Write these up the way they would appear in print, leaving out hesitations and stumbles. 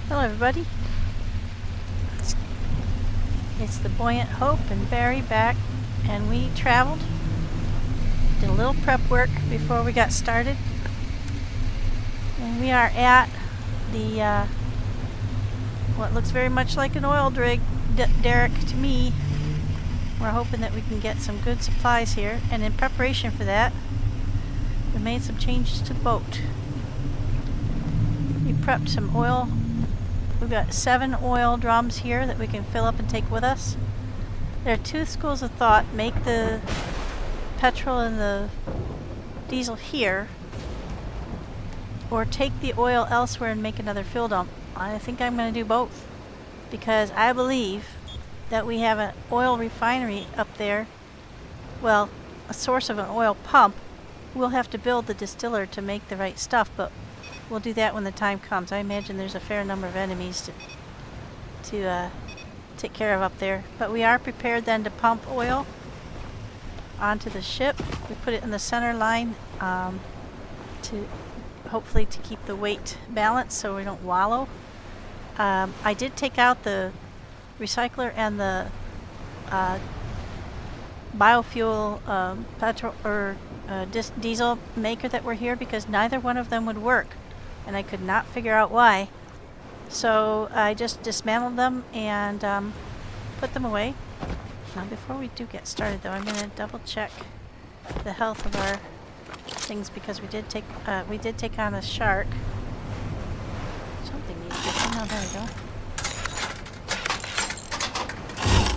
Hello everybody. It's the Buoyant Hope and Barry back, and we traveled, did a little prep work before we got started, and we are at the what looks very much like an oil rig derrick to me. We're hoping that we can get some good supplies here, and in preparation for that we made some changes to the boat. We prepped some oil. We've got 7 oil drums here that we can fill up and take with us. There are 2 schools of thought. Make the petrol and the diesel here, or take the oil elsewhere and make another fuel dump. I think I'm going to do both, because I believe that we have an oil refinery up there. Well, a source of an oil pump. We'll have to build the distiller to make the right stuff, but we'll do that when the time comes. I imagine there's a fair number of enemies to take care of up there. But we are prepared then to pump oil onto the ship. We put it in the center line to hopefully to keep the weight balanced so we don't wallow. I did take out the recycler and the biofuel petrol or diesel maker that were here, because neither one of them would work. And I could not figure out why. So I just dismantled them and put them away. Now before we do get started though, I'm going to double check the health of our things, because we did take on a shark. Something needs fixing. Oh, there we go.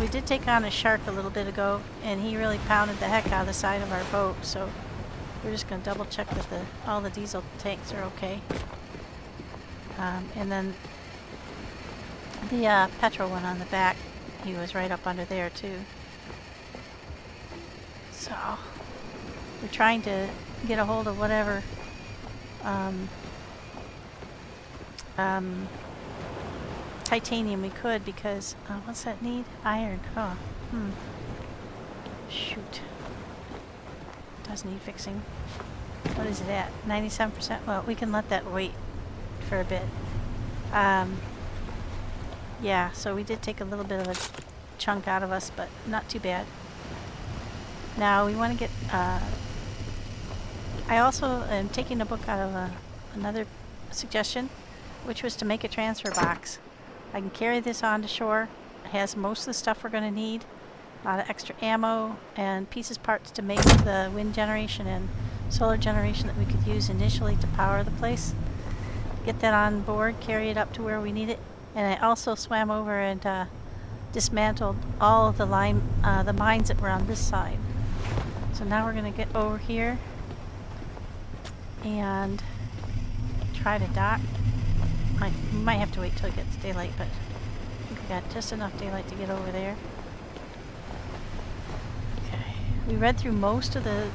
We did take on a shark a little bit ago, and he really pounded the heck out of the side of our boat, so we're just going to double check that all the diesel tanks are okay. And then the petrol one on the back, he was right up under there too. So we're trying to get a hold of whatever titanium we could, because what's that need? Iron. Oh, shoot. Does need fixing. What is it at? 97%? Well, we can let that wait for a bit. Yeah, so we did take a little bit of a chunk out of us, but not too bad. Now we want to get I also am taking a book out of another suggestion, which was to make a transfer box. I can carry this onto shore. It has most of the stuff we're going to need. A lot of extra ammo and pieces, parts to make the wind generation and solar generation that we could use initially to power the place. Get that on board, carry it up to where we need it. And I also swam over and dismantled all of the mines that were on this side. So now we're going to get over here and try to dock. We might have to wait till it gets daylight, but I think we got just enough daylight to get over there. Okay. We read through most of the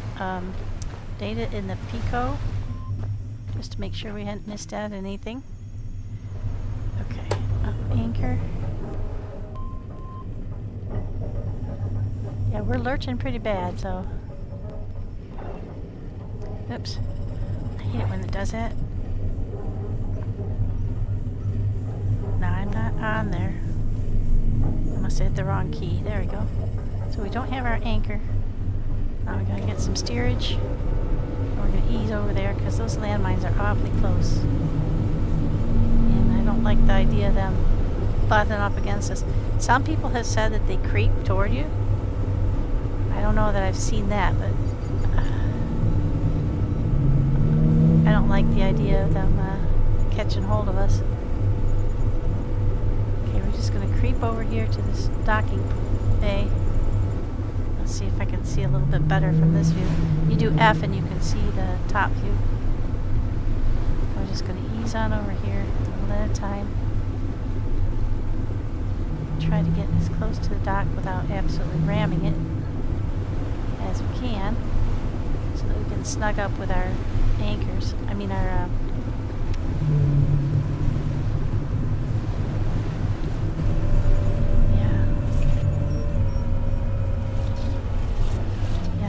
data in the Pico, just to make sure we hadn't missed out anything. Okay, up anchor. Yeah, we're lurching pretty bad, so. Oops. I hate it when it does that. No, I'm not on there. I must have hit the wrong key. There we go. So we don't have our anchor. Now we gotta get some steerage. We're going to ease over there, because those landmines are awfully close. And I don't like the idea of them butting up against us. Some people have said that they creep toward you. I don't know that I've seen that, but I don't like the idea of them catching hold of us. Okay, we're just going to creep over here to this docking bay. Let's see if I can see a little bit better from this view. You do F and you can see the top view. We're just going to ease on over here a little at a time. Try to get as close to the dock without absolutely ramming it as we can, so that we can snug up with our anchors. I mean our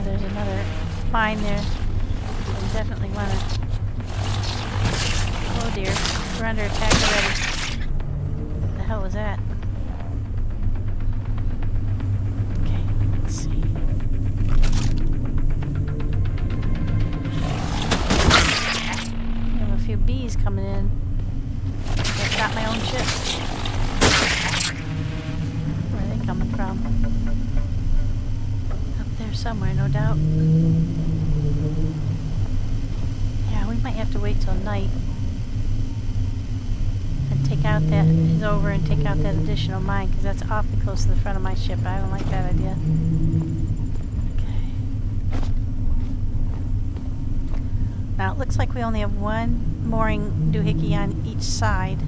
there's another mine there, so we definitely want to. Oh dear, we're under attack already. hell was that? Okay, let's see. We have a few bees coming in. That's not my own ship. Where are they coming from? Up there somewhere, no doubt. Yeah, we might have to wait till night. Take out that is over and take out that additional mine because that's awfully close to the front of my ship. I don't like that idea. Okay. Now it looks like we only have one mooring doohickey on each side,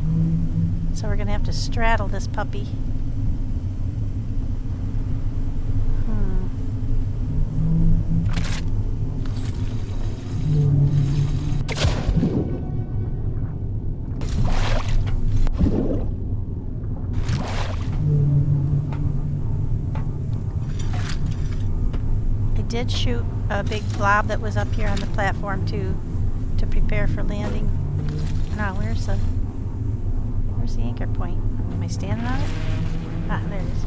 so we're gonna have to straddle this puppy. Did shoot a big blob that was up here on the platform to prepare for landing. Now where's the anchor point? Am I standing on it? Ah, there it is.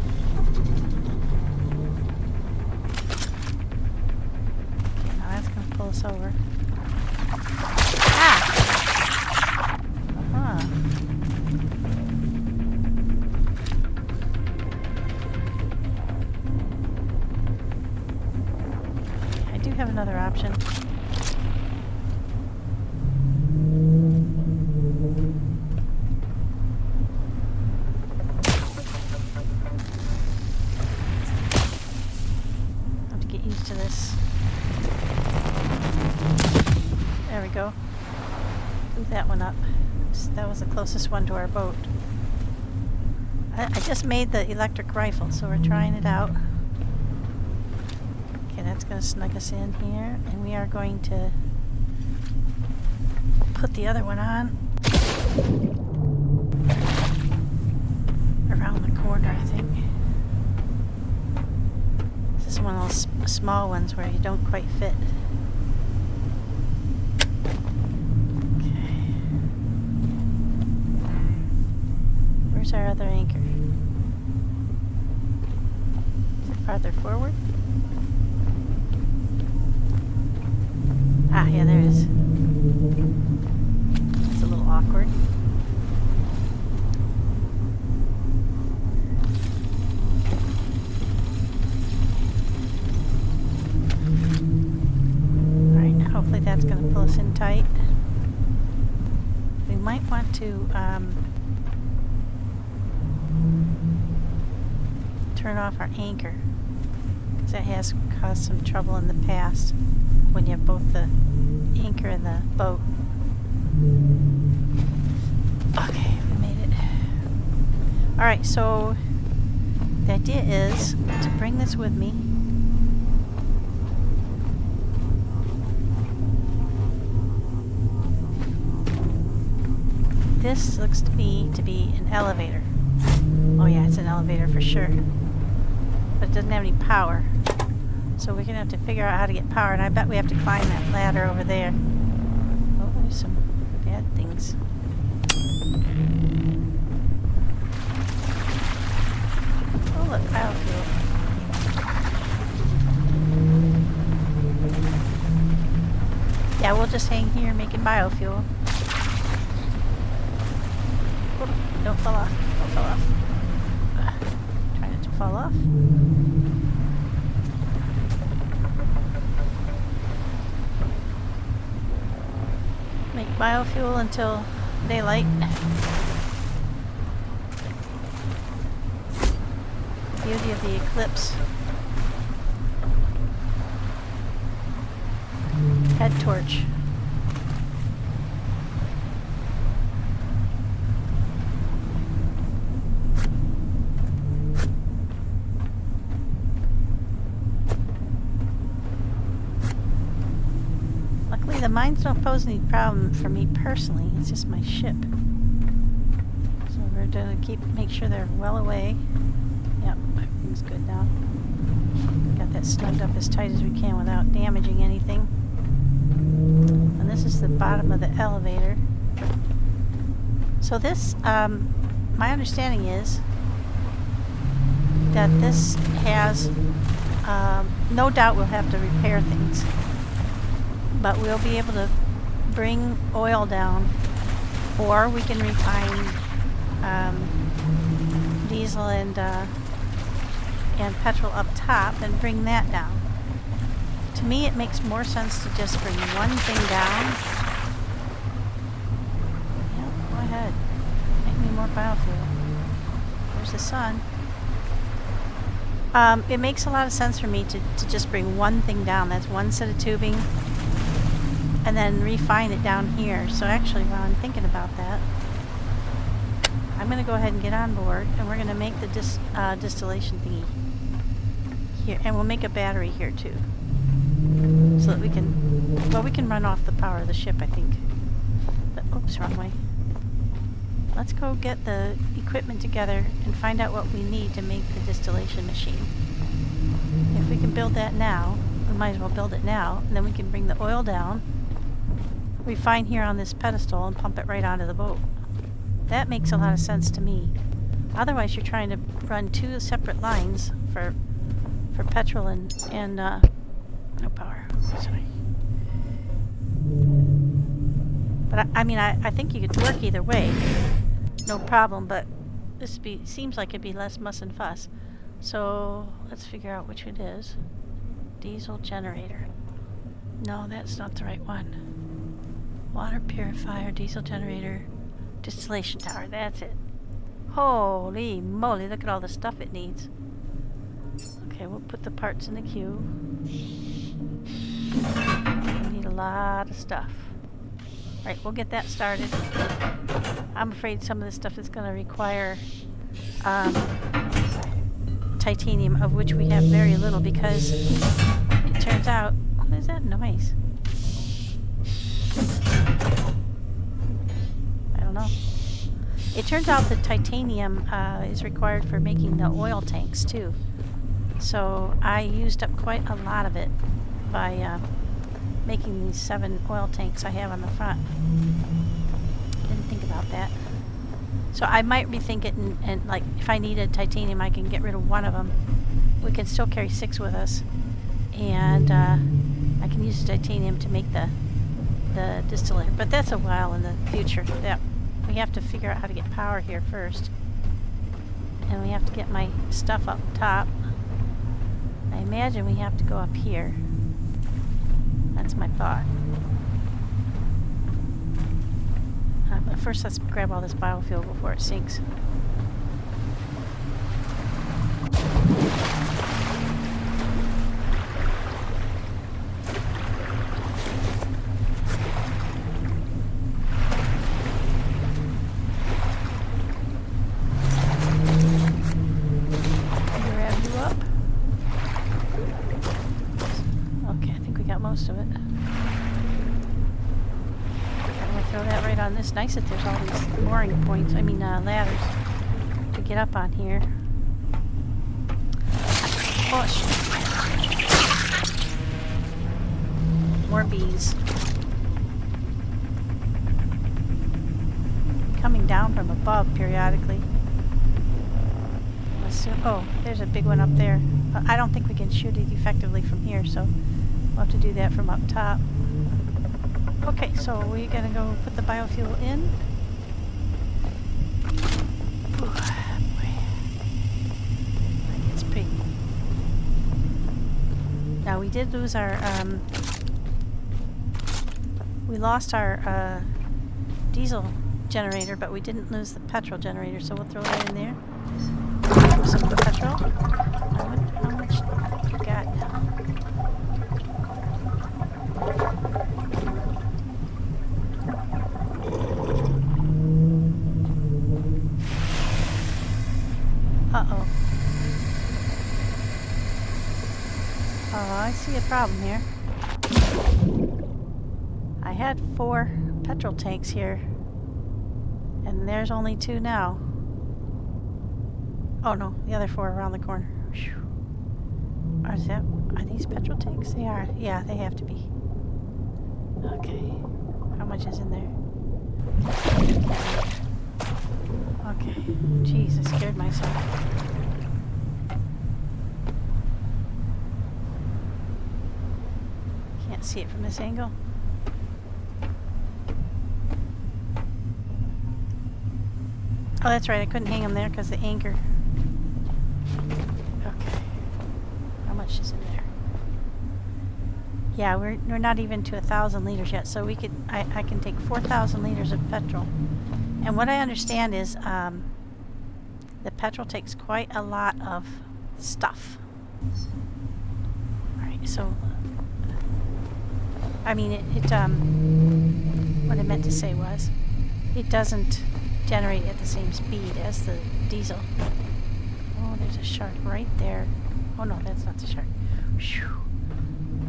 Okay, now that's gonna pull us over. Ah! Uh-huh. Have another option. I have to get used to this. There we go. Move that one up. That was the closest one to our boat. I just made the electric rifle, so we're trying it out. That's going to snug us in here, and we are going to put the other one on around the corner, I think. This is one of those small ones where you don't quite fit. Okay. Where's our other anchor? Is it farther forward? Ah, yeah, there it is. It's a little awkward. Alright, hopefully that's going to pull us in tight. We might want to turn off our anchor, because that has caused some trouble in the past when you have both the anchor and the boat. Okay, we made it. Alright, so the idea is to bring this with me. This looks to me to be an elevator. Oh yeah, it's an elevator for sure. But it doesn't have any power. So we're going to have to figure out how to get power, and I bet we have to climb that ladder over there. Oh, there's some bad things. Oh look, biofuel. Yeah, we'll just hang here making biofuel. Oh, don't fall off. Don't fall off. Try not to fall off. Make biofuel until daylight. Beauty of the eclipse. Head torch. The mines don't pose any problem for me personally. It's just my ship. So we're gonna make sure they're well away. Yep, everything's good now. Got that snugged up as tight as we can without damaging anything. And this is the bottom of the elevator. So this my understanding is that this has, no doubt we'll have to repair things, but we'll be able to bring oil down, or we can refine diesel and petrol up top and bring that down. To me, it makes more sense to just bring one thing down. Yeah, go ahead. Make me more biofuel. There's the sun. It makes a lot of sense for me to just bring one thing down. That's one set of tubing, and then refine it down here. So actually, while I'm thinking about that, I'm going to go ahead and get on board, and we're going to make the distillation thingy here, and we'll make a battery here too, so that we can run off the power of the ship, I think. But, oops, wrong way. Let's go get the equipment together and find out what we need to make the distillation machine. If we can build that now, we might as well build it now, and then we can bring the oil down, refine here on this pedestal, and pump it right onto the boat. That makes a lot of sense to me. Otherwise, you're trying to run two separate lines for petrol and no power. Sorry. But I mean, I think you could work either way, no problem. But this seems like it'd be less muss and fuss. So let's figure out which it is. Diesel generator. No, that's not the right one. Water purifier, diesel generator, distillation tower. That's it. Holy moly! Look at all the stuff it needs. Okay, we'll put the parts in the queue. We need a lot of stuff. Right, we'll get that started. I'm afraid some of this stuff is going to require titanium, of which we have very little, because it turns out... What is that noise? I don't know. It turns out that titanium is required for making the oil tanks too. So I used up quite a lot of it by making these 7 oil tanks I have on the front. Didn't think about that. So I might rethink it, and like, if I needed titanium, I can get rid of one of them. We can still carry 6 with us, and I can use titanium to make the distillator. But that's a while in the future. That we have to figure out how to get power here first, and we have to get my stuff up top. I imagine we have to go up here. That's my thought. But first, let's grab all this biofuel before it sinks. Grab you up. Okay, I think we got most of it. Throw that right on this. Nice that there's all these mooring points, ladders to get up on here. Push. More bees. Coming down from above periodically. Oh, there's a big one up there. I don't think we can shoot it effectively from here, so we'll have to do that from up top. Okay, so we're gonna go put the biofuel in. Ooh, boy. It's pretty. Now we did lose our, we lost our diesel generator, but we didn't lose the petrol generator, so we'll throw that in there. Some of the petrol. I wonder how much we got now. Uh-oh. Oh, I see a problem here. I had 4 petrol tanks here, and there's only 2 now. Oh no, the other 4 are around the corner. Are these petrol tanks? They are. Yeah, they have to be. Okay. How much is in there? Okay. Jeez, I scared myself. Can't see it from this angle. Oh, that's right. I couldn't hang them there because the anchor. Okay. How much is in there? Yeah, we're not even to 1,000 liters yet, so we could. I can take 4,000 liters of petrol. And what I understand is the petrol takes quite a lot of stuff. All right. So, I mean, what I meant to say was, it doesn't generate at the same speed as the diesel. Oh, there's a shark right there. Oh no, that's not the shark. Whew.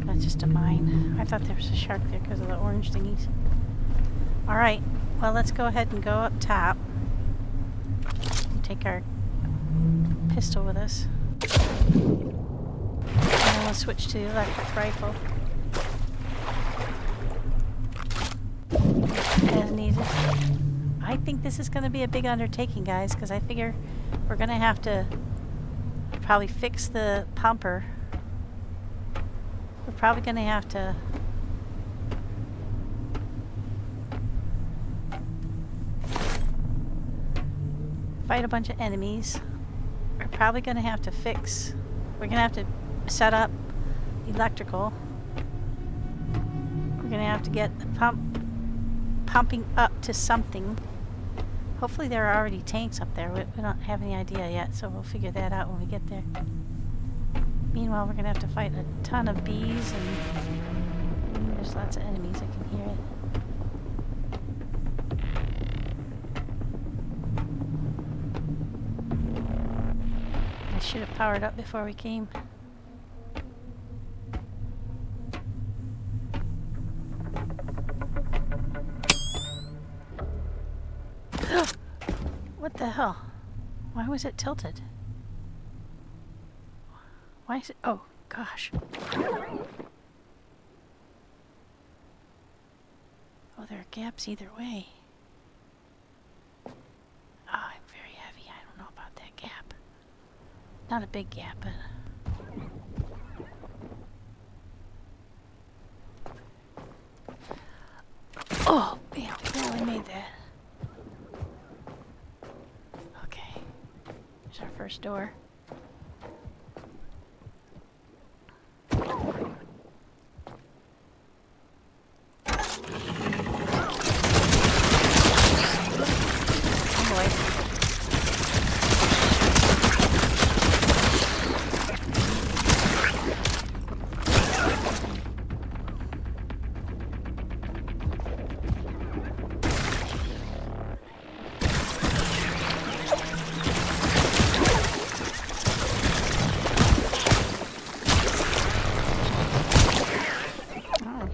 That's just a mine. I thought there was a shark there because of the orange thingies. Alright, well let's go ahead and go up top. Take our pistol with us. And then we'll switch to the electric rifle. As needed. I think this is going to be a big undertaking, guys, because I figure we're going to have to probably fix the pumper. We're probably going to have to fight a bunch of enemies. We're probably going to have to fix... We're going to have to set up electrical. We're going to have to get the pumping up to something. Hopefully there are already tanks up there. We don't have any idea yet, so we'll figure that out when we get there. Meanwhile, we're going to have to fight a ton of bees, and there's lots of enemies. I can hear it. I should have powered up before we came. What the hell? Why was it tilted? Why is it? Oh, gosh. Oh, there are gaps either way. Oh, I'm very heavy. I don't know about that gap. Not a big gap, but... Oh, man, we barely made that. Okay. There's our first door.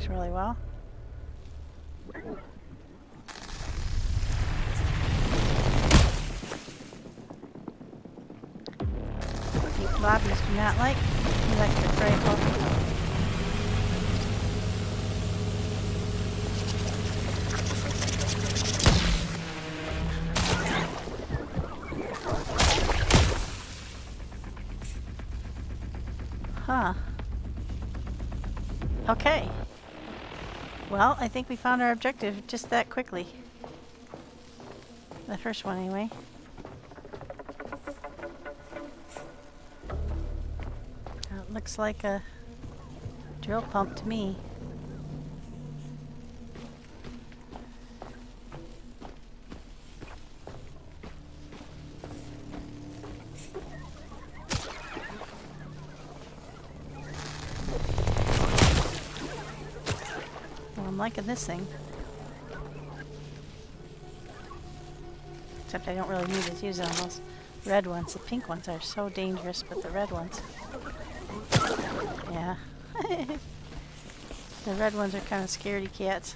Really well. Deep lobbies do not like electric rifle. Huh. Okay. Well, I think we found our objective just that quickly. The first one, anyway. It looks like a drill pump to me. I'm liking this thing. Except I don't really need to use it on those red ones. The pink ones are so dangerous, but the red ones... Yeah. The red ones are kind of scaredy cats.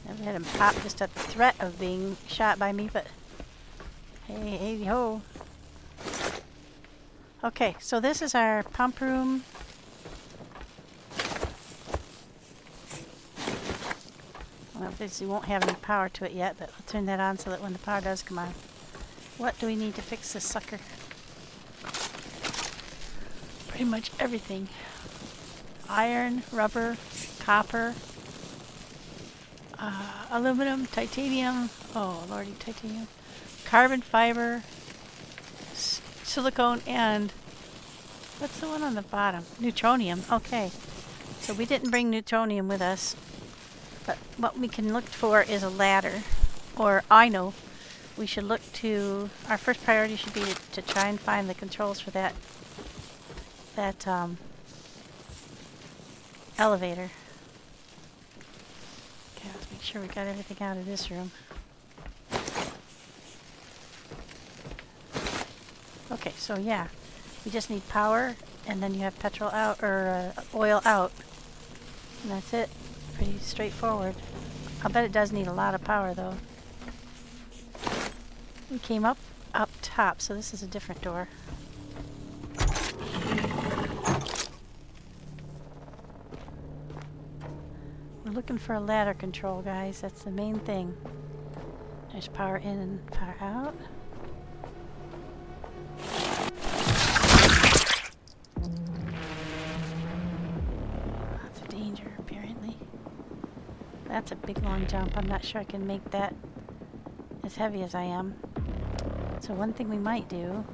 Never had him pop just at the threat of being shot by me, but... Hey, hey, ho! Okay, so this is our pump room. Obviously won't have any power to it yet, but I'll turn that on so that when the power does come on. What do we need to fix this sucker? Pretty much everything. Iron, rubber, copper, aluminum, titanium, oh lordy, titanium, carbon fiber, silicone, and what's the one on the bottom? Neutronium. Okay, so we didn't bring neutronium with us, but what we can look for is a ladder, or I know we should look to, our first priority should be to try and find the controls for that elevator. Okay, let's make sure we got everything out of this room. Okay, so yeah, we just need power, and then you have petrol out, or oil out, and that's it. Pretty straightforward. I'll bet it does need a lot of power though. We came up top, so this is a different door. We're looking for a ladder control, guys. That's the main thing. There's power in and power out. Lots of danger, apparently. That's a big long jump. I'm not sure I can make that as heavy as I am. So one thing we might do,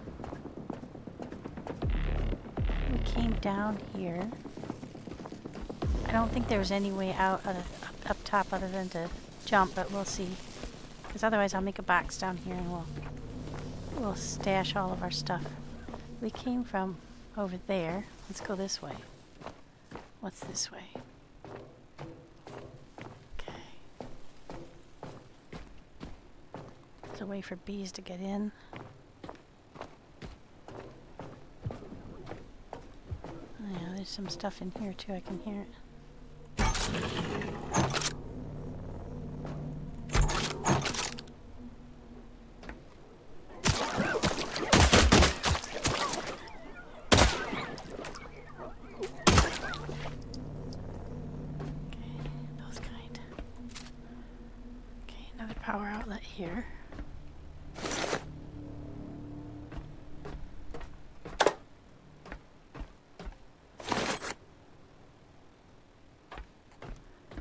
we came down here. I don't think there was any way out up top other than to jump, but we'll see. Because otherwise I'll make a box down here and we'll stash all of our stuff. We came from over there. Let's go this way. What's this way? Okay. There's a way for bees to get in. Yeah, there's some stuff in here too. I can hear it. Power outlet here.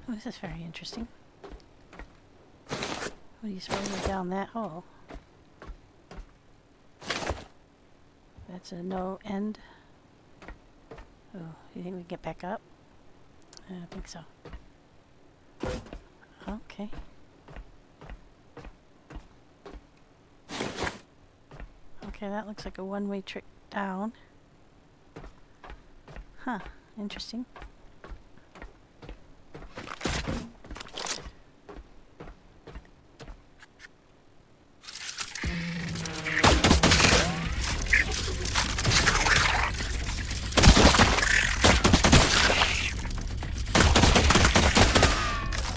Oh, this is very interesting. What do you suppose is down that hole? That's a no end. Oh, you think we can get back up? I don't think so. Okay. Okay, that looks like a one-way trick down. Huh, interesting.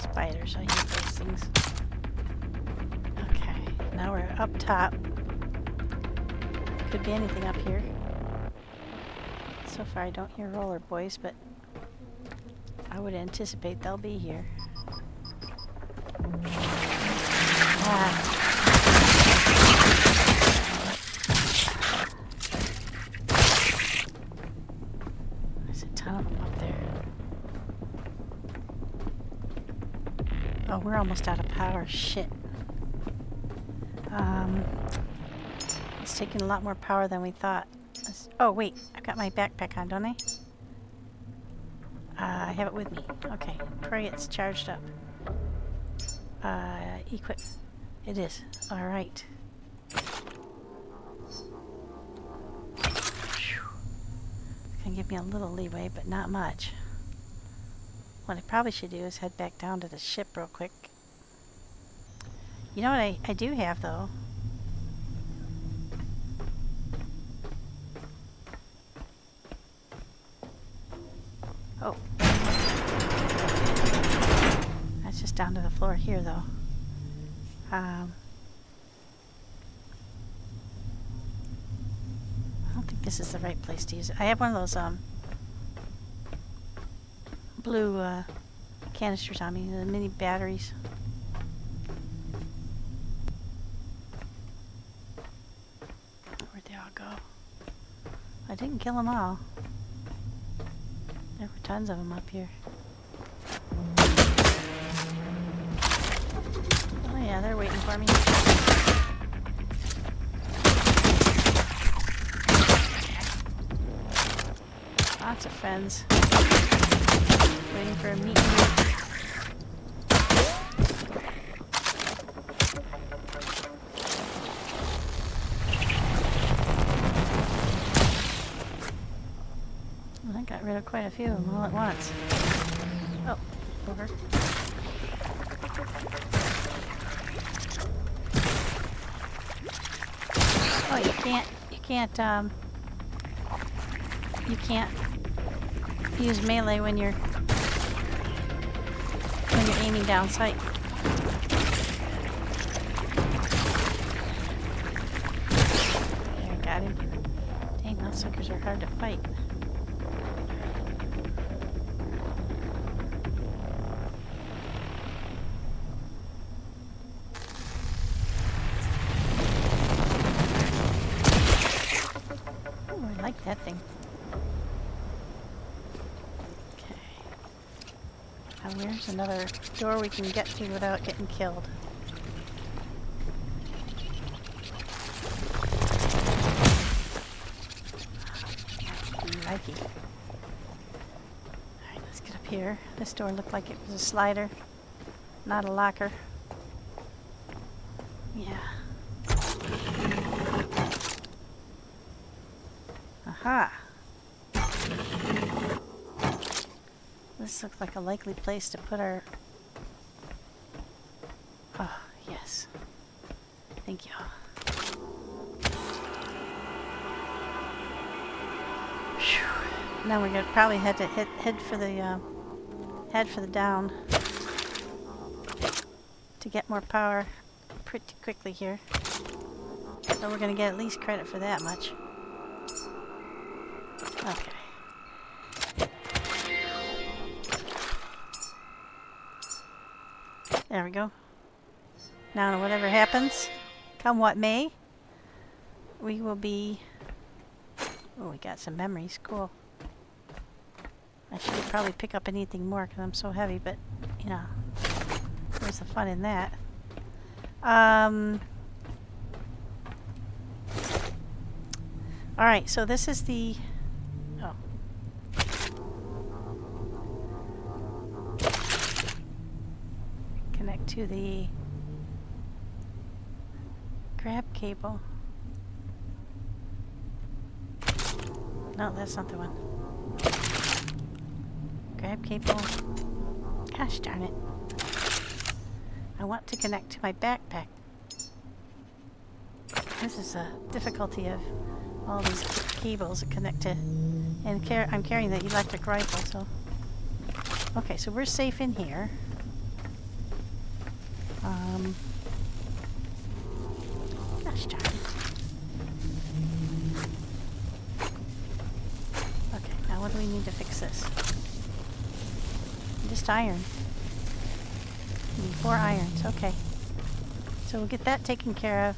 Spiders, I hate those things. Okay, now we're up top. Could be anything up here. So far I don't hear roller boys, but I would anticipate they'll be here. There's a ton of them up there. Oh, we're almost out of power. Shit. It's taking a lot more power than we thought. Oh wait, I've got my backpack on, don't I? I have it with me. Okay, pray it's charged up. Equip. It is. Alright. Can give me a little leeway, but not much. What I probably should do is head back down to the ship real quick. You know what I do have though? Oh. That's just down to the floor here though. I don't think this is the right place to use it. I have one of those blue canisters on me, the mini batteries. didn't kill them all. There were tons of them up here. Oh yeah, they're waiting for me. Lots of friends. Waiting for a meet and greet. I got rid of quite a few of them all at once. Oh, over. Oh, you can't use melee when you're aiming down sight. There, got him. Dang, those suckers are hard to fight. Oh, I like that thing. Here's another door we can get to without getting killed. Likey. Alright, let's get up here. This door looked like it was a slider, not a locker. Yeah. Aha! This looks like a likely place to put our... Oh, yes. Thank you. Whew. Now we're gonna probably head for the down to get more power pretty quickly here. So we're gonna get at least credit for that much. Okay. There we go. Now, whatever happens, come what may, we will be... Oh, we got some memories. Cool. I should probably pick up anything more because I'm so heavy, but, you know, where's the fun in that? Alright, so this is the... Oh. Connect to the grab cable. No, that's not the one. Grab cable. Gosh darn it. I want to connect to my backpack. This is a difficulty of all these cables that connect to, and I'm carrying the electric rifle, so. Okay, so we're safe in here. Gosh darn it. Okay, now what do we need to fix this? Just iron. We need 4 irons, okay. So we'll get that taken care of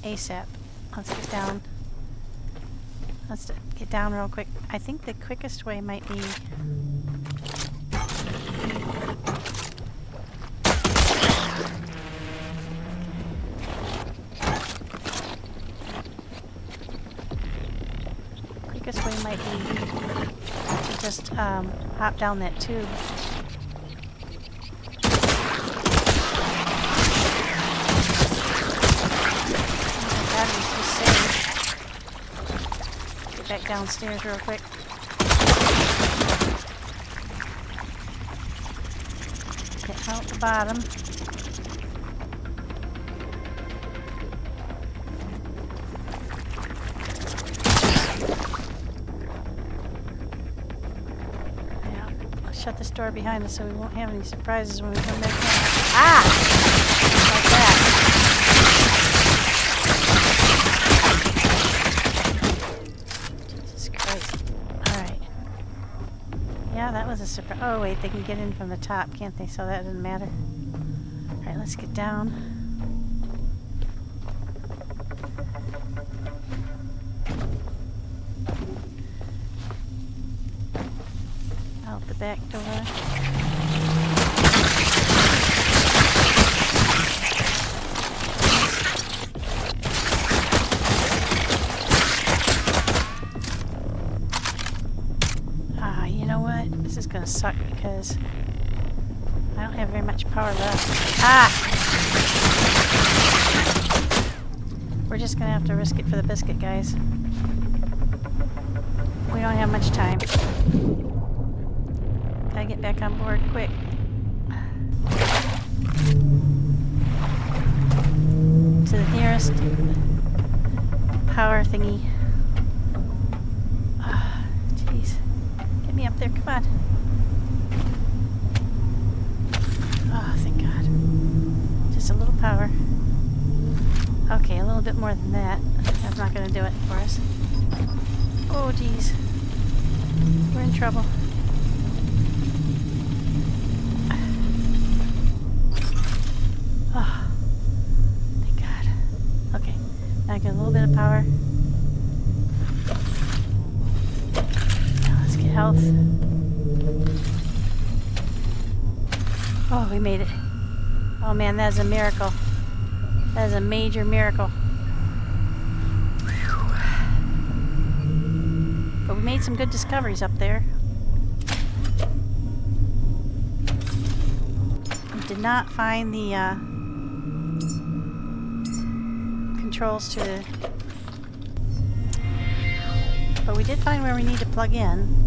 ASAP. Let's get down. Let's get down real quick. I think the quickest way might be... Quickest way might be to just hop down that tube. Get back downstairs real quick. Get out the bottom. Yeah, I'll shut this door behind us so we won't have any surprises when we come back in. Ah! Like that. Yeah, that was a surprise. Oh, wait, they can get in from the top, can't they? So that doesn't matter. Alright, let's get down. the back door. You know what? This is gonna suck because I don't have very much power left. We're just gonna have to risk it for the biscuit, guys. We don't have much time. Gotta get back on board quick. To the nearest power thingy. Jeez. Get me up there, come on. Oh, thank God. Just a little power. Okay, a little bit more than that. That's not gonna do it for us. Oh, geez. We're in trouble. Oh, thank God. Okay, now I get a little bit of power. Now let's get health. Oh, we made it. Oh man, that is a miracle. That is a major miracle. But we made some good discoveries up there. We did not find the controls to the... But we did find where we need to plug in.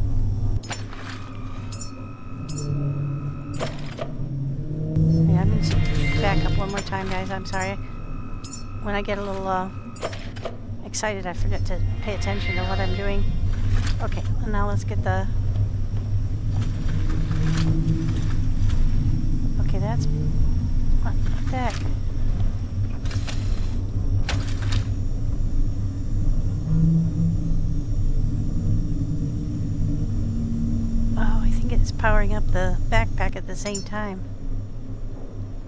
Yeah, I'm going to back up one more time, guys. I'm sorry. When I get a little excited, I forget to pay attention to what I'm doing. Okay, and now let's get the... Okay, that's... What the heck? Oh, I think it's powering up the backpack at the same time.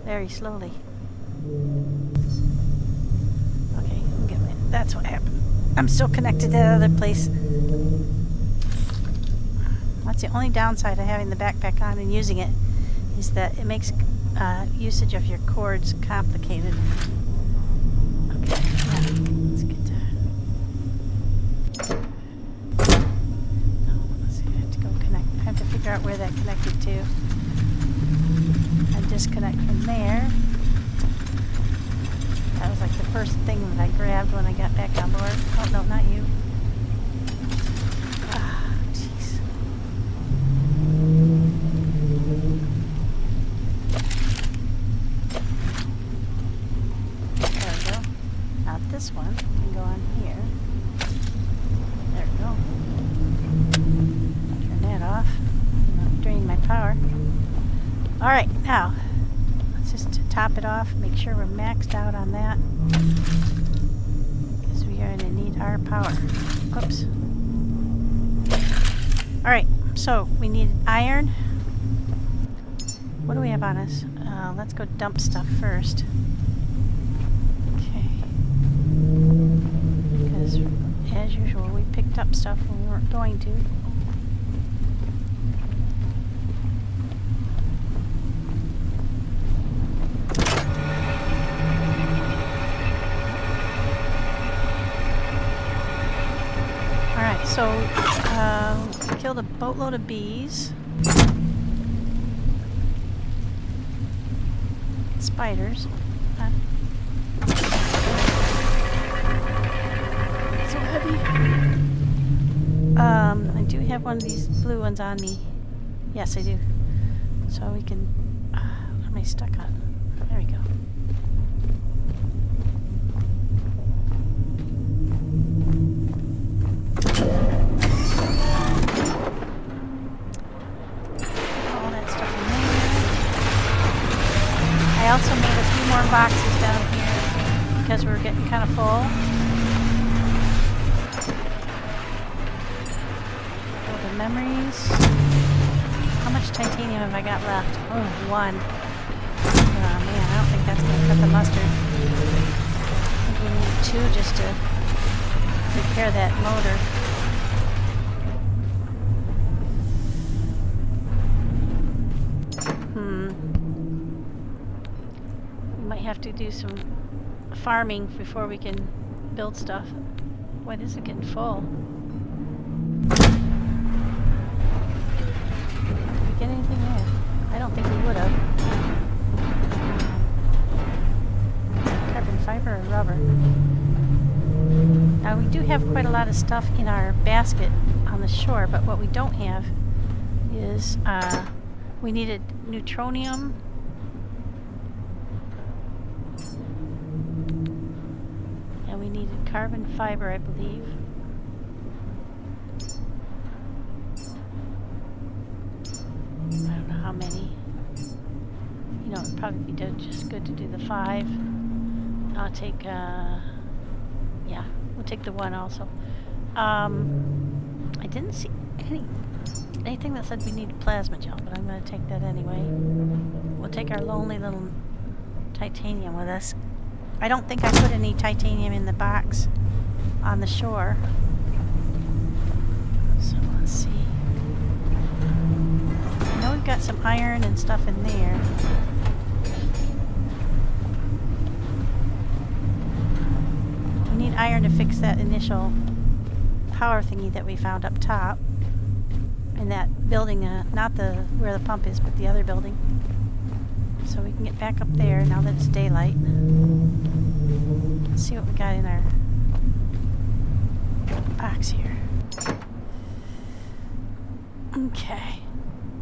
Very slowly. Okay, that's what happened. I'm still connected to that other place. That's the only downside of having the backpack on and using it, is that it makes usage of your cords complicated. Okay, yeah, let's get to... No, let's see, I have to go connect. I have to figure out where that connected to. And disconnect from there. That was like the first thing that I grabbed when I got back on board. Oh, no, not you. Ah, jeez. There we go. Now this one can go on here. There we go. Turn that off. Drain my power. Alright, now let's just top it off, make sure we're maxed out on that, because we are going to need our power. Oops. Alright, so we need iron. What do we have on us? Let's go dump stuff first. Okay. Because, as usual, we picked up stuff when we weren't going to. So, killed a boatload of bees. Spiders. So heavy. I do have one of these blue ones on me. Yes, I do. So we can... what am I stuck on? There we go. I also made a few more boxes down here because we're getting kind of full. Go to memories. How much titanium have I got left? Oh, 1. Oh man, I don't think that's going to cut the mustard. I think we need 2 just to repair that motor. have to do some farming before we can build stuff. Why is it getting full? Did we get anything there? I don't think we would have. Carbon fiber or rubber? Now we do have quite a lot of stuff in our basket on the shore, but what we don't have is we needed neutronium. And we needed carbon fiber, I believe. I don't know how many. You know, it'd probably be just good to do the 5. I'll take, yeah, we'll take the 1 also. I didn't see anything that said we needed plasma gel, but I'm going to take that anyway. We'll take our lonely little titanium with us. I don't think I put any titanium in the box on the shore. So let's see. I know we've got some iron and stuff in there. We need iron to fix that initial power thingy that we found up top. In that building, not where the pump is, but the other building. So we can get back up there now that it's daylight. Let's see what we got in our box here. Okay.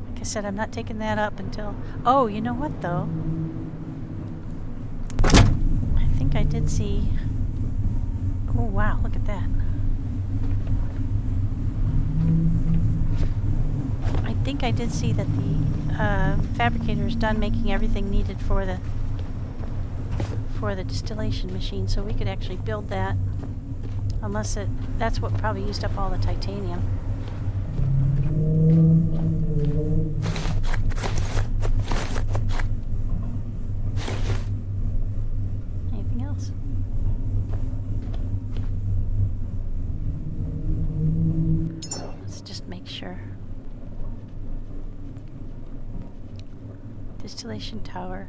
Like I said, I'm not taking that up until... Oh, you know what though? I think I did see... Oh wow, look at that. I think I did see that the fabricator is done making everything needed for the distillation machine, so we could actually build that, unless that's what probably used up all the titanium. Anything else? Let's just make sure. Distillation tower.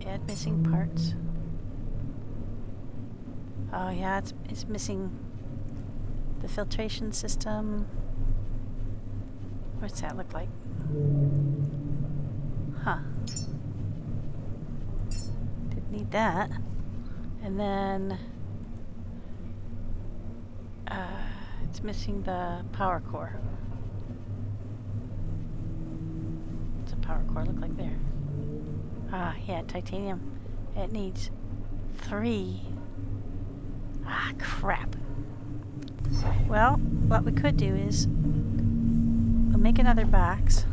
Add missing parts. Oh yeah, it's missing the filtration system. What's that look like? Huh. Didn't need that. And then it's missing the power core. What's a power core look like there? Ah, yeah, titanium. It needs 3. Ah, crap. Well, what we could do is we'll make another box.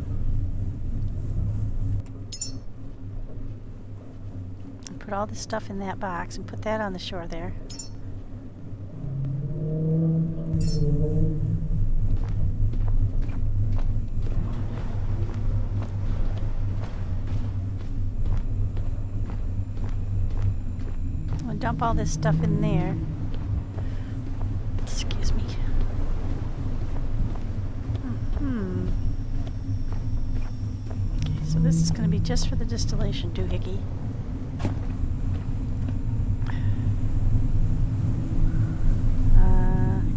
And put all this stuff in that box and put that on the shore there. Dump all this stuff in there. Excuse me. Okay, so this is going to be just for the distillation doohickey.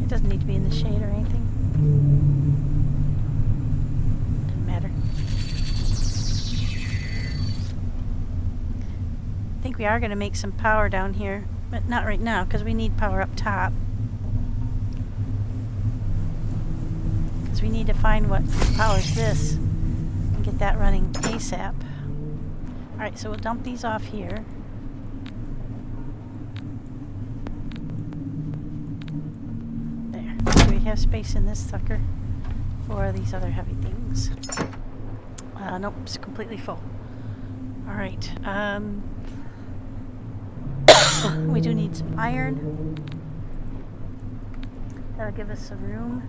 It doesn't need to be in the shade or anything. Doesn't matter. I think we are going to make some power down here, but not right now because we need power up top. Because we need to find what powers this and get that running ASAP. Alright, so we'll dump these off here. There. So we have space in this sucker for these other heavy things. Nope, it's completely full. Alright, we do need some iron. That'll give us some room.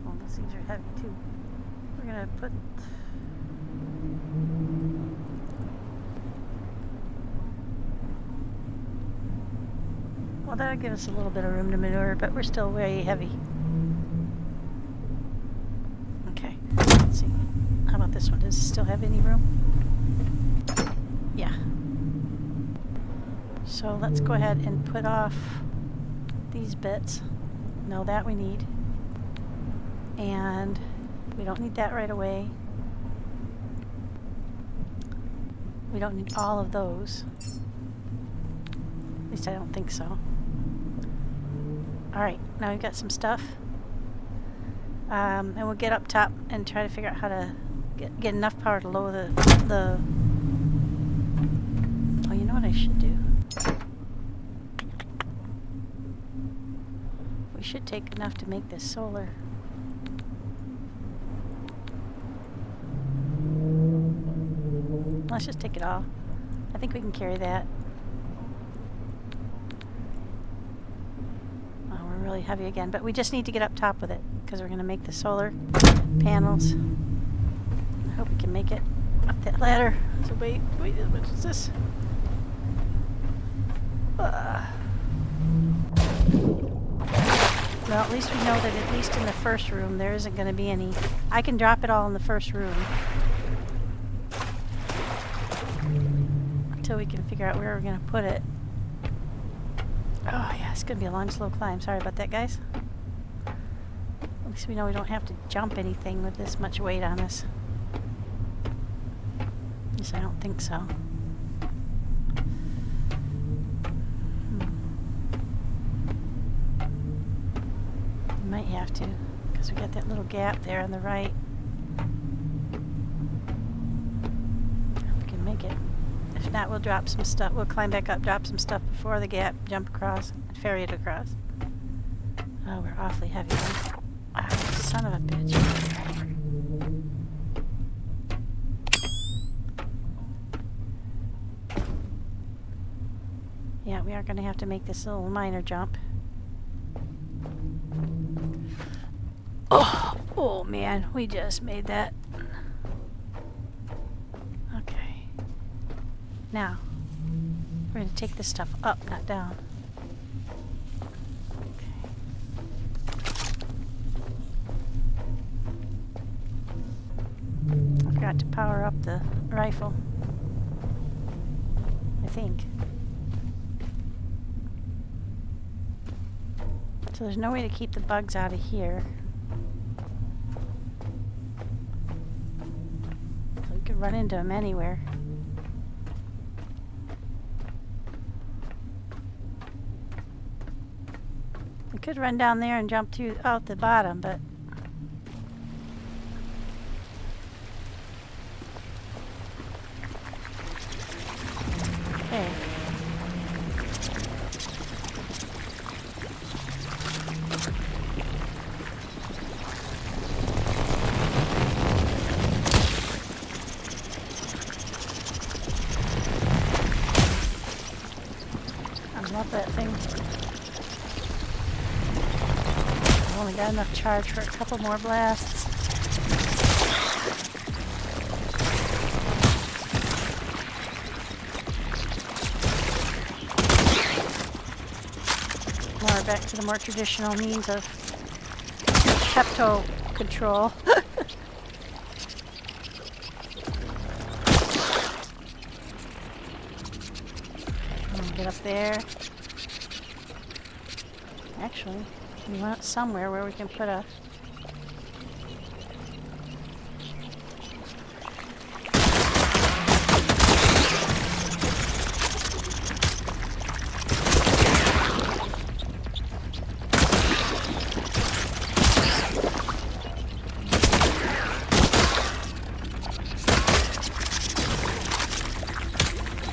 Well, those things are heavy too. We're gonna put... Well, that'll give us a little bit of room to maneuver, but we're still very heavy. Okay, let's see. How about this one? Does it still have any room? Yeah. So let's go ahead and put off these bits. No, that we need. And we don't need that right away. We don't need all of those. At least I don't think so. Alright, now we've got some stuff. And we'll get up top and try to figure out how to get enough power to lower the... Oh, you know what I should do? We should take enough to make this solar. Let's just take it all. I think we can carry that. Oh, we're really heavy again, but we just need to get up top with it because we're going to make the solar panels. I hope we can make it up that ladder. So wait, what is this? Well, at least we know that at least in the first room there isn't going to be any. I can drop it all in the first room. Until we can figure out where we're going to put it. Oh yeah, it's going to be a long, slow climb. Sorry about that, guys. At least we know we don't have to jump anything with this much weight on us. At least I don't think so. We might have to, because we got that little gap there on the right. We can make it. If not, we'll drop some stuff. We'll climb back up, drop some stuff before the gap, jump across, and ferry it across. Oh, we're awfully heavy. Ah, son of a bitch. Yeah, we are going to have to make this little minor jump. Oh man, we just made that. Okay. Now, we're going to take this stuff up, not down. I forgot to power up the rifle. I think. So there's no way to keep the bugs out of here. So we could run into them anywhere. We could run down there and jump through out the bottom, but okay. I love that thing. I've only got enough charge for a couple more blasts. Now we're back to the more traditional means of pepto control. Get up there. Actually, we want somewhere where we can put a...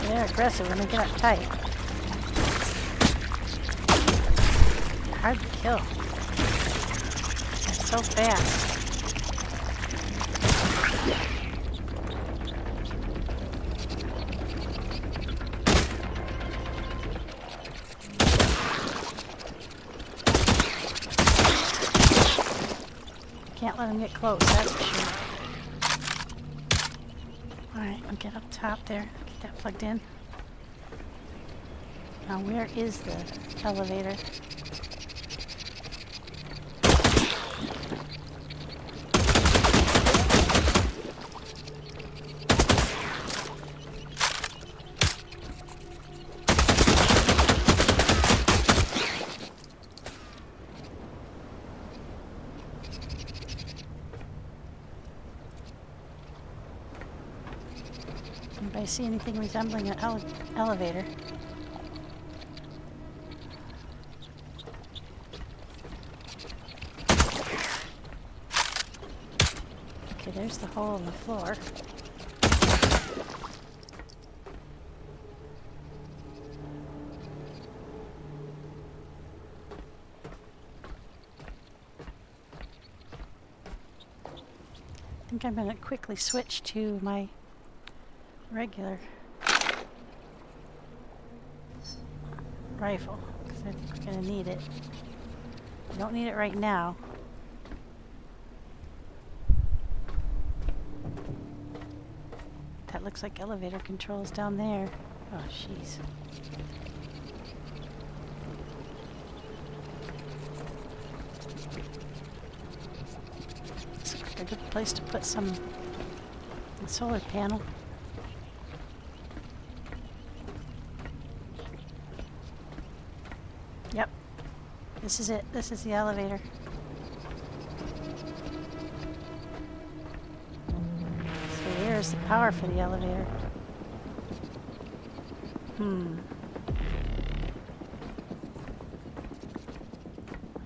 They're aggressive when they get up tight. Hard to kill. It's so fast. Can't let them get close, that's for sure. Alright, I'll get up top there. Get that plugged in. Now where is the elevator? Anybody see anything resembling an elevator? Okay, there's the hole in the floor. I think I'm going to quickly switch to my regular rifle because I think we're going to need it. We don't need it right now. That looks like elevator controls down there. Oh, jeez. Looks like a good place to put some solar panel. Yep. This is it. This is the elevator. So where's the power for the elevator? I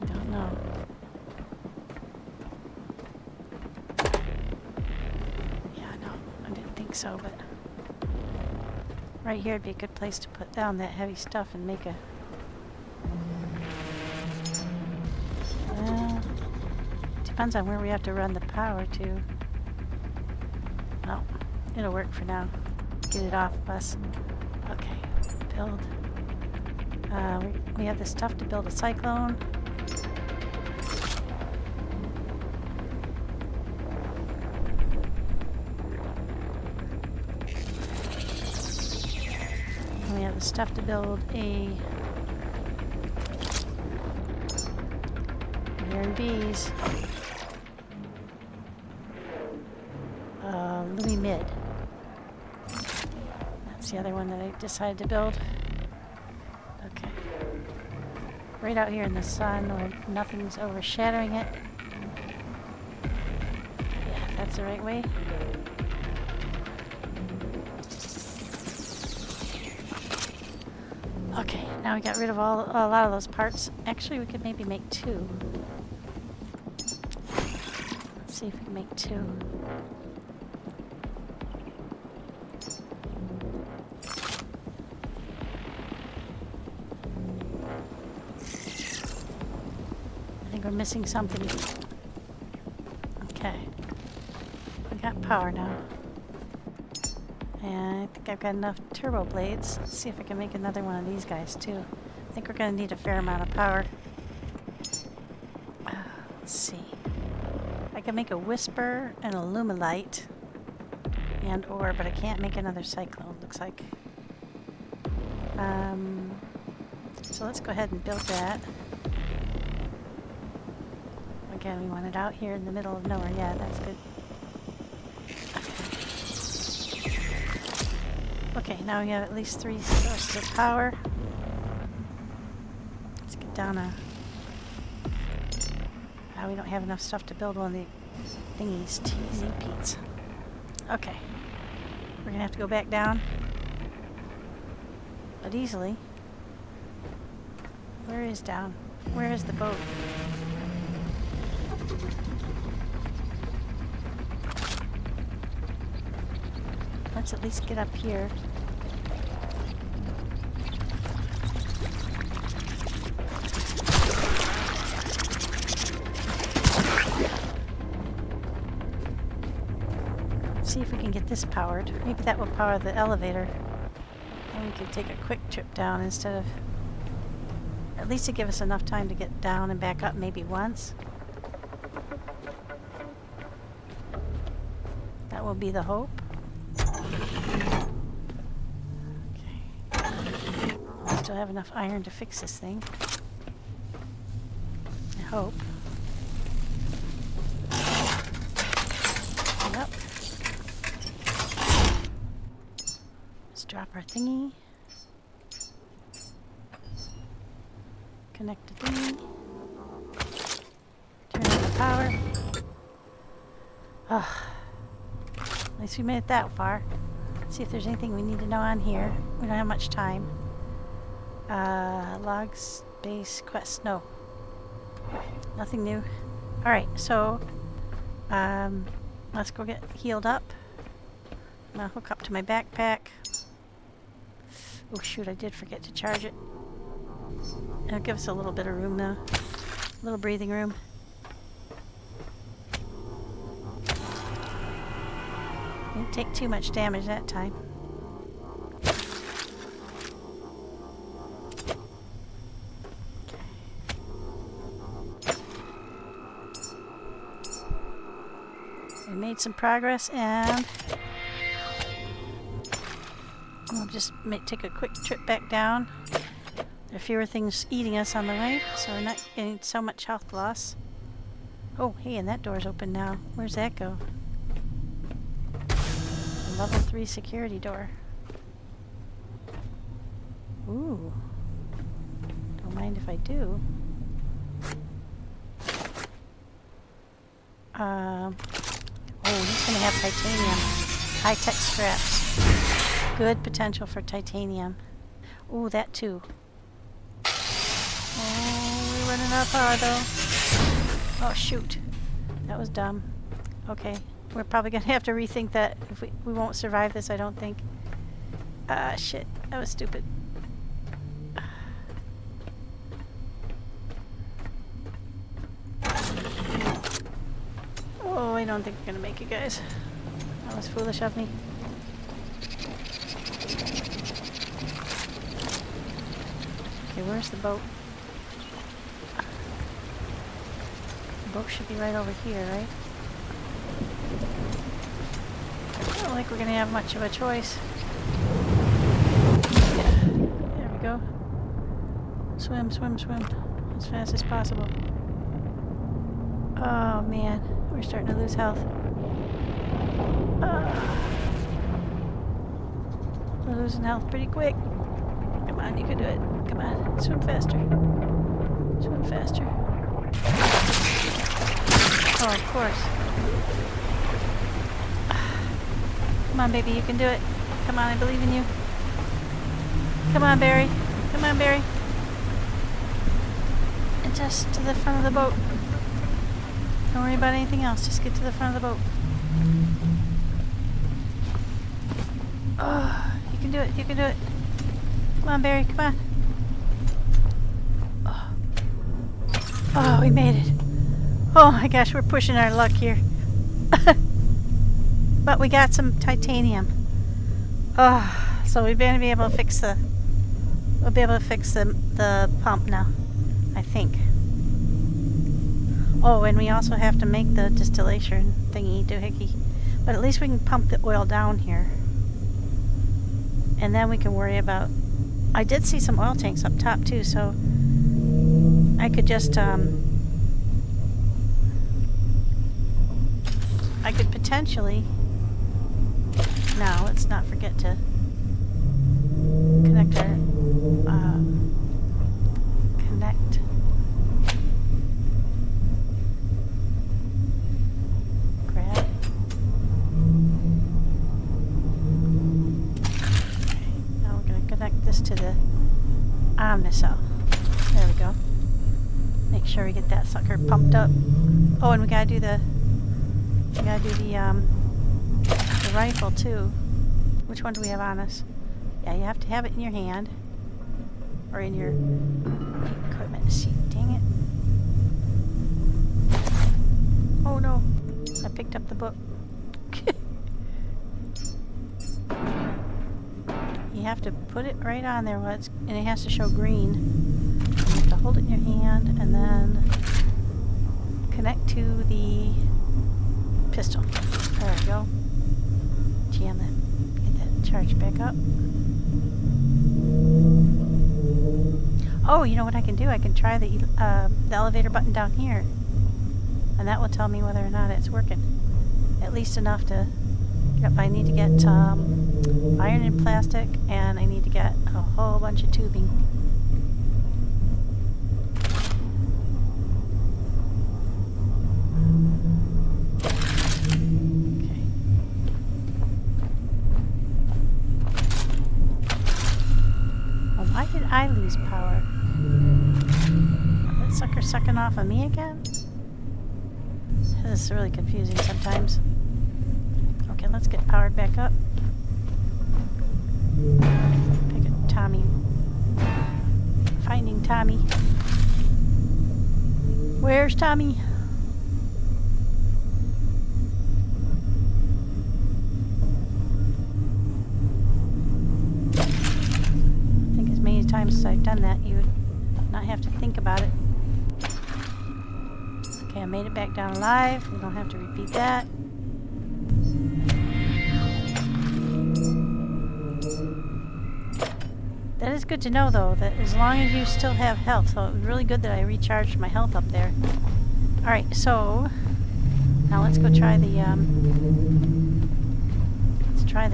don't know. Yeah, no, I didn't think so, but right here would be a good place to put down that heavy stuff and make a... Depends on where we have to run the power to. Well, it'll work for now. Get it off of us. Okay, build. We have the stuff to build a cyclone. And we have the stuff to build a... Iron bees. Louis Mid. That's the other one that I decided to build. Okay. Right out here in the sun where nothing's overshadowing it. Yeah, that's the right way. Okay, now we got rid of a lot of those parts. Actually, we could maybe make two. Let's see if we can make two. I think we're missing something. Okay. We got power now. And I think I've got enough turbo blades. Let's see if I can make another one of these guys too. I think we're going to need a fair amount of power. Let's see. I can make a Whisper and a Lumilite and or, but I can't make another cyclone, looks like. So let's go ahead and build that. Again, we want it out here in the middle of nowhere. Yeah, that's good. Okay, now we have at least 3 sources of power. Let's get down a... we don't have enough stuff to build one of the thingies. TZ Pete's. Okay. We're gonna have to go back down. But easily. Where is down? Where is the boat? Let's at least get up here. See if we can get this powered. Maybe that will power the elevator. And we could take a quick trip down instead of... At least to give us enough time to get down and back up maybe once. That will be the hope. Okay. I still have enough iron to fix this thing. I hope. Yep. Let's drop our thingy. Connect the thingy. Turn on the power. At least we made it that far. See if there's anything we need to know on here. We don't have much time. Logs, base, quest. No. Nothing new. Alright, so let's go get healed up. I'm gonna hook up to my backpack. Oh shoot, I did forget to charge it. It'll give us a little bit of room though. A little breathing room. Didn't take too much damage that time. We made some progress, and we'll just take a quick trip back down. There are fewer things eating us on the way, so we're not getting so much health loss. Oh, hey, and that door's open now. Where's that go? Level 3 security door. Ooh. Don't mind if I do. Oh, he's gonna have titanium. High-tech scraps. Good potential for titanium. Ooh, that too. Oh, we're running out of power though. Oh, shoot. That was dumb. Okay. We're probably gonna have to rethink that. If we won't survive this, I don't think. Ah, shit. That was stupid. Oh, I don't think we're gonna make it, guys. That was foolish of me. Okay, where's the boat? The boat should be right over here, right? I don't think we're gonna have much of a choice. Yeah. There we go. Swim, swim, swim. As fast as possible. Oh man, we're starting to lose health. We're losing health pretty quick. Come on, you can do it. Come on, swim faster. Swim faster. Oh, of course. Come on, baby, you can do it. Come on, I believe in you. Come on, Barry. Come on, Barry. And just to the front of the boat. Don't worry about anything else. Just get to the front of the boat. Oh, you can do it. You can do it. Come on, Barry. Come on. Oh, oh, we made it. Oh my gosh, we're pushing our luck here. But we got some titanium. Oh, so we're going to be able to fix the... We'll be able to fix the pump now, I think. Oh, and we also have to make the distillation thingy doohickey. But at least we can pump the oil down here. And then we can worry about... I did see some oil tanks up top too, so I could just I could potentially... Now, let's not forget to connect our connect. Grab. Okay, now we're going to connect this to the Omnicell. There we go. Make sure we get that sucker pumped up. Oh, and we gotta do the rifle too. Which one do we have on us? Yeah, you have to have it in your hand. Or in your equipment. See, dang it. Oh no. I picked up the book. You have to put it right on there and it has to show green. You have to hold it in your hand and then connect to the pistol. There we go. Jam that. Get that charge back up. Oh, you know what I can do? I can try the elevator button down here. And that will tell me whether or not it's working. At least enough to get up. I need to get iron and plastic, and I need to get a whole bunch of tubing. sucking off of me again? This is really confusing sometimes. Okay, let's get powered back up. Pick up Tommy. Finding Tommy. Where's Tommy? I think as many times as I've done that, you would not have to think about it. Okay, I made it back down alive. We don't have to repeat that. That is good to know, though, that as long as you still have health, so it was really good that I recharged my health up there. Alright, so now let's go try the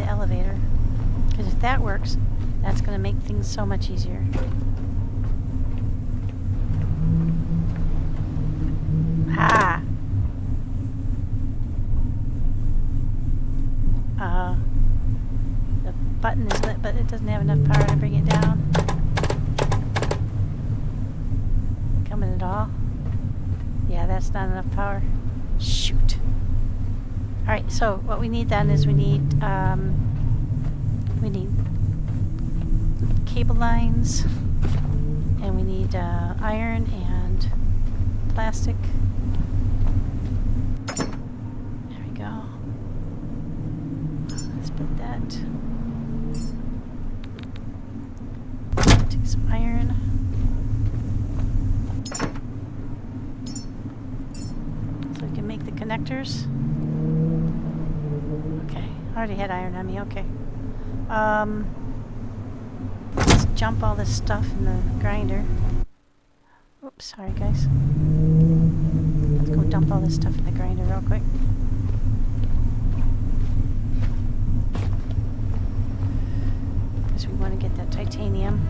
elevator. Because if that works, that's going to make things so much easier. Ah! The button is lit, but it doesn't have enough power to bring it down. Coming at all? Yeah, that's not enough power. Shoot. Alright, so what we need then is we need cable lines, and we need iron and plastic. There we go. Let's put that. Take some iron. So we can make the connectors. Okay, I already had iron on me, okay. Let's jump all this stuff in the grinder. Oops, sorry guys. Let's go dump all this stuff in the grinder real quick. Because we want to get that titanium.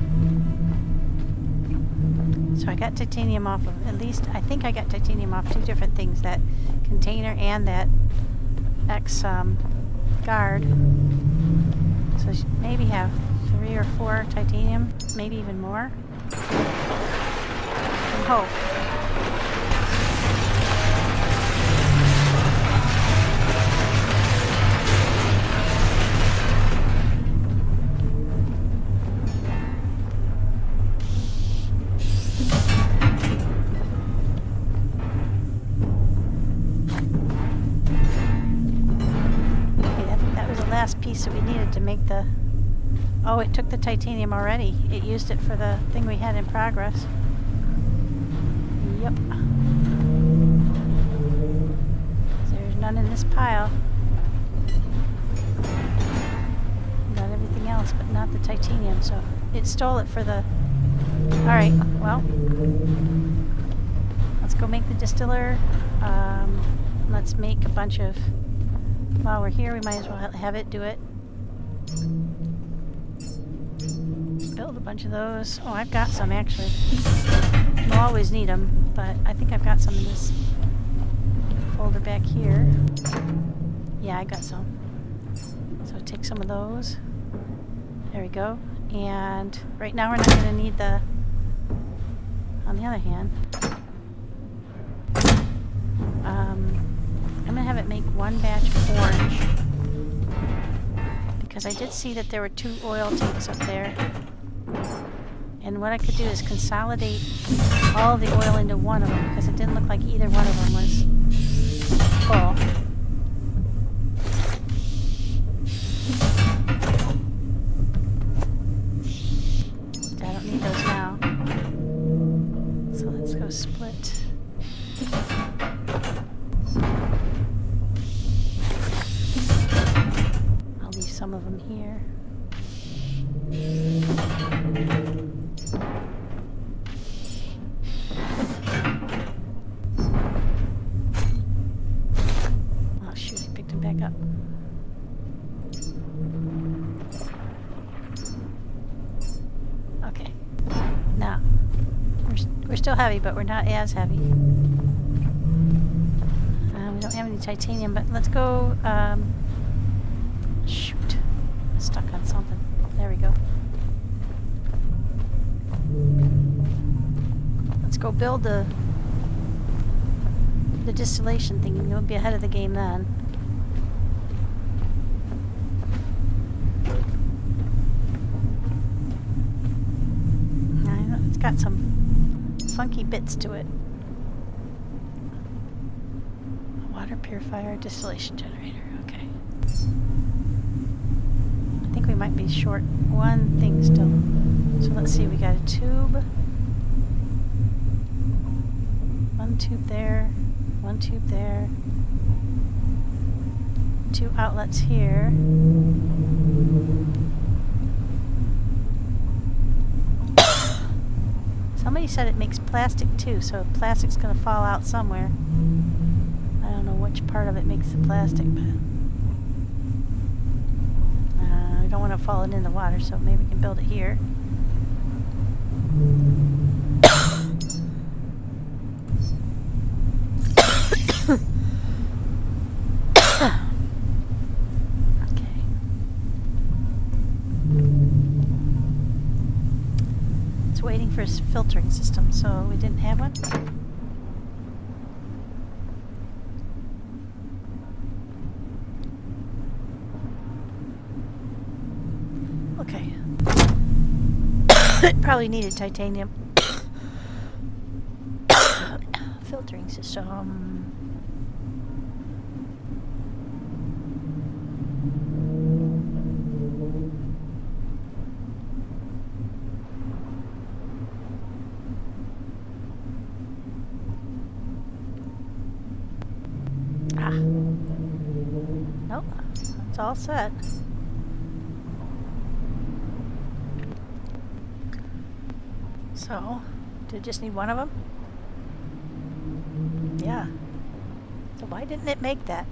So I got titanium off of, at least, I think I got titanium off two different things. That container and that X guard. So maybe have 3 or 4 titanium, maybe even more. I hope. Piece that we needed to make the... Oh, it took the titanium already. It used it for the thing we had in progress. Yep. There's none in this pile. Got everything else, but not the titanium, so it stole it for the... Alright, well. Let's go make the distiller. Let's make a bunch of... While we're here, we might as well have it do it. Build a bunch of those. Oh, I've got some actually. We'll always need them, but I think I've got some in this folder back here. Yeah, I got some. So take some of those. There we go. And right now we're not going to need the... On the other hand... I'm going to have it make one batch of orange, because I did see that there were 2 oil tanks up there, and what I could do is consolidate all of the oil into one of them, because it didn't look like either one of them was full. I don't need those now, so let's go split. Some of them here. Oh shoot, I picked him back up. Okay. Now, we're still heavy, but we're not as heavy. We don't have any titanium, but let's go... Shoot. I'm stuck on something. There we go. Let's go build the the distillation thing, you'll be ahead of the game then. I know it's got some funky bits to it. Water purifier, distillation generator. Okay. I think we might be short one thing still. So let's see, we got a tube. One tube there, one tube there. 2 outlets here. Somebody said it makes plastic too, so plastic's gonna fall out somewhere. I don't know which part of it makes the plastic, but we don't want it falling in the water, so maybe we can build it here. Okay. It's waiting for its filtering system, so we didn't have one. Okay. It probably needed titanium. Filtering system. Nope, it's all set. So, do you just need one of them? Yeah. So why didn't it make that?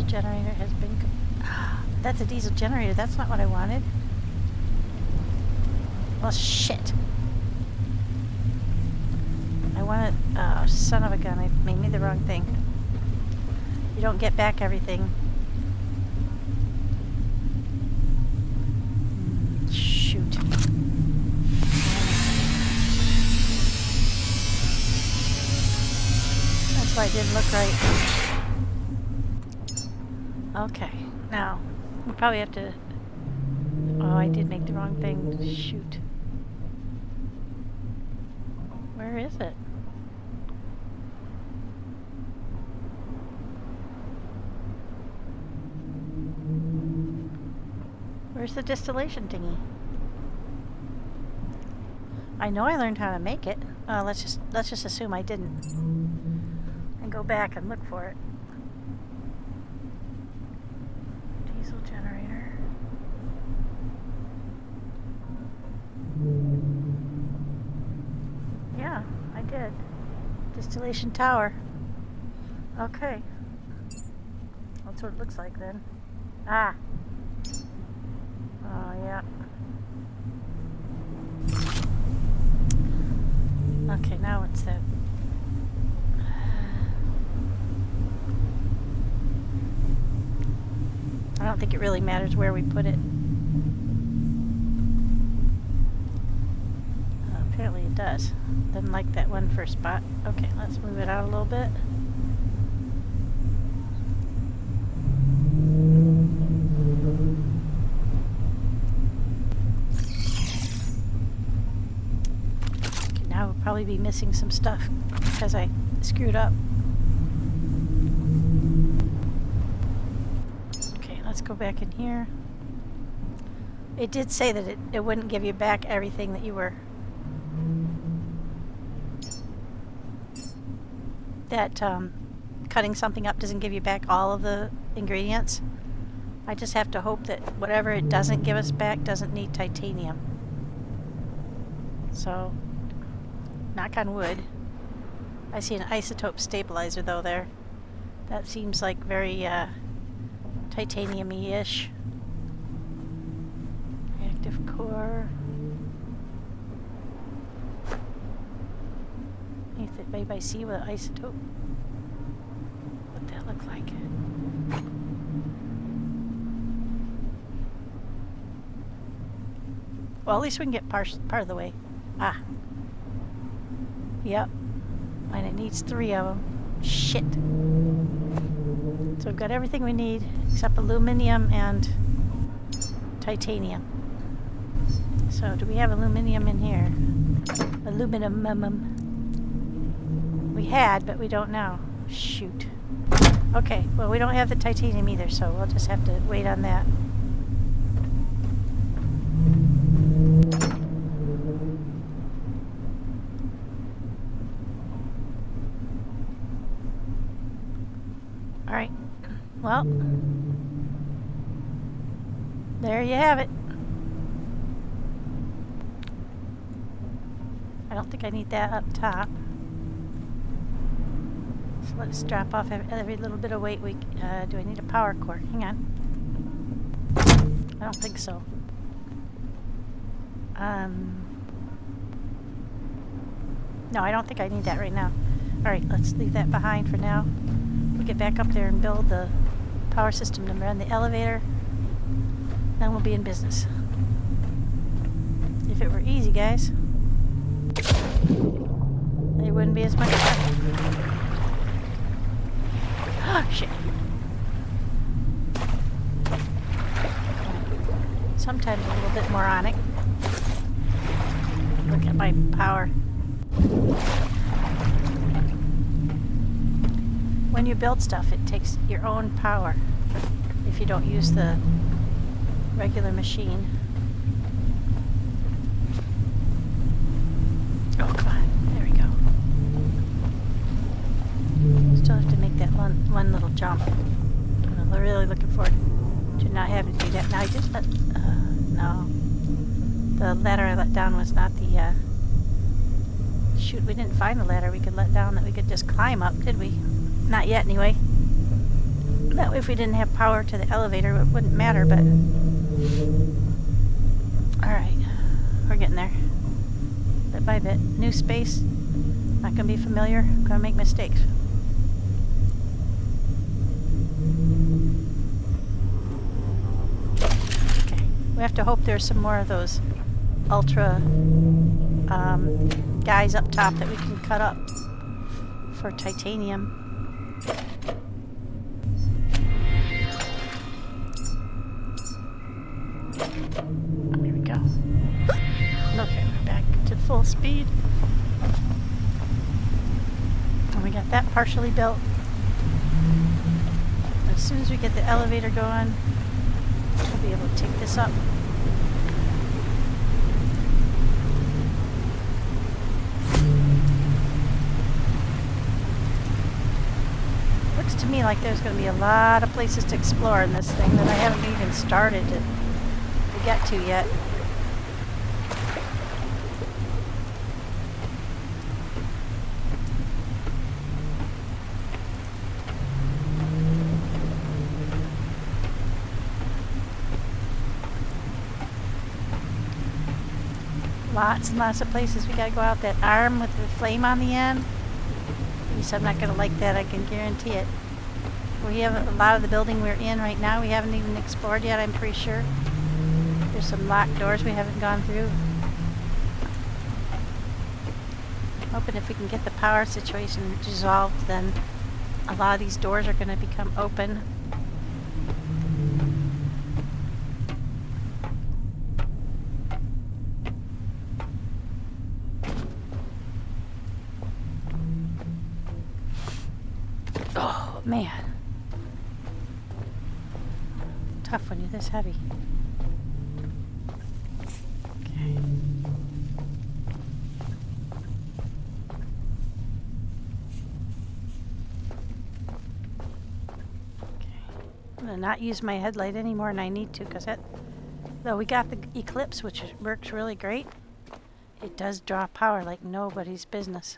Generator has been... That's a diesel generator. That's not what I wanted. Well, shit. I wanted... Oh, son of a gun. I made me the wrong thing. You don't get back everything. Shoot. That's why it didn't look right. Okay, now, we probably have to... Oh, I did make the wrong thing. Shoot. Where is it? Where's the distillation thingy? I know I learned how to make it. Let's just assume I didn't. And go back and look for it. Diesel generator. Yeah, I did. Distillation tower. Okay. That's what it looks like then. Ah. Oh, yeah. Okay, now what's that? I don't think it really matters where we put it. Apparently it does. Didn't like that one first spot. Okay, let's move it out a little bit. Okay, now we'll probably be missing some stuff because I screwed up. Let's go back in here. It did say that it wouldn't give you back everything that you were... That cutting something up doesn't give you back all of the ingredients. I just have to hope that whatever it doesn't give us back doesn't need titanium. So, knock on wood. I see an isotope stabilizer though there. That seems like very... titanium-y-ish. Reactive core. Anybody see what isotope? What that look like? Well, at least we can get part of the way. Ah. Yep. And it needs 3 of them. Shit. So we've got everything we need except aluminum and titanium. So do we have aluminum in here? Aluminum. We had, but we don't now. Shoot. Okay, well we don't have the titanium either, so we'll just have to wait on that. Alright. Well, there you have it. I don't think I need that up top. So let's drop off every little bit of weight. Do I need a power cord? Hang on. I don't think so. No, I don't think I need that right now. Alright, let's leave that behind for now. We'll get back up there and build the power system to run the elevator. Then we'll be in business. If it were easy, guys, there wouldn't be as much traffic. Oh, shit. Sometimes a little bit moronic. Look at my power. When you build stuff, it takes your own power if you don't use the regular machine. Oh, come on. There we go. Still have to make that one little jump. I'm really looking forward to not having to do that. Now I just let... no. The ladder I let down was not the... shoot, we didn't find a ladder we could let down that we could just climb up, did we? Not yet, anyway. That way, if we didn't have power to the elevator, it wouldn't matter, but... Alright. We're getting there. Bit by bit. New space. Not gonna be familiar. Gonna make mistakes. Okay. We have to hope there's some more of those ultra guys up top that we can cut up for titanium. There we go. Okay, we're back to full speed. And we got that partially built. As soon as we get the elevator going, we'll be able to take this up. Looks to me like there's going to be a lot of places to explore in this thing that I haven't even started to get to yet. Lots and lots of places. We gotta go out that arm with the flame on the end. At least I'm not gonna like that, I can guarantee it. We have a lot of the building we're in right now we haven't even explored yet, I'm pretty sure. There's some locked doors we haven't gone through. Hoping if we can get the power situation resolved, then a lot of these doors are gonna become open. Oh, man. Tough when you're this heavy. Okay. I'm going to not use my headlight any more than I need to, because though we got the Eclipse, which works really great, it does draw power like nobody's business.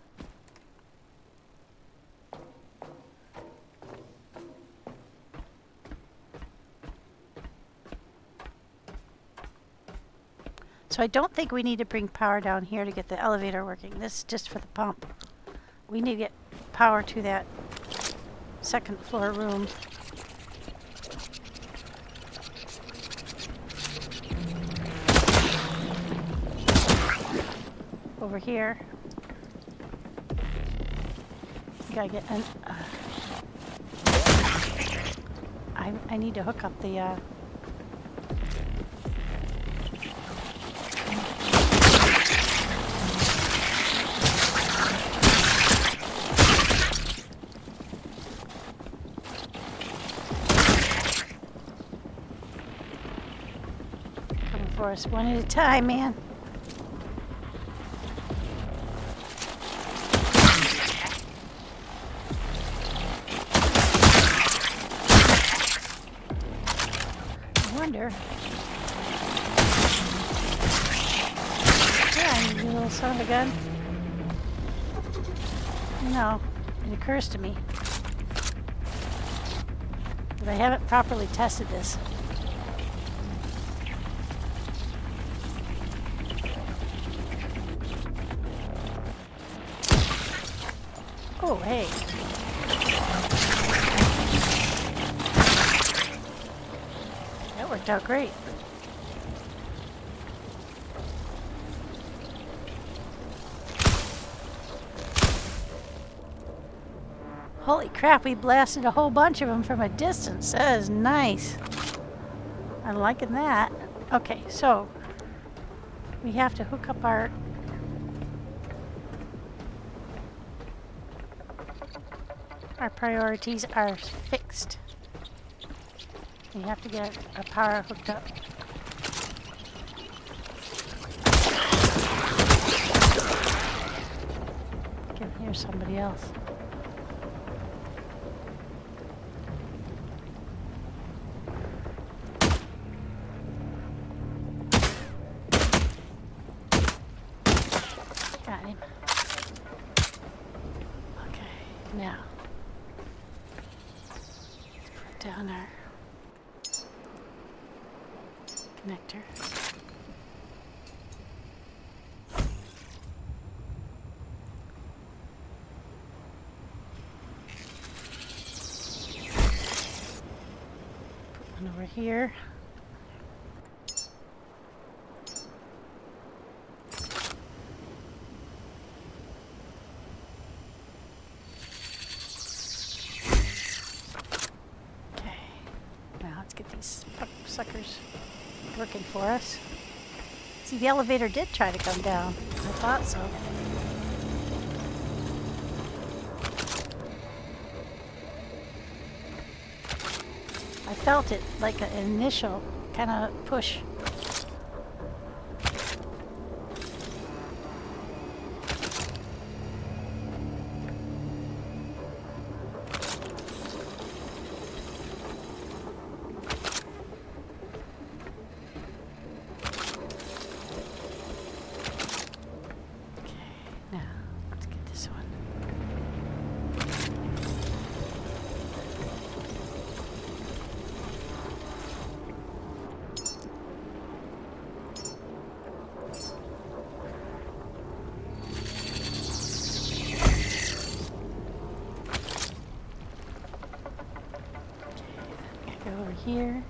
So I don't think we need to bring power down here to get the elevator working. This is just for the pump. We need to get power to that second floor room. Over here. We gotta get an. I need to hook up the. Coming for us one at a time, man. Wonder. Yeah, you little son of a gun. No, it occurs to me that I haven't properly tested this. Oh, hey. That worked out great. Holy crap, we blasted a whole bunch of them from a distance. That is nice. I'm liking that. Okay, so we have to hook up our... Our priorities are fixed. We have to get our power hooked up. I can hear somebody else. Got him. Okay, now let's put down our connector. Put one over here. Okay, now let's get these suckers working for us. See, the elevator did try to come down. I thought so. I felt it like an initial kind of push. Go over here.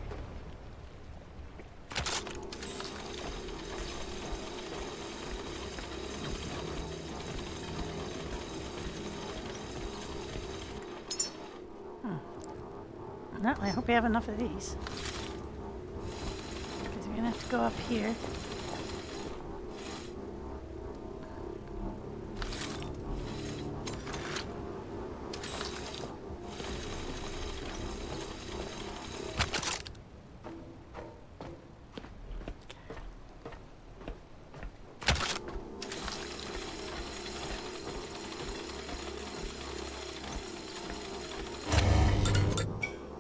No, I hope we have enough of these. Because we're going to have to go up here.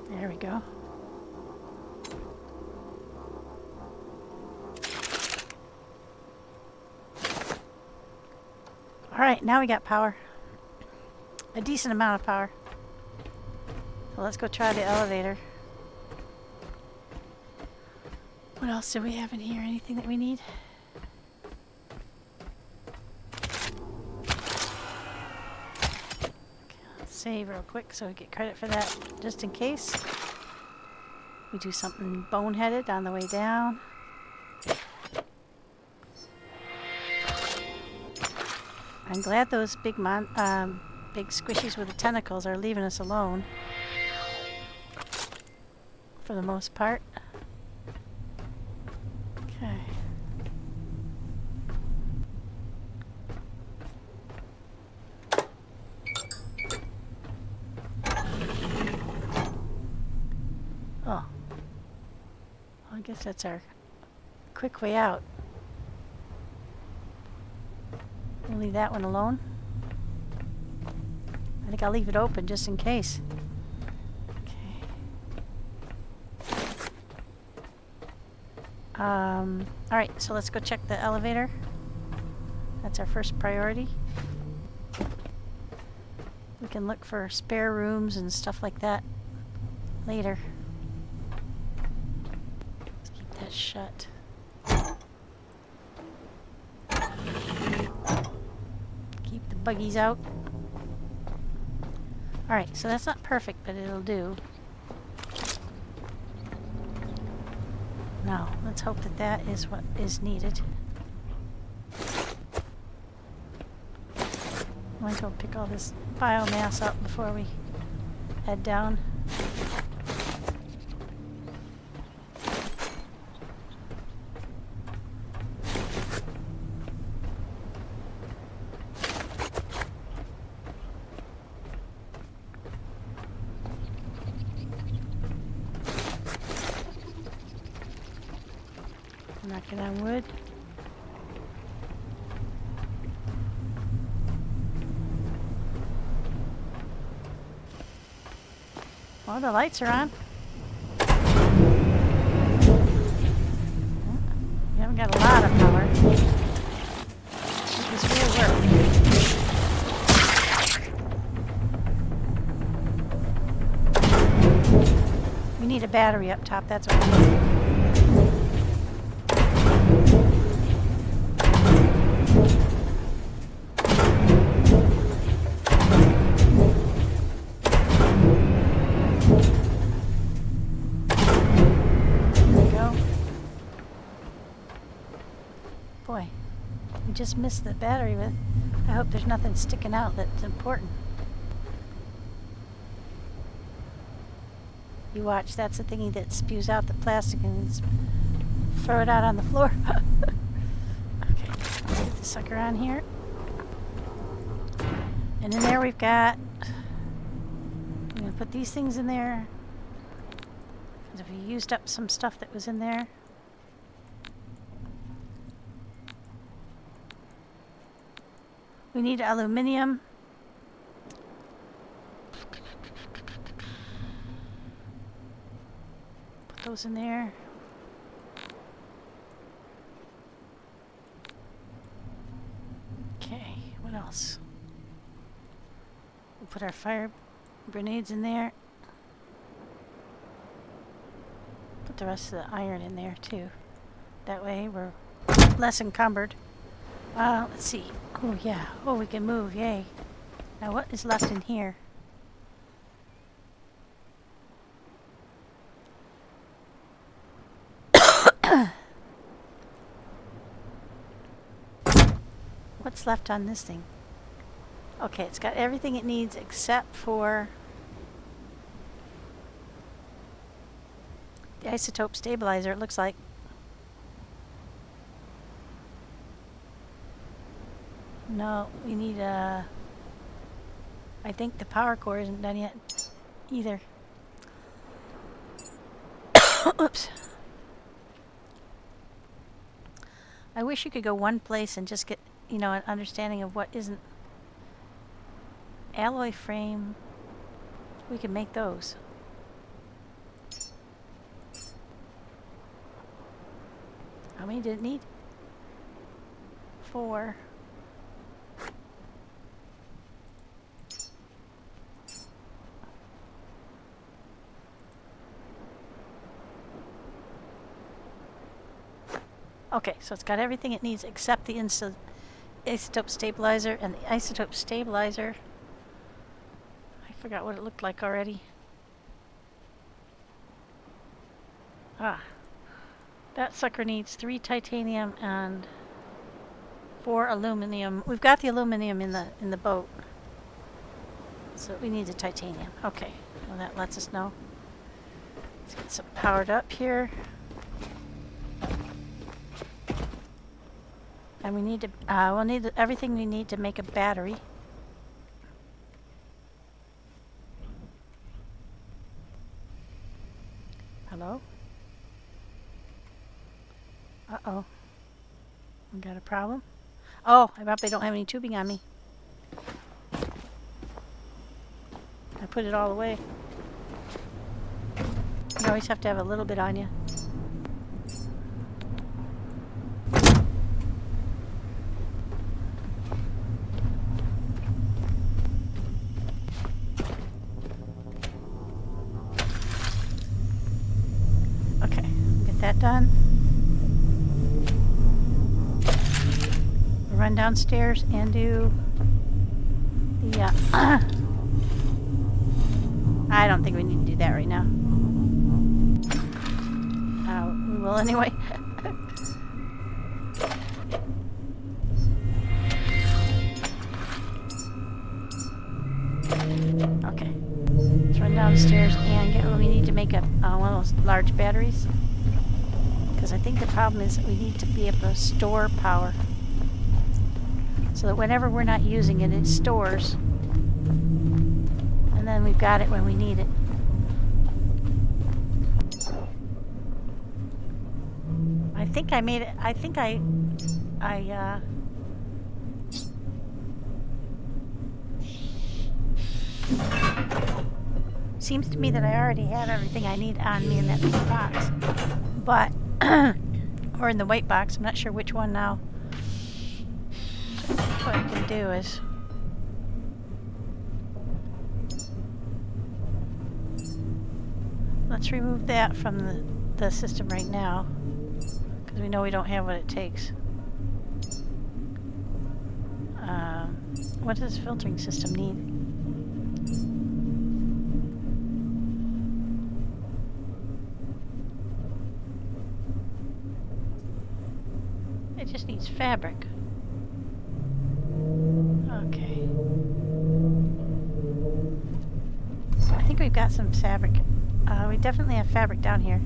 There we go. All right, now we got power. A decent amount of power. So let's go try the elevator. What else do we have in here? Anything that we need? Save real quick so we get credit for that, just in case we do something boneheaded on the way down. I'm glad those big squishies with the tentacles are leaving us alone for the most part. Okay. Oh. Well, I guess that's our quick way out. We'll leave that one alone. I think I'll leave it open just in case. Okay. Alright, so let's go check the elevator. That's our first priority. We can look for spare rooms and stuff like that later. Let's keep that shut. Keep the buggies out. Alright, so that's not perfect, but it'll do. Now, let's hope that that is what is needed. I'm going to go pick all this biomass up before we head down. Knocking on wood. Oh, the lights are on. We haven't got a lot of power. Make this really work. We need a battery up top, that's what we need. Boy, we just missed the battery, but I hope there's nothing sticking out that's important. You watch, that's the thingy that spews out the plastic and throw it out on the floor. Okay, let's get the sucker on here. And in there we've got, I'm going to put these things in there, because if we used up some stuff that was in there. We need aluminum. Put those in there. Okay, what else? We'll put our fire grenades in there. Put the rest of the iron in there too. That way we're less encumbered. Let's see. Oh, yeah. Oh, we can move. Yay. Now, what is left in here? What's left on this thing? Okay, it's got everything it needs except for the isotope stabilizer, it looks like. No, we need I think the power core isn't done yet either. Oops. I wish you could go one place and just get, you know, an understanding of what isn't. Alloy frame, we can make those. How many did it need? 4. Okay, so it's got everything it needs except the isotope stabilizer, and the isotope stabilizer, I Forgot what it looked like already. Ah. That sucker needs 3 titanium and 4 aluminum. We've got the aluminum in the boat. So we need the titanium. Okay. Well, that lets us know. Let's get some powered up here. And we need to, we'll need everything we need to make a battery. Hello? Uh-oh. We got a problem? Oh, I bet they don't have any tubing on me. I put it all away. You always have to have a little bit on you. Okay, get that done. We'll run downstairs and do the I don't think we need to do that right now. We will anyway. Okay. Let's run downstairs and get what we need to make a one of those large batteries. Because I think the problem is that we need to be able to store power. So that whenever we're not using it, it stores. And then we've got it when we need it. I think I made it. I think I seems to me that I already had everything I need on me in that big box. But, or in the white box, I'm not sure which one now. So what I can do is let's remove that from the system right now, because we know we don't have what it takes. What does the filtering system need? It just needs fabric. Okay. I think we've got some fabric. We definitely have fabric down here.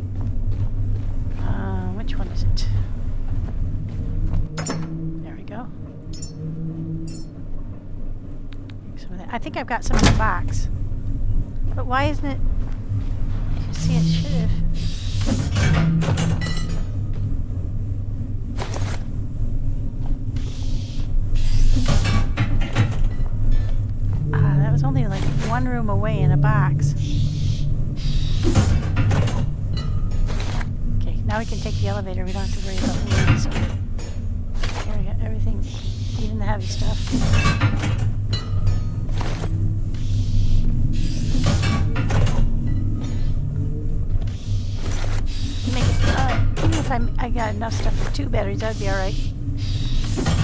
Which one is it? There we go. Some of that. I think I've got some in the box. But why isn't it? You see, it should have. That was only like one room away in a box. Now we can take the elevator. We don't have to worry about moving. So here we got everything, even the heavy stuff. Make it, even if I got enough stuff for 2 batteries, that'd be all right.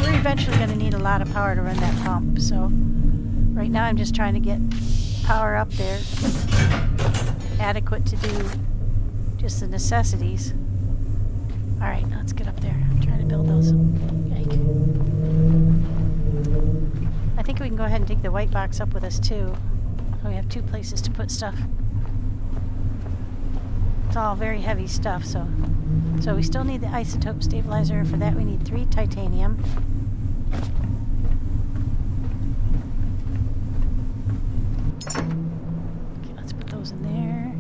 We're eventually going to need a lot of power to run that pump. So right now, I'm just trying to get power up there, adequate to do just the necessities. Alright, let's get up there. I'm trying to build those. Yike. I think we can go ahead and take the white box up with us too. So we have 2 places to put stuff. It's all very heavy stuff, so we still need the isotope stabilizer. For that we need 3 titanium. Okay, let's put those in there.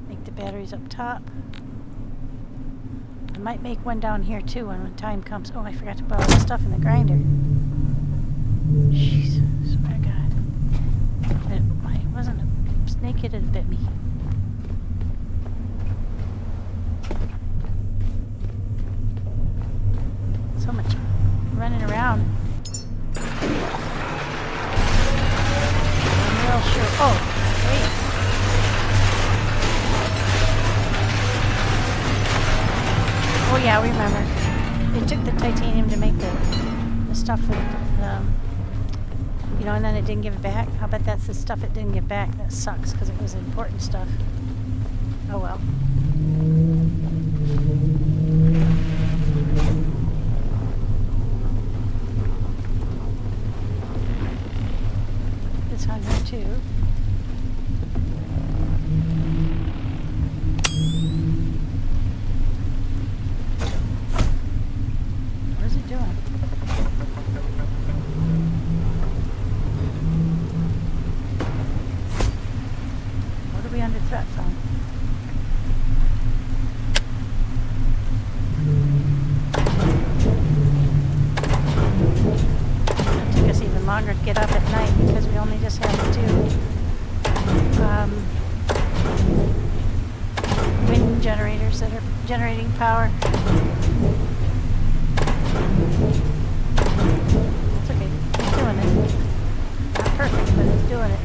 Make the batteries up top. I might make one down here too when time comes. Oh, I forgot to put all the stuff in the grinder. Jeez, swear to God. It wasn't a snake, it had bit me. So much running around. I'm real sure. Oh, wait. Oh yeah, we remember. It took the titanium to make the stuff for the You know, and then it didn't give it back. I'll bet that's the stuff it didn't give back. That sucks because it was important stuff. Oh well. This on here too. What is it doing? What are we under threat from? It took us even longer to get up at night because we only just had to do wind generators that are generating power. It's okay. It's doing it. Not perfect, but it's doing it.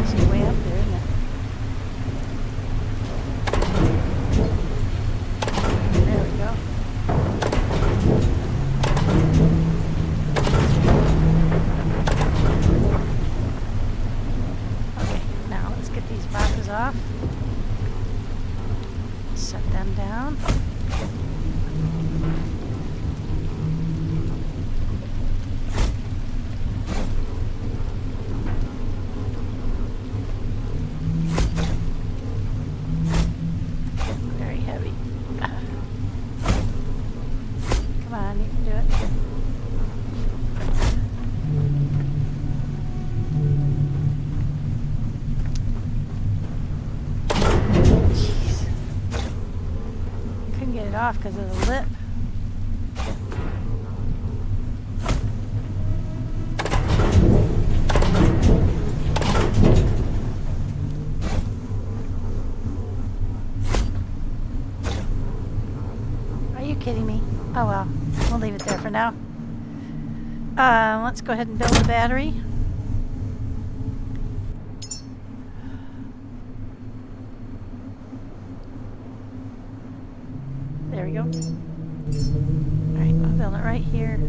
It's way up there, isn't it? There we go. Okay, now let's get these boxes off. Set them down. Very heavy. Come on, you can do it. Jeez. Couldn't get it off because of the lip. Are you kidding me? Oh well, we'll leave it there for now. Let's go ahead and build the battery. There we go. Alright, I'll build it right here.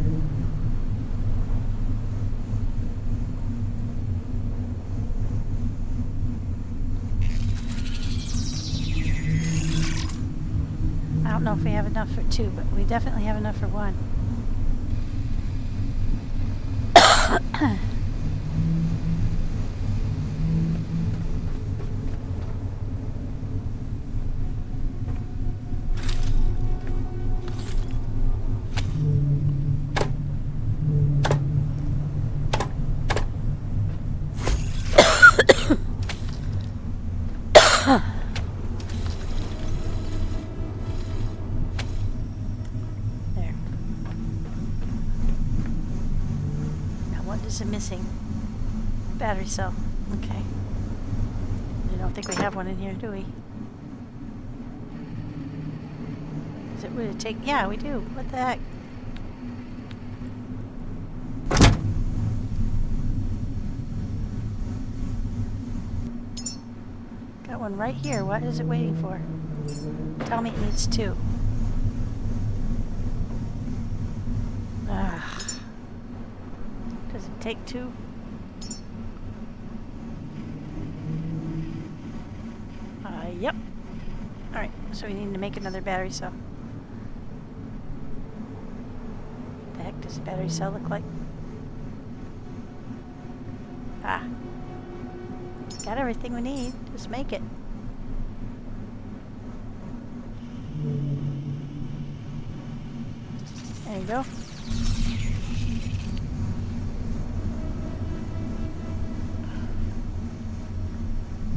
I don't know if we have enough for two, but we definitely have enough for one. There. Now what is it missing? Battery cell. Okay. I don't think we have one in here, do we? Is it, would it take? Yeah, we do. What the heck? Got one right here. What is it waiting for? Tell me it needs two. Does it take two? Yep. Alright, so we need to make another battery cell. What the heck does a battery cell look like? Ah. Got everything we need. Just make it. There you go.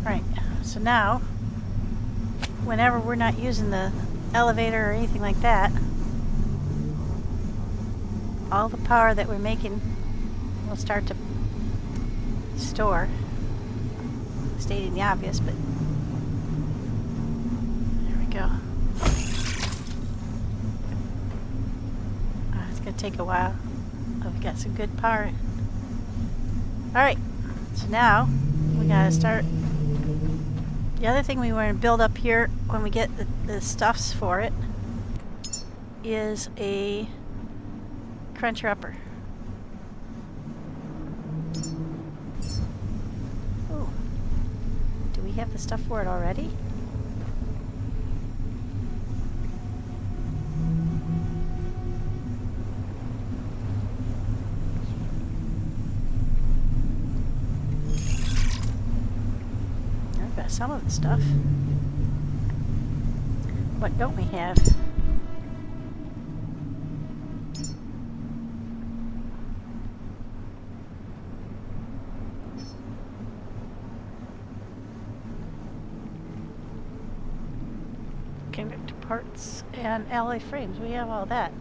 Alright, so now whenever we're not using the elevator or anything like that, all the power that we're making will start to store. Stating the obvious, but there we go. It's gonna take a while. Oh, we got some good power. Alright, so now we gotta start The other thing we want to build up here when we get the stuffs for it is a cruncher upper. Oh, do we have the stuff for it already? I've got some of the stuff. What don't we have? Convictor parts and alloy frames. We have all that.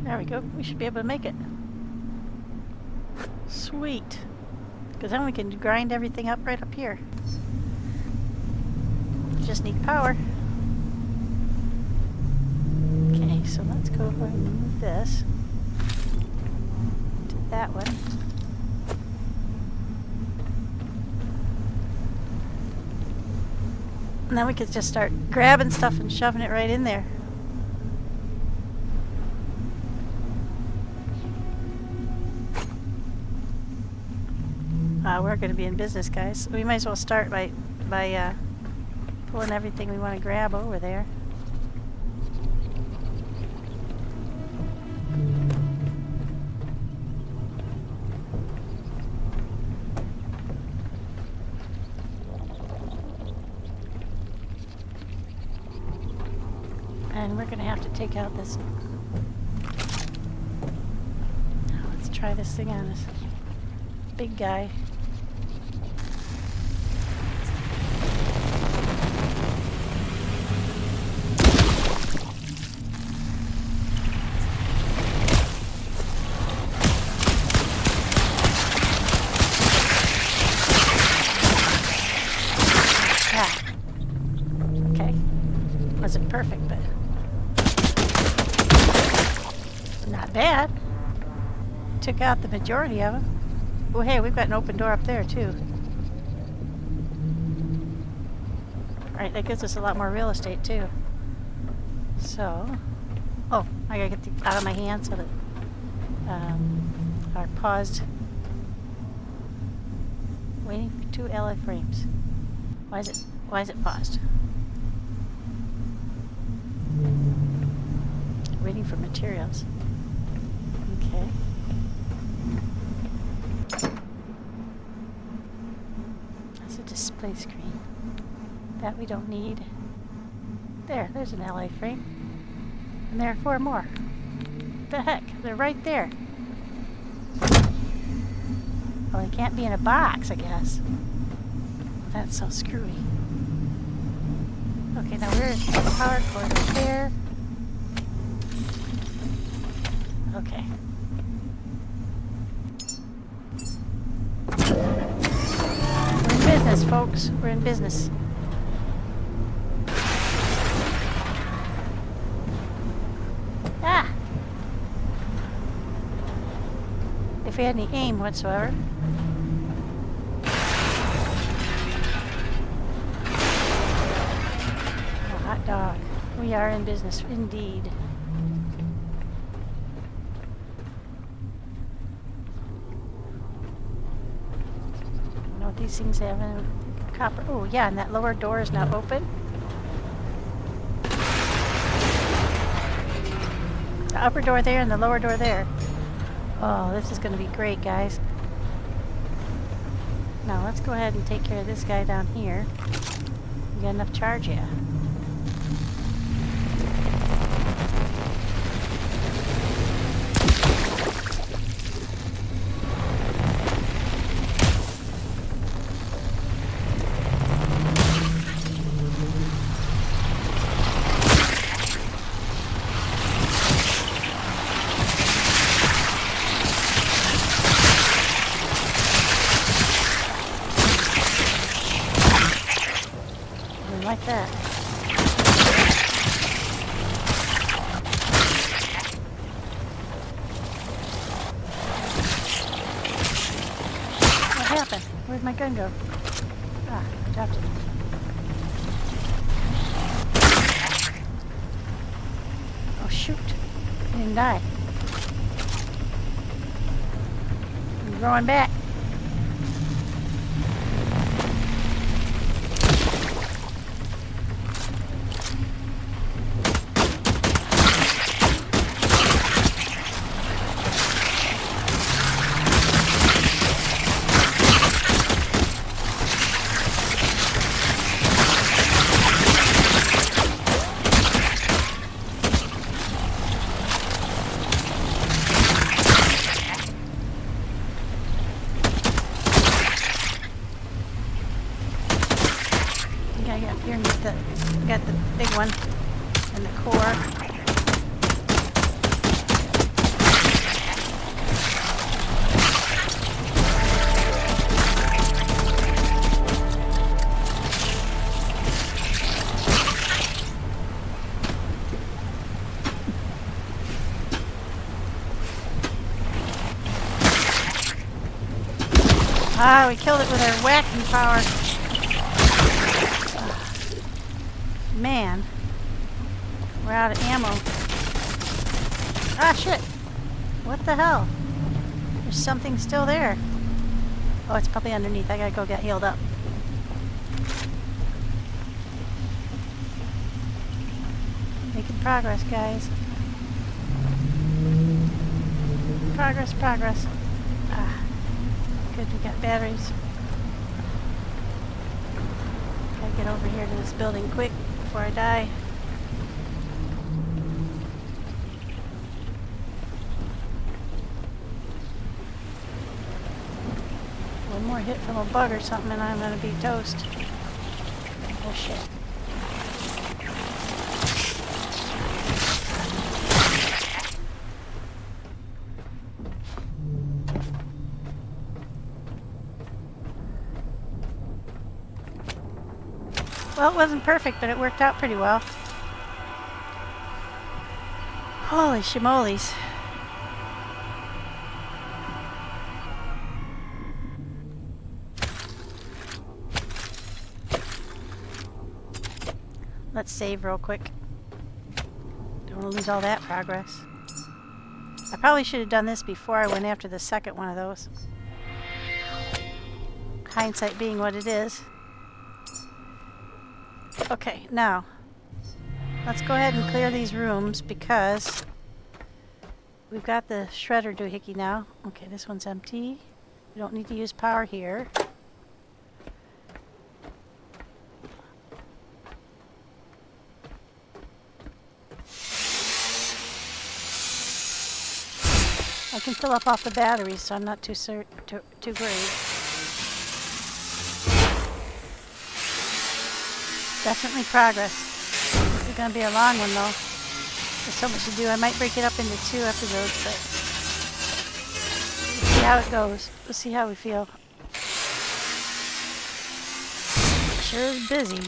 There we go. We should be able to make it. Sweet. Because then we can grind everything up right up here. Just need power. Okay, so let's go ahead and move this to that one. And then we could just start grabbing stuff and shoving it right in there. We're going to be in business, guys. We might as well start by pulling everything we want to grab over there. And we're going to have to take out this. Now let's try this thing on this big guy. Okay. Wasn't perfect, but not bad. Took out the majority of them. Oh, hey, we've got an open door up there, too. Alright, that gives us a lot more real estate, too. So, oh, I gotta get the out of my hand so that our paused. Waiting for 2 alloy frames. Why is it paused? Waiting for materials. Okay. That's a display screen. That we don't need. There's an alloy frame. And there are 4 more. What the heck? They're right there. Well, they can't be in a box, I guess. That's so screwy. Okay, now where's the power cord? Right there. Okay. We're in business, folks. We're in business. Ah! If we had any aim whatsoever. Oh, hot dog. We are in business, indeed. These things have a copper. Oh, yeah, and that lower door is now open. The upper door there and the lower door there. Oh, this is going to be great, guys. Now, let's go ahead and take care of this guy down here. You got enough charge yet? Like that. my gun go? Ah, I dropped it. Oh shoot. I didn't die. I'm going back. Got the big one and the core. Ah, we killed it with our whacking power. Man, we're out of ammo. Ah, shit. What the hell? There's something still there. Oh, it's probably underneath. I gotta go get healed up. Making progress, guys. Progress, progress. Ah, good, we got batteries. Gotta get over here to this building quick before I die. One more hit from a bug or something and I'm gonna be toast. Oh shit. Well, it wasn't perfect, but it worked out pretty well. Holy shimolies. Let's save real quick. Don't want to lose all that progress. I probably should have done this before I went after the second one of those. Hindsight being what it is. Okay, now let's go ahead and clear these rooms because we've got the shredder doohickey now. Okay, this one's empty. We don't need to use power here. I can fill up off the batteries, so I'm not too worried. Definitely progress. This is going to be a long one, though. There's so much to do. I might break it up into 2 episodes, but we'll see how it goes. We'll see how we feel. Sure is busy.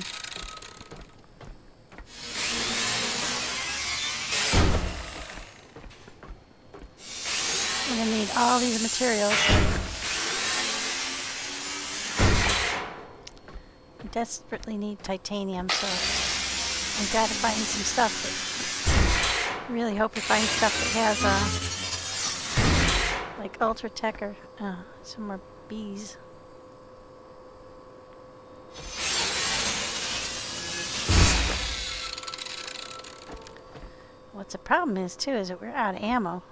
We're going to need all these materials. Desperately need titanium, so I've got to find some stuff that really hope we find stuff that has like ultra tech or some more bees. What's the problem is too is that we're out of ammo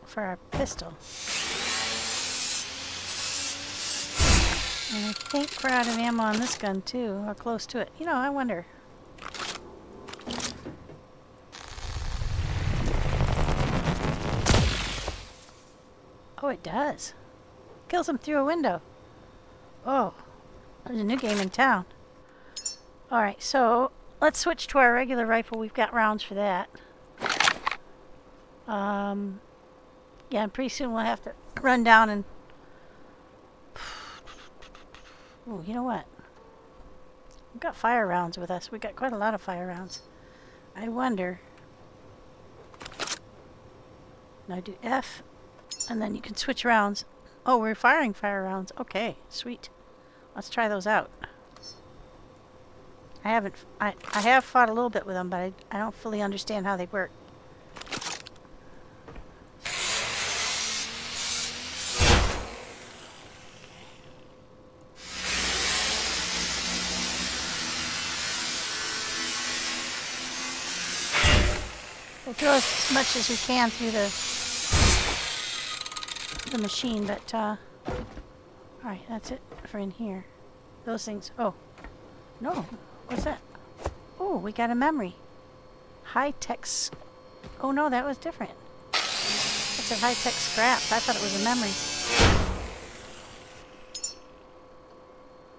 for our pistol. And I think we're out of ammo on this gun too, or close to it. You know, I wonder. Oh, it does. Kills them through a window. Oh, there's a new game in town. Alright, so let's switch to our regular rifle. We've got rounds for that. Yeah, and pretty soon we'll have to run down and... Ooh, you know what? We've got fire rounds with us. We've got quite a lot of fire rounds. I wonder... Now do F, and then you can switch rounds. Oh, we're firing fire rounds. Okay, sweet. Let's try those out. I have fought a little bit with them, but I don't fully understand how they work. We'll throw as much as we can through the machine, but alright, that's it for in here. Those things. Oh, no, what's that? Oh, we got a memory. High-tech. Oh no, that was different. It's a high-tech scraps. I thought it was a memory.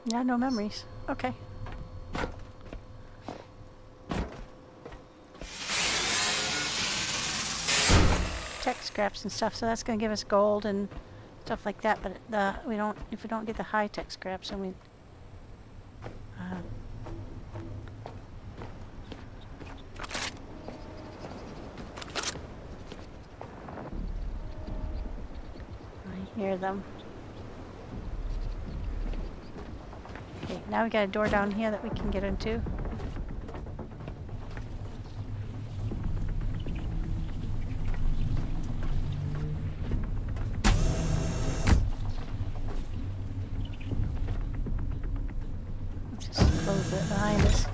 Yeah, no memories. Okay. Tech scraps and stuff, so that's going to give us gold and stuff like that. But if we don't get the high tech scraps, then we I hear them. Okay, now we got a door down here that we can get into. Close it behind us.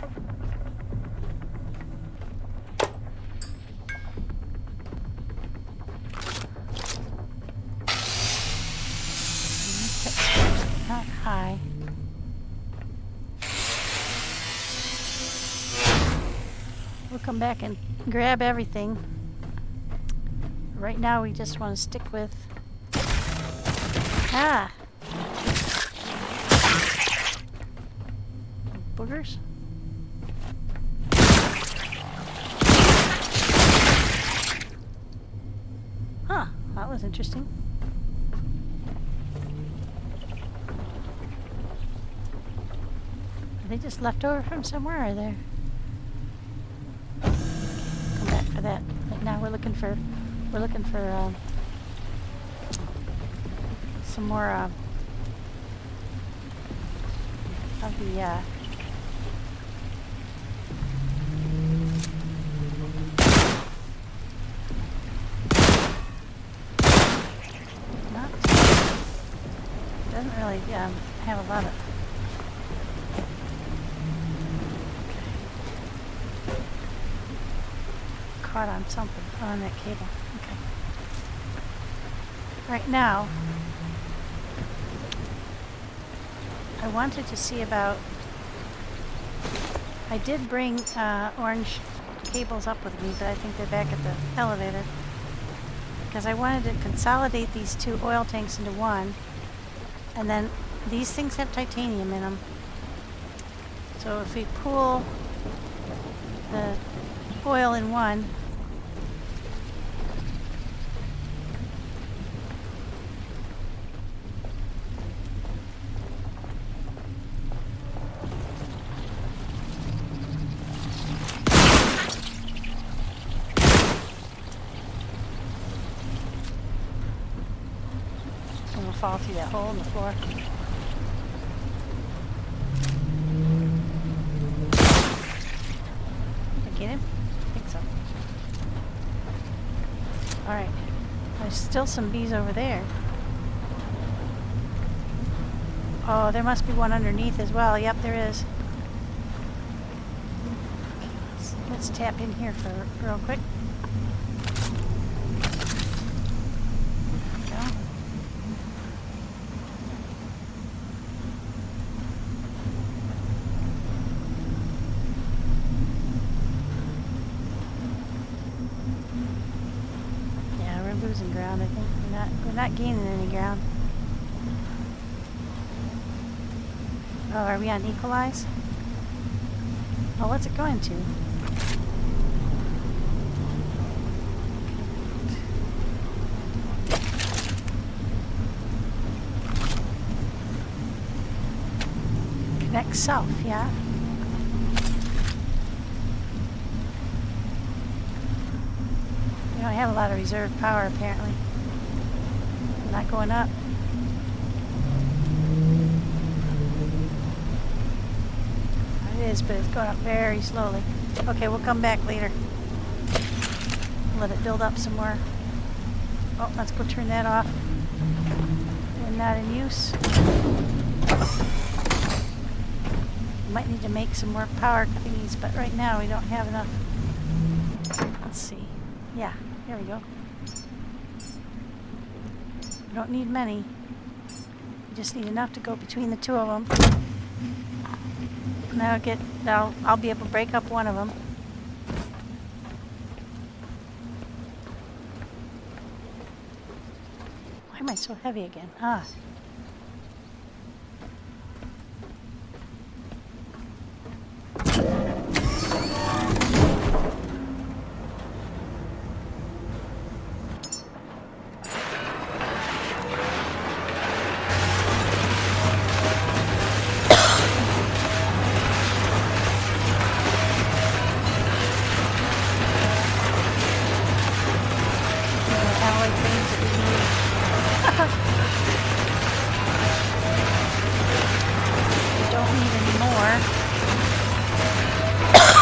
Not high. We'll come back and grab everything. Right now we just want to stick with... Ah! Boogers? Huh, that was interesting. Are they just left over from somewhere, or are they? Come back for that. Right now we're looking for some more of the doesn't really have a lot of... Okay. Caught on something on that cable. Okay. Right now, I wanted to see about... I did bring orange cables up with me, but I think they're back at the elevator. Because I wanted to consolidate these two oil tanks into one. And then these things have titanium in them. So if we pool the oil in one, and we'll fall through that hole in the floor. Get him? I think so. Alright. There's still some bees over there. Oh, there must be one underneath as well. Yep, there is. Let's tap in here for real quick. There we go. Losing ground, I think. We're not gaining any ground. Oh, are we on equalize? Oh, what's it going to? Connect south, yeah. We don't have a lot of reserve power, apparently. Not going up. is, but it's going up very slowly. Okay, we'll come back later. Let it build up some more. Oh, let's go turn that off. And not in use. Might need to make some more power thingies, but right now we don't have enough. Let's see. Yeah, there we go. We don't need many. We just need enough to go between the two of them. And I'll be able to break up one of them. Why am I so heavy again? Ah.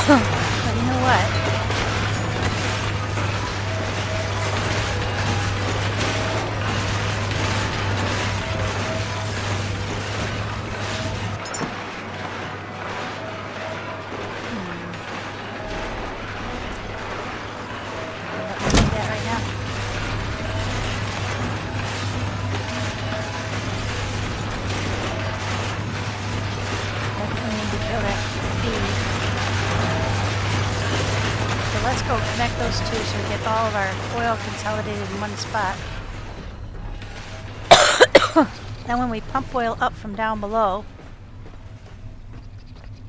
But you know what? I don't need that right now. Definitely need to kill that bee. Let's go connect those two so we get all of our oil consolidated in one spot. Then when we pump oil up from down below,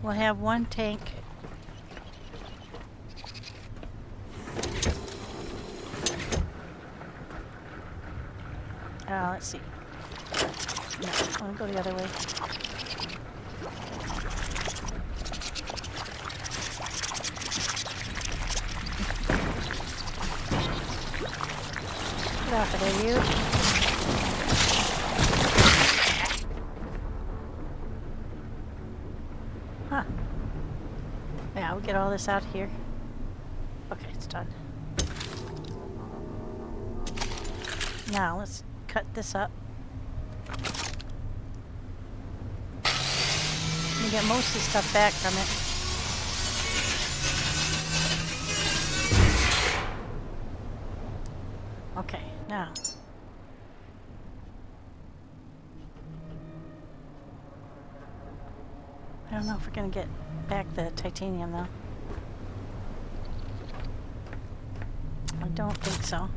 we'll have one tank. Let's see. No, I want to go the other way. Get off of there, you. Huh. Yeah, we'll get all this out here. Okay, it's done. Now, let's cut this up. We get most of the stuff back from it. Okay, now. I don't know if we're going to get back the titanium, though. I don't think so.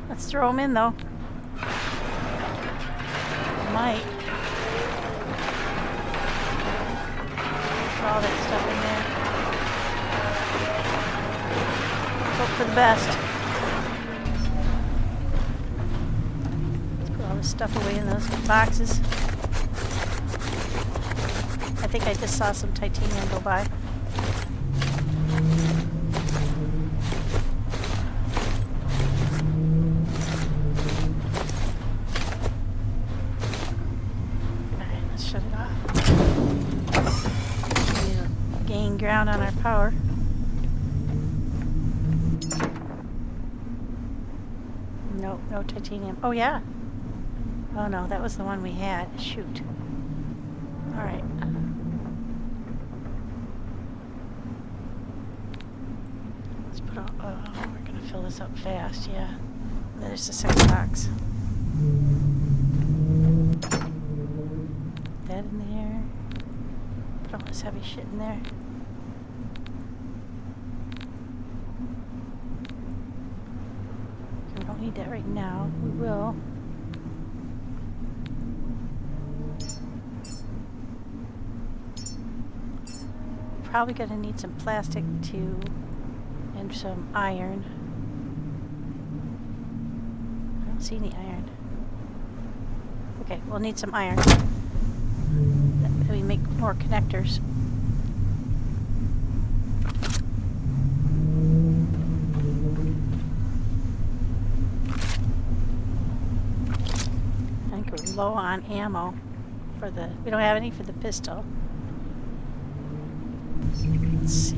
Let's throw them in, though. Might. Put all that stuff in there. Hope for the best. Let's put all this stuff away in those boxes. I think I just saw some titanium go by. Ground on our power. Nope, no titanium. Oh yeah. Oh no, that was the one we had. Shoot. Alright. Let's put all, we're gonna fill this up fast, yeah. There's the second box. Put that in there. Put all this heavy shit in there. We don't need that right now. We will. Probably going to need some plastic too, and some iron. don't see any iron. Okay, we'll need some iron. Then we make more connectors. I think we're low on ammo for the... We don't have any for the pistol. Let's see.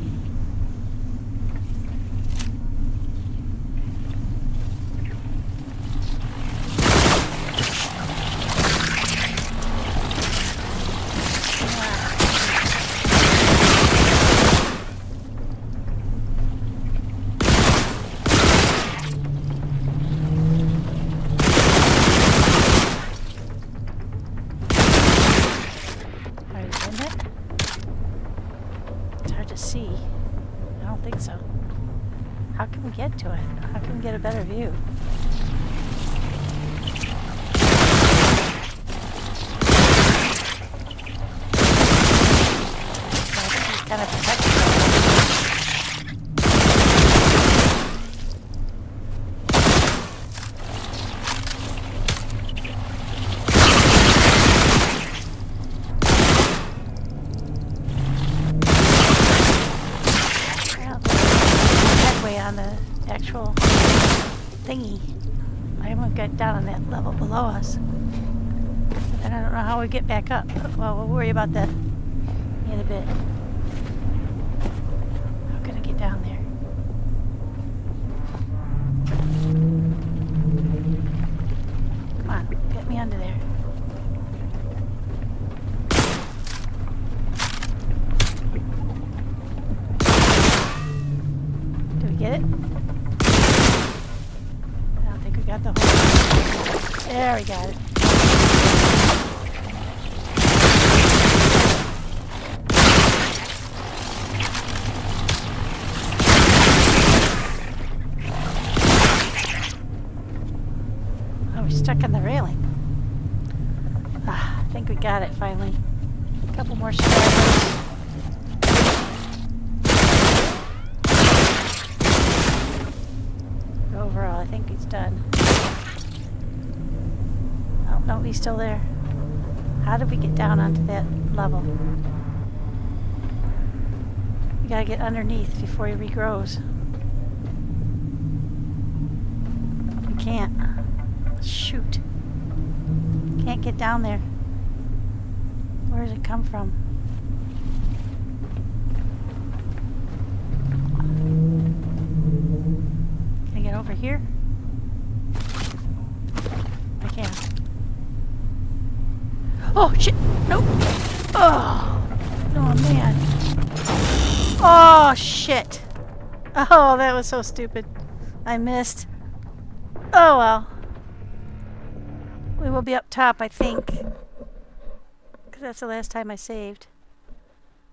How can we get to it? How can we get a better view? Kind of protected. On the actual thingy. I haven't got down on that level below us. And I don't know how we get back up. Well, we'll worry about that in a bit. How can I get down there? Come on, get me under there. Get it? I don't think we got the whole... There, we got it. Oh, we're stuck on the railing. I think we got it finally. A couple more stabbers. Overall, I think he's done. Oh, no, he's still there. How did we get down onto that level? We gotta get underneath before he regrows. We can't. Shoot. Can't get down there. Where does it come from? Over here? I can't. Oh, shit! Nope! Oh! Oh, man. Oh, shit! Oh, that was so stupid. I missed. Oh, well. We will be up top, I think. Because that's the last time I saved.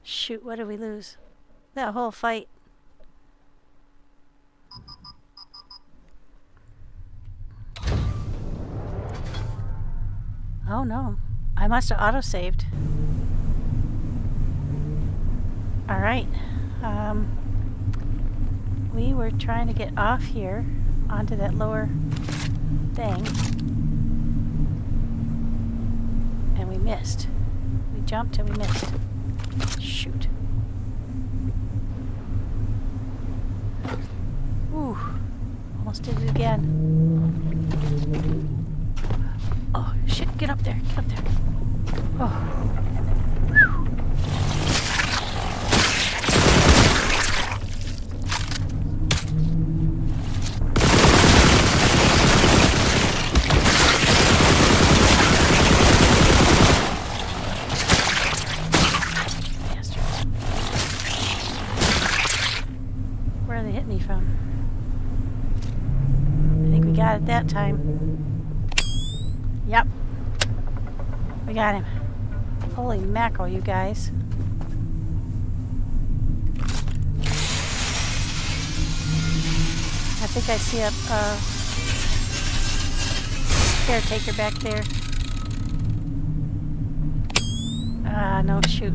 Shoot, what did we lose? That whole fight. Oh no, I must have auto-saved. Alright, we were trying to get off here onto that lower thing, and we missed. We jumped and we missed. Shoot. Ooh, almost did it again. Oh, shit, get up there, get up there. Oh. Bastards. Where are they hitting me from? I think we got it that time. Yep. We got him. Holy mackerel, you guys. I think I see a caretaker back there. No, shoot.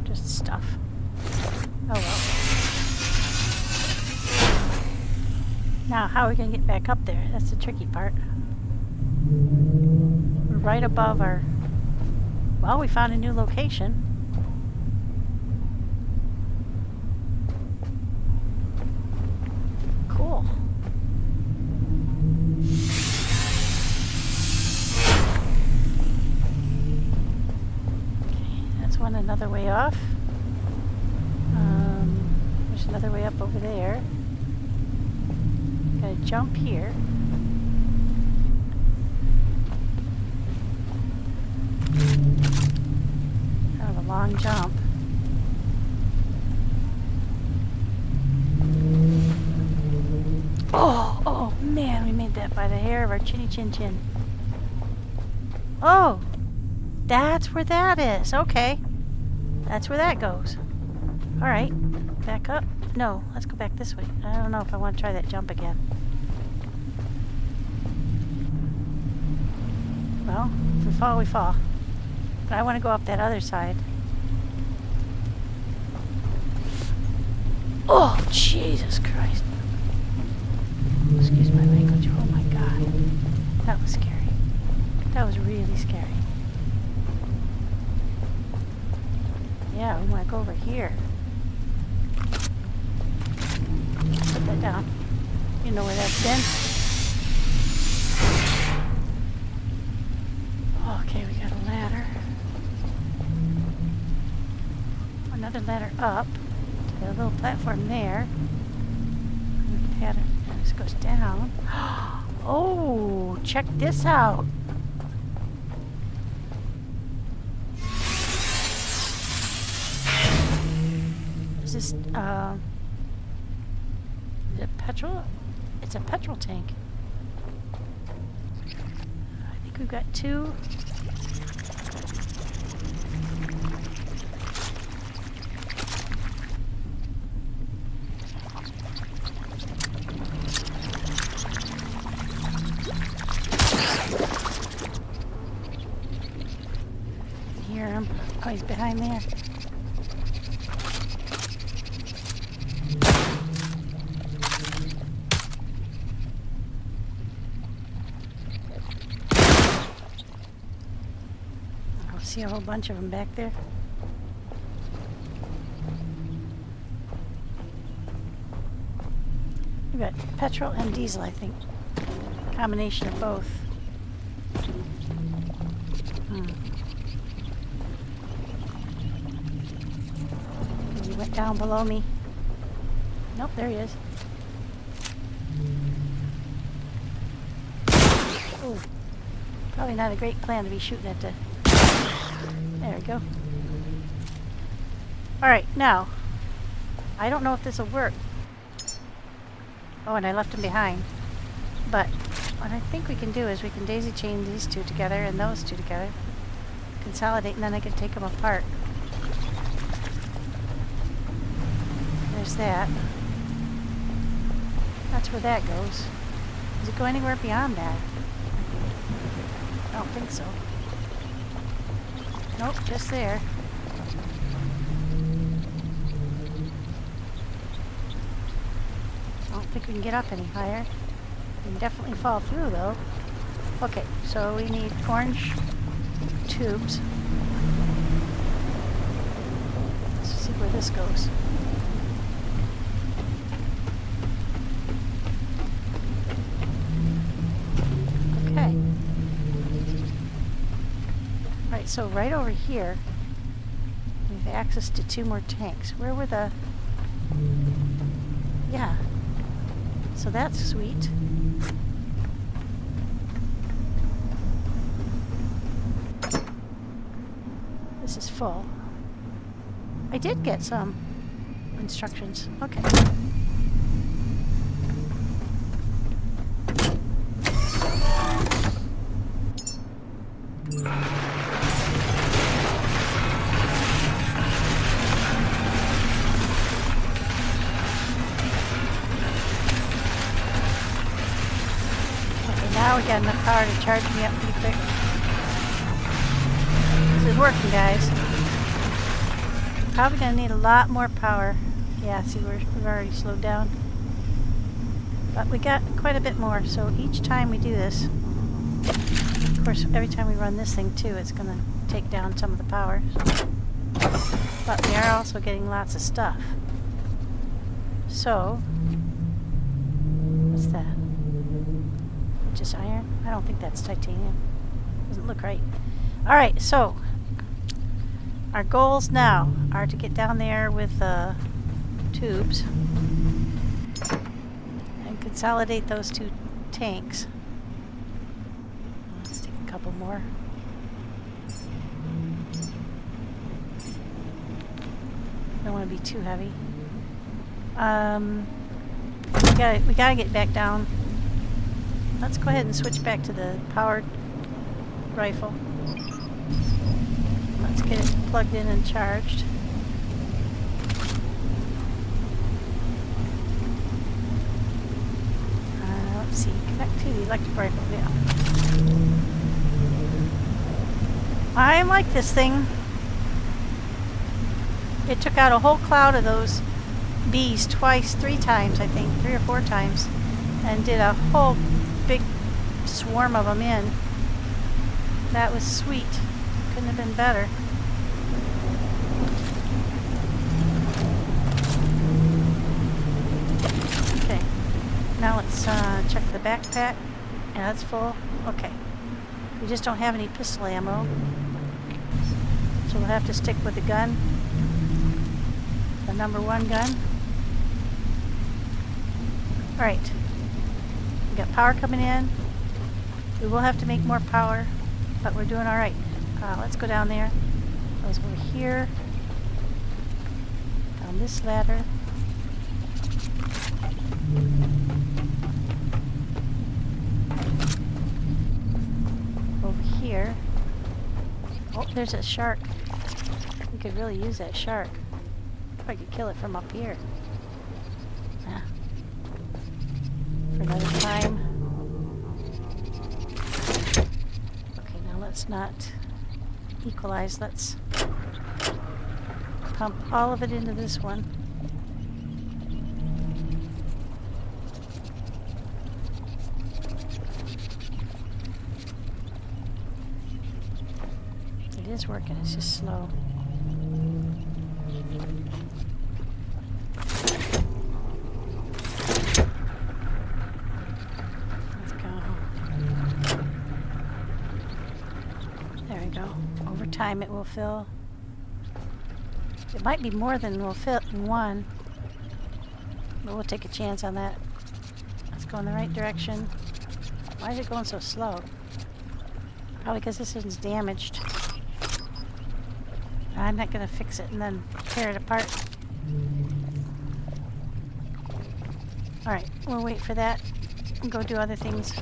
Just stuff. Oh well. Now, how are we going to get back up there? That's the tricky part. We're right above our... Well, we found a new location. Cool. Okay, that's one another way off. There's another way up over there. Gotta jump here. Kind of a long jump. Oh man, we made that by the hair of our chinny chin chin. Oh, that's where that is. Okay, that's where that goes. All right, back up. No, let's go back this way. I don't know if I want to try that jump again. Well, if we fall, we fall. But I want to go up that other side. Oh, Jesus Christ. Excuse my language. Oh my God. That was scary. That was really scary. Yeah, we want to go over here. Put that down. You know where that's been. Okay, we got a ladder. Another ladder up. Got a little platform there. And this goes down. Oh, check this out. Is this, is it petrol? It's a petrol tank. I think we've got two. Hear him. Oh, he's behind there. See a whole bunch of them back there. We've got petrol and diesel, I think. Combination of both. He went down below me. Nope, there he is. Ooh. Probably not a great plan to be shooting at the... There we go. Alright, now, I don't know if this will work. Oh, and I left him behind. But what I think we can do is we can daisy chain these two together and those two together. Consolidate, and then I can take them apart. There's that. That's where that goes. Does it go anywhere beyond that? I don't think so. Nope, just there. I don't think we can get up any higher. We can definitely fall through though. Okay, so we need orange tubes. Let's see where this goes. Okay. Right, so right over here, we have access to two more tanks. Where were the... Yeah. So that's sweet. This is full. I did get some instructions. Okay. Now we got enough power to charge me up pretty quick. This is working, guys. Probably gonna need a lot more power. Yeah, see, we've already slowed down. But we got quite a bit more, so each time we do this, Of course, every time we run this thing too, it's going to take down some of the power. But we are also getting lots of stuff. So, what's that? Just iron? I don't think that's titanium. Doesn't look right. Alright, so our goals now are to get down there with the tubes and consolidate those two tanks. Let's take a couple more. Don't want to be too heavy. We gotta get back down. Let's go ahead and switch back to the powered rifle. Let's get it plugged in and charged. Let's see, connect to the electric rifle, yeah. I like this thing. It took out a whole cloud of those bees twice, 3 times, I think, 3 or 4 times, and did a whole big swarm of them in. That was sweet. Couldn't have been better. Okay, now let's check the backpack. Yeah, that's full. Okay. We just don't have any pistol ammo, so we'll have to stick with the gun. The #1 gun. Alright. We got power coming in. We will have to make more power, but we're doing alright. Let's go down there. Goes over here. Down this ladder. Over here. Oh, there's a shark. We could really use that shark. If I could kill it from up here. For another time. Okay, now let's not equalize. Let's pump all of it into this one. It is working, it's just slow. Time it will fill. It might be more than will fit in one, but we'll take a chance on that. Let's go in the right direction. Why is it going so slow? Probably because this one's damaged. I'm not going to fix it and then tear it apart. Alright, we'll wait for that and go do other things.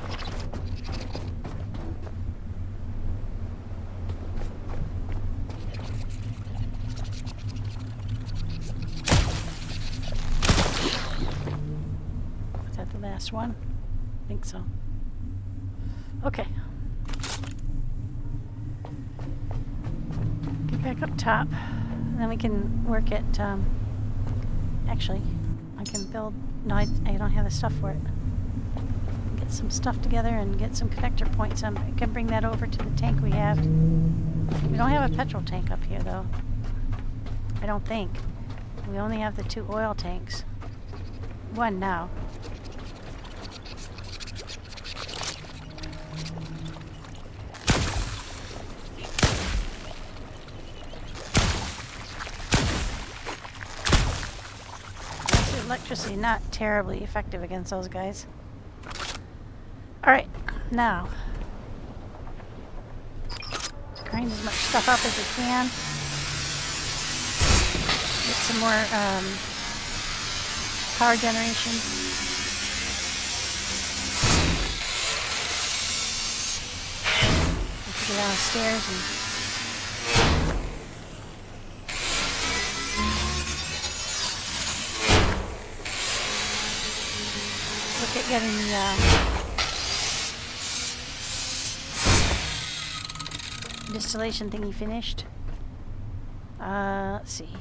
One? I think so. Okay. Get back up top. And then we can work at, actually, I can build, no, I don't have the stuff for it. Get some stuff together and get some connector points. I can bring that over to the tank we have. We don't have a petrol tank up here, though. I don't think. We only have the 2 oil tanks. 1 now. Electricity not terribly effective against those guys. Alright, now grind as much stuff up as we can. Get some more power generation. Let's get downstairs and look at getting the distillation thingy finished. Let's see.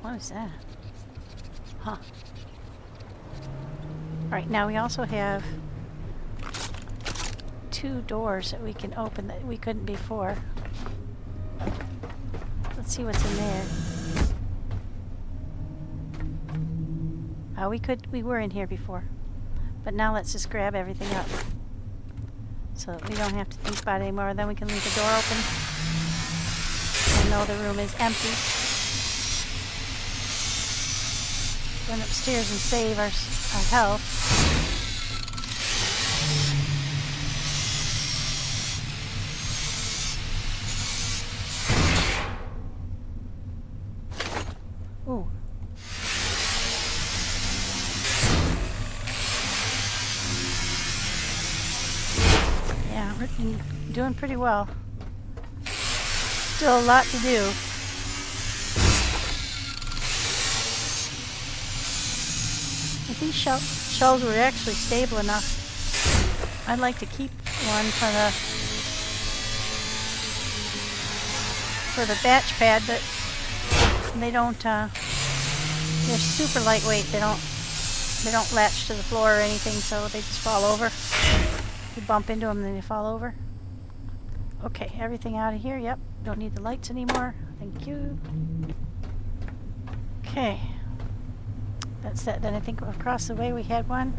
What is that? Huh. Alright, now we also have 2 doors that we can open that we couldn't before. Let's see what's in there. We were in here before. But now let's just grab everything up. So that we don't have to think about it anymore. Then we can leave the door open. And know the room is empty. Run upstairs and save our health. Ooh. Yeah, we're doing pretty well. Still a lot to do. If these shells were actually stable enough, I'd like to keep one for the batch pad, but they don't, they're super lightweight. They don't latch to the floor or anything, so they just fall over. You bump into them and then they fall over. Okay, everything out of here. Yep, don't need the lights anymore. Thank you. Okay. That's that. Then I think across the way we had one.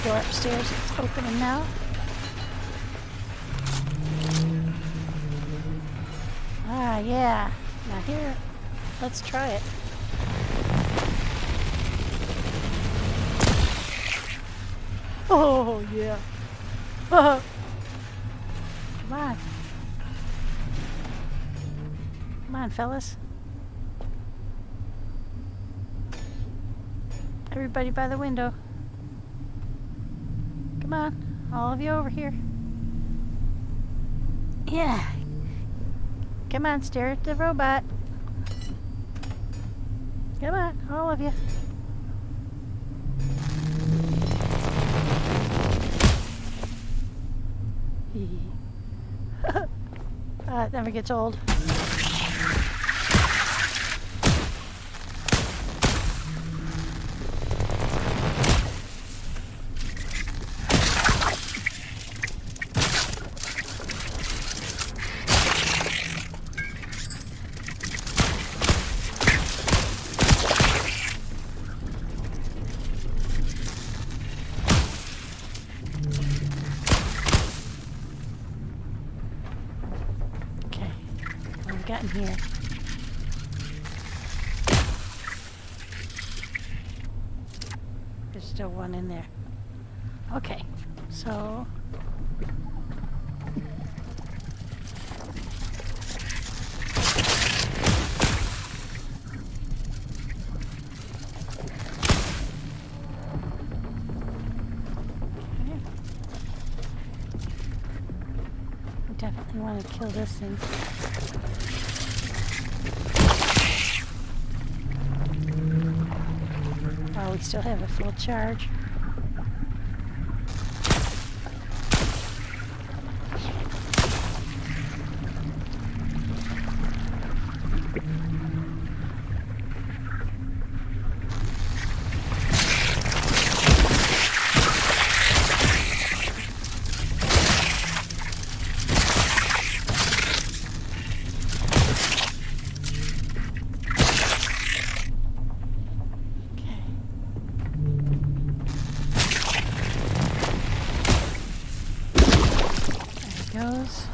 Door upstairs is opening now. Ah, yeah. Now here, let's try it. Oh, yeah. Oh. Come on. Come on, fellas. Everybody by the window. Come on, all of you over here. Yeah. Come on, stare at the robot. Come on, all of you. It never gets old. Got in here. There's still one in there. Okay, so we definitely want to kill this thing. We still have a full charge. Goes.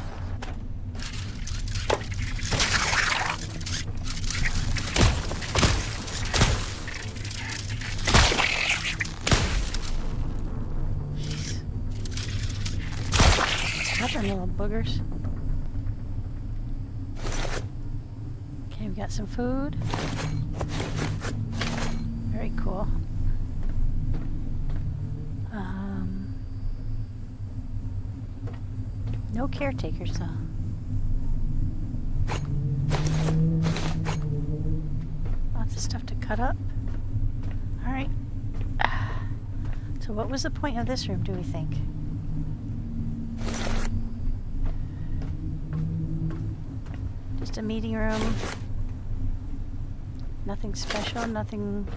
Stubborn little boogers. Okay, we got some food. Very cool. No caretakers, though. Lots of stuff to cut up. Alright. So what was the point of this room, do we think? Just a meeting room. Nothing special, nothing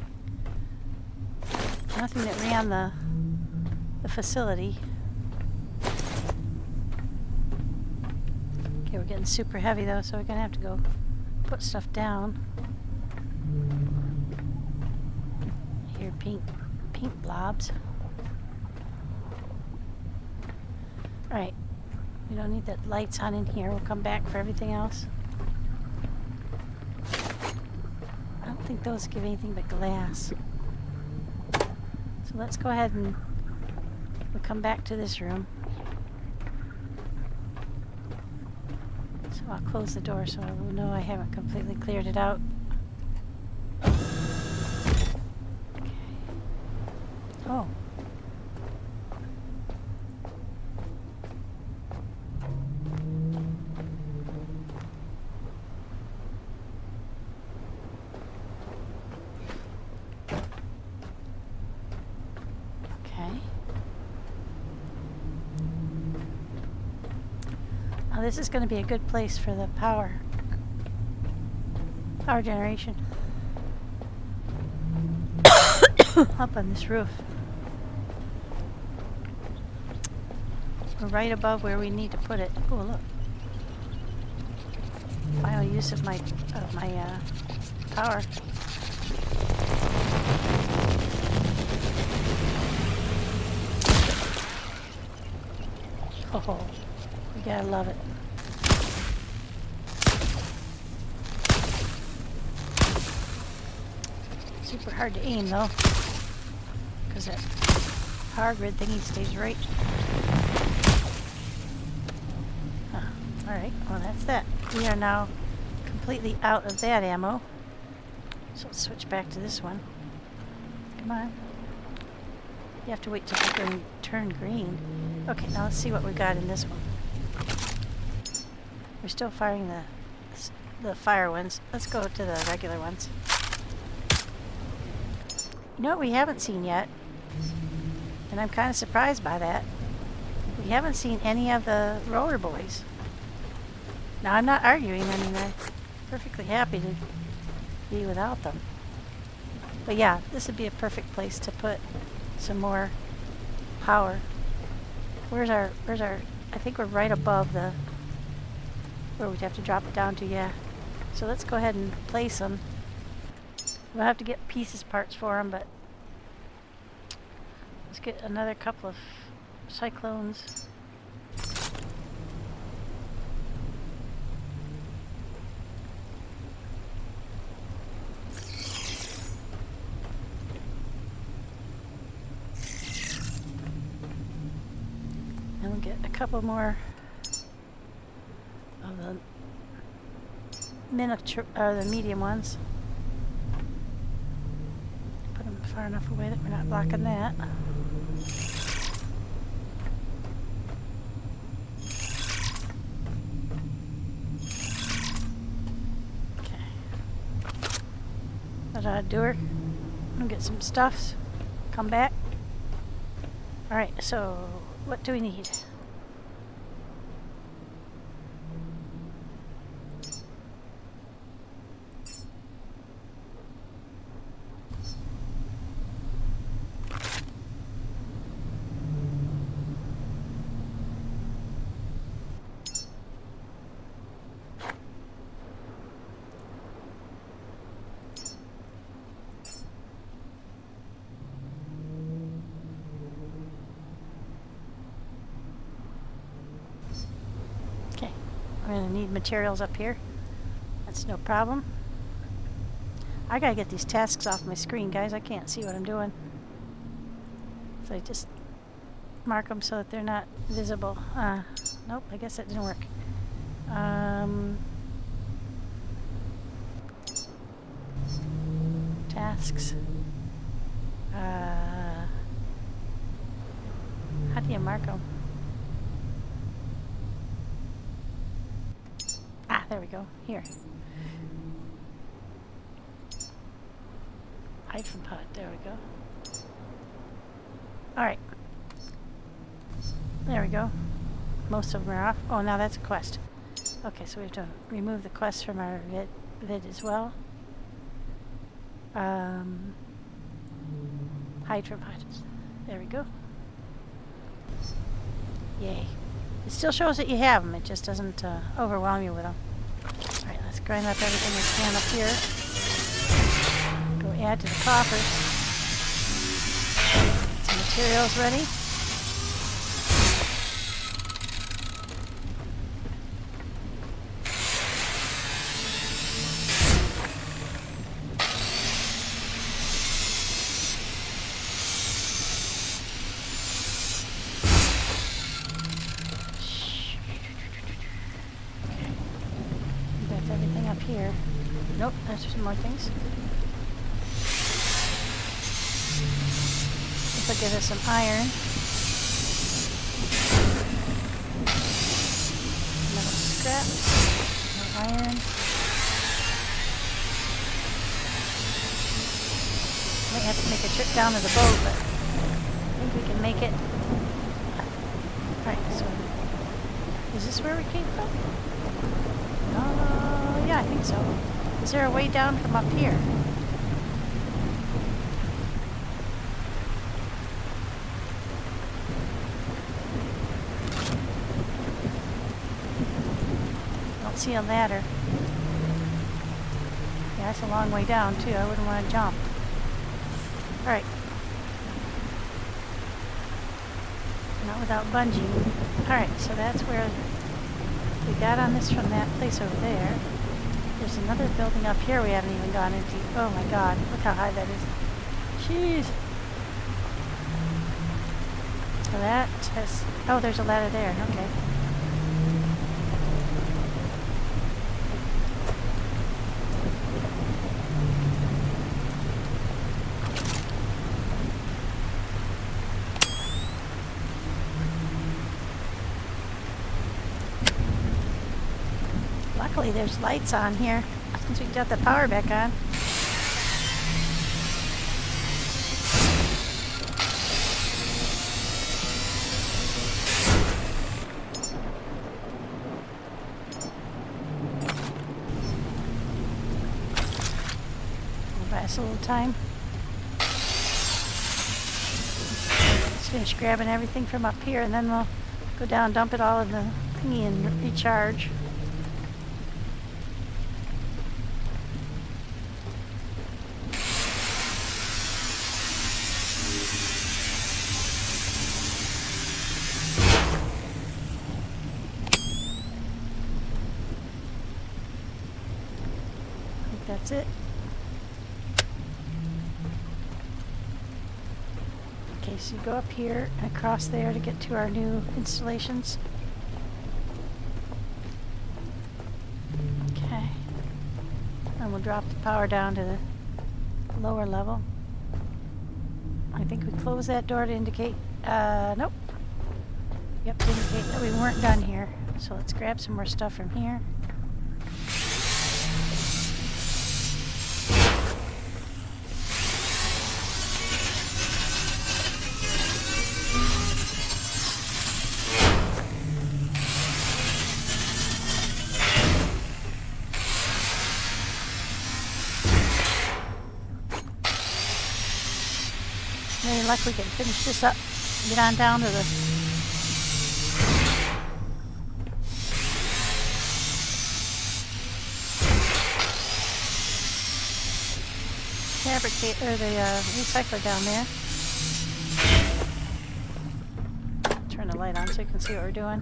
that ran the facility. Okay, we're getting super heavy though, so we're gonna have to go put stuff down. Here, pink blobs. Alright, we don't need the lights on in here. We'll come back for everything else. I don't think those give anything but glass. So let's go ahead and we'll come back to this room. So I'll close the door so I will know I haven't completely cleared it out. Okay. Oh. Now this is going to be a good place for the power generation. Up on this roof. We're right above where we need to put it. Oh, look. Final use of my power. Oh, you gotta love it. Super hard to aim though, because that power grid thingy stays right. Alright, well that's that. We are now completely out of that ammo. So let's switch back to this one. Come on. You have to wait till the turn green. Okay, now let's see what we got in this one. We're still firing the fire ones. Let's go to the regular ones. You know what we haven't seen yet? And I'm kind of surprised by that. We haven't seen any of the roller boys. Now I'm not arguing, I mean I'm perfectly happy to be without them. But yeah, this would be a perfect place to put some more power. Where's our, I think we're right above the, where we'd have to drop it down to, yeah. So let's go ahead and place them. We'll have to get parts for them, but let's get another couple of cyclones. And we'll get a couple more of the miniature, or the medium ones. Put them far enough away that we're not blocking that. Okay. That do her. We'll get some stuffs. Come back. Alright, so what do we need? We're going to need materials up here. That's no problem. I gotta get these tasks off my screen, guys. I can't see what I'm doing. So I just mark them so that they're not visible. Nope, I guess that didn't work. Tasks. How do you mark them? There we go. Here. Hide from pot. There we go. Alright. There we go. Most of them are off. Oh, now that's a quest. Okay, so we have to remove the quest from our vid as well. Hide from pot. There we go. Yay. It still shows that you have them. It just doesn't overwhelm you with them. Alright, let's grind up everything we can up here. Go add to the coffers. Get some materials ready. Everything up here. Nope, there's some more things. This will give us some iron. Metal scrap. More iron. Might have to make a trip down to the boat, but I think we can make it. Alright, so is this where we came from? Yeah, I think so. Is there a way down from up here? Don't see a ladder. Yeah, that's a long way down too. I wouldn't want to jump. Alright. Not without bungee. Alright, so that's where we got on this from that place over there. There's another building up here we haven't even gone into. Oh my god, look how high that is. Jeez. So that has... Oh, there's a ladder there. Okay. Luckily there's lights on here since we got the power back on. We'll buy us a little time. Let's finish grabbing everything from up here and then we'll go down, dump it all in the thingy and recharge. That's it. Okay, so you go up here and across there to get to our new installations. Okay. And we'll drop the power down to the lower level. I think we close that door to indicate, nope. Yep, to indicate that we weren't done here. So let's grab some more stuff from here. Any luck we can finish this up, get on down to the fabricate or the recycler down there. Turn the light on so you can see what we're doing.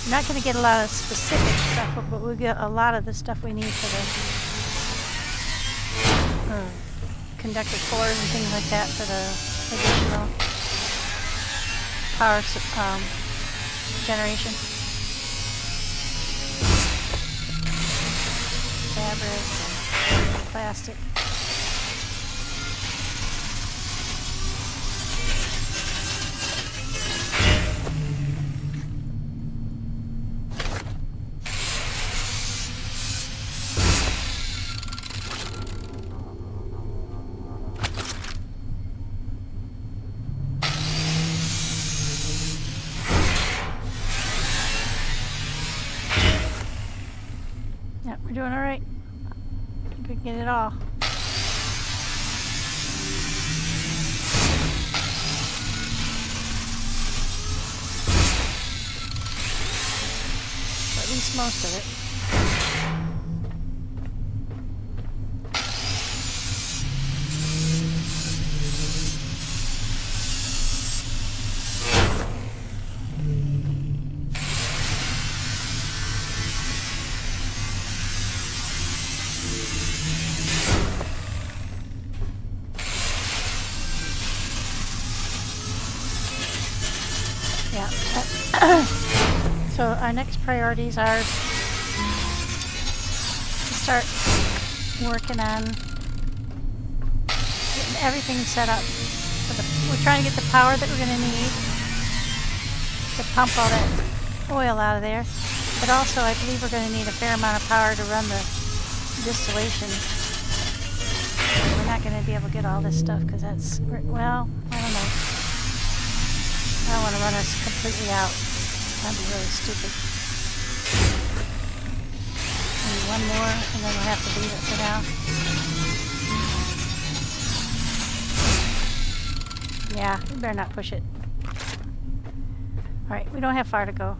We're not going to get a lot of specific stuff, but we'll get a lot of the stuff we need for the conductor cores and things like that for the additional power generation. Fabric and plastic. get it all. Or at least most of it. Yeah. So our next priorities are to start working on getting everything set up. We're trying to get the power that we're going to need to pump all that oil out of there. But also I believe we're going to need a fair amount of power to run the distillation. We're not going to be able to get all this stuff because that's, well, I don't know. I don't want to run us completely out. That'd be really stupid. Maybe one more, and then we'll have to leave it for now. Yeah, we better not push it. Alright, we don't have far to go.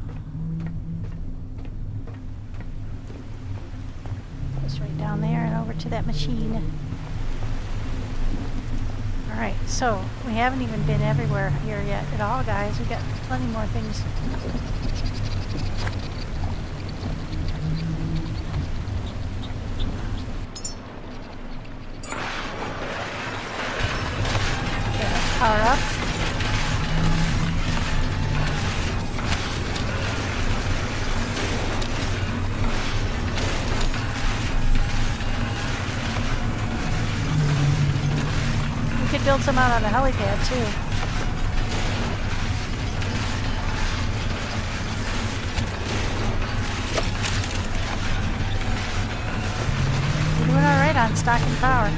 Just right down there and over to that machine. Alright, so we haven't even been everywhere here yet at all, guys. We've got plenty more things. Okay, let's power up. Build some out on the helipad too. We're doing alright on stocking power.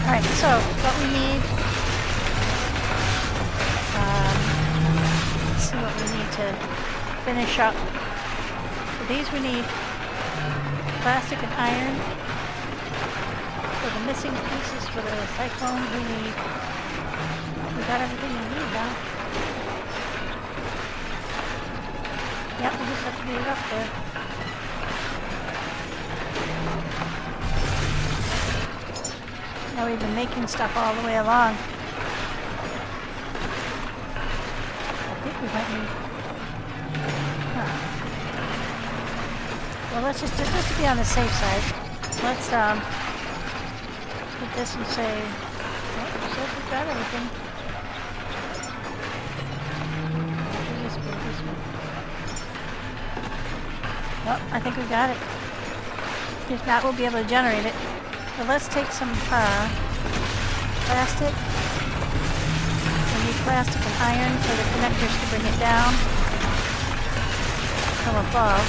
Alright, so what we need, let's see what we need to finish up. For these we need plastic and iron. For the missing pieces for the cyclone we got everything we need now. Yep, we just have to get it up there. Now we've been making stuff all the way along. I think we might need... Well, let's just to be on the safe side. Let's get this and say, well, it says we've got everything. This way. Well, I think we got it. If not, we'll be able to generate it. So let's take some plastic. We need plastic and iron for the connectors to bring it down from above.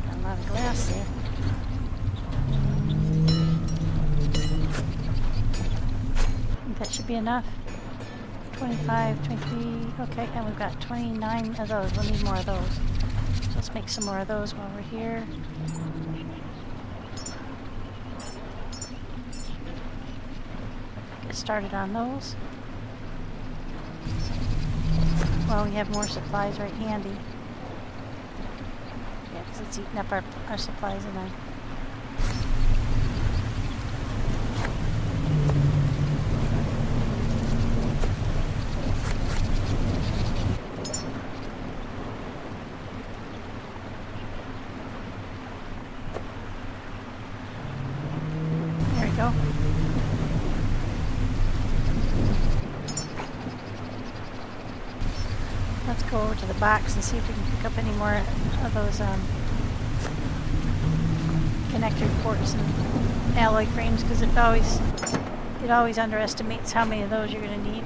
Got a lot of glass there. I think that should be enough. 25, 23, okay, and we've got 29 of those. We'll need more of those. Let's make some more of those while we're here. Get started on those. Well, we have more supplies right handy. Yeah, because it's eating up our supplies and go. Let's go over to the box and see if we can pick up any more of those connector ports and alloy frames, because it always underestimates how many of those you're going to need.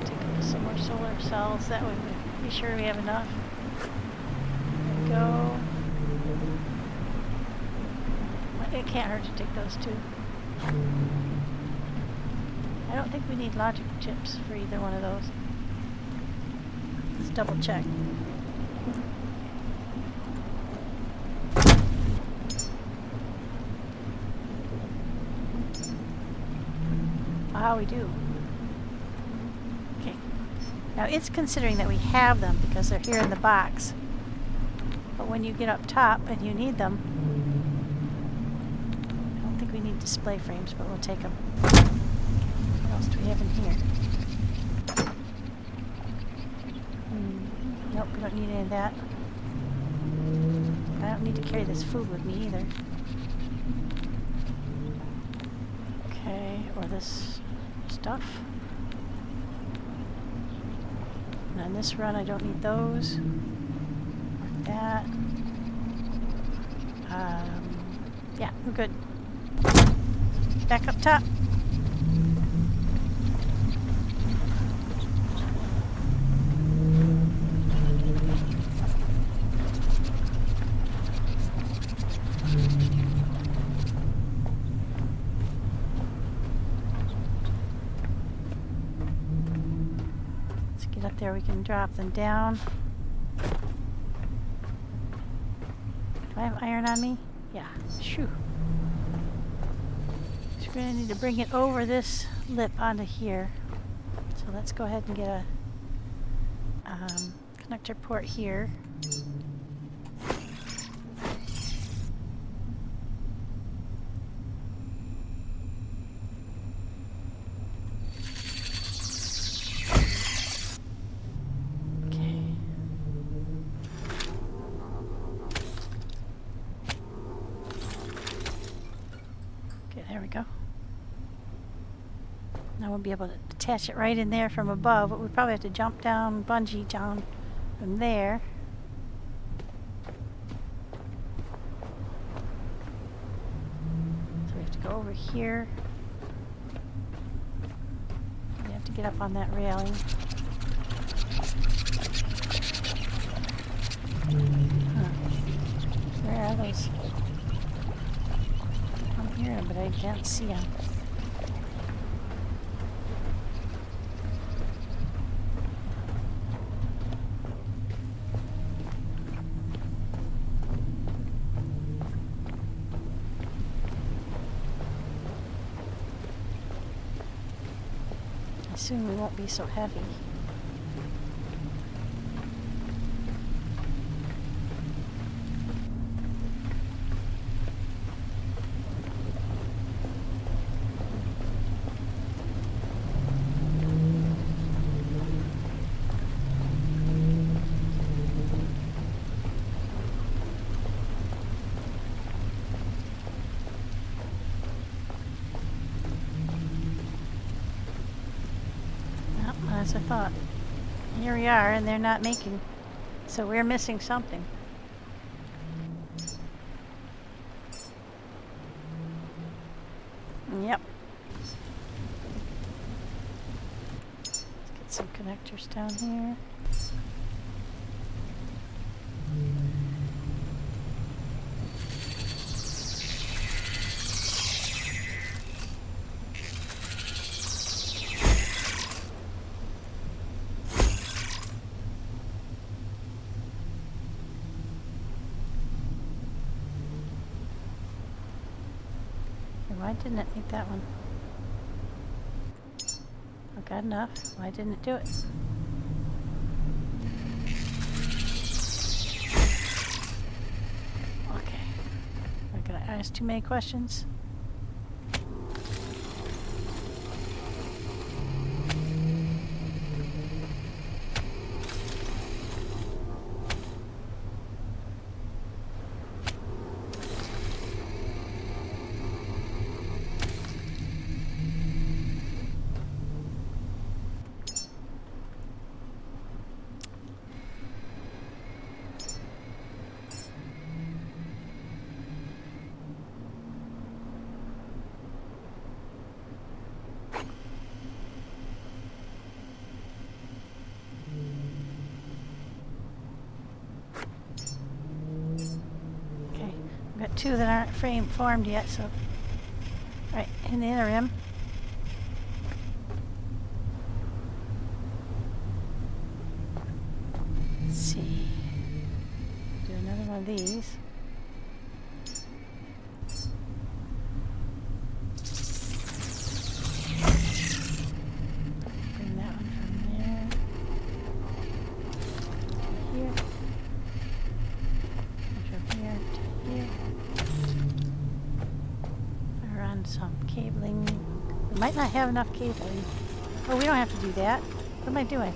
Take this. some more solar cells. That way we'll be sure we have enough. There we go. It can't hurt to take those two. I don't think we need logic chips for either one of those. Let's double check. Ah, we do. Okay. Now it's considering that we have them because they're here in the box. But when you get up top and you need them, I don't think we need display frames, but we'll take them. What else do we have in here? Nope, we don't need any of that. I don't need to carry this food with me either. Okay, or this stuff. And on this run I don't need those. Or that. Yeah, we're good. Back up top. Let's get up there, we can drop them down. Do I have iron on me? Yeah, shoo. So we're going to need to bring it over this lip onto here. So let's go ahead and get a connector port here. There we go. Now we'll be able to attach it right in there from above, but we probably have to jump down, bungee down from there. So we have to go over here. We have to get up on that railing. Where are those? I'm hearing them, but I can't see them. I assume we won't be so heavy. As I thought. Here we are, and they're not making. So we're missing something. Yep. Let's get some connectors down here. Why didn't it make that one? Oh, got enough. Why didn't it do it? Okay. I'm gonna ask too many questions. got two that aren't frame formed yet, so right in the interim. Let's see. Do another one of these. Bring that one from there to here. And from here to here. Run some cabling. We might not have enough cabling. Oh, we don't have to do that. What am I doing?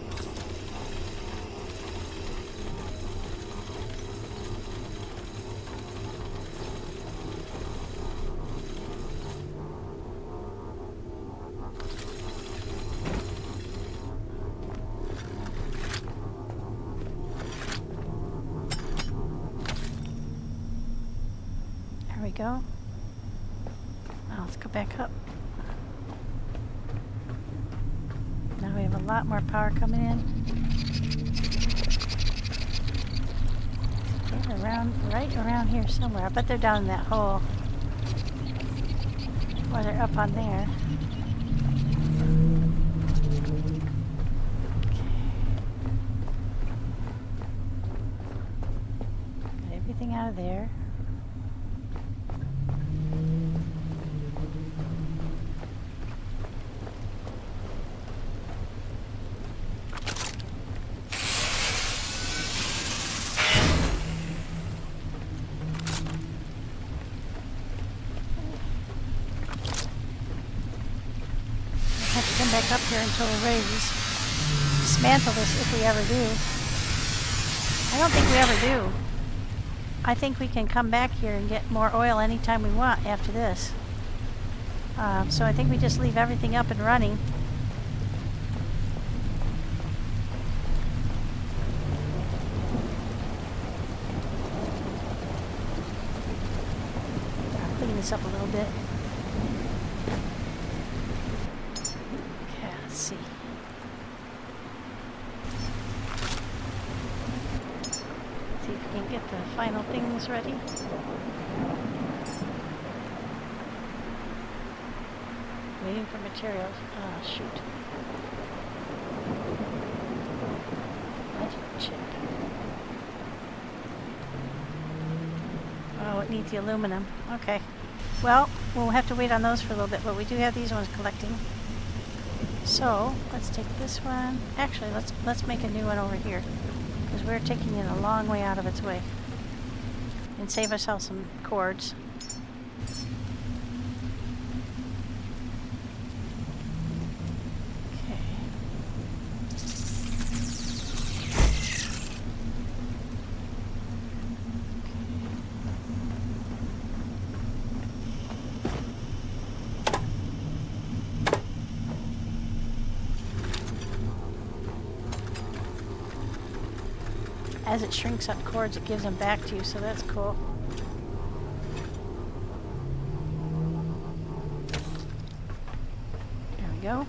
There we go. Now let's go back up. Now we have a lot more power coming in. They're right around here somewhere. I bet they're down in that hole. Or they're up on there. Okay. Got everything out of there. Have to come back up here until we're ready to dismantle this if we ever do. I don't think we ever do. I think we can come back here and get more oil anytime we want after this. So I think we just leave everything up and running. I'll clean this up a little bit. Let's see. See if we can get the final things ready. Waiting for materials. Oh, shoot. Magic chip. Oh, it needs the aluminum. Okay. Well, we'll have to wait on those for a little bit, but we do have these ones collecting. So let's take this one. Actually, let's make a new one over here because we're taking it a long way out of its way, and save ourselves some cords. Okay. As it shrinks up cords, it gives them back to you, so that's cool. There we go.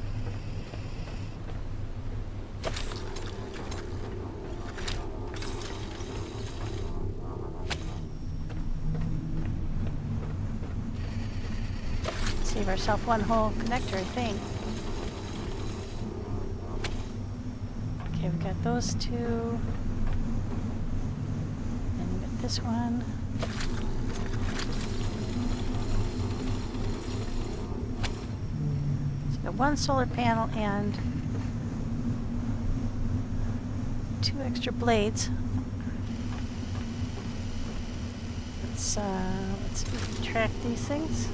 Save ourselves one whole connector, I think. Okay, we got those two. This one. So got one solar panel and two extra blades. Let's track these things.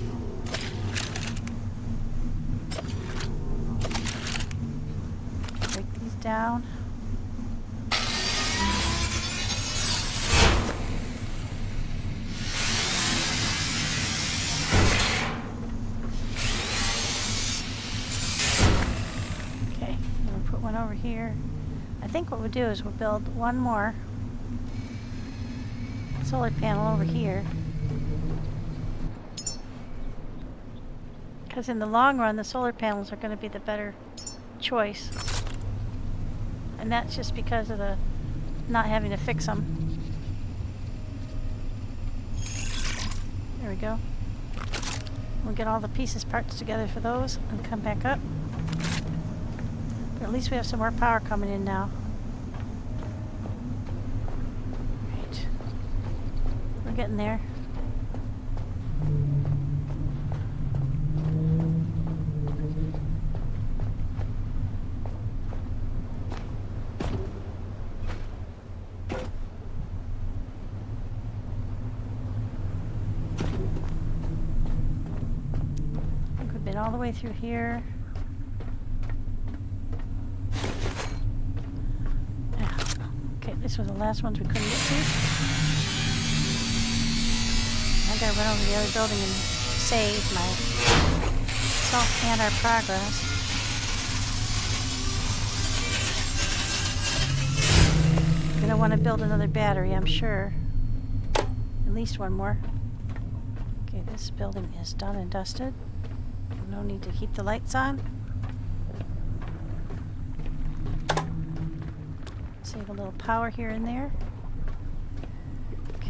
Break these down. Over here. I think what we'll do is we'll build one more solar panel over here, because in the long run the solar panels are going to be the better choice, and that's just because of the not having to fix them. There we go. We'll get all the pieces, parts together for those and come back up. But at least we have some more power coming in now. Right. We're getting there. All the way through here. Okay, this was the last ones we couldn't get to. I gotta run over to the other building and save myself and our progress. Gonna want to build another battery, I'm sure. At least one more. Okay, this building is done and dusted. No need to keep the lights on. Save a little power here and there. Okay.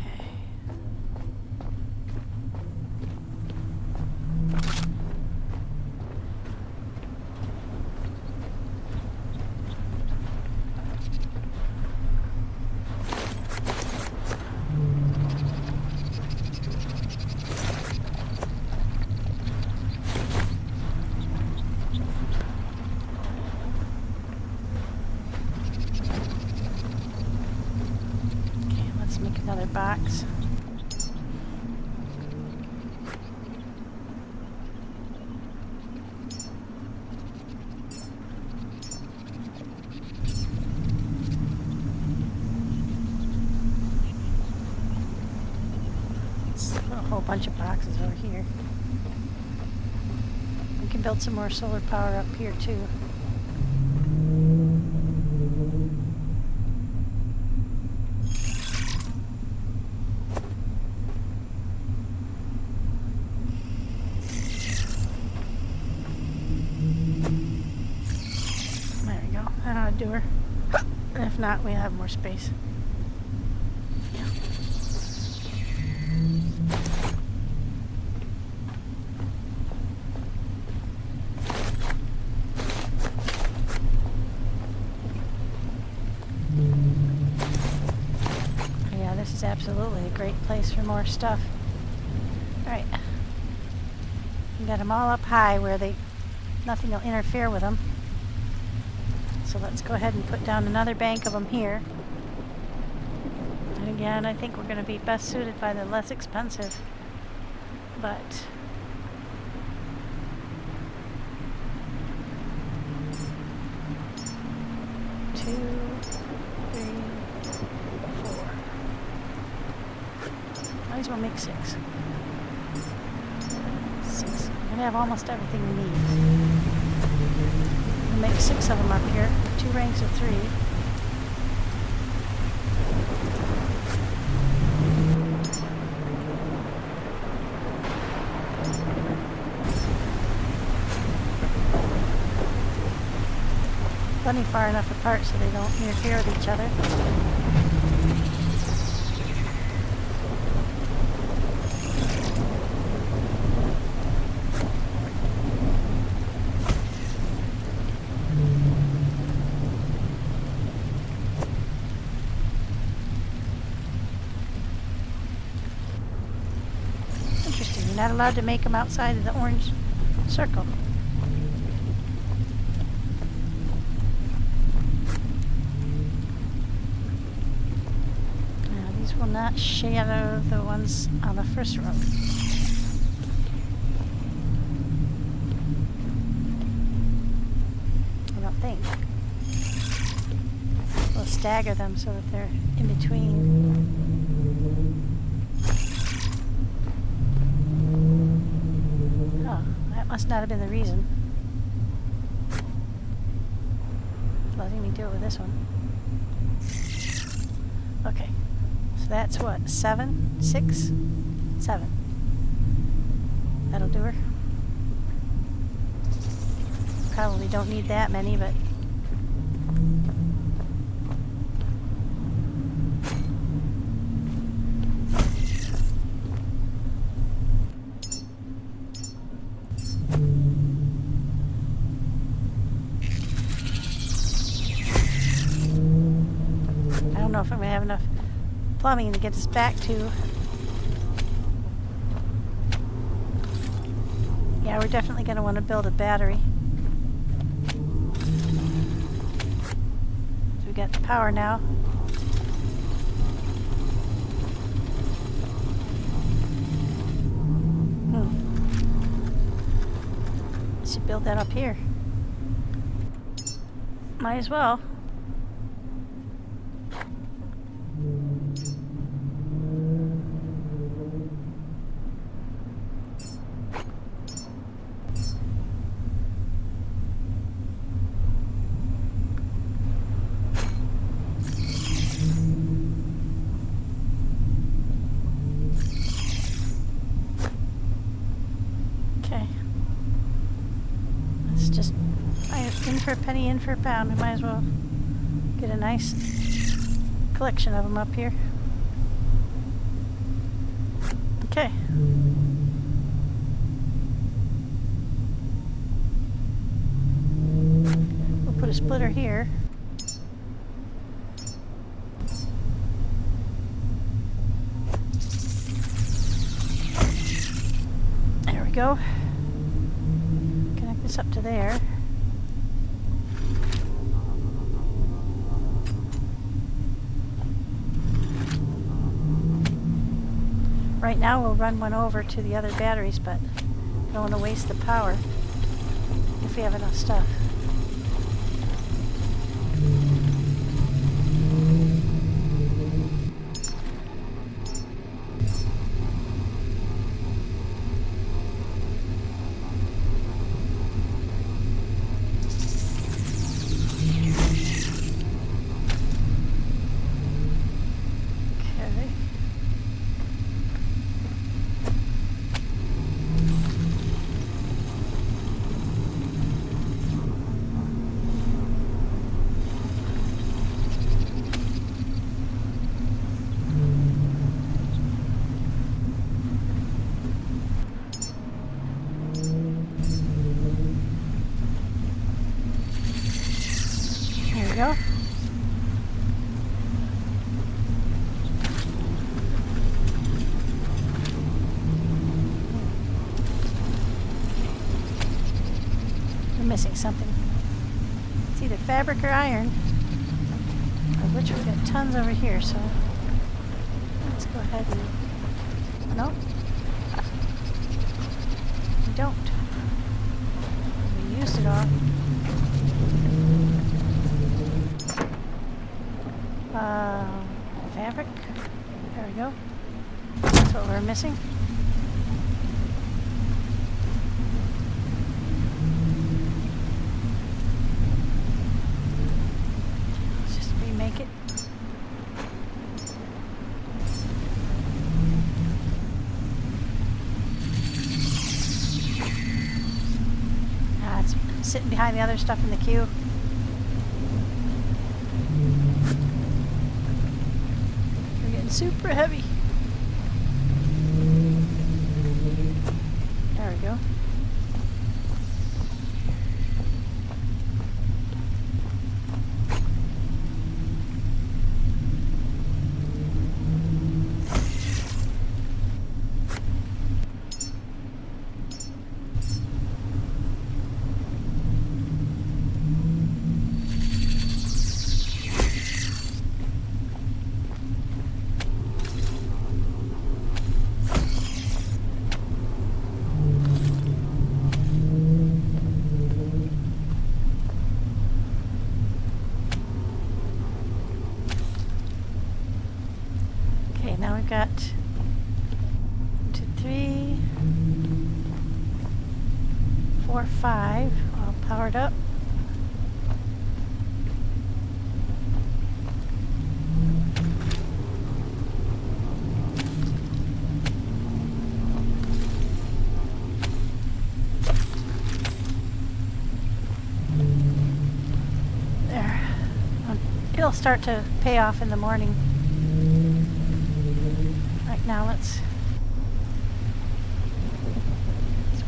Another box. Let's put a whole bunch of boxes over here. We can build some more solar power up here too. Her. And if not, we have more space. Yeah. Yeah, this is absolutely a great place for more stuff. Alright. We got them all up high where nothing will interfere with them. So let's go ahead and put down another bank of them here. And again, I think we're going to be best suited by the less expensive. But 2, 3, 4. Might as well make 6. 6. We're going to have almost everything we need. We'll make 6 of them up here, 2 ranks of 3. Plenty far enough apart so they don't interfere with each other. Interesting, you're not allowed to make them outside of the orange circle. Will not shadow the ones on the first row. I don't think. We'll stagger them so that they're in between. Oh, that must not have been the reason. Letting me do it with this one. Okay. So that's what, 7, 6, 7. That'll do her. Probably don't need that many, but if I'm going to have enough plumbing to get us back to. Yeah, we're definitely going to want to build a battery. So we got the power now. Should build that up here. Might as well. In for a penny, in for a pound. We might as well get a nice collection of them up here. Okay. We'll put a splitter here. There we go. Connect this up to there. Right now we'll run one over to the other batteries, but I don't want to waste the power if we have enough stuff. Go. We're missing something. It's either fabric or iron, of which we've got tons over here, so let's go ahead and... Nope. We don't. We used it all. Fabric. There we go. That's what we're missing. Let's just remake it. It's sitting behind the other stuff in the queue. Super heavy. There we go. Now we've got 2, 3, 4, 5 all powered up. There. It'll start to pay off in the morning. Now let's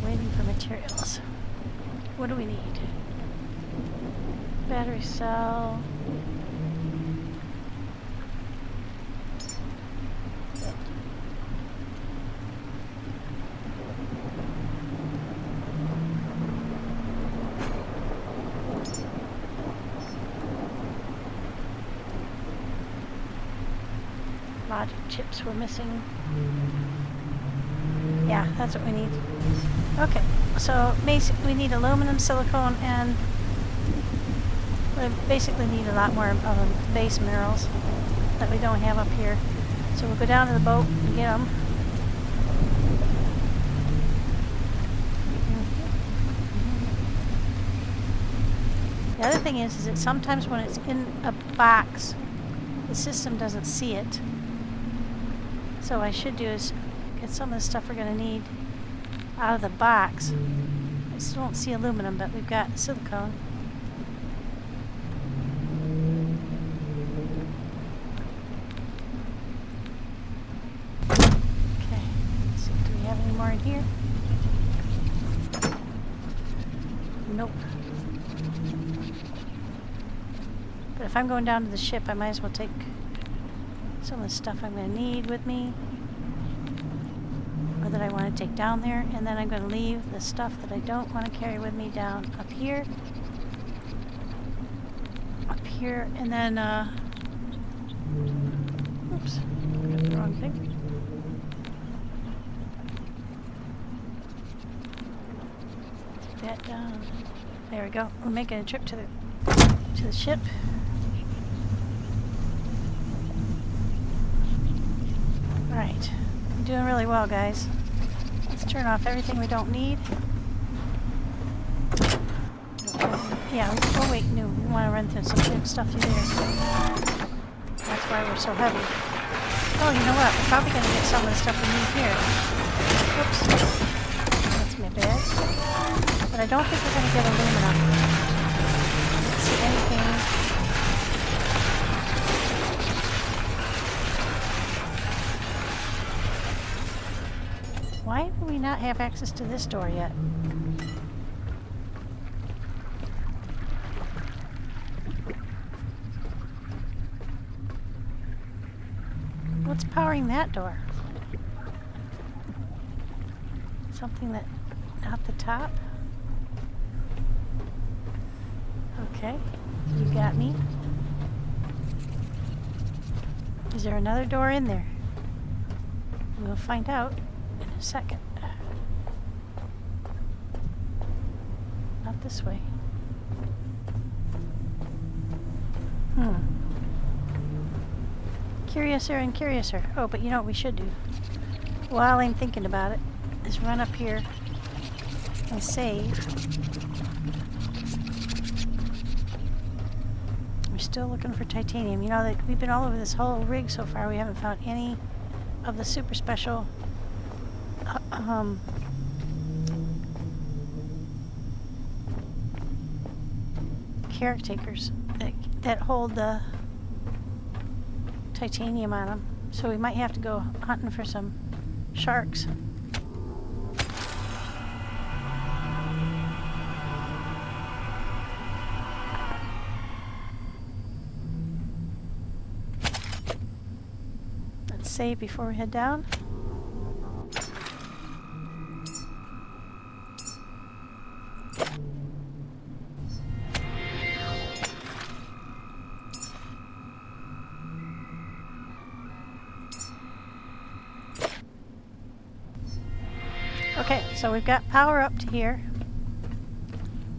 waiting for materials. What do we need? Battery cell. logic chips we're missing. Yeah, that's what we need. Okay, so basically we need aluminum, silicone, and we basically need a lot more base minerals that we don't have up here. So we'll go down to the boat and get them. The other thing is that sometimes when it's in a box, the system doesn't see it. So what I should do is get some of the stuff we're going to need out of the box. I still don't see aluminum, but we've got silicone. Okay, let's see, do we have any more in here? Nope. But if I'm going down to the ship, I might as well take some of the stuff I'm going to need with me, or that I want to take down there, and then I'm going to leave the stuff that I don't want to carry with me down up here, and then, oops, I got the wrong thing. Take that down. There we go. We're making a trip to the ship. Alright, we're doing really well, guys. Let's turn off everything we don't need. Yeah, oh wait, no, we want to run through some big stuff through there. That's why we're so heavy. Oh, you know what? We're probably going to get some of the stuff we need here. Oops. That's my bad. But I don't think we're going to get aluminum. Let's see anything. Why do we not have access to this door yet? What's powering that door? Something that not the top? Okay, you got me. Is there another door in there? We'll find out in a second. Not this way. Curiouser and curiouser. Oh, but you know what we should do? While I'm thinking about it, is run up here and save. We're still looking for titanium. You know that we've been all over this whole rig so far. We haven't found any of the super special caretakers that hold the titanium on them. So we might have to go hunting for some sharks. Let's save before we head down. Okay, so we've got power up to here.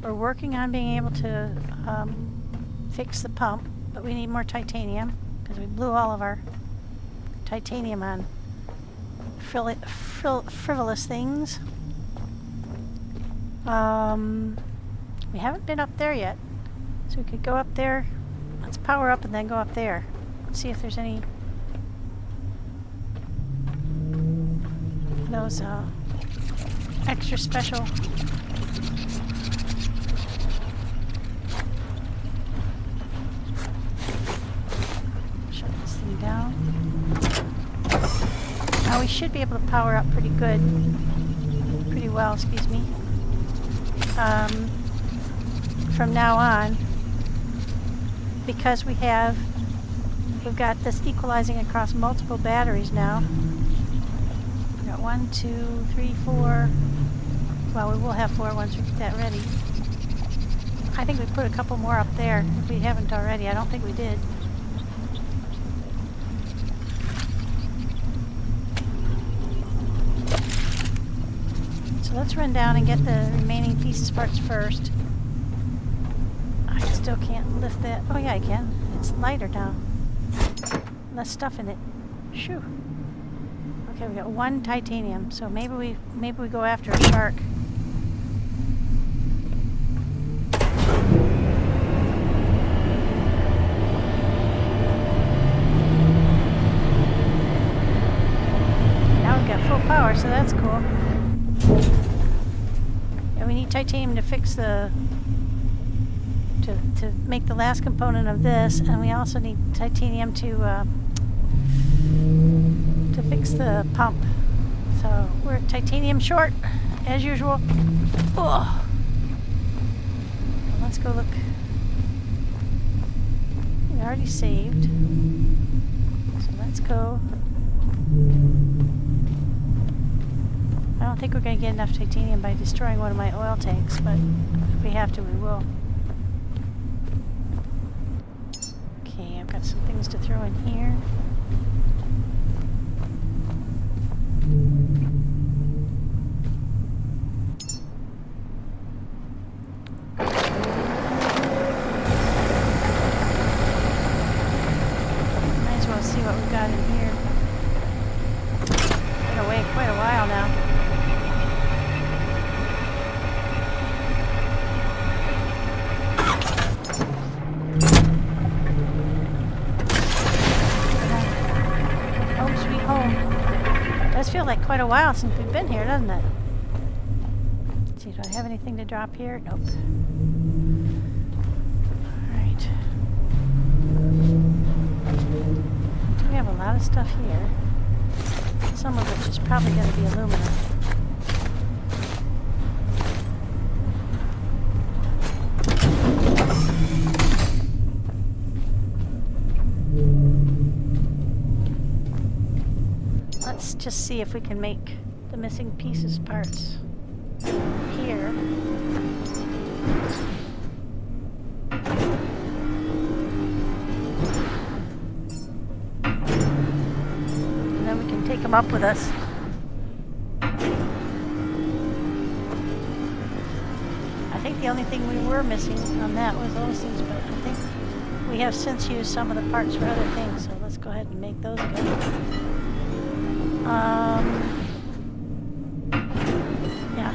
We're working on being able to fix the pump, but we need more titanium because we blew all of our titanium on frivolous things. We haven't been up there yet, so we could go up there. Let's power up and then go up there. Let's see if there's any of those extra special shut this thing down. Now we should be able to power up pretty well, excuse me, from now on, because we've got this equalizing across multiple batteries now. We've got 1, 2, 3, 4. Well, we will have 4 once we get that ready. I think we put a couple more up there if we haven't already. I don't think we did. let's run down and get the remaining pieces parts first. I still can't lift that. Oh yeah, I can. It's lighter now. Less stuff in it. Shoo. Okay, we got 1 titanium, so maybe we go after a shark. Now we've got full power, so that's cool. And we need titanium to fix the to make the last component of this, and we also need titanium to fix the pump. So we're titanium short, as usual. Oh. Let's go look. We already saved. So let's go. I don't think we're going to get enough titanium by destroying one of my oil tanks, but if we have to, we will. Okay, I've got some things to throw in here. Might as well see what we've got in here. Been away quite a while now. Home sweet home. Does feel like quite a while since we've been here, doesn't it? Let's see, do I have anything to drop here? Nope. Alright. We have a lot of stuff here. Some of which is probably going to be aluminum. Let's just see if we can make the missing pieces parts here. And then we can take them up with us. I think the only thing we were missing on that was those things, but I think we have since used some of the parts for other things, so let's go ahead and make those again. Yeah,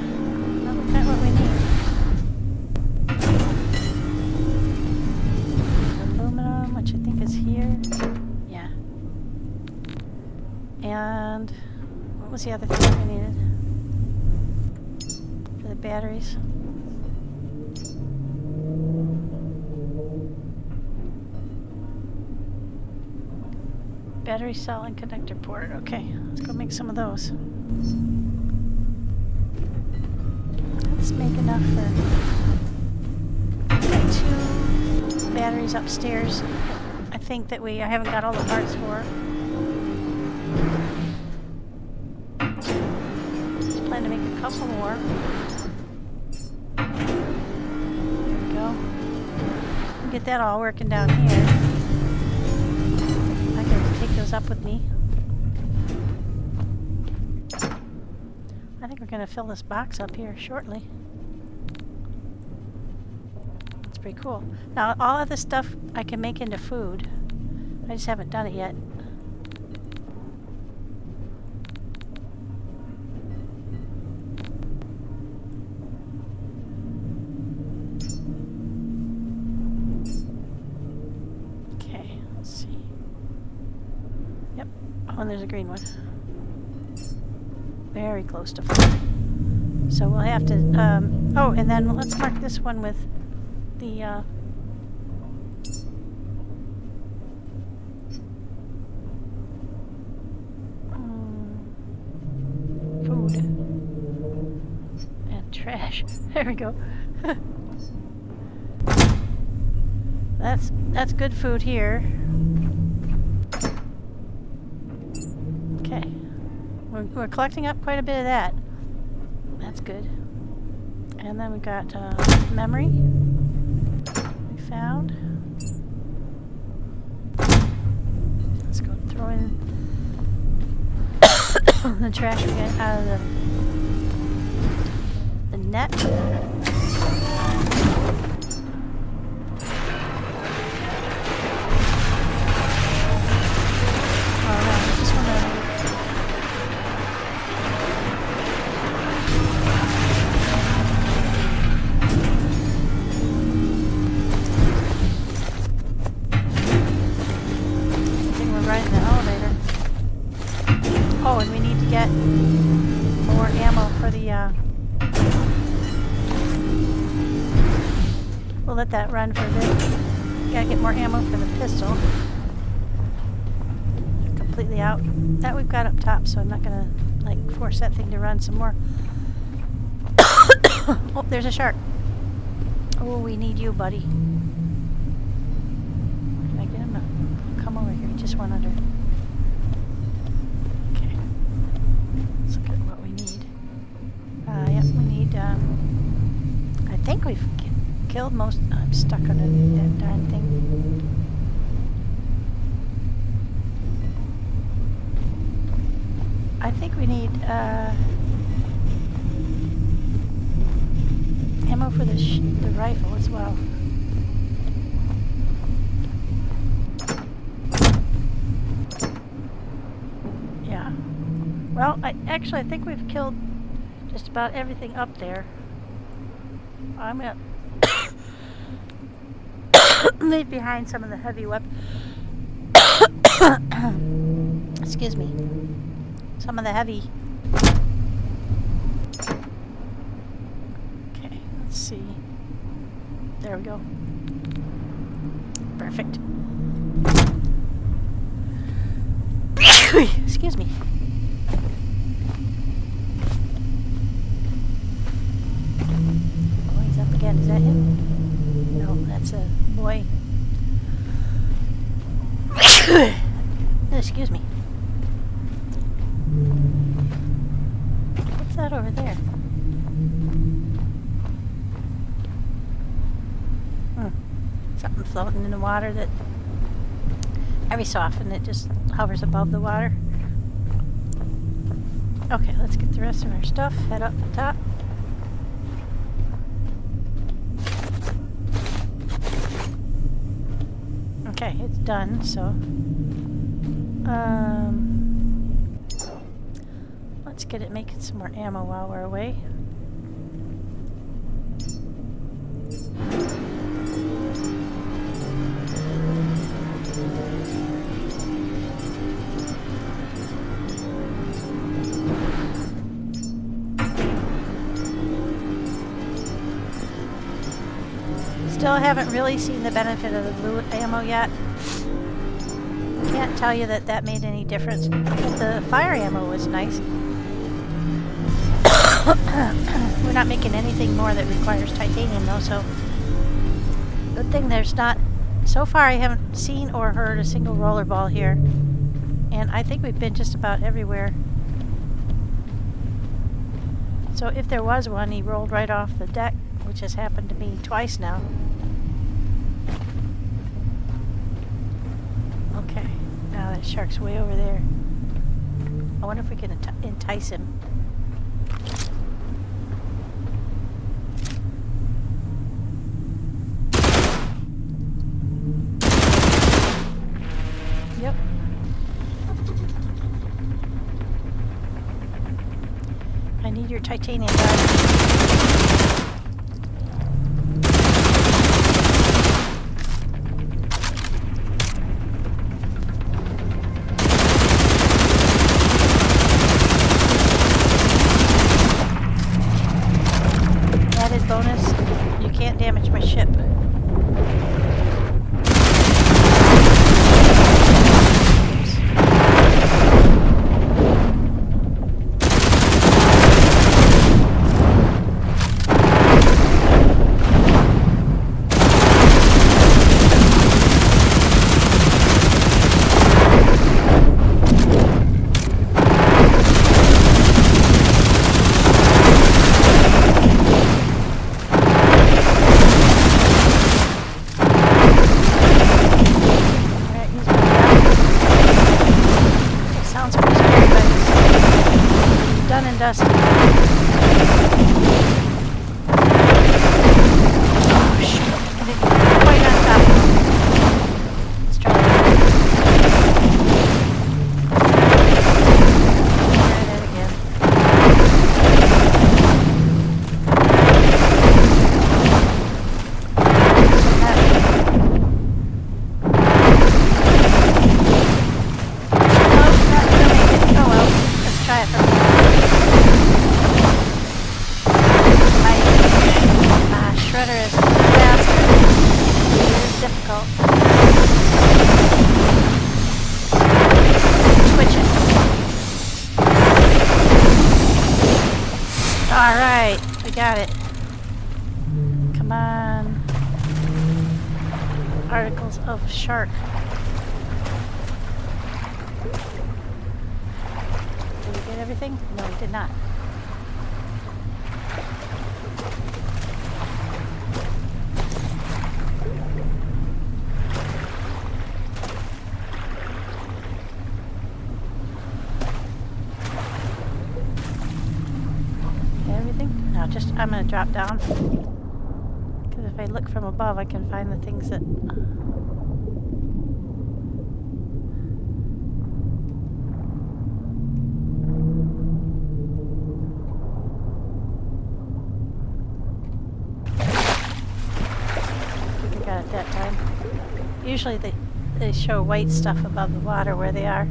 that's kind of what we need. Aluminum, which I think is here. Yeah. And what was the other thing we needed? For the batteries. Battery cell and connector port. Okay, let's go make some of those. Let's make enough for 2 batteries upstairs. I think that I haven't got all the parts for. Just plan to make a couple more. There we go. Get that all working down here. Take those up with me. I think we're going to fill this box up here shortly. That's pretty cool. Now, all of this stuff I can make into food. I just haven't done it yet. Okay, let's see. Yep. Oh, and there's a green one. Very close to full. So we'll have to, oh, and then let's mark this one with the, food. And trash. There we go. That's good food here. Okay. We're collecting up quite a bit of that. That's good. And then we've got memory we found. Let's go throw in the trash we got out of the net. We'll let that run for a bit. Gotta get more ammo for the pistol. Completely out. That we've got up top, so I'm not gonna like force that thing to run some more. Oh, there's a shark. Oh, we need you, buddy. Can I get him to come over here? He just went under. Okay. Let's look at what we need. Yep, we need, I think we've killed most. I'm stuck on that darn thing. I think we need ammo for the rifle as well. Yeah. Well, I think we've killed just about everything up there. I'm gonna leave behind some of the heavy weapons. Excuse me. Some of the heavy. Okay, let's see. There we go. Perfect. Excuse me. Oh, he's up again. Is that him? No, that's a boy. Excuse me. What's that over there? Something floating in the water that every so often it just hovers above the water. Okay, let's get the rest of our stuff. Head up the top. Okay, it's done, so let's get it making some more ammo while we're away. Still haven't really seen the benefit of the blue ammo yet. Can't tell you that that made any difference, but the fire ammo was nice. We're not making anything more that requires titanium though, so good thing there's not, so far I haven't seen or heard a single rollerball here, and I think we've been just about everywhere. So if there was one, he rolled right off the deck, which has happened to me twice now. Okay, now that shark's way over there. I wonder if we can entice him. Yep. I need your titanium battery. Bonus, you can't damage my ship. Done and dusted. Alright, we got it. Come on. Articles of shark. Did we get everything? No, we did not. Everything? No, just I'm gonna drop down. Because if I look from above, I can find the things that. I got it that time. Usually they show white stuff above the water where they are.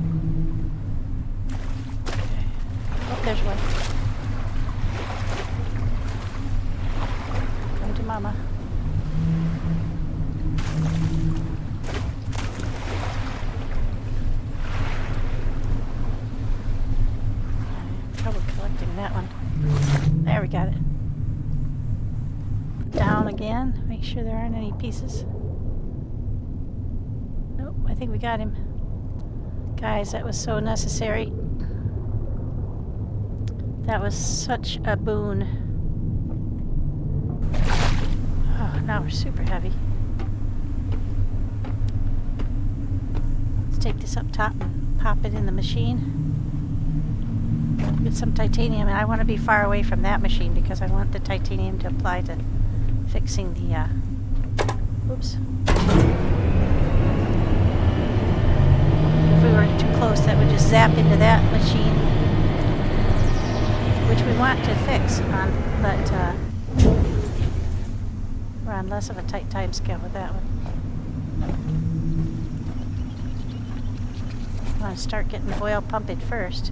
Okay. Oh, there's one. Come to Mama. Trouble collecting that one. There, we got it. Down again. Make sure there aren't any pieces. Nope, I think we got him. Guys, that was so necessary. That was such a boon. Oh, now we're super heavy. Let's take this up top and pop it in the machine. Get some titanium, and I want to be far away from that machine because I want the titanium to apply to fixing the, oops. If we were too close, that would just zap into that machine, which we want to fix on, but, we're on less of a tight time scale with that one. I want to start getting the oil pumping first.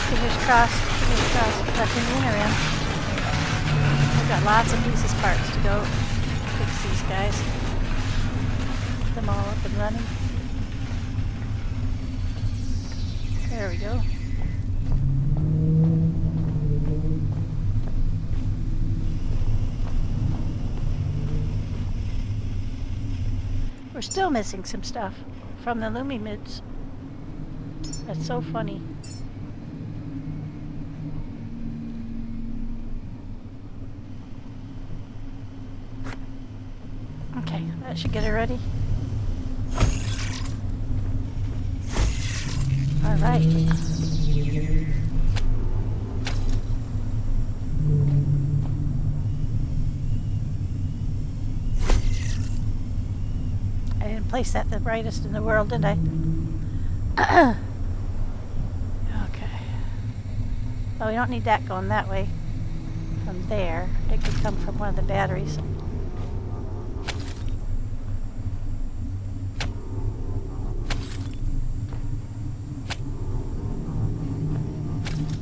Fingers crossed, let him win around. We've got lots of pieces parts to go fix these guys. Get them all up and running. There we go. We're still missing some stuff from the Lumimids. That's so funny. Okay, that should get it ready. All right. I didn't place that the brightest in the world, did I? Okay. Well, we don't need that going that way. From there, it could come from one of the batteries.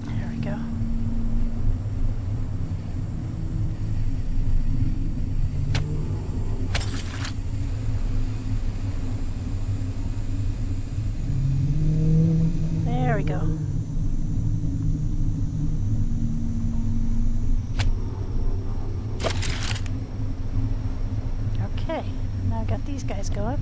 There we go. There we go. Okay, now I've got these guys going.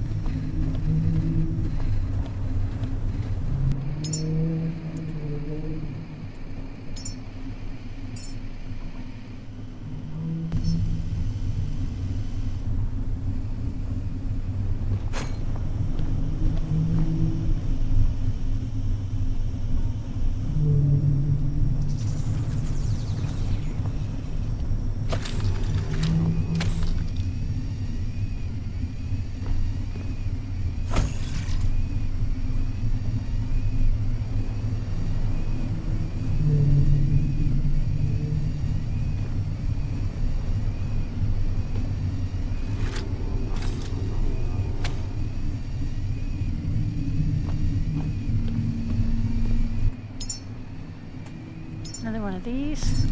Another one of these.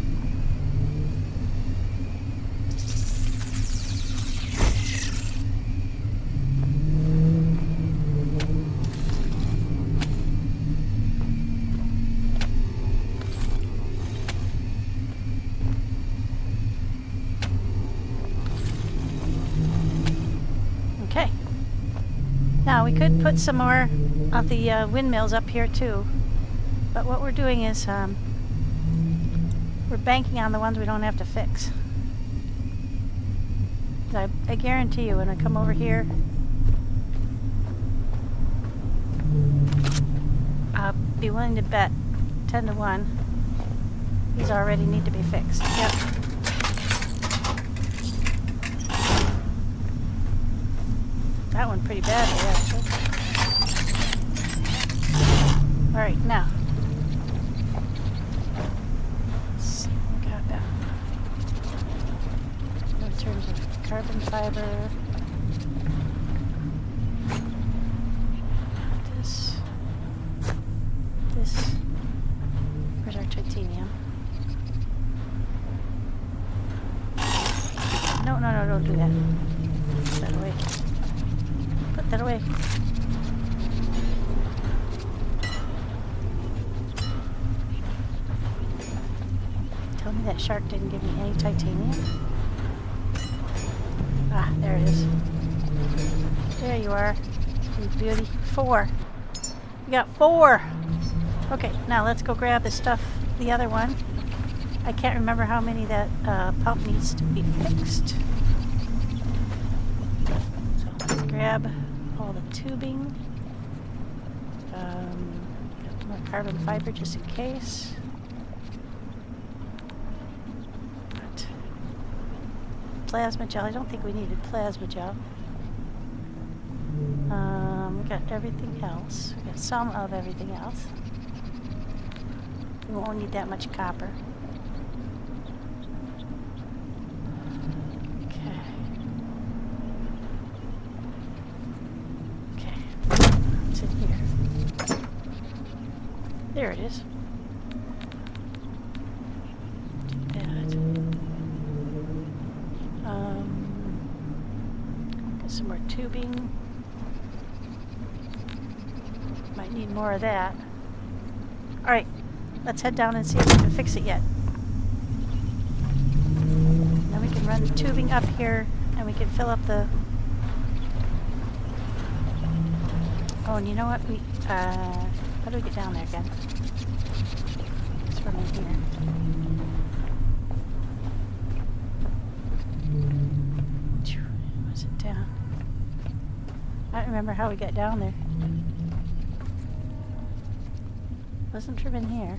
Now, we could put some more of the windmills up here too, but what we're doing is we're banking on the ones we don't have to fix. I guarantee you when I come over here, I'll be willing to bet 10 to 1 these already need to be fixed. Yep. That one pretty badly, actually. Alright, now. Let's see what we got down. In terms of carbon fiber. This. Where's our titanium? No, don't do that. Put that away. Put that away. Tell me that shark didn't give me any titanium. Ah, there it is. There you are. You beauty. 4. We got 4. Okay, now let's go grab the stuff, the other one. I can't remember how many that pump needs to be fixed. So let's grab all the tubing. More carbon fiber just in case. But plasma gel, I don't think we needed plasma gel. We got everything else. We got some of everything else. We won't need that much copper. There it is. Do that. Get some more tubing. Might need more of that. Alright, let's head down and see if we can fix it yet. Then we can run the tubing up here and we can fill up the... Oh, and you know what? How do we get down there again? It's from in here. Was it down? I don't remember how we got down there. Wasn't from in here.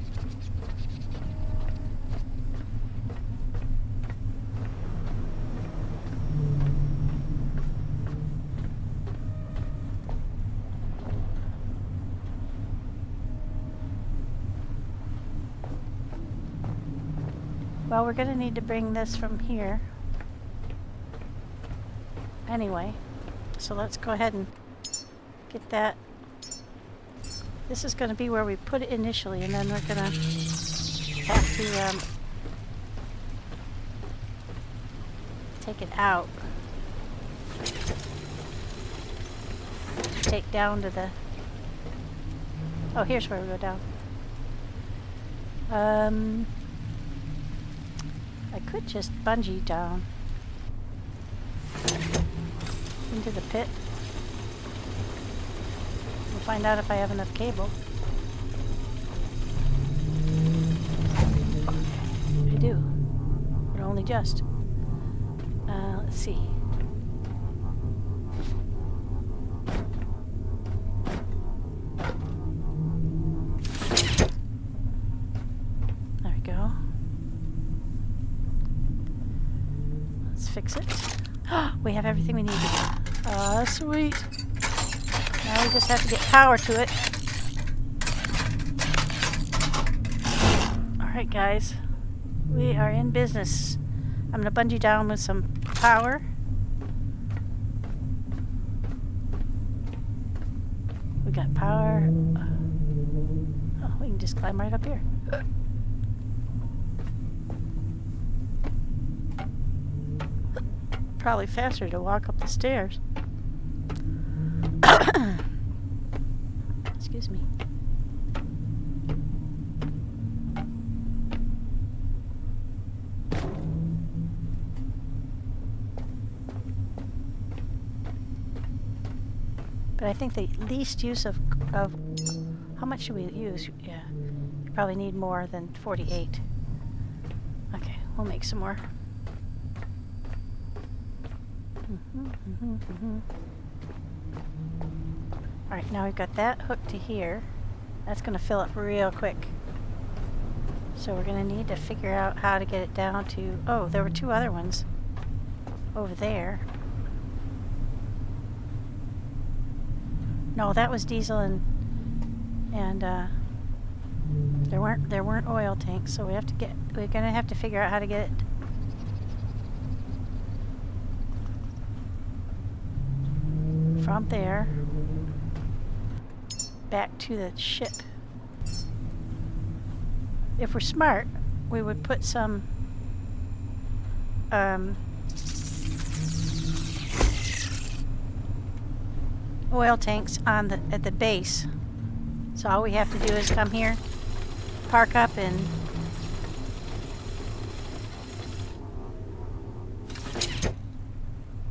Well, we're going to need to bring this from here. Anyway, so let's go ahead and get that. This is going to be where we put it initially, and then we're going to have to take it out. Take down to the... Oh, here's where we go down. I could just bungee down into the pit. We'll find out if I have enough cable. I do, but only just. Let's see. There we go. Fix it. We have everything we need. Oh, sweet. Now we just have to get power to it. Alright, guys. We are in business. I'm going to bungee down with some power. We got power. Oh, we can just climb right up here. Probably faster to walk up the stairs. Excuse me. But I think the least use of how much should we use? Yeah, you probably need more than 48. Okay, we'll make some more. All right, now we've got that hooked to here. That's going to fill up real quick. So we're going to need to figure out how to get it down to... Oh, there were two other ones over there. No, that was diesel and there weren't oil tanks, so we're going to have to figure out how to get it from there back to the ship. If we're smart, we would put some oil tanks on at the base. So all we have to do is come here, park up, and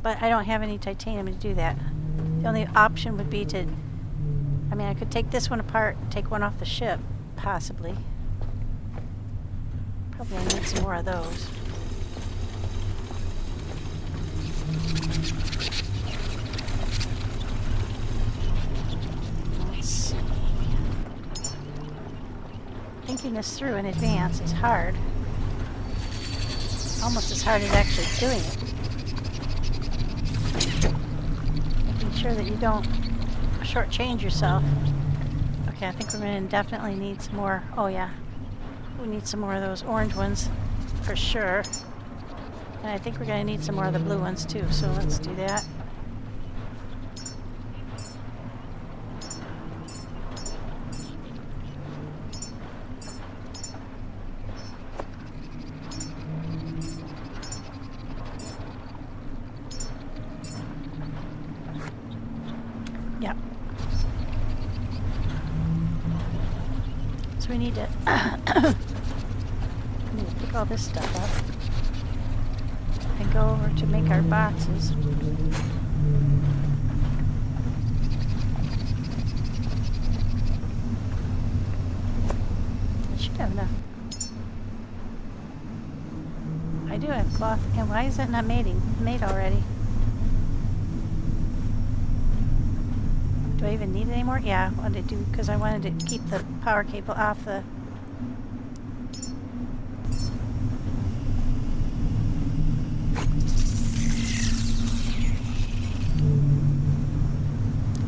but I don't have any titanium to do that. The only option would be to, I mean, I could take this one apart and take one off the ship, possibly. Probably I need some more of those. Let's see. Thinking this through in advance is hard. Almost as hard as actually doing it. Making sure that you don't shortchange yourself. Okay, I think we're going to definitely need some more. Oh yeah. We need some more of those orange ones, for sure. And I think we're going to need some more of the blue ones too, so let's do that. Yep. So we need to pick all this stuff up and go over to make our boxes. I should have enough. I do have cloth, and why is that not made already? Do I even need it anymore? Yeah, I wanted to, because I wanted to keep the power cable off the...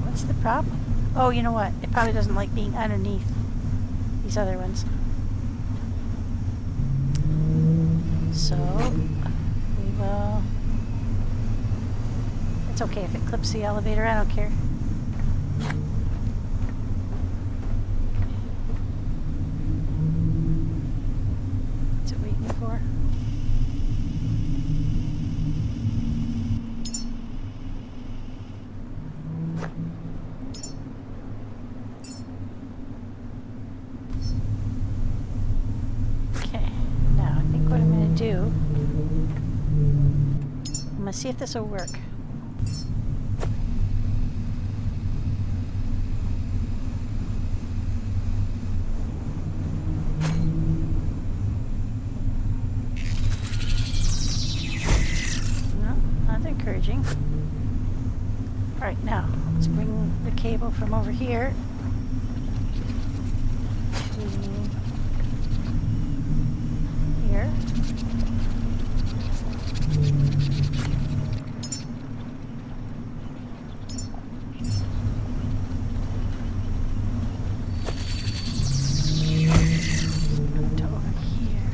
What's the problem? Oh, you know what? It probably doesn't like being underneath these other ones. So, we will... It's okay if it clips the elevator, I don't care. What's it waiting for? Okay, now I think what I'm going to do, I'm going to see if this will work. Encouraging. Alright, now let's bring the cable from over here to here. To over here.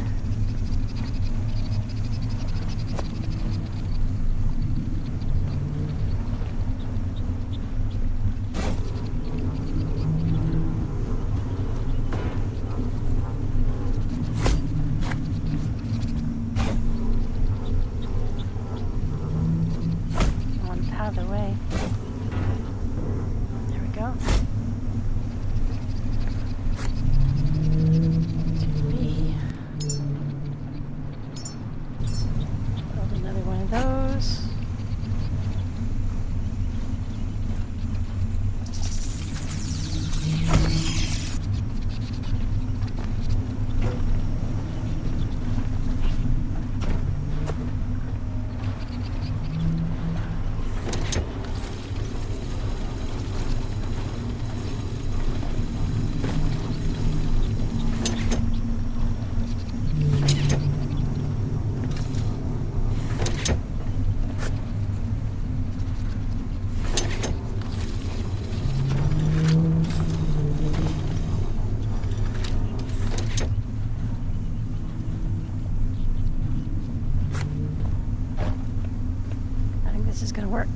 this is gonna work.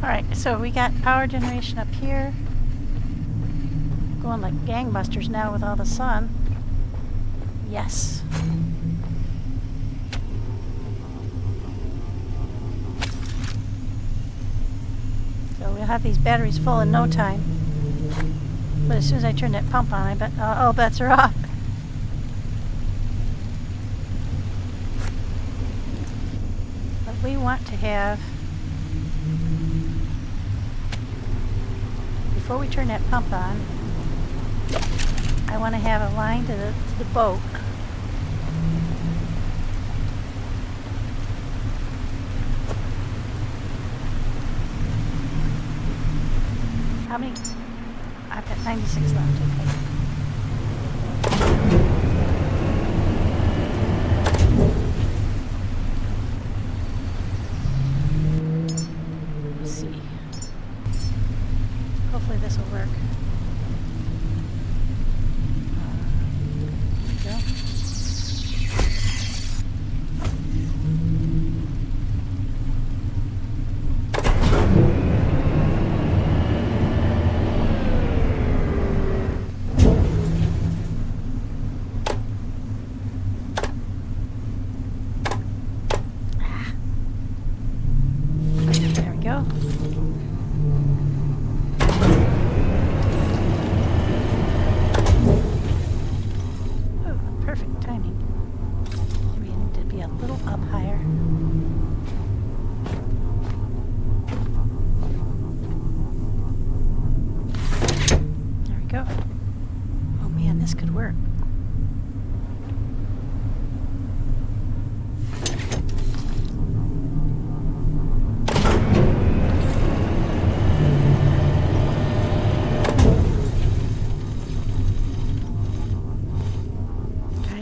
Alright, so we got power generation up here. Going like gangbusters now with all the sun. Yes. So we'll have these batteries full in no time. But as soon as I turn that pump on, I bet all bets are off. But we want to have, before we turn that pump on, I want to have a line to the boat. How many? I've got 96 left, okay. Let's see. Hopefully this will work. There we go.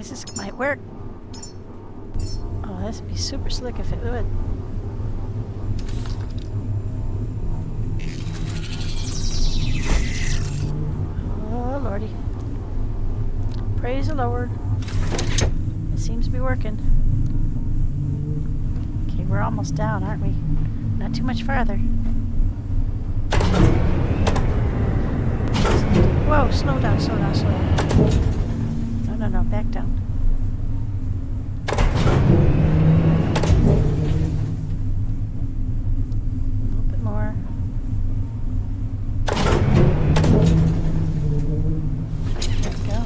This might work. Oh, this would be super slick if it would. Oh, Lordy. Praise the Lord. It seems to be working. Okay, we're almost down, aren't we? Not too much farther. Whoa, slow down, slow down, slow down. No, back down. A little bit more. There we go.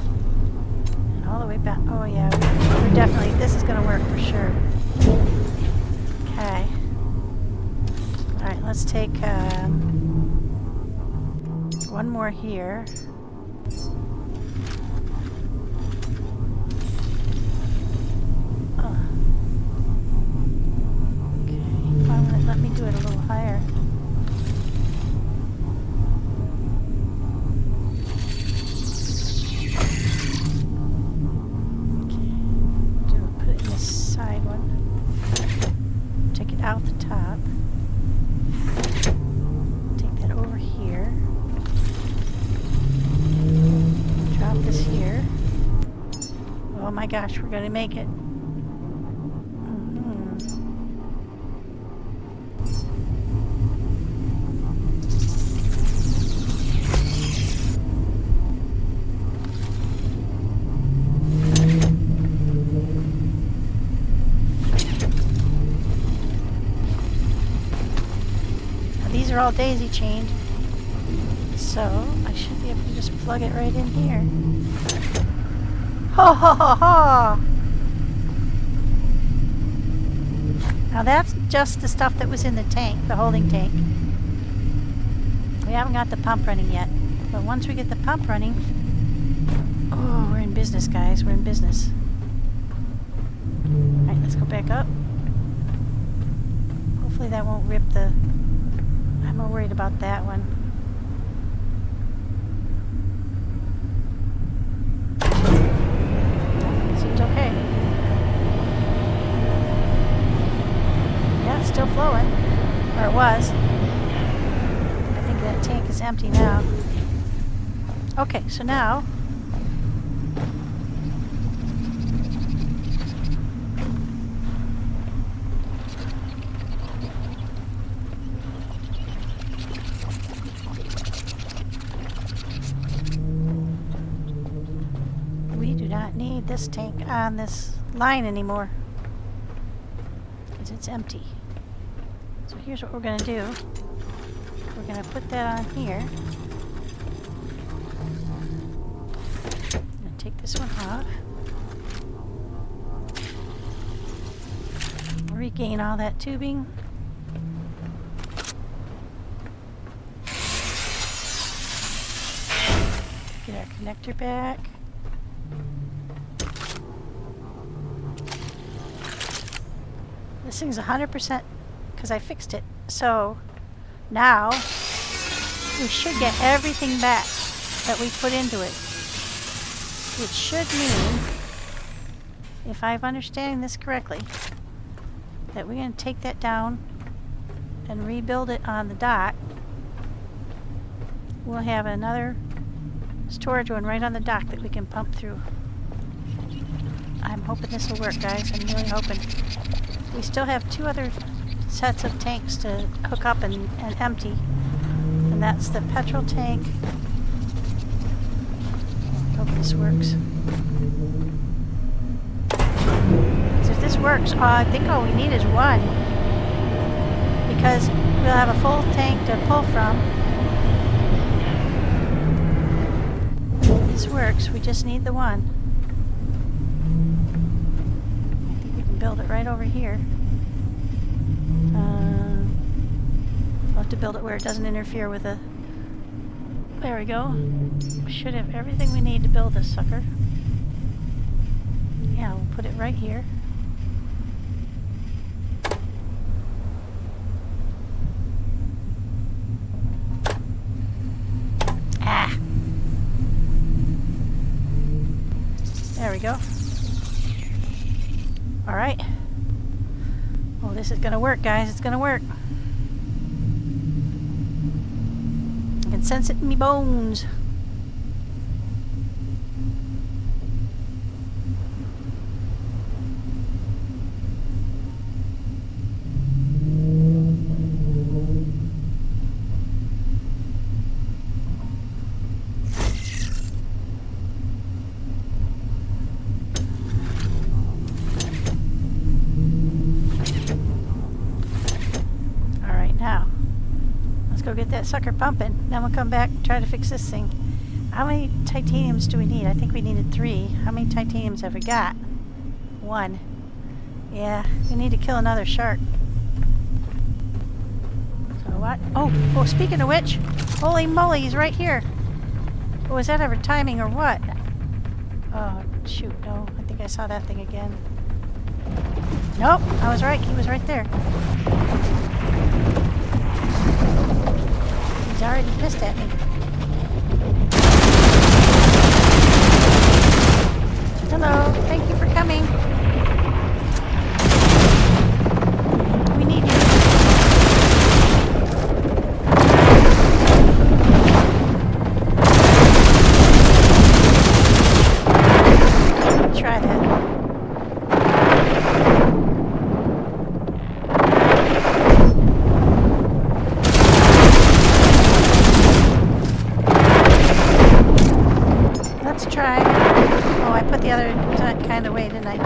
And all the way back. Oh yeah, we're definitely, this is going to work for sure. Okay. Alright, let's take one more here. Do it a little higher. Okay, put it in the side one. Take it out the top. Take that over here. Drop this here. Oh my gosh, we're gonna make it. These are all daisy chained, so I should be able to just plug it right in here. Ha ha ha ha! Now that's just the stuff that was in the tank, the holding tank. We haven't got the pump running yet, but once we get the pump running, oh, we're in business, guys. We're in business. All right, let's go back up. Hopefully that won't rip the... I'm more worried about that one. Seems okay. Yeah, it's still flowing. Or it was. I think that tank is empty now. Okay, so now... this tank on this line anymore because it's empty. So here's what we're going to do. We're going to put that on here. I'm going to take this one off. Regain all that tubing. Get our connector back. This thing's 100% because I fixed it. So now we should get everything back that we put into it. Which should mean, if I'm understanding this correctly, that we're going to take that down and rebuild it on the dock. We'll have another storage one right on the dock that we can pump through. I'm hoping this will work, guys. I'm really hoping. We still have 2 other sets of tanks to hook up and empty. And that's the petrol tank. I hope this works. If this works, I think all we need is 1. Because we'll have a full tank to pull from. If this works, we just need the 1. I think we can build it right over here. We'll have to build it where it doesn't interfere with the... There we go. We should have everything we need to build this sucker. Yeah, we'll put it right here. Ah! There we go. Alright. Oh, this is gonna work, guys. It's gonna work. I can sense it in me bones. Get that sucker pumping. Then we'll come back and try to fix this thing. How many titaniums do we need? I think we needed 3. How many titaniums have we got? 1. Yeah, we need to kill another shark. So what? Oh, speaking of which, holy moly, he's right here. Oh, is that ever timing or what? Oh, shoot, no. I think I saw that thing again. Nope, I was right. He was right there. He's already pissed at me. Hello, thank you for coming. We need you. Try that. Try. Oh, I put the other kind away, didn't I?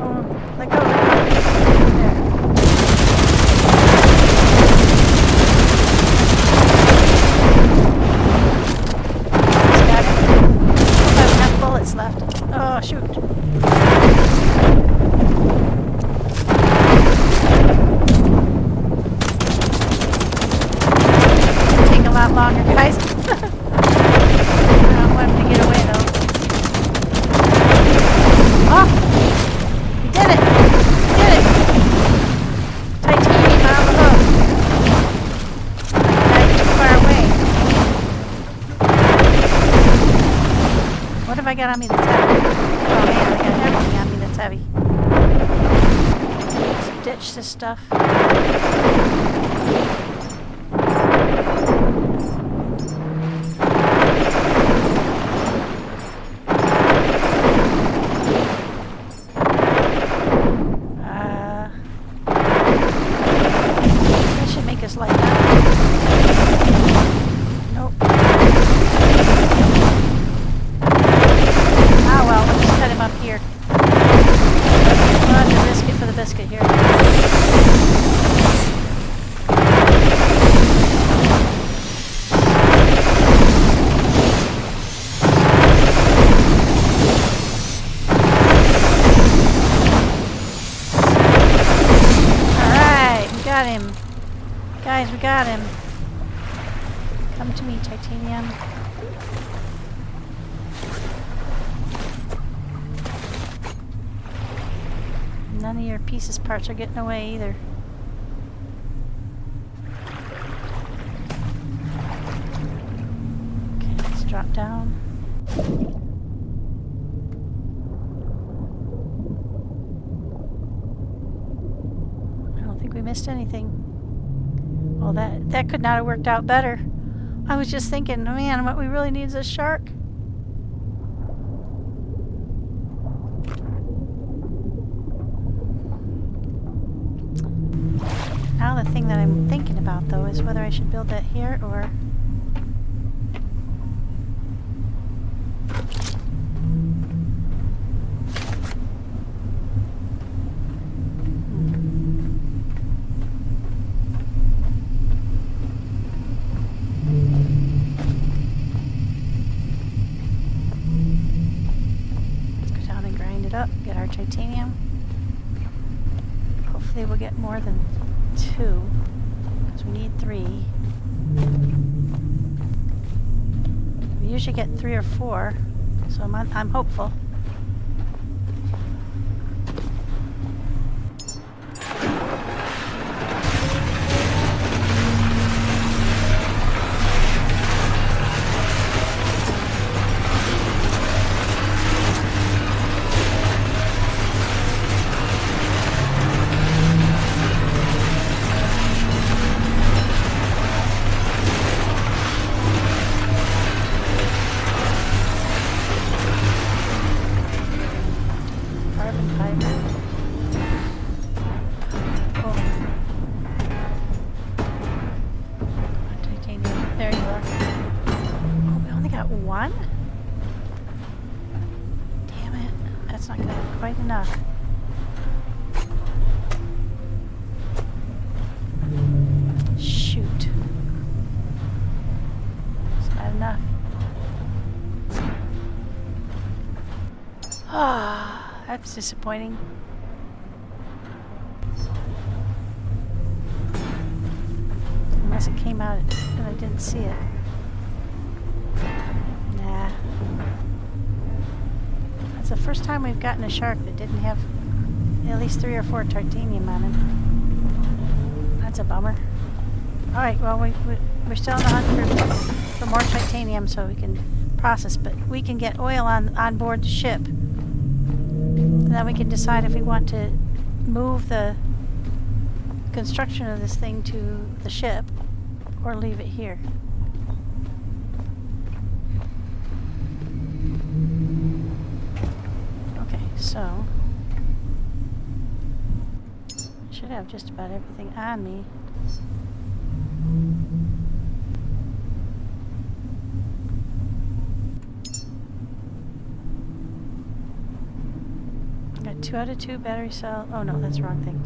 Oh, let go, let go. There. Got it. I have enough bullets left. Oh, shoot. A lot longer, guys. I don't want him to get away, though. Oh! We did it! We did it! Titanium on the hook. I died too far away. What have I got on me that's heavy? Oh man, I got everything on me that's heavy. Let's ditch this stuff. Like that. Nope. basket here. Alright, we got him. Guys, we got him. Come to me, titanium. None of your pieces parts are getting away either. Okay, let's drop down. I don't think we missed anything. Well, that could not have worked out better. I was just thinking, man, what we really need is a shark. Now the thing that I'm thinking about, though, is whether I should build that here or... Let's go down and grind it up, get our titanium. Hopefully we'll get more than 2, because we need 3. We usually get 3 or 4, so I'm hopeful. Damn it, that's not gonna be quite enough. Shoot. It's not enough. Ah, that's disappointing. Unless it came out and I didn't see it. Nah. That's the first time we've gotten a shark that didn't have at least 3 or 4 titanium on him. That's a bummer. Alright, well, we're still on the hunt for more titanium so we can process, but we can get oil on board the ship. And then we can decide if we want to move the construction of this thing to the ship or leave it here. Okay, so I should have just about everything on me. I got 2 out of 2 battery cell. Oh no, that's the wrong thing.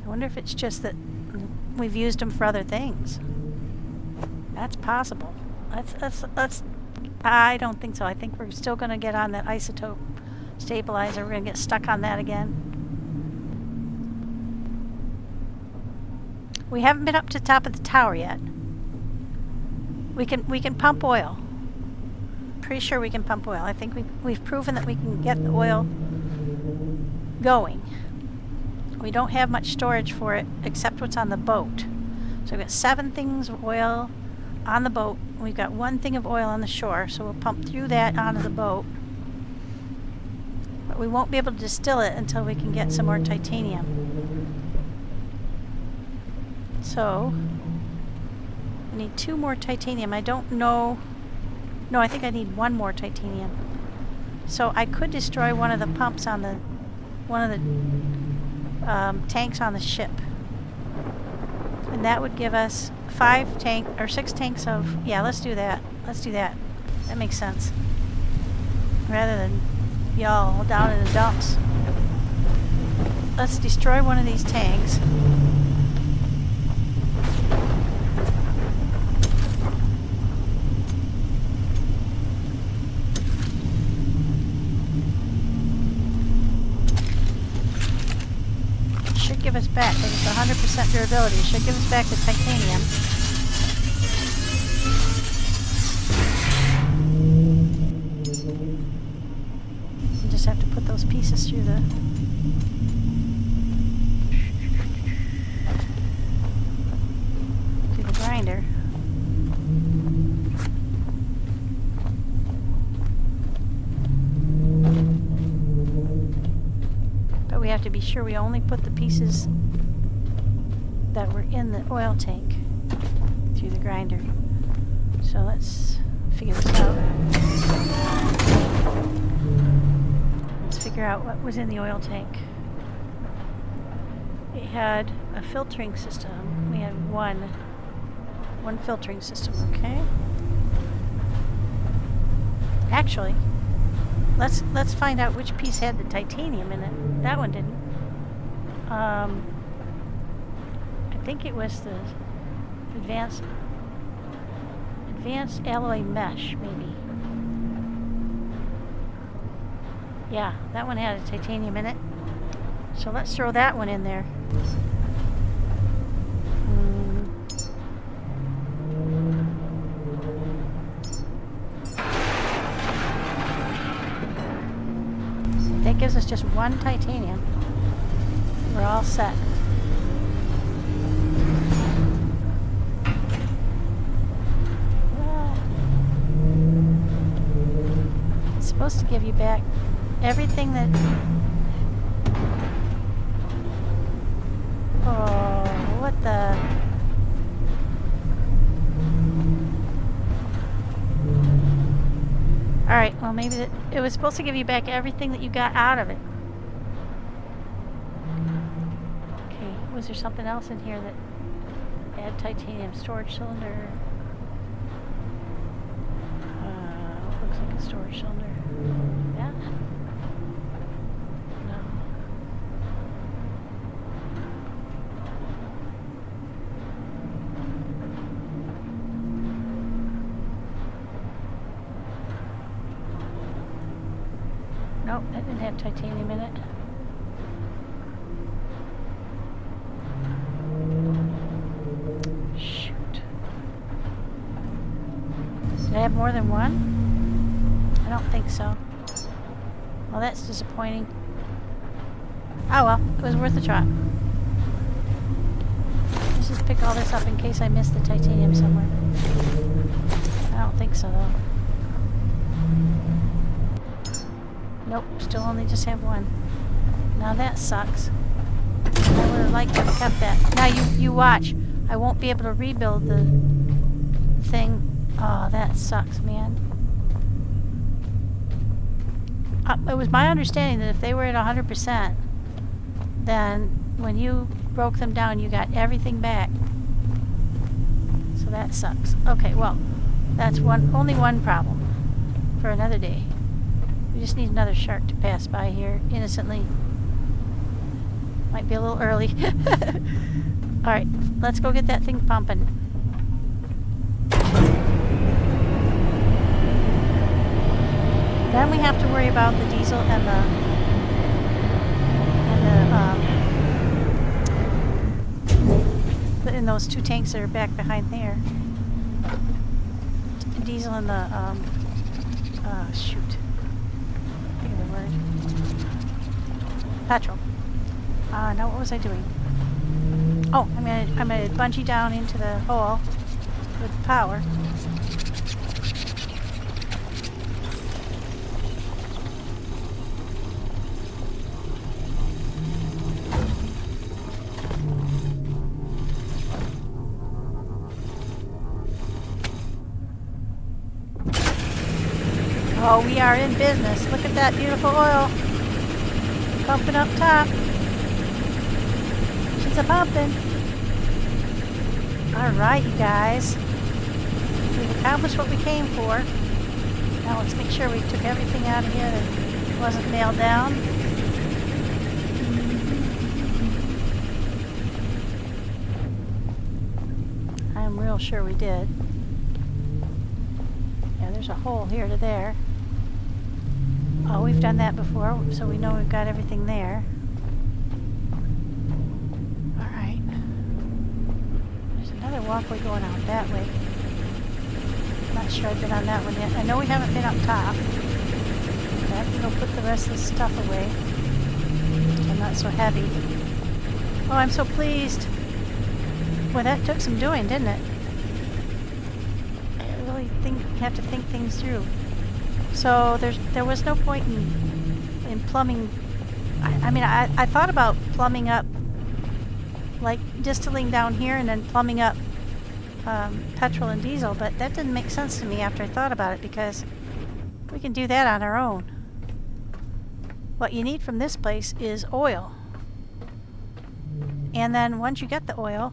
I wonder if it's just that we've used them for other things. That's possible. That's. I don't think so. I think we're still going to get on that isotope stabilizer. We're going to get stuck on that again. We haven't been up to the top of the tower yet. We can pump oil. Pretty sure we can pump oil. I think we've proven that we can get the oil going. We don't have much storage for it except what's on the boat. So we've got 7 things of oil on the boat. We've got 1 thing of oil on the shore, so we'll pump through that onto the boat. But we won't be able to distill it until we can get some more titanium. So I need 2 more titanium. I don't know. No, I think I need 1 more titanium. So I could destroy one of the pumps on the tanks on the ship. And that would give us 6 tanks of, yeah, let's do that. Let's do that. That makes sense. Rather than y'all down in the dumps. Let's destroy one of these tanks. Should give us back, because it's 100% durability. It should give us back the titanium. You just have to put those pieces through the grinder. But we have to be sure we only put the pieces that were in the oil tank through the grinder. So let's figure this out. Let's figure out what was in the oil tank. It had a filtering system. We had one filtering system, okay? Actually, let's find out which piece had the titanium in it. That one didn't. I think it was the advanced alloy mesh, maybe. Yeah, that one had a titanium in it. So let's throw that one in there. That gives us just one titanium. We're all set. It's supposed to give you back everything that... Oh, what the... Alright, well maybe it was supposed to give you back everything that you got out of it. Okay, was there something else in here that had titanium? Storage cylinder? Looks like a storage cylinder. Yeah? No. Nope, that didn't have titanium in it. Shoot. Did I have more than one? I don't think so. Well, that's disappointing. Oh well, it was worth a try. Let's just pick all this up in case I missed the titanium somewhere. I don't think so though. Nope, still only just have one. Now that sucks. I would have liked to have kept that. Now you watch. I won't be able to rebuild the thing. Oh, that sucks, man. It was my understanding that if they were at 100%, then when you broke them down, you got everything back. So that sucks. Okay, well, that's only one problem for another day. We just need another shark to pass by here innocently. Might be a little early. Alright, let's go get that thing pumping. Then we have to worry about the diesel and those two tanks that are back behind there. Diesel and the shoot. Think of the word. Petrol. Now what was I doing? Oh, I'm gonna bungee down into the hole with power. Oh, we are in business. Look at that beautiful oil. Pumping up top. She's a pumping. Alright, you guys. We've accomplished what we came for. Now let's make sure we took everything out of here that wasn't nailed down. I'm real sure we did. Yeah, there's a hole here to there. Oh, we've done that before, so we know we've got everything there. Alright. There's another walkway going out that way. Not sure I've been on that one yet. I know we haven't been up top. But I can go put the rest of this stuff away. So I'm not so heavy. Oh, I'm so pleased. Boy, that took some doing, didn't it? I really have to think things through. So there was no point in plumbing. I mean, I thought about plumbing up, like distilling down here and then plumbing up petrol and diesel, but that didn't make sense to me after I thought about it, because we can do that on our own. What you need from this place is oil. And then once you get the oil,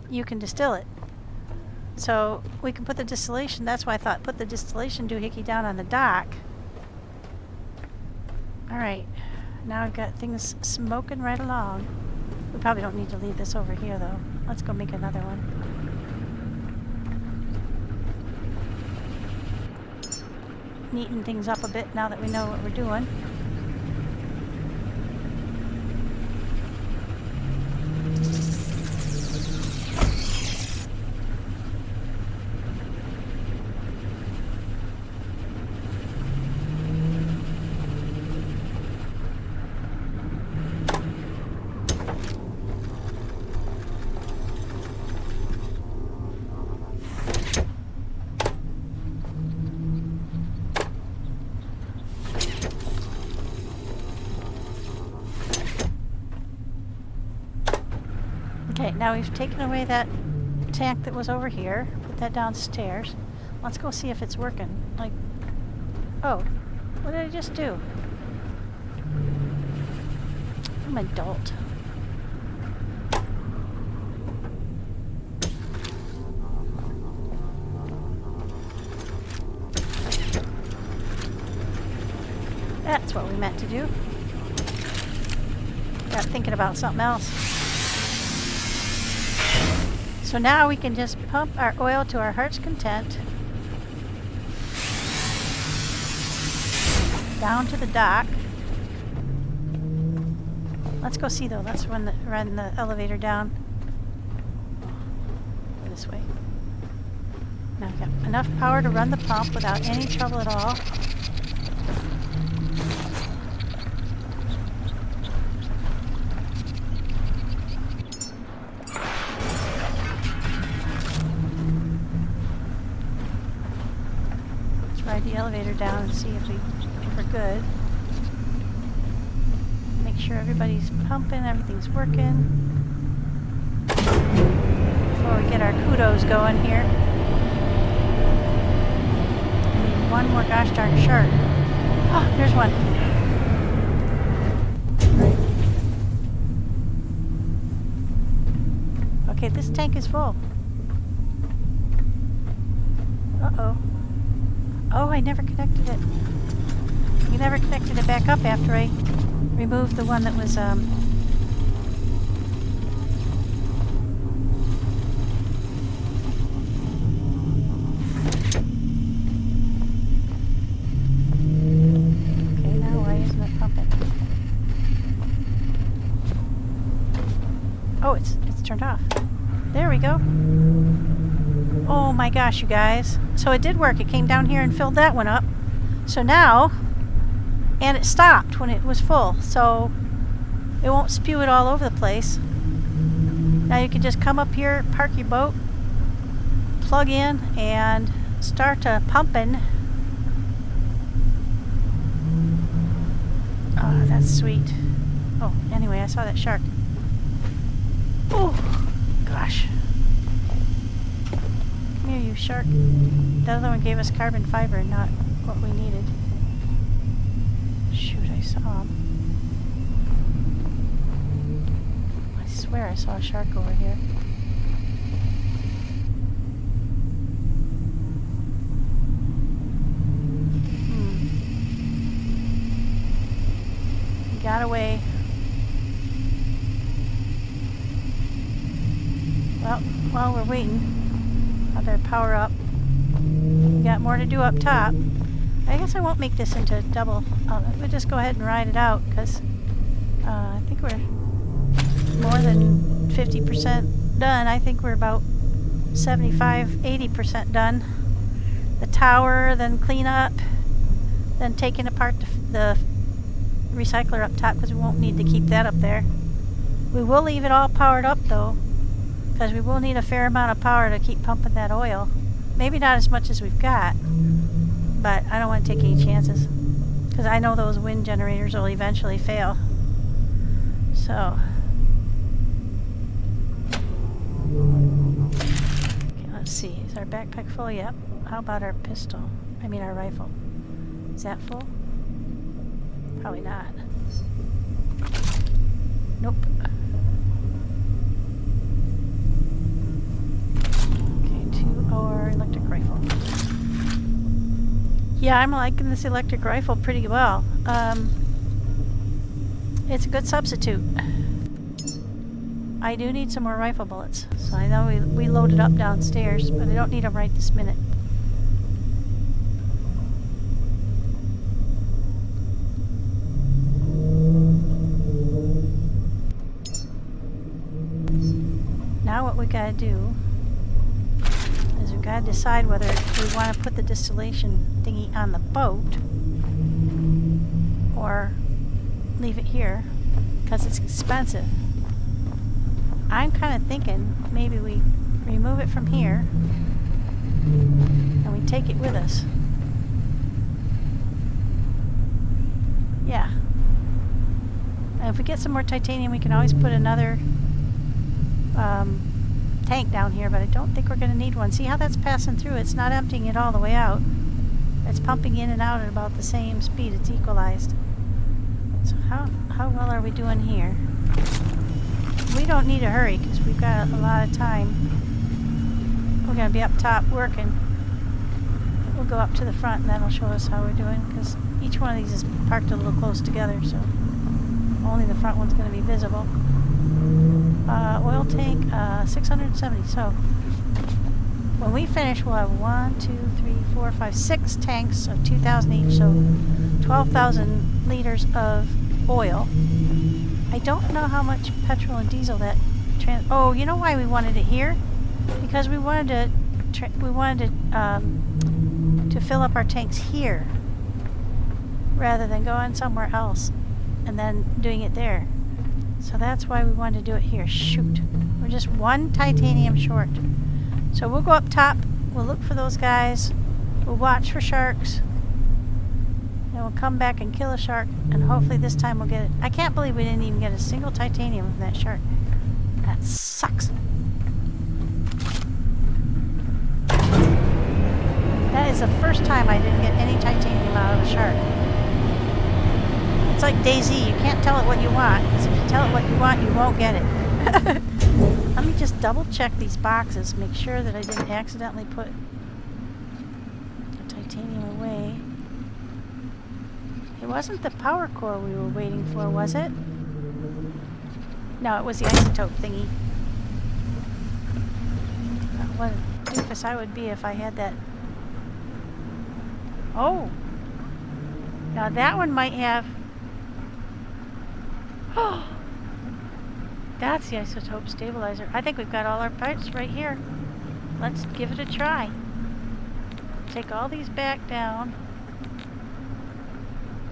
you can distill it. So we can put the distillation, that's why I thought put the distillation doohickey down on the dock. Alright, now we've got things smoking right along. We probably don't need to leave this over here though. Let's go make another one. Neaten things up a bit now that we know what we're doing. Okay, now we've taken away that tank that was over here, put that downstairs. Let's go see if it's working. Like, oh, what did I just do? I'm an adult. That's what we meant to do. Got thinking about something else. So now we can just pump our oil to our heart's content. Down to the dock. Let's go see though. Let's run the elevator down. Go this way. Now we've got enough power to run the pump without any trouble at all. Ride the elevator down and see if we're good. Make sure everybody's pumping, everything's working. Before we get our kudos going here. We need one more gosh darn shark. Oh, there's one. Okay, this tank is full. Uh-oh. Oh, I never connected it. You never connected it back up after I removed the one that was, Okay, now why isn't it pumping? Oh, it's turned off. There we go. Oh my gosh, you guys. So it did work. It came down here and filled that one up. So now, and it stopped when it was full. So it won't spew it all over the place. Now you can just come up here, park your boat, plug in, and start pumping. Oh, that's sweet. Oh, anyway, I saw that shark. Oh, gosh. Come here, you shark. The other one gave us carbon fiber, not what we needed. Shoot, I saw him. I swear I saw a shark over here. got away. Well, while we're waiting, I better power up. We got more to do up top. I guess I won't make this into a double. We'll just go ahead and ride it out because I think we're more than 50% done. I think we're about 75-80% done. The tower, then clean up, then taking apart the recycler up top because we won't need to keep that up there. We will leave it all powered up though, because we will need a fair amount of power to keep pumping that oil. Maybe not as much as we've got, but I don't want to take any chances because I know those wind generators will eventually fail. So, okay, let's see. Is our backpack full? Yep. How about our pistol? I mean our rifle. Is that full? Probably not. Nope. Okay, to our electric rifle. Yeah, I'm liking this electric rifle pretty well. It's a good substitute. I do need some more rifle bullets, so I know we loaded up downstairs, but I don't need them right this minute. Now what we gotta do is we gotta decide whether we want to put the distillation thingy on the boat or leave it here because it's expensive. I'm kind of thinking maybe we remove it from here and we take it with us. Yeah. And if we get some more titanium, we can always put another tank down here, but I don't think we're going to need one. See how that's passing through? It's not emptying it all the way out. It's pumping in and out at about the same speed. It's equalized. So how well are we doing here? We don't need to hurry because we've got a lot of time. We're going to be up top working. We'll go up to the front and that'll show us how we're doing because each one of these is parked a little close together, so only the front one's going to be visible. Oil tank, 670. So when we finish, we'll have 1, 2, 3, 4, 5, 6 tanks of 2,000 each, so 12,000 liters of oil. I don't know how much petrol and diesel that oh, you know why we wanted it here? Because we wanted to fill up our tanks here rather than going somewhere else and then doing it there. So that's why we wanted to do it here. Shoot. We're just one titanium short. So we'll go up top. We'll look for those guys. We'll watch for sharks. And we'll come back and kill a shark. And hopefully this time we'll get it. I can't believe we didn't even get a single titanium from that shark. That sucks. That is the first time I didn't get any titanium out of a shark. It's like Daisy, you can't tell it what you want, because if you tell it what you want, you won't get it. Let me just double check these boxes, make sure that I didn't accidentally put the titanium away. It wasn't the power core we were waiting for, was it? No, it was the isotope thingy. What a doofus I would be if I had that. Oh! Now that one might have... Oh! That's the isotope stabilizer. I think we've got all our parts right here. Let's give it a try. Take all these back down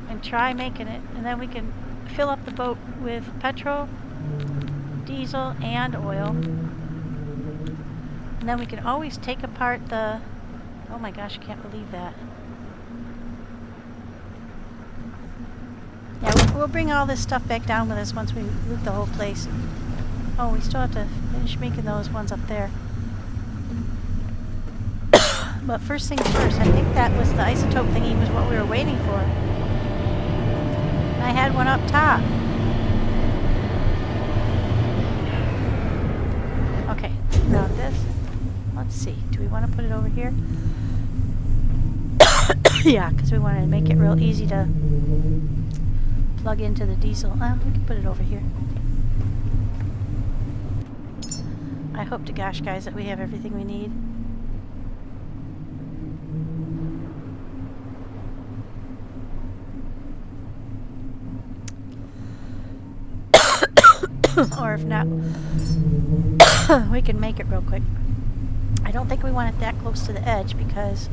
and try making it, and then we can fill up the boat with petrol, diesel, and oil. And then we can always take apart the... Oh my gosh, I can't believe that. Yeah, we'll bring all this stuff back down with us once we loot the whole place. Oh, we still have to finish making those ones up there. But first things first, I think that was the isotope thingy was what we were waiting for. And I had one up top. Okay, now this. Let's see, do we want to put it over here? Yeah, because we wanted to make it real easy to plug into the diesel. We can put it over here. I hope to gosh, guys, that we have everything we need. Or if not, we can make it real quick. I don't think we want it that close to the edge because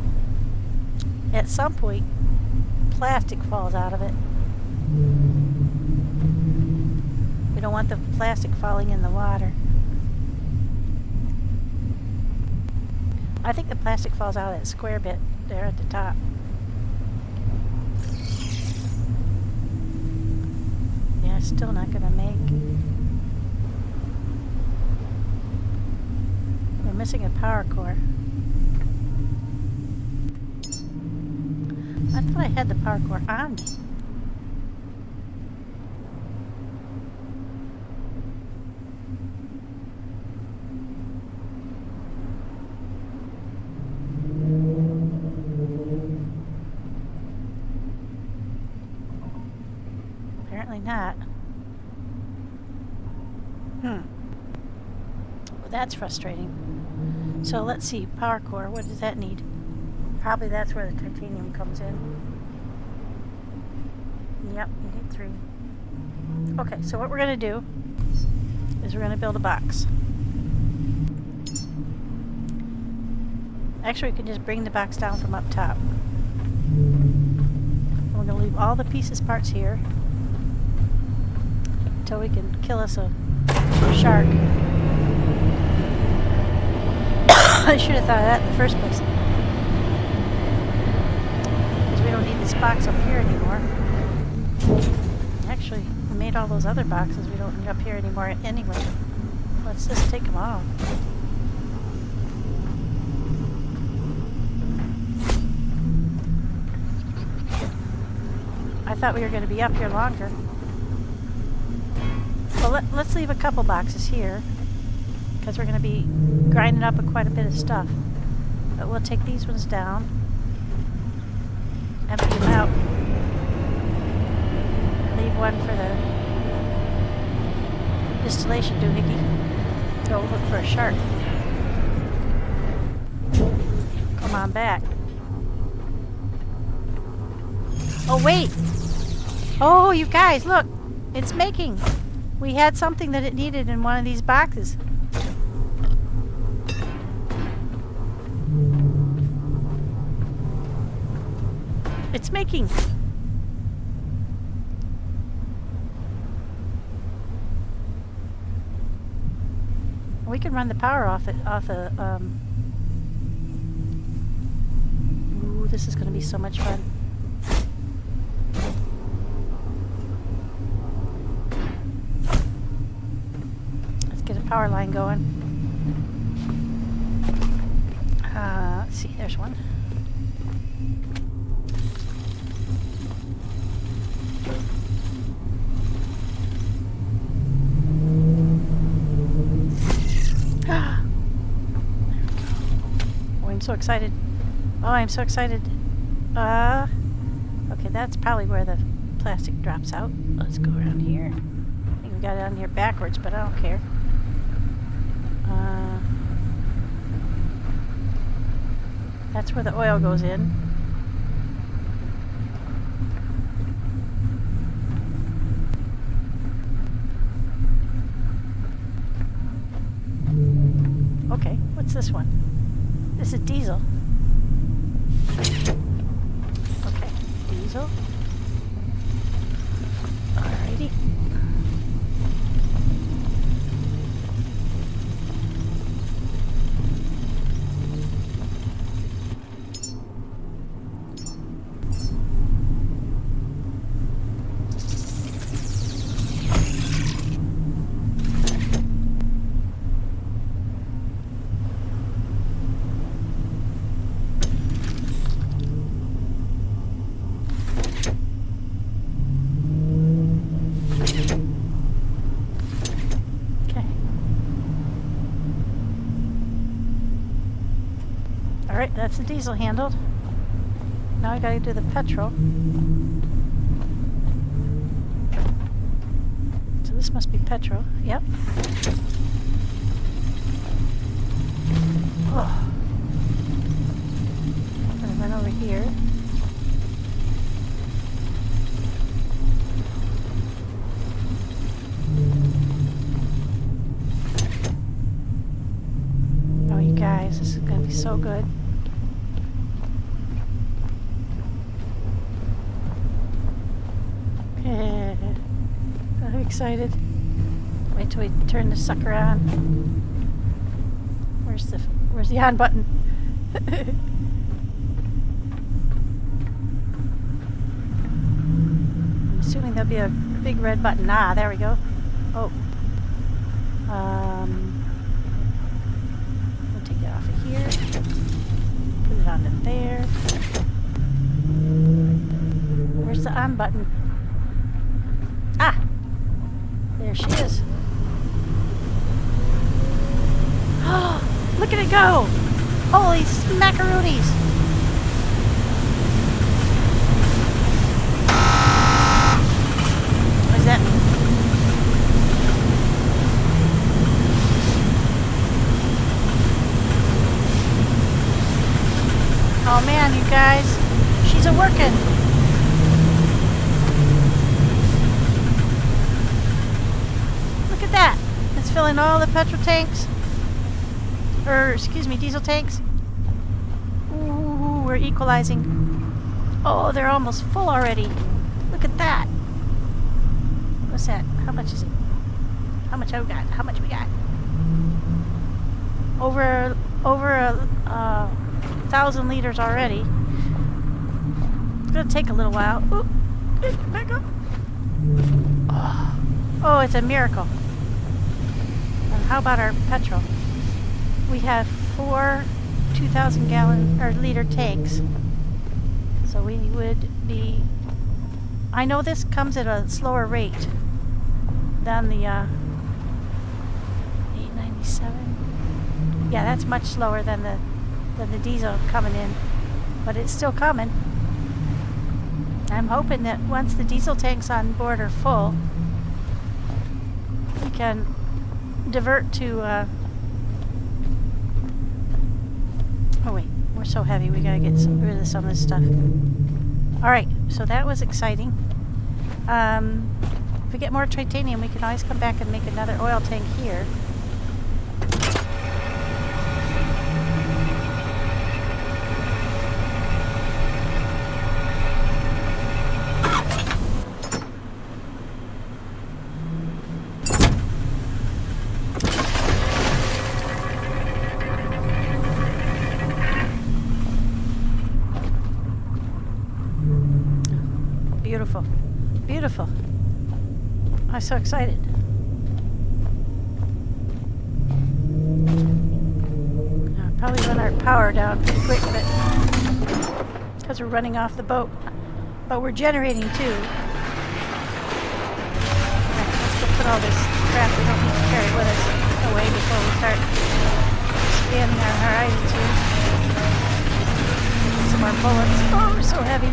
at some point plastic falls out of it. We don't want the plastic falling in the water. I think the plastic falls out of that square bit there at the top. Yeah, it's still not going to make. We're missing a power core. I thought I had the power core on me. Apparently not. Well, that's frustrating. So let's see, power core, what does that need? Probably that's where the titanium comes in. Yep, you need 3. Okay, so what we're going to do is we're going to build a box. Actually, we can just bring the box down from up top. We're going to leave all the pieces parts here until we can kill us a shark. I should have thought of that in the first place. Because we don't need this box up here anymore. Actually, we made all those other boxes we don't need up here anymore anyway. Let's just take them off. I thought we were going to be up here longer. Well, let's leave a couple boxes here, because we're going to be grinding up quite a bit of stuff. But we'll take these ones down, empty them out, leave one for the distillation doohickey. Go look for a shark. Come on back. Oh, wait! Oh, you guys, look! It's making! We had something that it needed in one of these boxes. It's making. We can run the power off the Ooh, this is going to be so much fun. Let's get a power line going. Let's see, there's one. I'm so excited. Oh, I'm so excited. Okay, that's probably where the plastic drops out. Let's go around here. I think we got it on here backwards, but I don't care. That's where the oil goes in. Okay, what's this one? This is diesel. Okay, diesel. Alrighty. Alright, that's the diesel handled. Now I gotta do the petrol. this must be petrol. Yep. Oh. I'm gonna run over here. Oh, you guys, this is gonna be so good. I'm excited. Wait till we turn the sucker on. Where's the on button? I'm assuming there'll be a big red button. Ah, there we go. Oh. We'll take it off of here. Put it onto there. Where's the on button? Ah! There she is. Oh, look at it go! Holy smackaroonies! What does that mean? Oh man, you guys, she's a-working. Look at that. It's filling all the petrol tanks. Or, excuse me, diesel tanks. Ooh, we're equalizing. Oh, they're almost full already. Look at that. What's that? How much is it? How much have we got? How much we got? Over 1,000 liters already. It's gonna take a little while. Oop, back up. Oh, it's a miracle. And how about our petrol? We have 4 2,000 gallon or liter tanks. So we would be. I know this comes at a slower rate than the 897. Yeah, that's much slower than the diesel coming in, but it's still coming. I'm hoping that once the diesel tanks on board are full, we can divert to. Oh wait, we're so heavy. We gotta get rid of some of this stuff. All right, so that was exciting. If we get more titanium, we can always come back and make another oil tank here. Beautiful. Beautiful. I'm so excited. I'll probably run our power down pretty quick, but because we're running off the boat. But we're generating too. Alright, let's go put all this crap we don't need to carry with us away before we start expanding our horizons here. Get some more bullets. Oh, we're so heavy.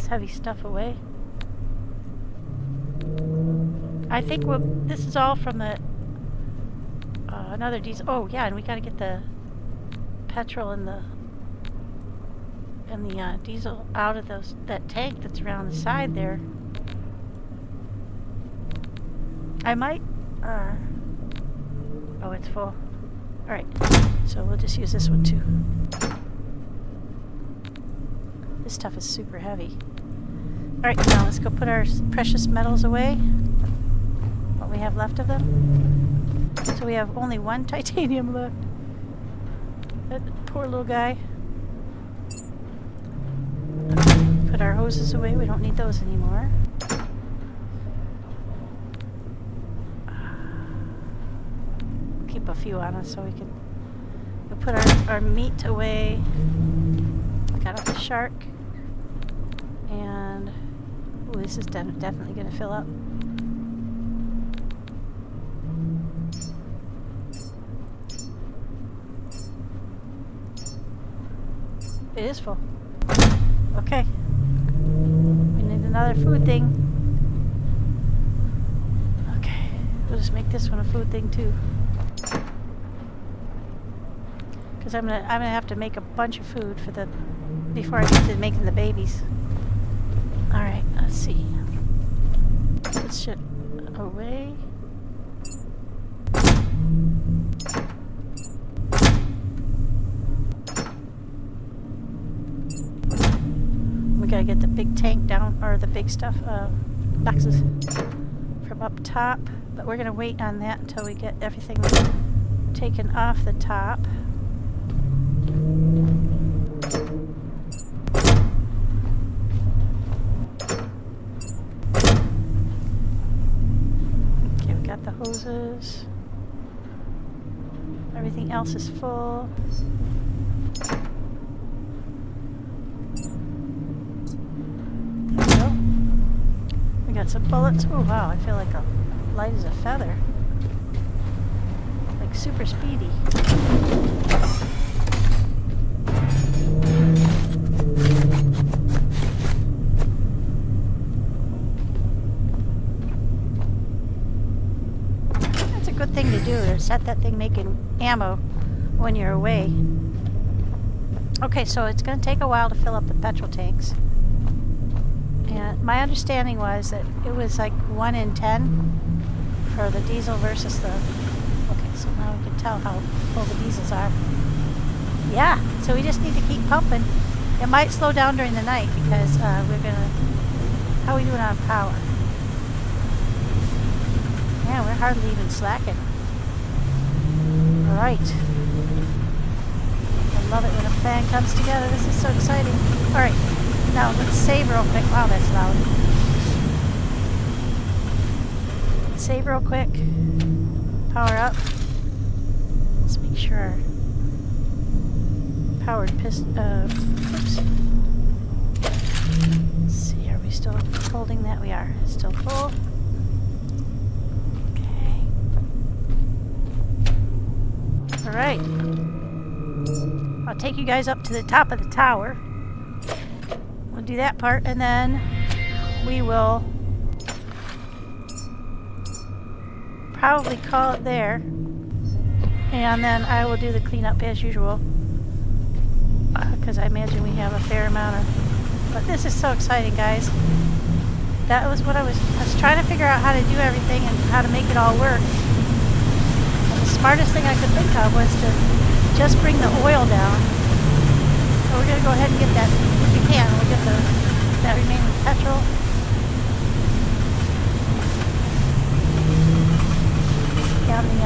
Heavy stuff away. I think this is all from the another diesel. Oh yeah, and we got to get the petrol and the diesel out of that tank that's around the side there. I might. Oh, it's full. All right, so we'll just use this one too. This stuff is super heavy. Alright, now let's go put our precious metals away. What we have left of them. So we have only 1 titanium left. That poor little guy. Put our hoses away. We don't need those anymore. Keep a few on us so we can we'll put our meat away. Got off the shark. And ooh, this is definitely going to fill up. It is full. Okay. We need another food thing. Okay. We'll just make this one a food thing too. Because I'm gonna have to make a bunch of food for the before I get to making the babies. All right. Let's see. Put shit away. We gotta get the big tank down, or the big stuff, boxes from up top. But we're gonna wait on that until we get everything taken off the top. Okay, we got the hoses. Everything else is full. There we go. We got some bullets. Oh wow, I feel like a light as a feather. Like super speedy. That's a good thing to do, to set that thing making ammo when you're away. Okay, so it's going to take a while to fill up the petrol tanks. And my understanding was that it was like 1 in 10 for the diesel versus the... Okay, so now we can tell how full the diesels are. Yeah, so we just need to keep pumping. It might slow down during the night because we're going to... How are we doing on power? Yeah, we're hardly even slacking. Alright. I love it when a plan comes together. This is so exciting. Alright, now let's save real quick. Wow, that's loud. Let's save real quick. Power up. Let's make sure our powered piston... oops. Let's see, are we still holding that? We are. It's still full. Alright. I'll take you guys up to the top of the tower. We'll do that part, and then we will probably call it there. And then I will do the cleanup as usual. Because I imagine we have a fair amount of... But this is so exciting, guys. That was what I was trying to figure out how to do everything and how to make it all work. The smartest thing I could think of was to just bring the oil down. So we're going to go ahead and get that, if we can, we'll get that remaining petrol. Down the,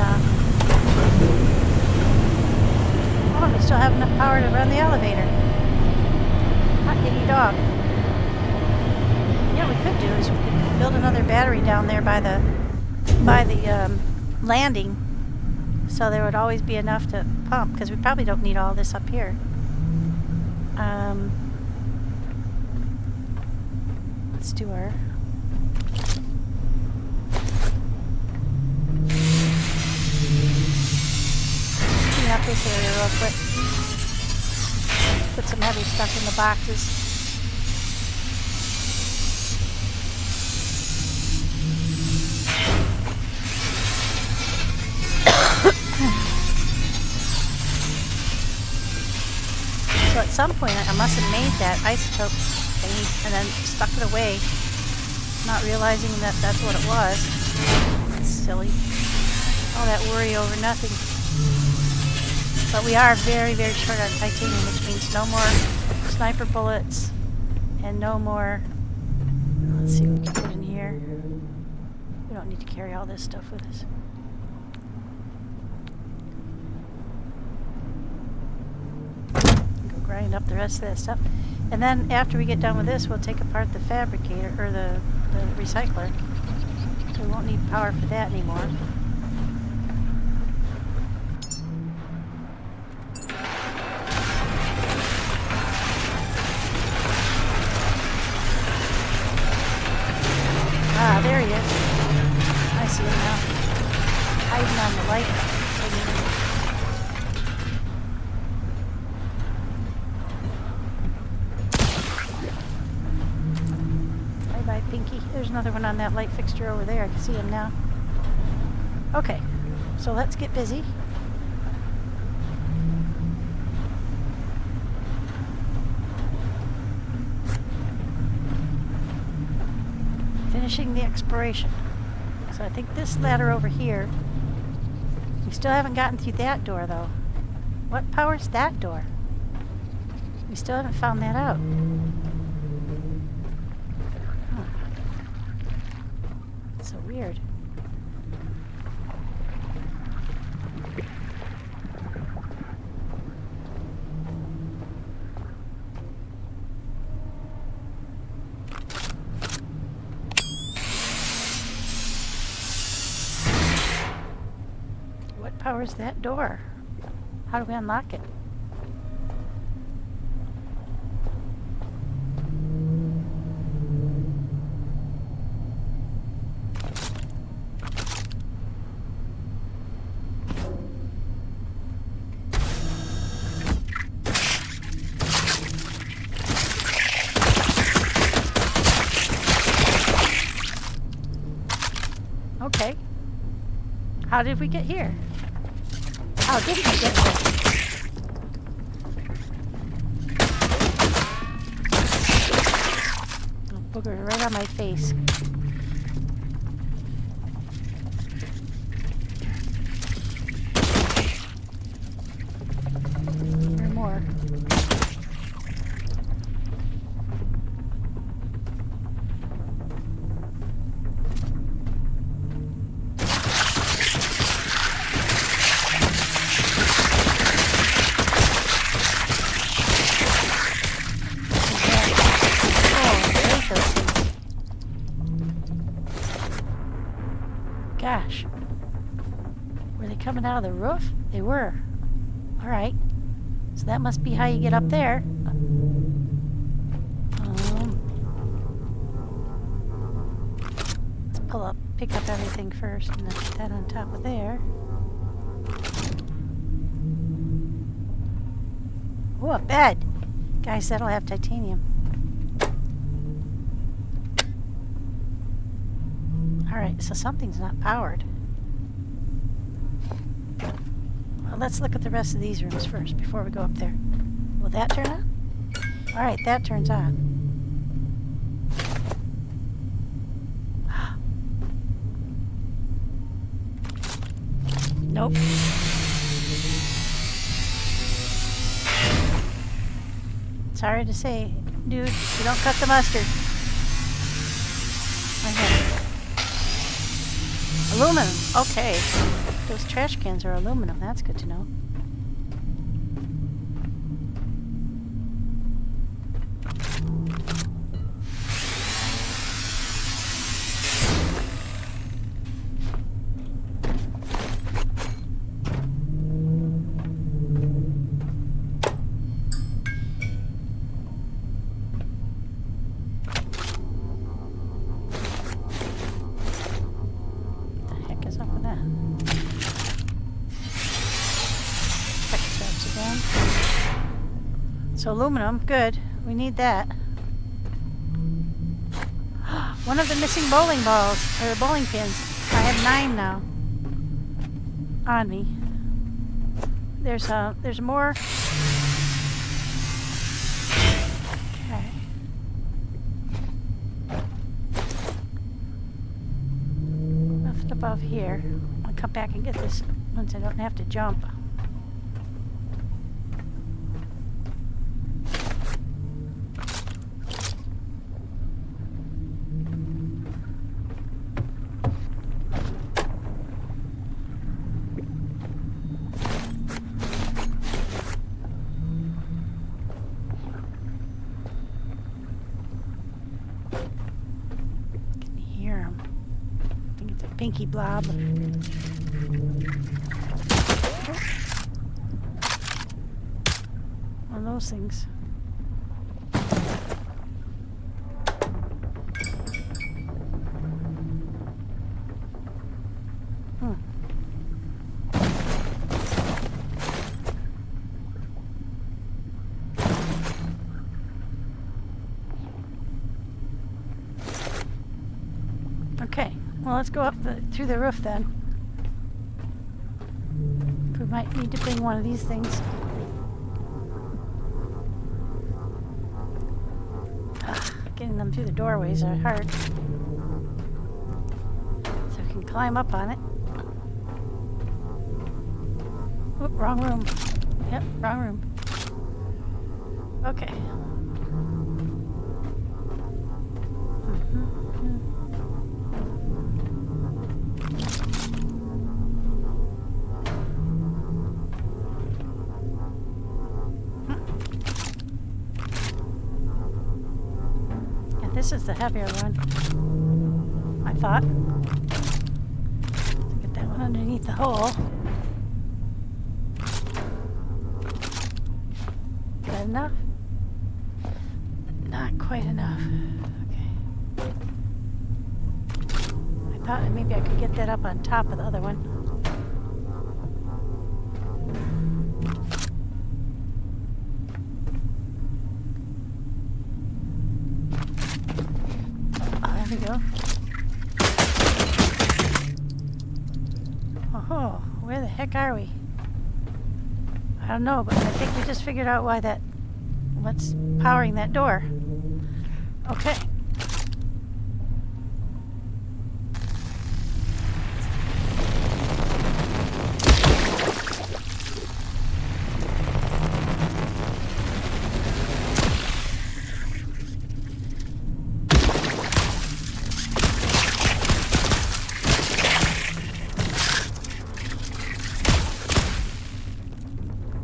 oh, we still have enough power to run the elevator. Hot diggity dog. You know what we could do is we could build another battery down there by the landing. So there would always be enough to pump, because we probably don't need all this up here. Let's do our... Clean up this area real quick. Put some heavy stuff in the boxes. So at some point I must have made that isotope thingy and then stuck it away, not realizing that that's what it was. That's silly. All that worry over nothing. But we are very, very short on titanium, which means no more sniper bullets and no more... Let's see what we can put in here. We don't need to carry all this stuff with us. Grind up the rest of that stuff, and then after we get done with this, we'll take apart the fabricator or the recycler, so we won't need power for that anymore. Ah, there he is. I see him now, hiding on the light. Alright, Pinky. There's another one on that light fixture over there. I can see him now. Okay, so let's get busy. Finishing the exploration. So I think this ladder over here. We still haven't gotten through that door though. What powers that door? We still haven't found that out. Huh. It's so weird. What powers that door? How do we unlock it? Okay. How did we get here? How did we get here? Oh, booger, right on my face. Here more. Gosh. Were they coming out of the roof? They were. Alright. So that must be how you get up there. Let's pull up, pick up everything first, and then put that on top of there. Oh, a bed! Guys, that'll have titanium. Alright, so something's not powered. Well, let's look at the rest of these rooms first before we go up there. Will that turn on? Alright, that turns on. Nope. Sorry to say, dude, you don't cut the mustard. Okay. Aluminum. Okay. Those trash cans are aluminum. That's good to know. So aluminum, good. We need that. One of the missing bowling balls, or bowling pins. I have 9 now on me. There's more. Okay. Nothing above here. I'll come back and get this once I don't have to jump. Pinky blob. One of those things. Well, let's go up through the roof then. We might need to bring one of these things. Ugh, getting them through the doorways are hard. So we can climb up on it. Oop, wrong room. Yep, wrong room. Okay. This is the heavier one, I thought. Get that one underneath the hole. Is that enough? Not quite enough. Okay. I thought maybe I could get that up on top of the other one. Go. Oh, where the heck are we? I don't know, but I think we just figured out what's powering that door. Okay.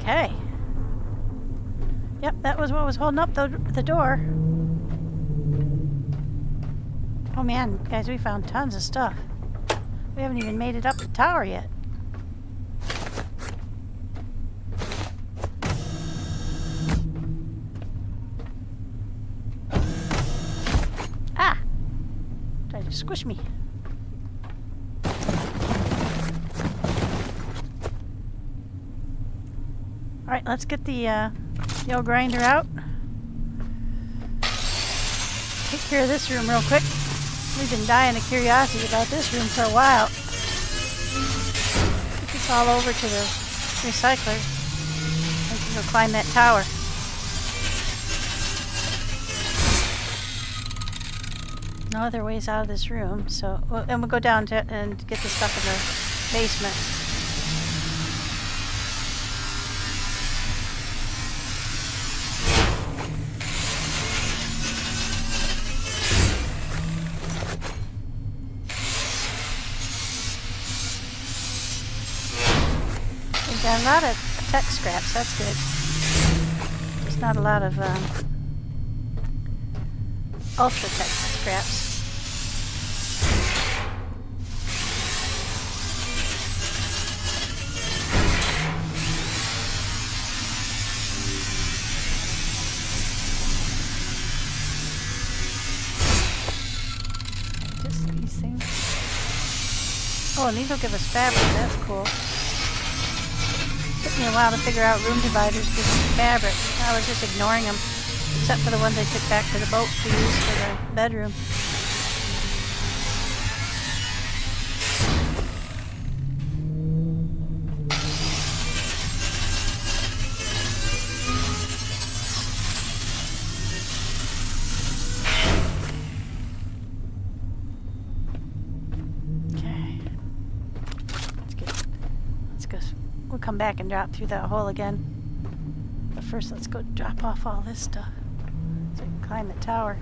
Okay. Yep, that was what was holding up the door. Oh man, guys, we found tons of stuff. We haven't even made it up the tower yet. Ah! Tried to squish me. Alright, let's get the old grinder out. Take care of this room real quick. We've been dying of curiosity about this room for a while. Take this all over to the recycler. We can go climb that tower. No other ways out of this room, so... and we'll go down and get the stuff in the basement. Got a lot of tech scraps, that's good. Just not a lot of ultra tech scraps. Just these things. Oh, and these will give us fabric, that's cool. Took me a while to figure out room dividers with fabric. I was just ignoring them, except for the ones I took back to the boat to use for the bedroom. We'll come back and drop through that hole again. But first, let's go drop off all this stuff so we can climb the tower.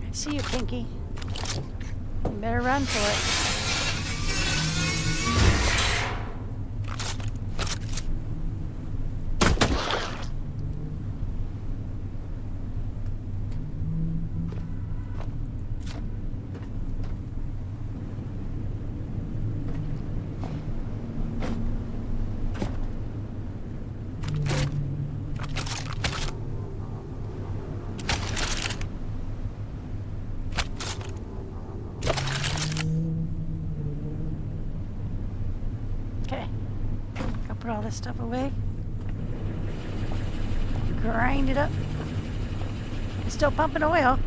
I see you, Pinky. You better run for it. this stuff away. Grind it up. It's still pumping oil,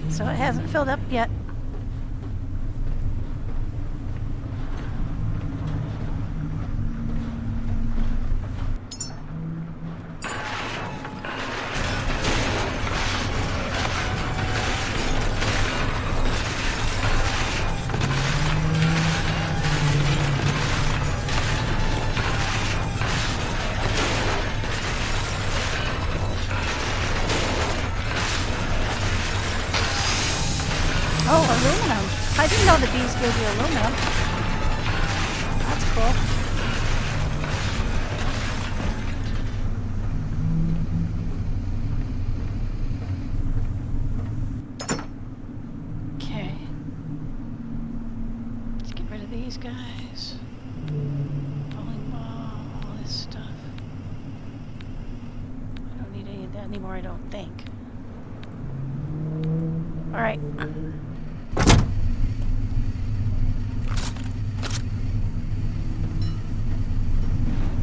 so it hasn't filled up yet. Oh, aluminum. I didn't know the bees gave you aluminum. That's cool. Okay. Let's get rid of these guys. Bowling ball, all this stuff. I don't need any of that anymore, I don't think. Alright.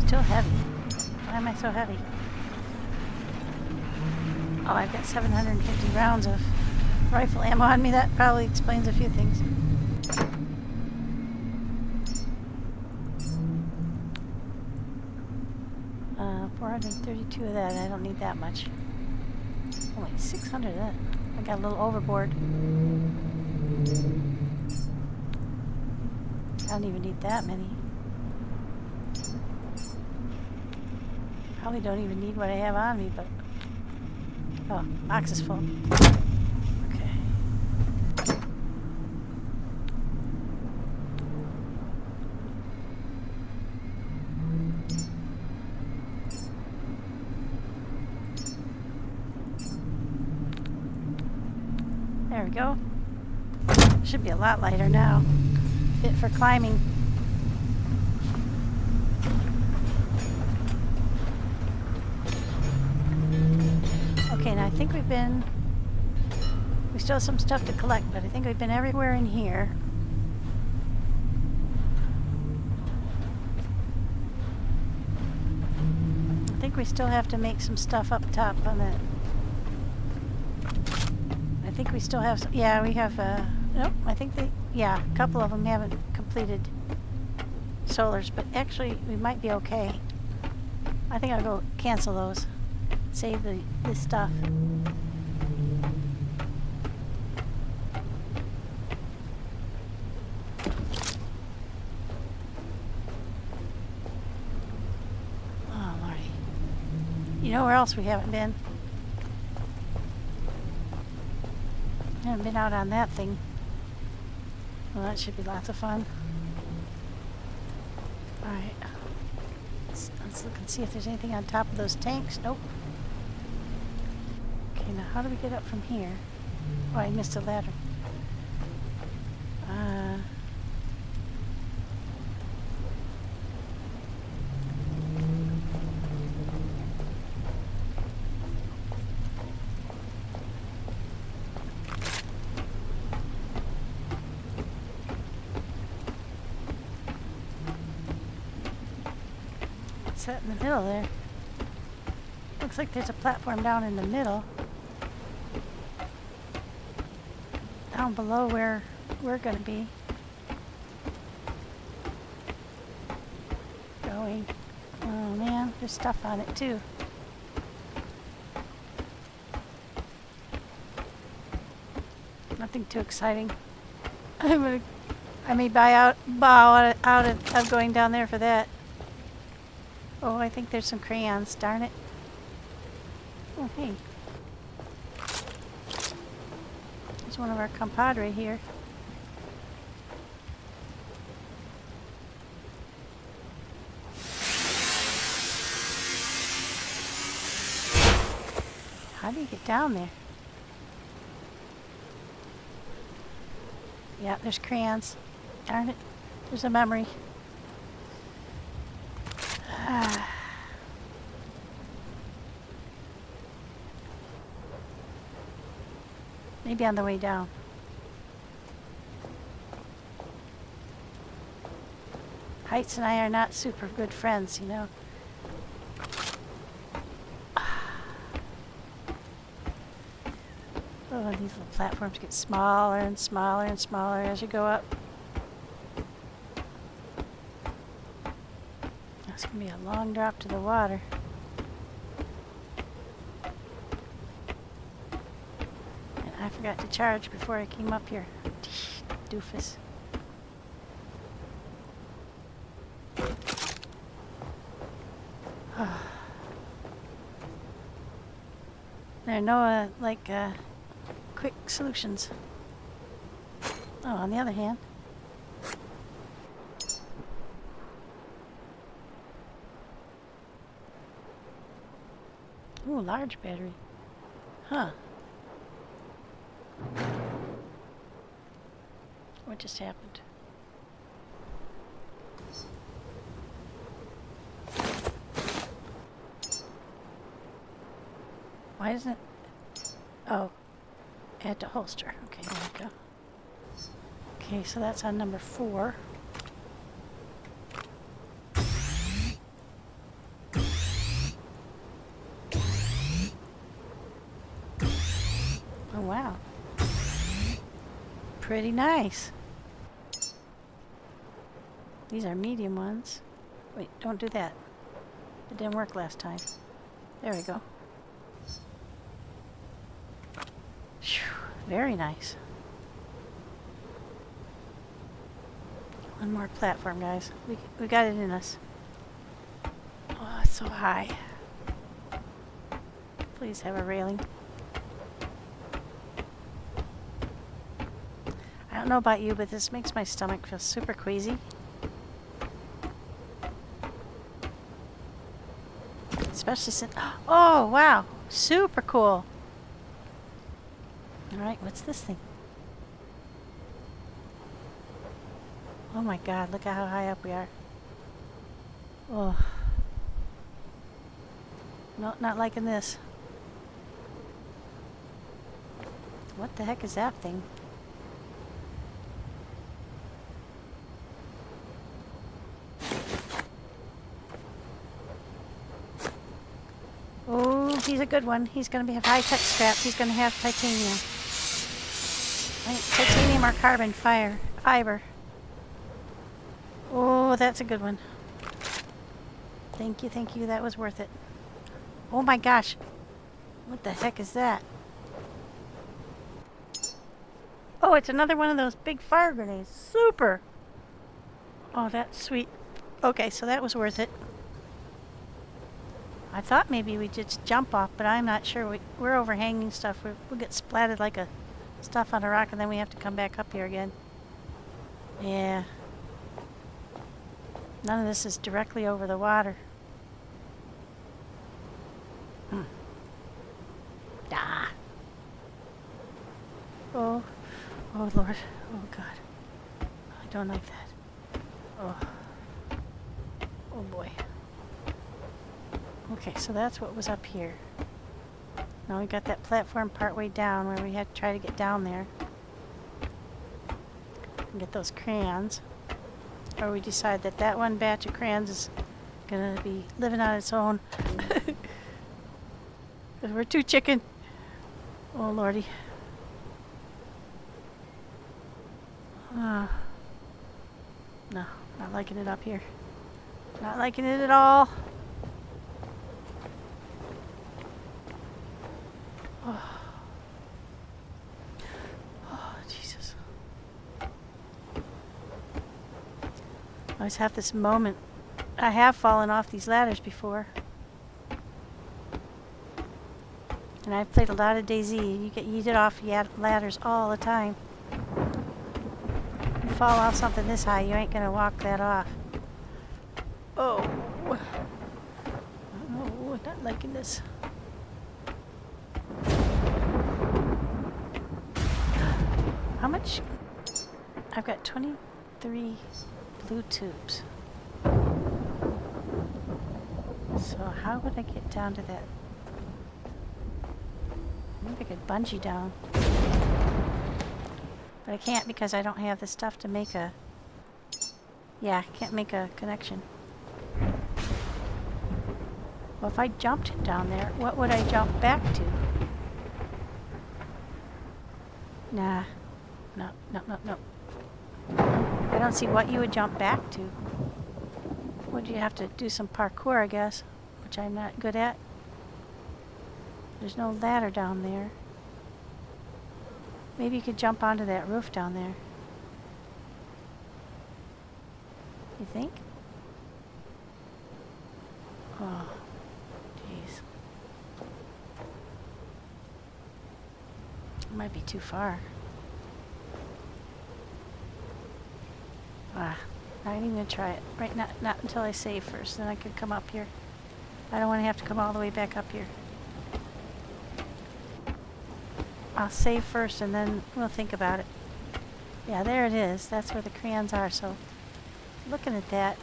Still heavy. Why am I so heavy? Oh, I've got 750 rounds of rifle ammo on me. That probably explains a few things. Uh, 432 of that. I don't need that much. Oh wait, 600 of that. I got a little overboard. I don't even need that many. Probably don't even need what I have on me, but... Oh, box is full. Okay. There we go. Should be a lot lighter now. Fit for climbing. Okay, now I think we still have some stuff to collect, but I think we've been everywhere in here. I think we still have to make some stuff up top on that. I think we still have some, yeah, we have, nope, I think yeah, a couple of them haven't completed solars, but actually we might be okay. I think I'll go cancel those. Save this stuff. Oh, Lordy. You know where else we haven't been? I haven't been out on that thing. Well, that should be lots of fun. Alright. Let's look and see if there's anything on top of those tanks. Nope. Okay, now how do we get up from here? Oh, I missed a ladder. What's that in the middle there? Looks like there's a platform down in the middle. Down below where we're going to be. Going. Oh man, there's stuff on it too. Nothing too exciting. I may bow out of going down there for that. Oh, I think there's some crayons. Darn it. Oh, hey. There's one of our compadre here. How do you get down there? Yeah, there's crayons. Darn it. There's a memory. Maybe on the way down. Heights and I are not super good friends, you know. Oh, these little platforms get smaller and smaller and smaller as you go up. That's going to be a long drop to the water. And I forgot to charge before I came up here. Doofus. There are no, quick solutions. Oh, on the other hand. Ooh, large battery. Huh. What just happened? Why isn't it? Oh, add to holster. Okay, there we go. Okay, so that's on number 4. Oh, wow. Pretty nice. These are medium ones. Wait, don't do that. It didn't work last time. There we go. Very nice. One more platform, guys. We got it in us. Oh, it's so high. Please have a railing. I don't know about you, but this makes my stomach feel super queasy. Especially since... Oh, wow. Super cool. Alright, what's this thing? Oh my god, look at how high up we are. Oh. No, not liking this. What the heck is that thing? Oh, he's a good one. He's going to have high-tech scrap. He's going to have titanium. Titanium or carbon fiber. Oh, that's a good one. Thank you. That was worth it. Oh my gosh. What the heck is that? Oh, it's another one of those big fire grenades. Super. Oh, that's sweet. Okay, so that was worth it. I thought maybe we'd just jump off, but I'm not sure. We're overhanging stuff. We'll get splatted like a stuff on a rock, and then we have to come back up here again. Yeah. None of this is directly over the water. Ah. Oh. Oh, Lord. Oh, God. I don't like that. Oh. Oh, boy. Okay, so that's what was up here. Now we got that platform partway down where we had to try to get down there. And get those crayons. Or we decide that that one batch of crayons is gonna be living on its own. Because we're too chicken. Oh, Lordy. No, not liking it up here. Not liking it at all. Oh, Jesus. I always have this moment. I have fallen off these ladders before. And I've played a lot of DayZ. You get yeeted off ladders all the time. You fall off something this high, you ain't gonna walk that off. Oh. Oh, not liking this. How much? I've got 23 blue tubes. So how would I get down to that? Maybe I could bungee down. But I can't because I don't have the stuff to make a Yeah, can't make a connection. Well, if I jumped down there, what would I jump back to? Nah. No, no, no, no. I don't see what you would jump back to. Would you have to do some parkour, I guess, which I'm not good at. There's no ladder down there. Maybe you could jump onto that roof down there. You think? Oh, jeez. It might be too far. Ah, I ain't even gonna try it. Right, not until I save first, then I could come up here. I don't want to have to come all the way back up here. I'll save first and then we'll think about it. Yeah, there it is. That's where the crayons are, so looking at that,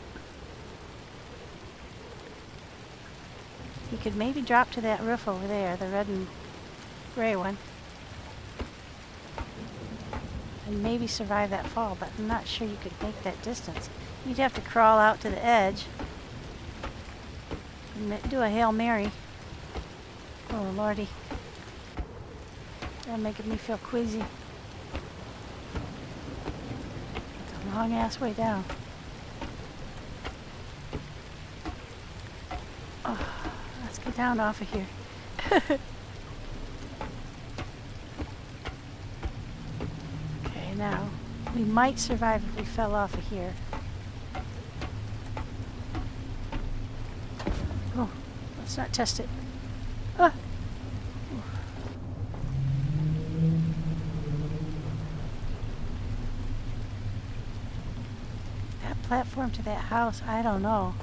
you could maybe drop to that roof over there, the red and gray one, and maybe survive that fall, but I'm not sure you could make that distance. You'd have to crawl out to the edge and do a Hail Mary. Oh, Lordy. That's making me feel queasy. It's a long ass way down. Oh, let's get down off of here. Okay, now we might survive if we fell off of here. Oh, let's not test it. Ah. That platform to that house, I don't know.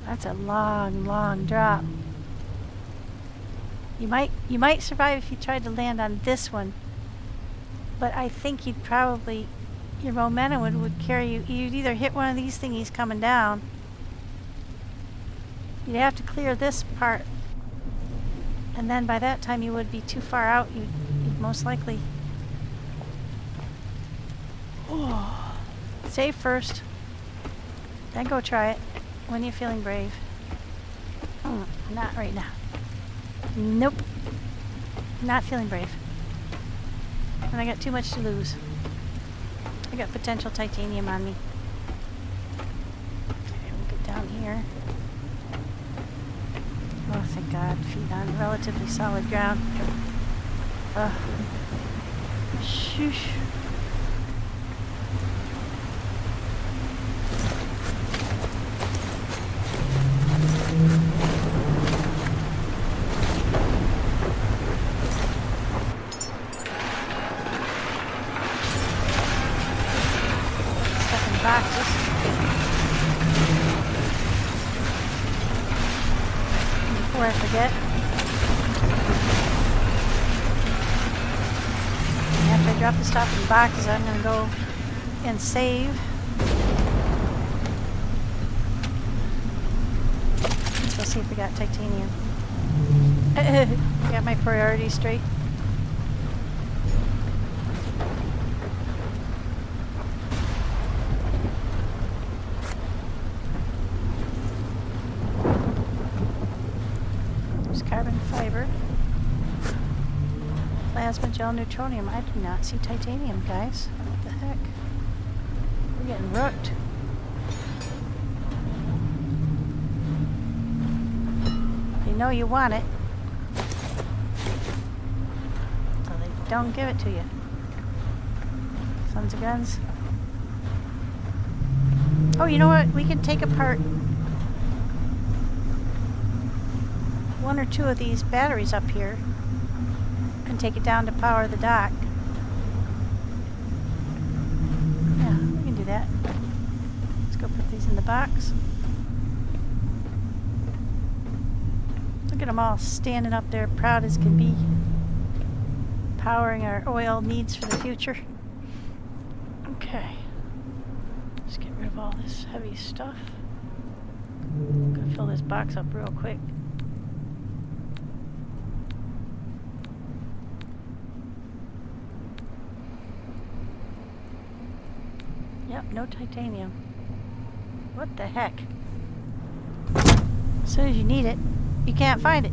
That's a long, long drop. You might survive if you tried to land on this one, but I think you'd probably, your momentum would carry you. You'd either hit one of these thingies coming down. You'd have to clear this part, and then by that time you would be too far out. You'd most likely. Oh, save first, then go try it when you're feeling brave. Not right now. Nope. Not feeling brave. And I got too much to lose. I got potential titanium on me. Okay, we'll get down here. Oh, thank God. Feet on relatively solid ground. Shoosh. Boxes. Before I forget, after I drop the stuff in the boxes, I'm going to go and save. Let's go see if we got titanium. Got my priorities straight. Carbon fiber, plasma gel, neutronium. I do not see titanium, guys. What the heck? We're getting rooked. They know you want it, so they don't give it to you. Sons of guns. Oh, you know what? We can take apart one or two of these batteries up here and take it down to power the dock. Yeah, we can do that. Let's go put these in the box. Look at them all standing up there, proud as can be, powering our oil needs for the future. Okay, let's get rid of all this heavy stuff. I'm gonna fill this box up real quick. Yep, no titanium. What the heck? As soon as you need it, you can't find it.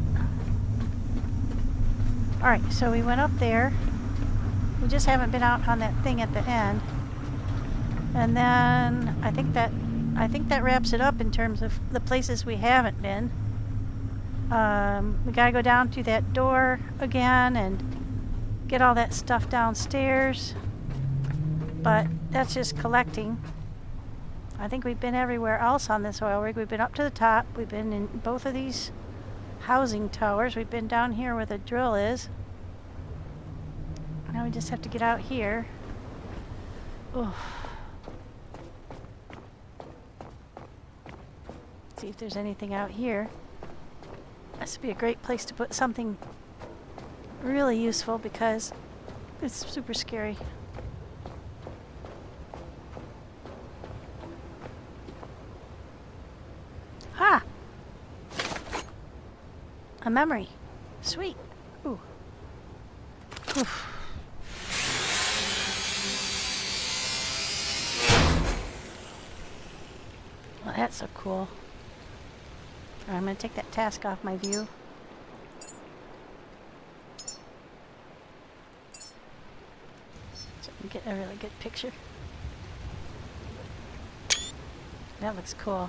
Alright, so we went up there. We just haven't been out on that thing at the end. And then I think that wraps it up in terms of the places we haven't been. We gotta go down to that door again and get all that stuff downstairs. But that's just collecting. I think we've been everywhere else on this oil rig. We've been up to the top. We've been in both of these housing towers. We've been down here where the drill is. Now we just have to get out here. Oof. See if there's anything out here. This would be a great place to put something really useful because it's super scary. Ah! A memory. Sweet. Ooh. Oof. Well, that's so cool. Alright, I'm going to take that task off my view. So I can get a really good picture. That looks cool.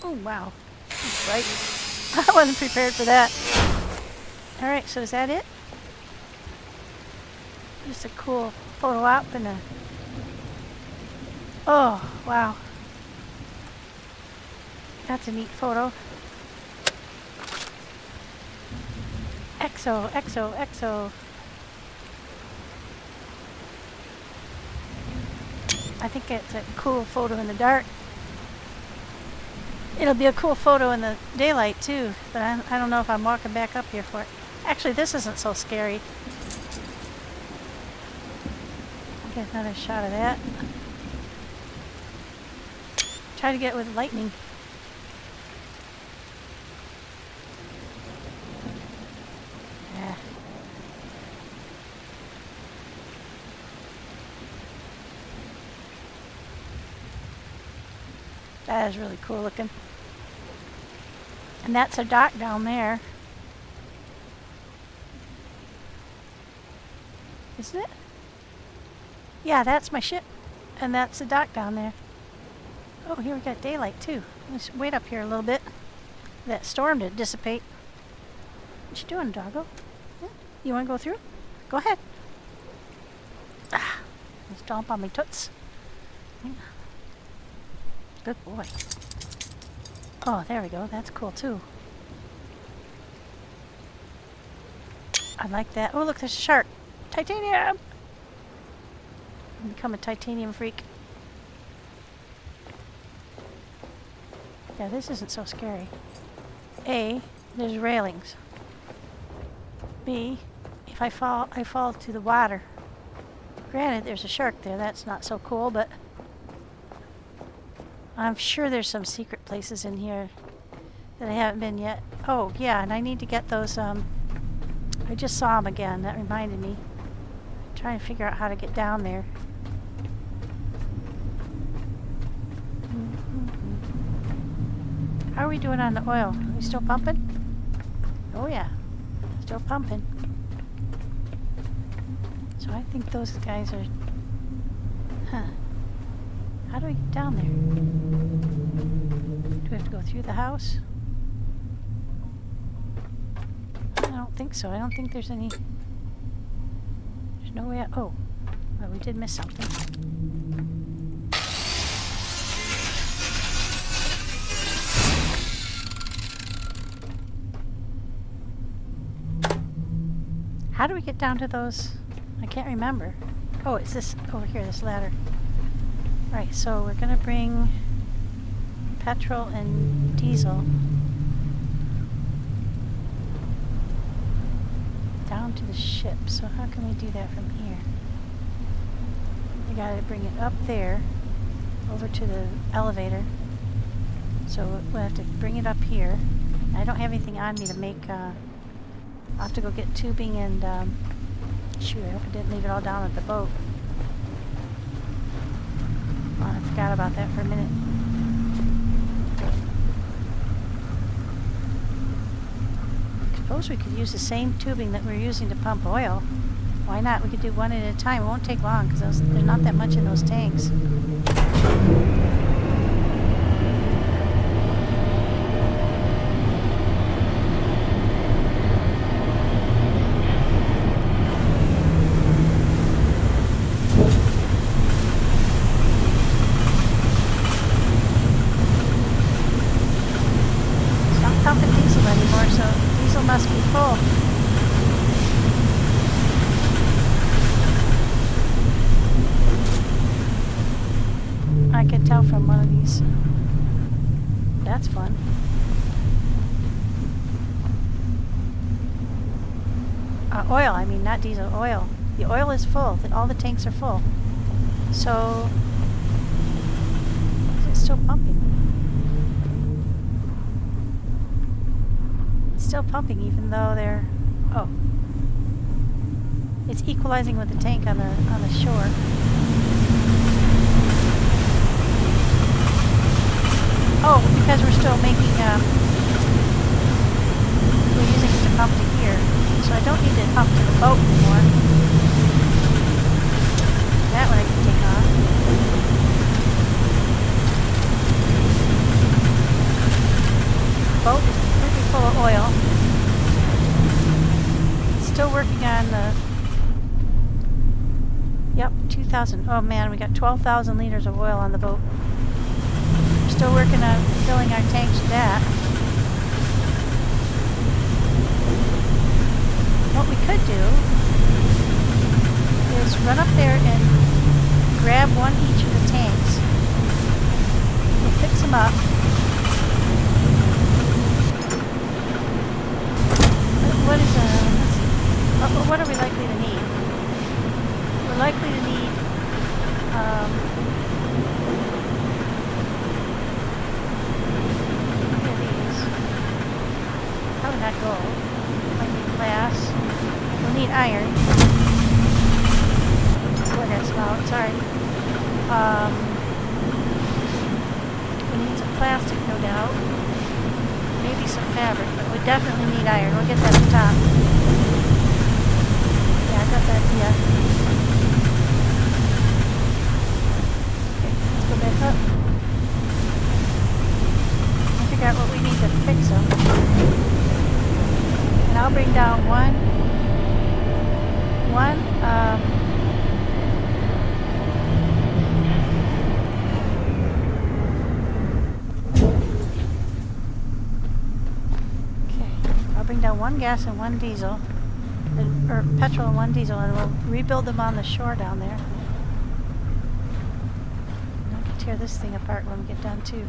Oh, wow. That's right. I wasn't prepared for that. Alright, so is that it? Just a cool photo op and a... Oh, wow. That's a neat photo. EXO, EXO, EXO. I think it's a cool photo in the dark. It'll be a cool photo in the daylight too, but I don't know if I'm walking back up here for it. Actually, this isn't so scary. Get another shot of that. Try to get it with lightning. Yeah. That is really cool looking. And that's a dock down there. Isn't it? Yeah, that's my ship. And that's the dock down there. Oh, here we got daylight too. Let's wait up here a little bit. That storm to dissipate. What you doing, doggo? Yeah? You want to go through? Go ahead. Ah, stomp on my toots. Yeah. Good boy. Oh, there we go. That's cool too. I like that. Oh, look, there's a shark. Titanium! I've become a titanium freak. Yeah, this isn't so scary. A, there's railings. B, if I fall to the water. Granted, there's a shark there. That's not so cool, but I'm sure there's some secret places in here that I haven't been yet. Oh, yeah, and I need to get those, I just saw them again. That reminded me. I'm trying to figure out how to get down there. How are we doing on the oil? Are we still pumping? Oh yeah, still pumping. So I think those guys are... Huh. How do we get down there? Do we have to go through the house? I don't think so. I don't think there's any... There's no way out. Oh. Well, we did miss something. How do we get down to those? I can't remember. Oh, it's this over here, this ladder. Right, so we're gonna bring petrol and diesel down to the ship. So how can we do that from here? We gotta bring it up there, over to the elevator. So we'll have to bring it up here. I don't have anything on me to make, I'll have to go get tubing and Shoot, I hope I didn't leave it all down at the boat. Oh, I forgot about that for a minute. I suppose we could use the same tubing that we're using to pump oil. Why not? We could do one at a time. It won't take long because there's not that much in those tanks. It's not pumping diesel anymore, so diesel must be full. I can tell from one of these. That's fun. Oil, I mean, not diesel, oil. The oil is full. All the tanks are full. So, it's still pumping. It's still pumping even though they're... Oh. It's equalizing with the tank on the shore. Oh, because we're still making, we're using it to pump to here. So I don't need to pump to the boat anymore. That one I can take off. The boat is completely full of oil. It's still working on the... Yep, 2,000. Oh man, we got 12,000 liters of oil on the boat. Still working on filling our tanks with that. What we could do is run up there and grab one each of the tanks. We'll fix them up. What is let's see. What are we likely to need? We're likely to need probably not gold. Might need glass. We'll need iron. Boy, that's loud. Sorry. We need some plastic, no doubt. Maybe some fabric, but we definitely need iron. We'll get that at the top. Yeah, I got that. Yeah. Okay, let's go back up. I'll figure out what we need to fix them. And I'll bring down one, okay, I'll bring down one gas and one diesel, or petrol and one diesel, and we'll rebuild them on the shore down there. And I can tear this thing apart when we get done too.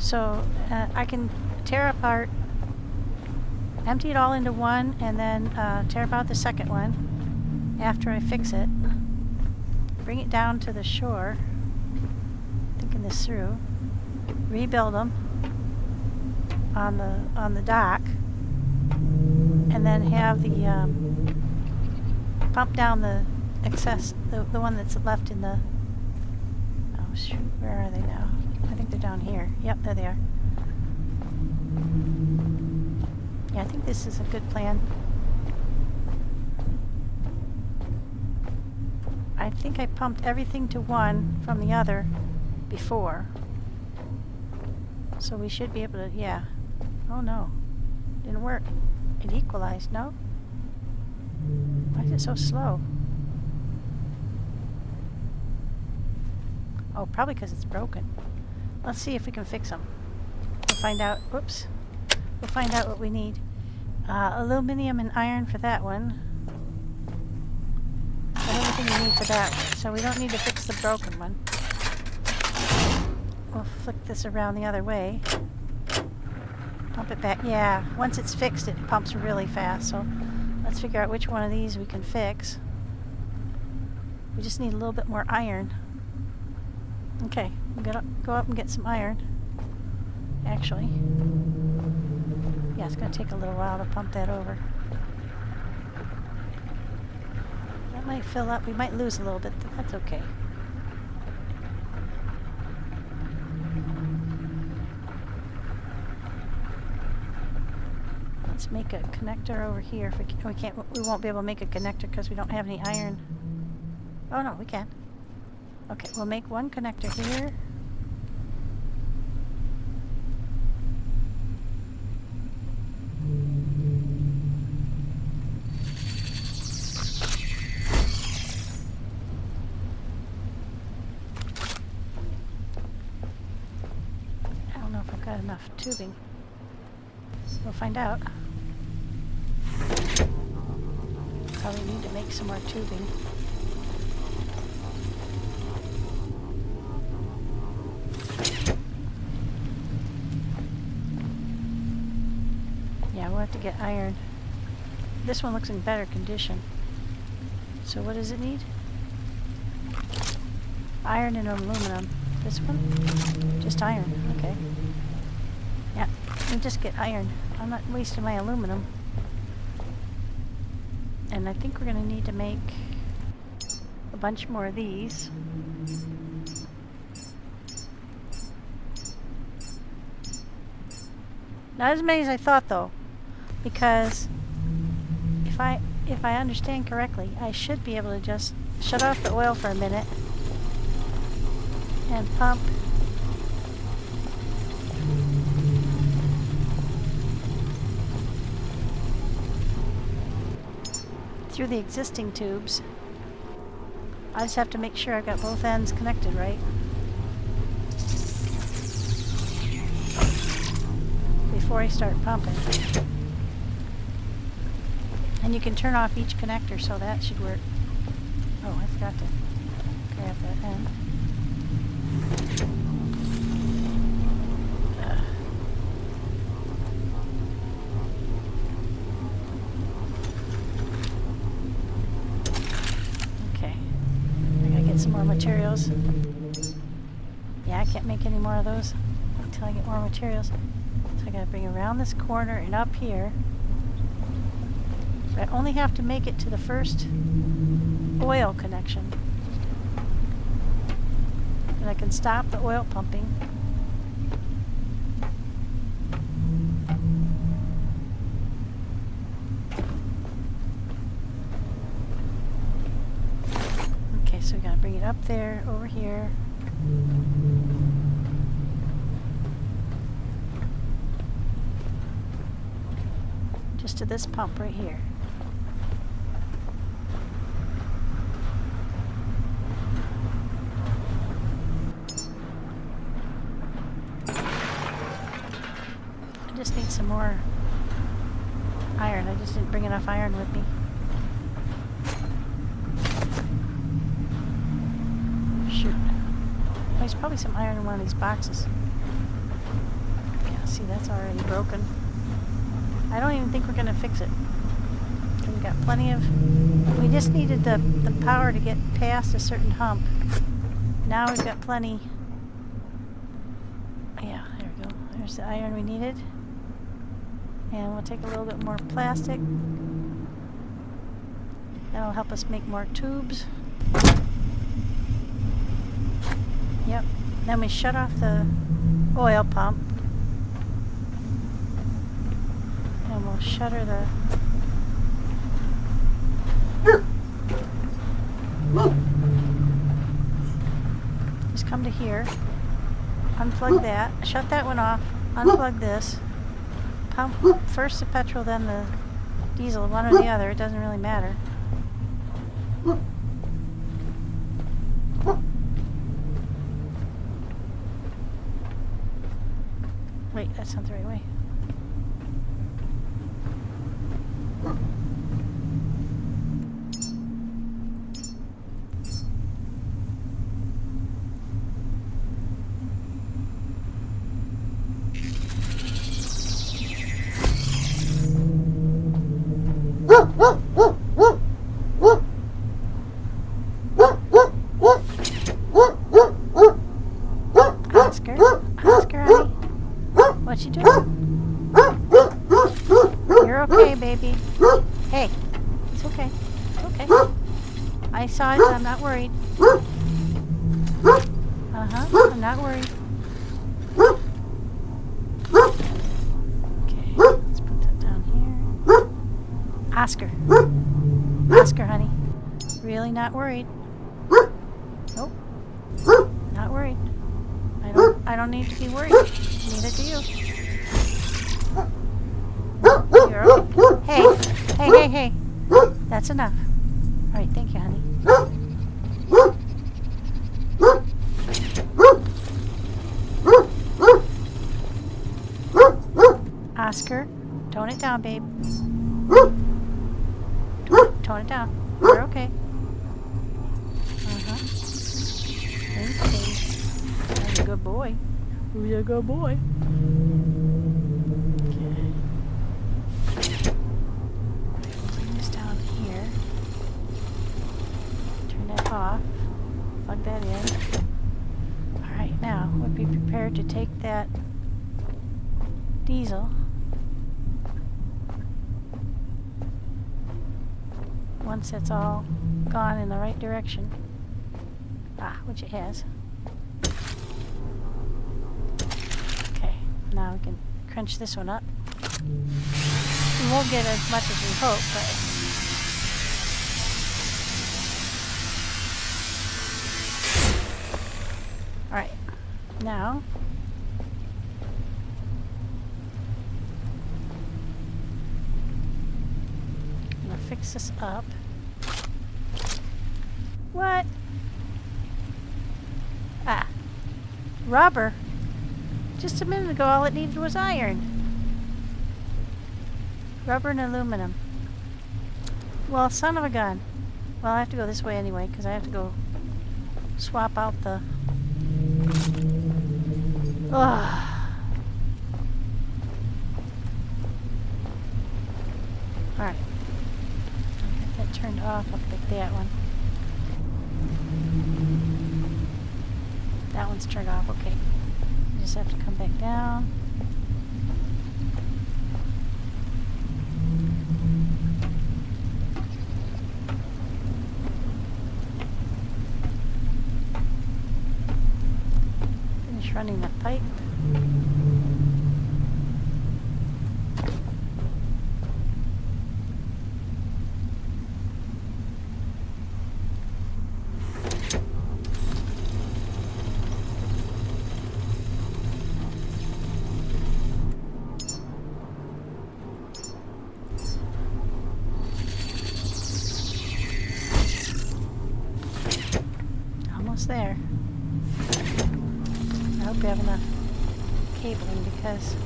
So I can tear apart, empty it all into one, and then tear apart the second one after I fix it. Bring it down to the shore, thinking this through, rebuild them on the dock, and then have the pump down the excess, the one that's left in the... Oh shoot, where are they now? I think they're down here. Yep, there they are. Yeah, I think this is a good plan. I think I pumped everything to one from the other before. So we should be able to, yeah. Oh no, didn't work. It equalized, no? Why is it so slow? Oh, probably because it's broken. Let's see if we can fix them. We'll find out. Whoops. We'll find out what we need. Aluminum and iron for that one. Got everything we need for that one. So we don't need to fix the broken one. We'll flick this around the other way. Pump it back. Yeah, once it's fixed, it pumps really fast. So let's figure out which one of these we can fix. We just need a little bit more iron. Okay, we gotta go up and get some iron. Actually, yeah, it's gonna take a little while to pump that over. That might fill up. We might lose a little bit, but that's okay. Let's make a connector over here. If we won't be able to make a connector because we don't have any iron. Oh no, we can. Okay, we'll make one connector here. I don't know if I've got enough tubing. We'll find out. Probably need to make some more tubing. Yeah, we'll have to get iron. This one looks in better condition. So what does it need? Iron and aluminum. This one? Just iron, okay. Yeah, we just get iron. I'm not wasting my aluminum. And I think we're going to need to make a bunch more of these. Not as many as I thought though, because if I understand correctly, I should be able to just shut off the oil for a minute and pump through the existing tubes. I just have to make sure I've got both ends connected right before I start pumping. And you can turn off each connector, so that should work. Oh, I forgot to grab that end. Some more materials. Yeah, I can't make any more of those until I get more materials. So I gotta bring it around this corner and up here. But I only have to make it to the first oil connection. And I can stop the oil pumping. So we gotta bring it up there, over here. Just to this pump right here. I just need some more iron. I just didn't bring enough iron with me. Shoot. Oh, there's probably some iron in one of these boxes. Yeah, see, that's already broken. I don't even think we're going to fix it. We've got plenty of... We just needed the power to get past a certain hump. Now we've got plenty. Yeah, there we go. There's the iron we needed. And we'll take a little bit more plastic. That'll help us make more tubes. Yep. Then we shut off the oil pump. And we'll shutter the... Just come to here. Unplug that. Shut that one off. Unplug this. Pump first the petrol, then the diesel. One or the other. It doesn't really matter. Wait, that's not the right way. Okay. I saw it. I'm not worried. I'm not worried. Okay, let's put that down here. Oscar. Oscar, honey. Really not worried. Nope. Not worried. I don't need to be worried. Neither do you. You're okay. Hey. That's enough. Alright, thank you, honey. Oscar, tone it down, babe. Tone it down. You're okay. Okay. That's a good boy. Who's a good boy? Okay. Bring this down here. Turn that off. Plug that in. Alright, now we'll be prepared to take that diesel. Once it's all gone in the right direction. Which it has. Okay, now we can crunch this one up. We won't get as much as we hope, but alright, now I'm gonna fix this up. What? Rubber? Just a minute ago all it needed was iron. Rubber and aluminum. Well, son of a gun. Well, I have to go this way anyway because I have to go swap out the... Ugh. Alright. I'll get that turned off. I'll pick that one. That one's turned off. Okay. You just have to come back down. Finish running the pipe. There. I hope we have enough cabling because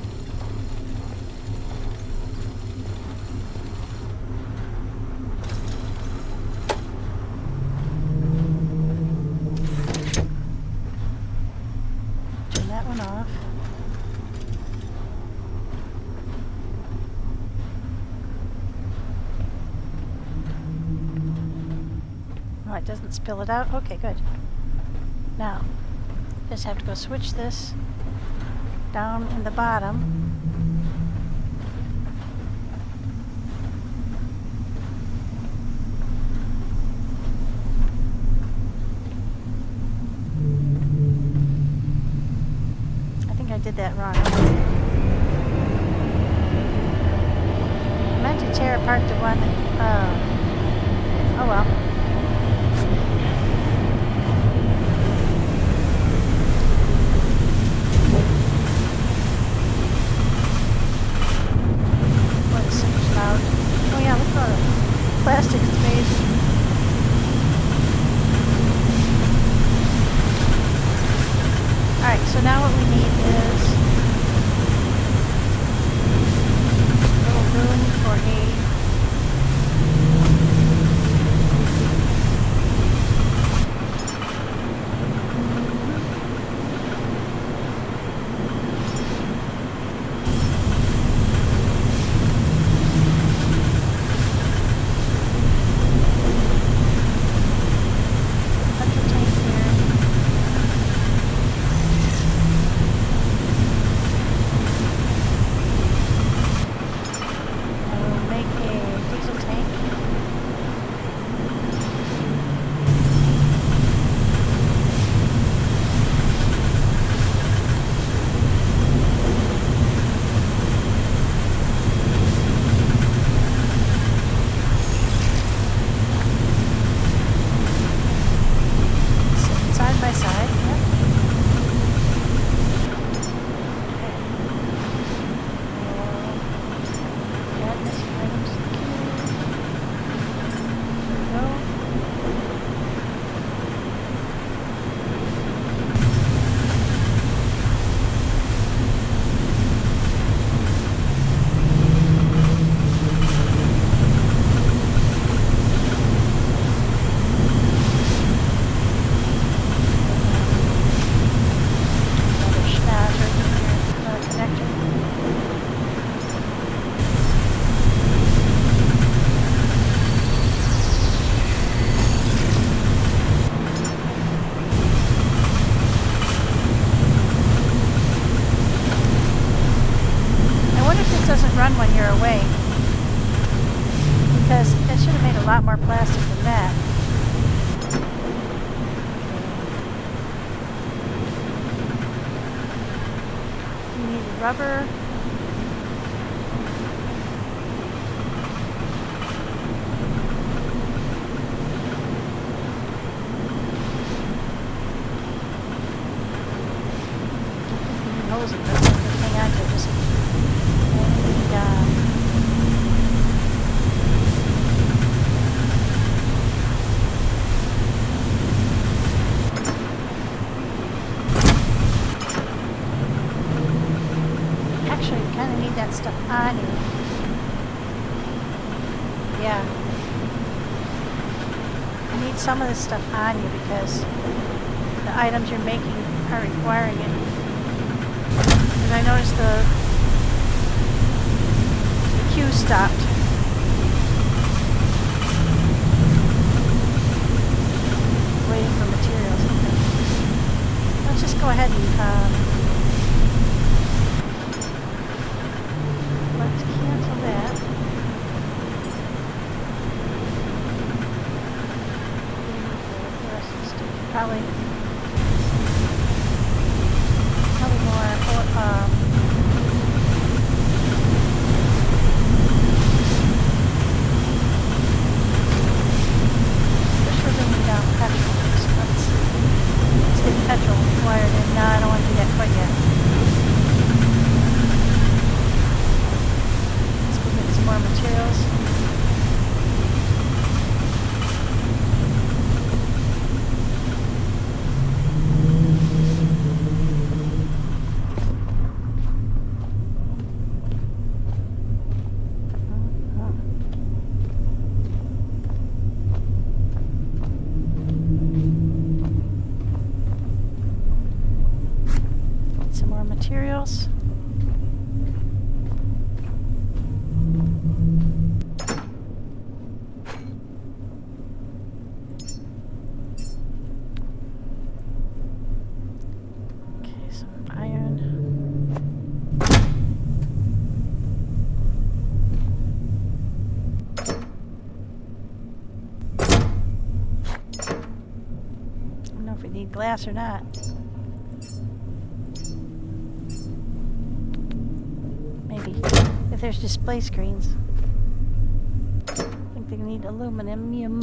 turn that one off. Oh, it doesn't spill it out? Okay, good. Now, just have to go switch this down in the bottom. I think I did that wrong. I meant to tear apart the one that, oh well. Plastic space. Alright, so now what we need is a little room for a that. Okay. We need rubber. Hose it, but hang on to it just actually, you kind of need that stuff on you. Yeah. You need some of this stuff on you because the items you're making are requiring it. I noticed the queue stopped. Waiting for materials. Okay. Let's just go ahead and let's cancel that. Probably more. Petrol wired in. No, I don't want to do that quite yet. Let's go get some more materials. Materials. Okay, some iron. I don't know if we need glass or not. If there's display screens. I think they need aluminum.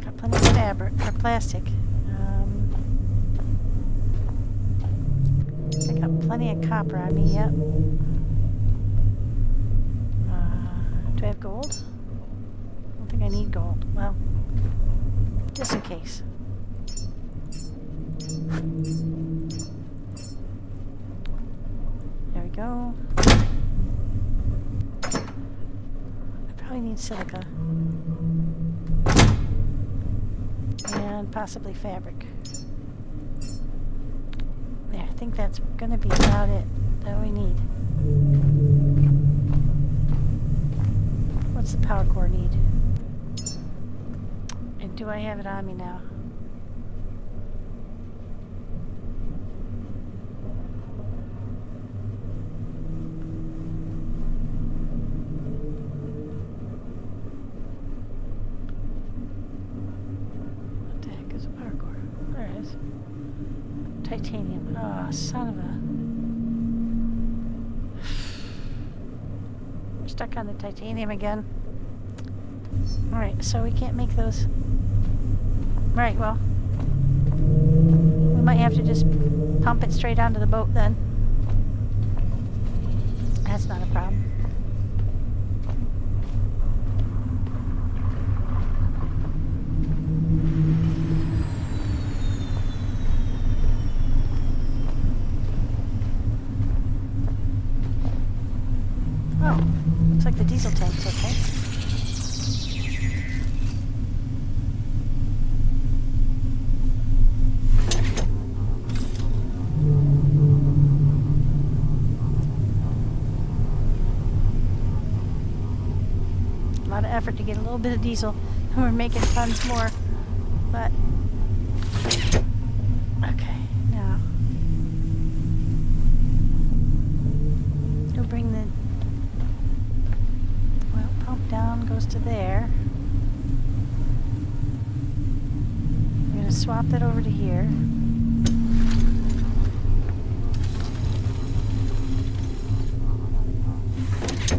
Got plenty of fabric or plastic. I got plenty of copper on me, yep. Do I have gold? I don't think I need gold. Well, just in case. There we go. I probably need silica. And possibly fabric. There, I think that's gonna be about it that we need. What's the power core need? And do I have it on me now? What the heck is a power core? There it is. Titanium. Oh, son of a... We're stuck on the titanium again. Alright, so we can't make those. Right, well, we might have to just pump it straight onto the boat then. That's not a problem. Oh, looks like the diesel tank's okay. Effort to get a little bit of diesel, and we're making tons more, but okay, now swap that over to here.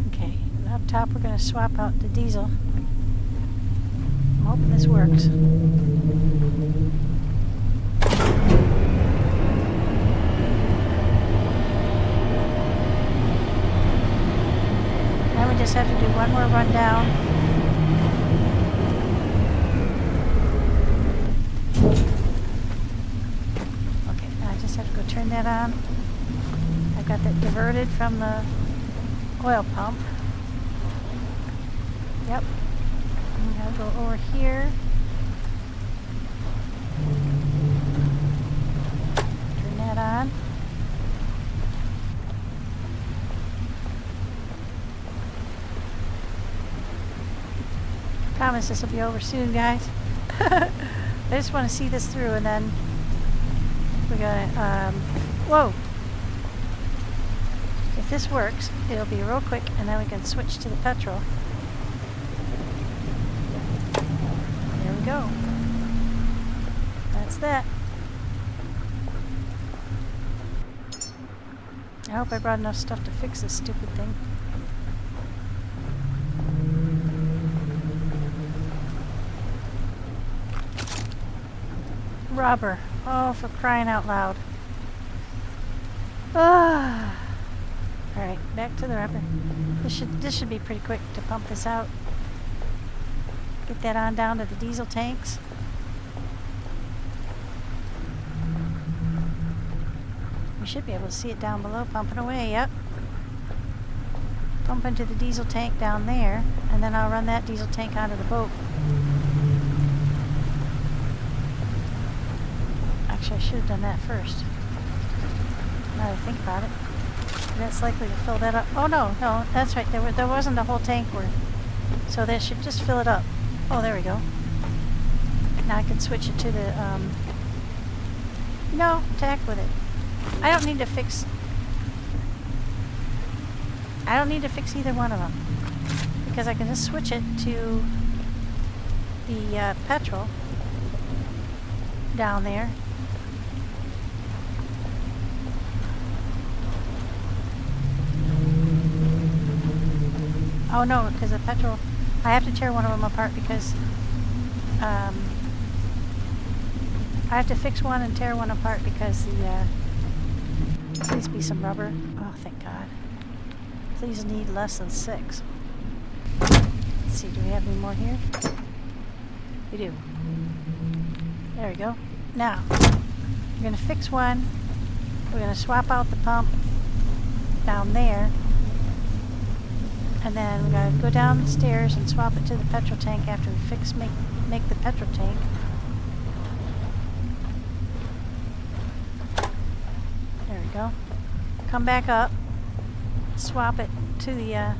Okay, and up top we're going to swap out the diesel. I'm hoping this works. Now we just have to do one more run down. Okay, now I just have to go turn that on. I've got that diverted from the oil pump. Yep. I'm gonna go over here. Turn that on. Promise this will be over soon, guys. I just want to see this through, and then we're gonna, whoa! If this works, it'll be real quick, and then we can switch to the petrol. There we go. That's that. I hope I brought enough stuff to fix this stupid thing. Rubber. Oh, for crying out loud. Ah. Alright, back to the rubber. This should be pretty quick to pump this out. Get that on down to the diesel tanks. We should be able to see it down below pumping away, yep. Pump into the diesel tank down there, and then I'll run that diesel tank onto the boat. Actually, I should have done that first. Now that I think about it. That's likely to fill that up. Oh no, that's right. There wasn't a whole tank worth. So that should just fill it up. Oh, there we go. Now I can switch it to the, no, to heck with it. I don't need to fix either one of them. Because I can just switch it to the petrol down there. Oh no, because the petrol, I have to tear one of them apart because I have to fix one and tear one apart because the please be some rubber. Oh, thank God. Please need less than 6. Let's see, do we have any more here? We do. There we go. Now, we're going to fix one. We're going to swap out the pump down there. And then we're going to go down the stairs and swap it to the petrol tank after we make the petrol tank. There we go. Come back up, swap it to the,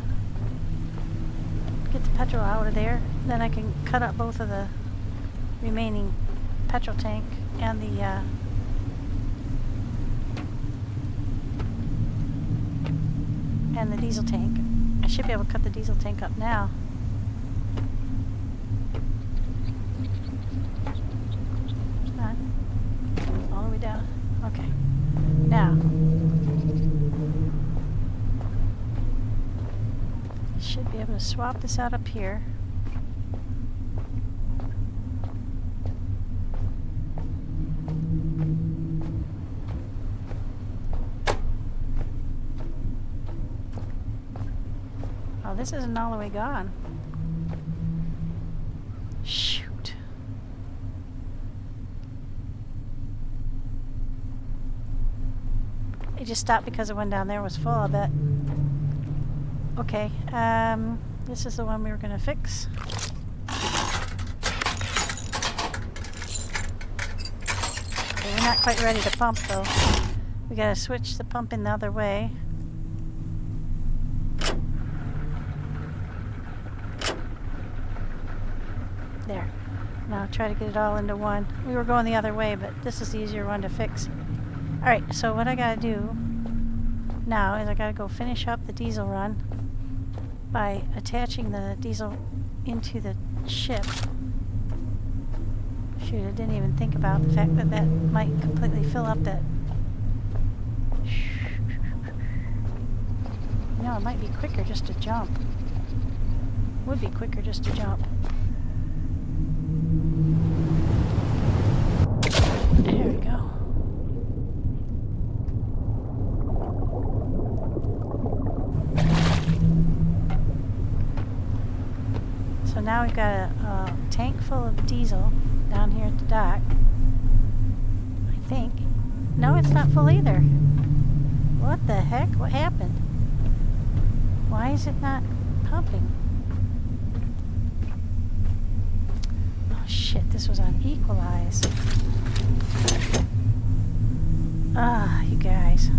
get the petrol out of there. Then I can cut up both of the remaining petrol tank and the, diesel tank. I should be able to cut the diesel tank up now. Come on. All the way down. Okay. Now. Should be able to swap this out up here. Oh, this isn't all the way gone. Shoot. It just stopped because the one down there was full, I bet. Okay, this is the one we were going to fix. Okay, we're not quite ready to pump though. We got to switch the pump in the other way. There. Now try to get it all into one. We were going the other way, but this is the easier one to fix. Alright, so what I gotta do now is I gotta go finish up the diesel run by attaching the diesel into the ship. Shoot, I didn't even think about the fact that that might completely fill up that. No, it might be quicker just to jump. Would be quicker just to jump. There we go. So now we've got a tank full of diesel down here at the dock. I think. No, it's not full either. What the heck? What happened? Why is it not pumping? Oh shit, this was on equalize. Ah, you guys.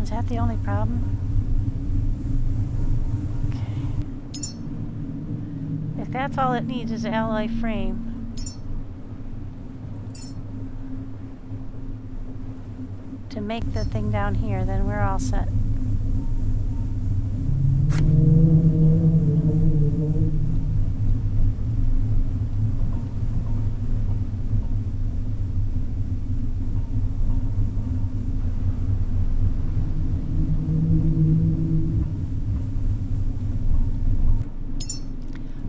Is that the only problem? If that's all it needs is an alloy frame. To make the thing down here, then we're all set.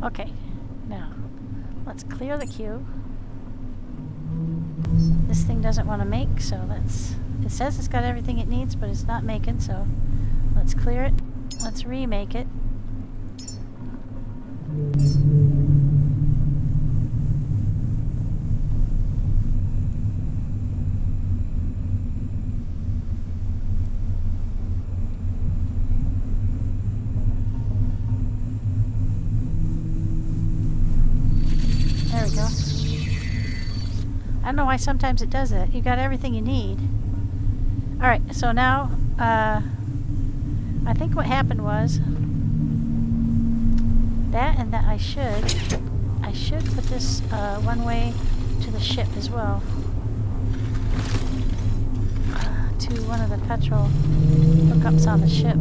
Okay, now let's clear the queue. This thing doesn't want to make, so let's. It says it's got everything it needs, but it's not making, so let's clear it. Let's remake it. There we go. I don't know why sometimes it does that. You got everything you need. Alright, so now, I think what happened was that and that I should put this one way to the ship as well. To one of the petrol hookups on the ship.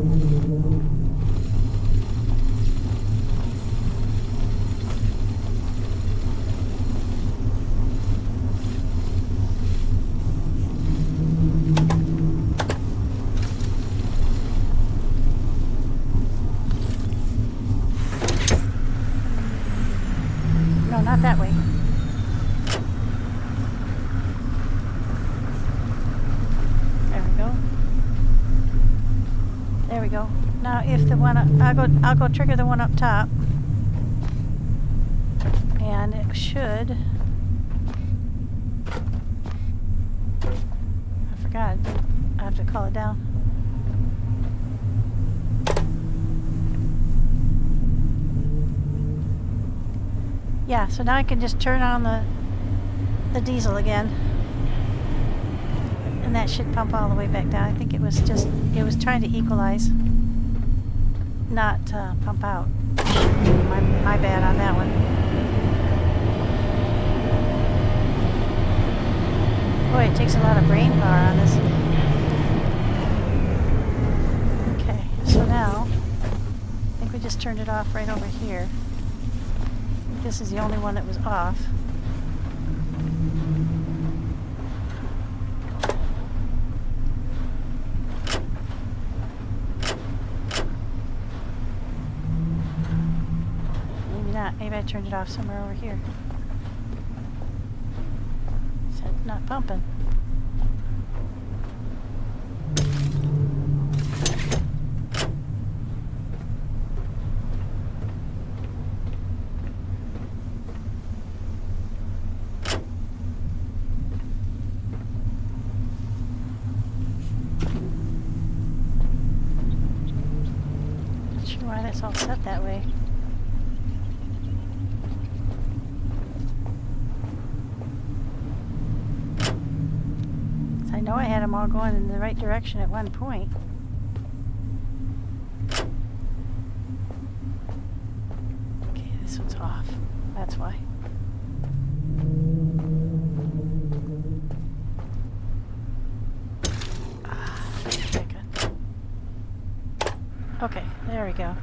Not that way. There we go. There we go. Now, if the one I'll go trigger the one up top, and it should. I forgot. I have to call it down. Yeah, so now I can just turn on the diesel again. And that should pump all the way back down. I think it was trying to equalize, not pump out. My bad on that one. Boy, it takes a lot of brain power on this. Okay, so now, I think we just turned it off right over here. This is the only one that was off. Maybe not. Maybe I turned it off somewhere over here. So it's not pumping. Why that's all set that way. So I know I had them all going in the right direction at one point. Okay, this one's off. That's why. Okay, there we go.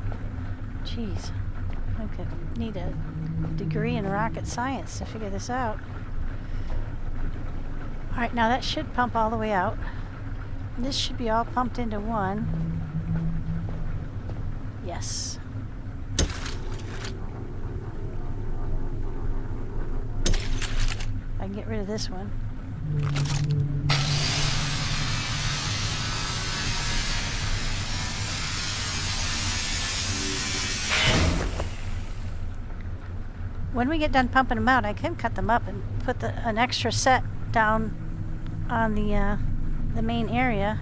Jeez. I could need a degree in rocket science to figure this out. Alright, now that should pump all the way out. This should be all pumped into one. Yes. I can get rid of this one. When we get done pumping them out, I can cut them up and put an extra set down on the main area.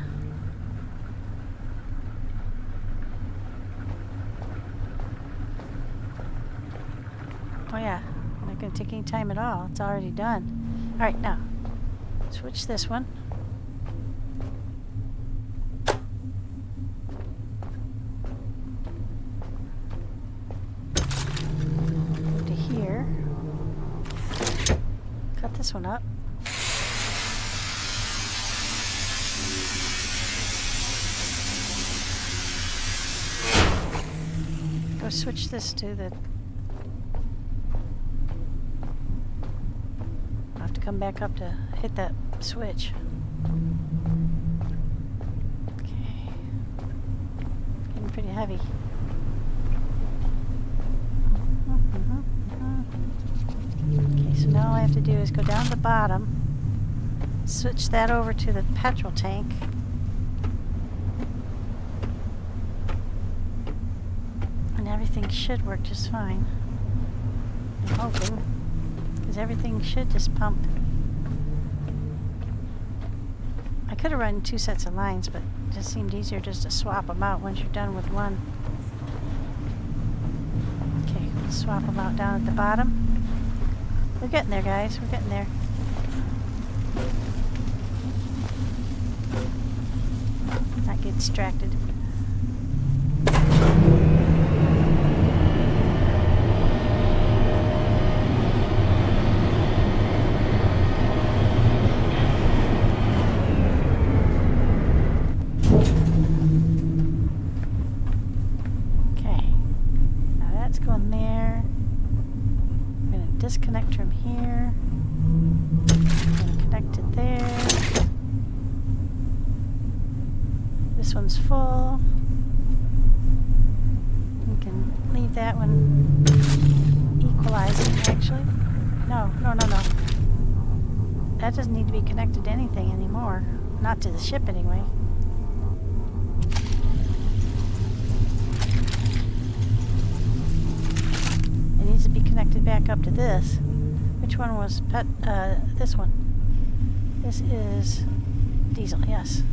Oh yeah, not going to take any time at all. It's already done. All right, now switch this one. Go to here. Cut this one up. Go switch this to the... I'll have to come back up to hit that switch. Okay. Getting pretty heavy. Okay, so now all I have to do is go down to the bottom, switch that over to the petrol tank. And everything should work just fine. I'm hoping. Because everything should just pump. I could have run 2 sets of lines, but it just seemed easier just to swap them out once you're done with one. Okay, we'll swap them out down at the bottom. We're getting there, guys. We're getting there. Not get distracted. Disconnect from here. Connect it there. This one's full. We can leave that one equalizing, actually. No. That doesn't need to be connected to anything anymore. Not to the ship, anyway. To be connected back up to this. Which one was this one? This is diesel, yes.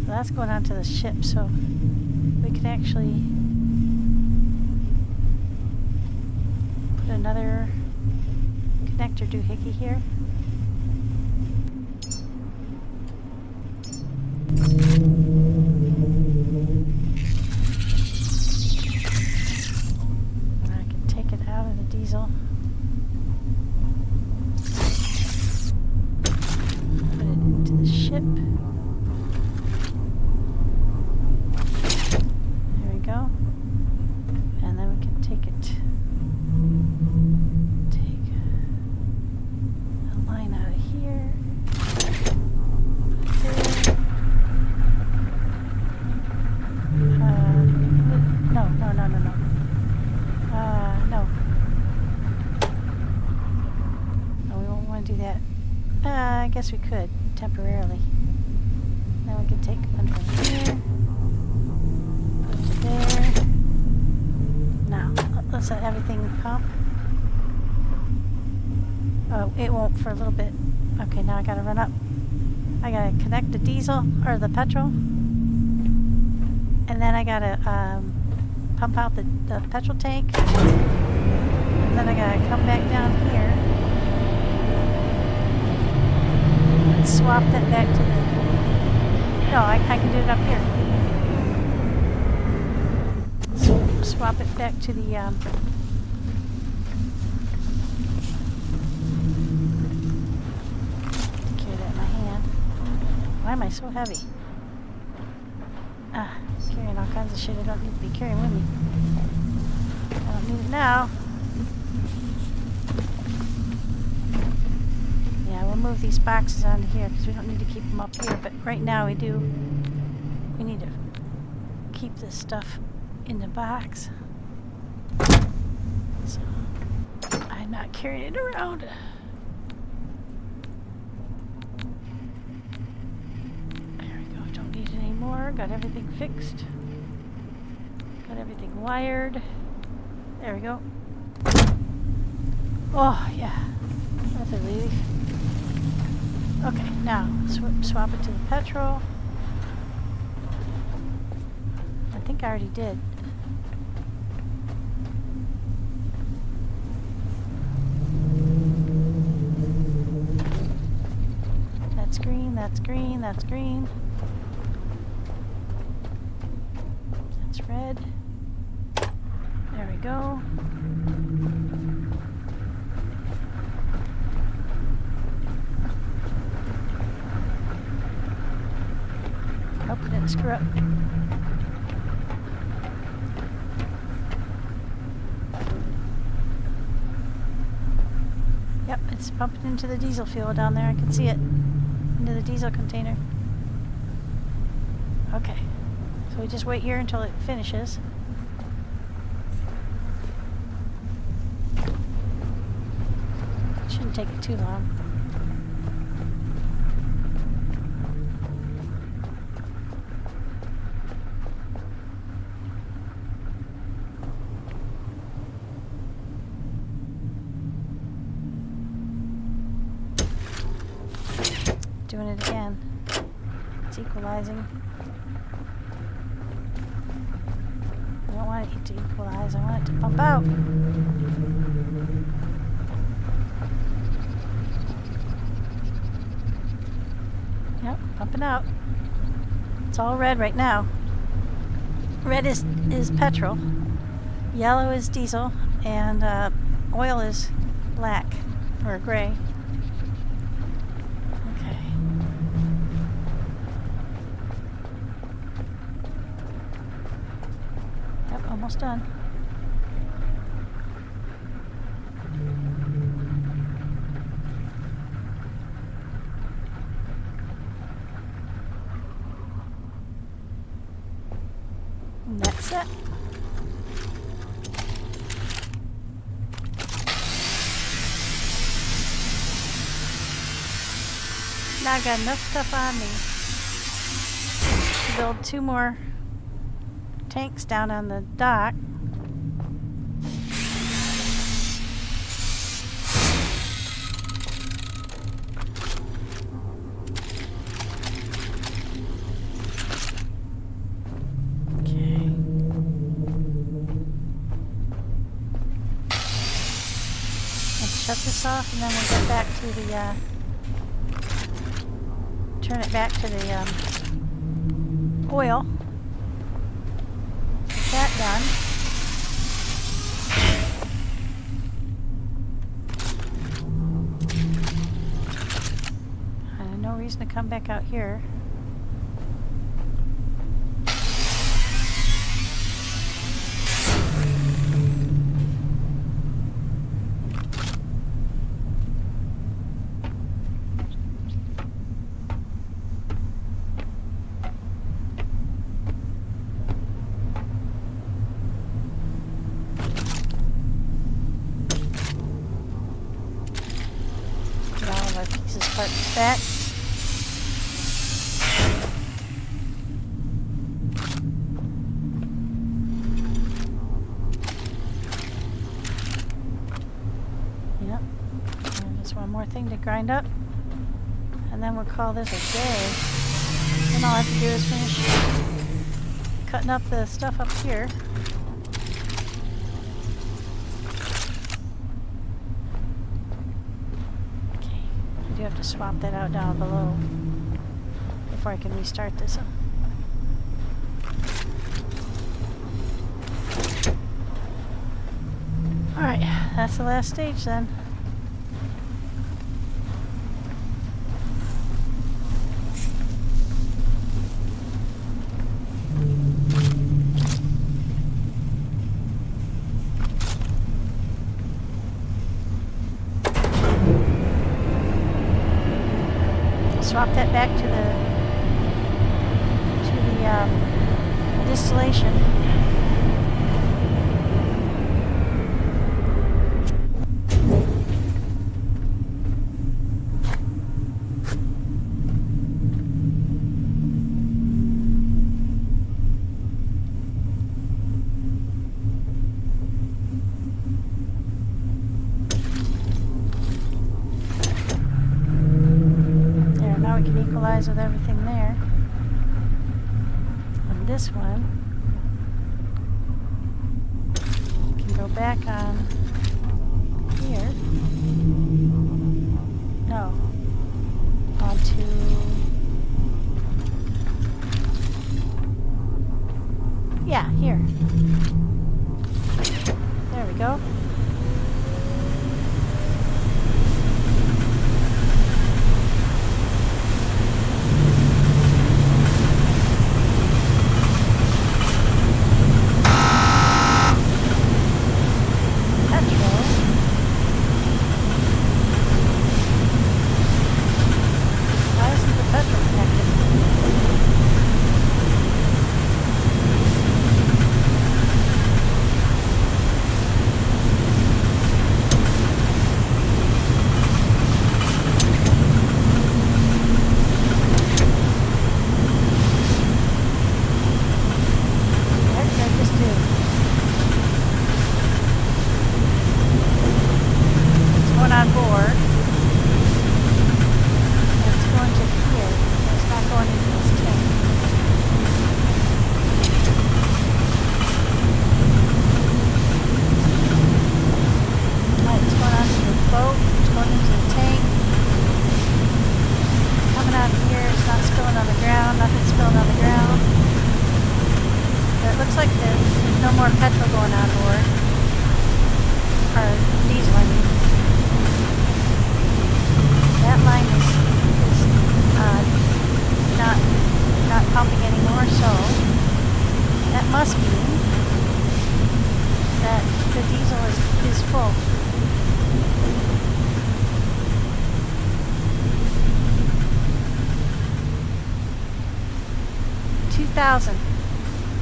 So that's going onto the ship, so we can actually put another connector doohickey here. Diesel. Put it into the ship. There we go. And then we can take it. Take a line out of here. Put it there. No. Do that. I guess we could temporarily. Now we can take one from here, put it there. Now let's let everything pump. Oh, it won't for a little bit. Okay, now I gotta run up. I gotta connect the diesel or the petrol, and then I gotta pump out the petrol tank, and then I gotta come back down here. Swap that back to the... No, I can do it up here. So swap it back to the... Carry that in my hand. Why am I so heavy? Carrying all kinds of shit I don't need to be carrying with me. I don't need it now. Yeah, we'll move these boxes onto here because we don't need to keep them up here. But right now we do. We need to keep this stuff in the box. So I'm not carrying it around. There we go. Don't need it anymore. Got everything fixed. Got everything wired. There we go. Oh, yeah. That's a relief. Okay, now swap it to the petrol. I think I already did. That's green, that's green, that's green. That's red. There we go. Hope it didn't screw up. Yep, it's pumping into the diesel fuel down there. I can see it. Into the diesel container. Okay. So we just wait here until it finishes. Shouldn't take it too long. Doing it again. It's equalizing. I don't want it to equalize. I want it to pump out. Yep, pumping out. It's all red right now. Red is petrol. Yellow is diesel. And oil is black or gray. Almost done. And that's it. Now I got enough stuff on me to build 2 more tanks down on the dock. Okay. Let's shut this off and then we'll get back to the turn it back to the oil. That done. No reason to come back out here. Parts back. Yep. And just one more thing to grind up. And then we'll call this a day. And all I have to do is finish cutting up the stuff up here. I have to swap that out down below before I can restart this. Alright, that's the last stage then. swap that back to the distillation. There, now we can equalize with everything there. And this one can go back on here. No. Onto yeah, here. There we go.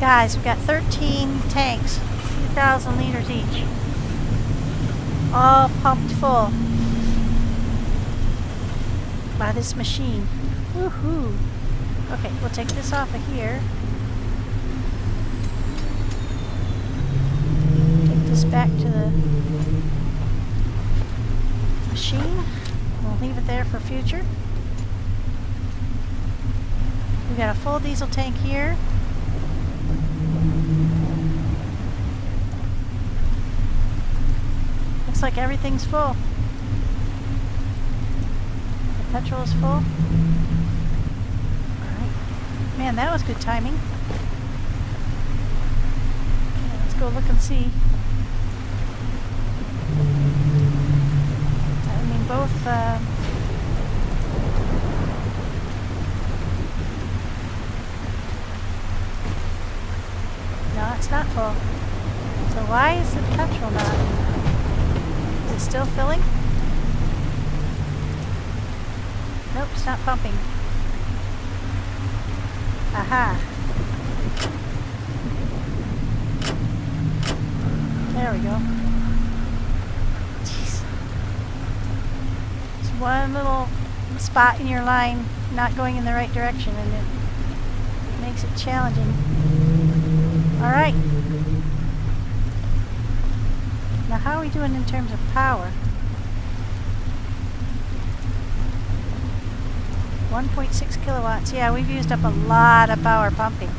Guys, we've got 13 tanks, 2,000 liters each, all pumped full by this machine. Woohoo! Okay, we'll take this off of here. Take this back to the machine. We'll leave it there for future. We've got a full diesel tank here. Looks like everything's full. The petrol is full. Alright. Man, that was good timing. Okay, let's go look and see. I mean, both no, it's not full. So why is the petrol not? Is it still filling? Nope, it's not pumping. Aha. There we go. Jeez. It's one little spot in your line not going in the right direction and it makes it challenging. Alright. Now how are we doing in terms of power? 1.6 kilowatts. Yeah, we've used up a lot of power pumping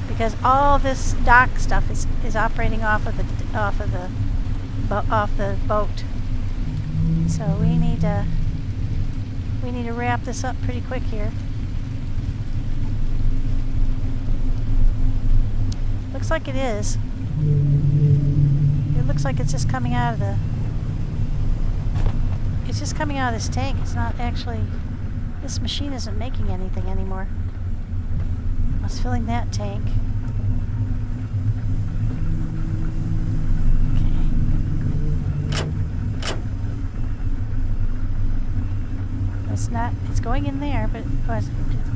because all this dock stuff is operating off the boat. So we need to wrap this up pretty quick here. Looks like it is. It looks like it's just coming out of the. It's just coming out of this tank. It's not actually. This machine isn't making anything anymore. I was filling that tank. Okay. It's not, it's going in there, but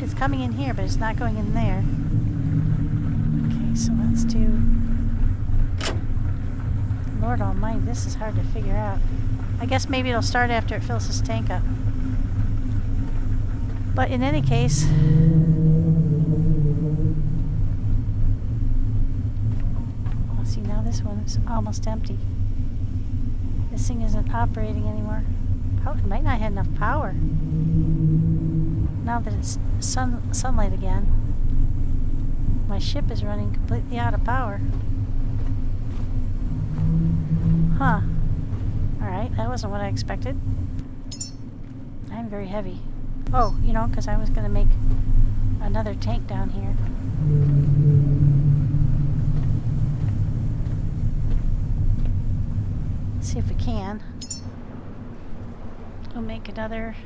it's coming in here, but it's not going in there. Okay, so let's do... Lord almighty, this is hard to figure out. I guess maybe it'll start after it fills this tank up. But in any case... Well, see, now this one is almost empty. This thing isn't operating anymore. It might not have enough power. Now that it's sunlight again, my ship is running completely out of power. Huh. Alright, that wasn't what I expected. I'm very heavy. Oh, you know, because I was going to make another tank down here. Let's see if we can. We'll make another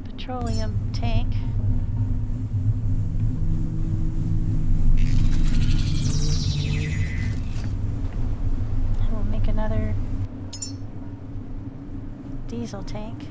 petroleum tank. And we'll make another diesel tank.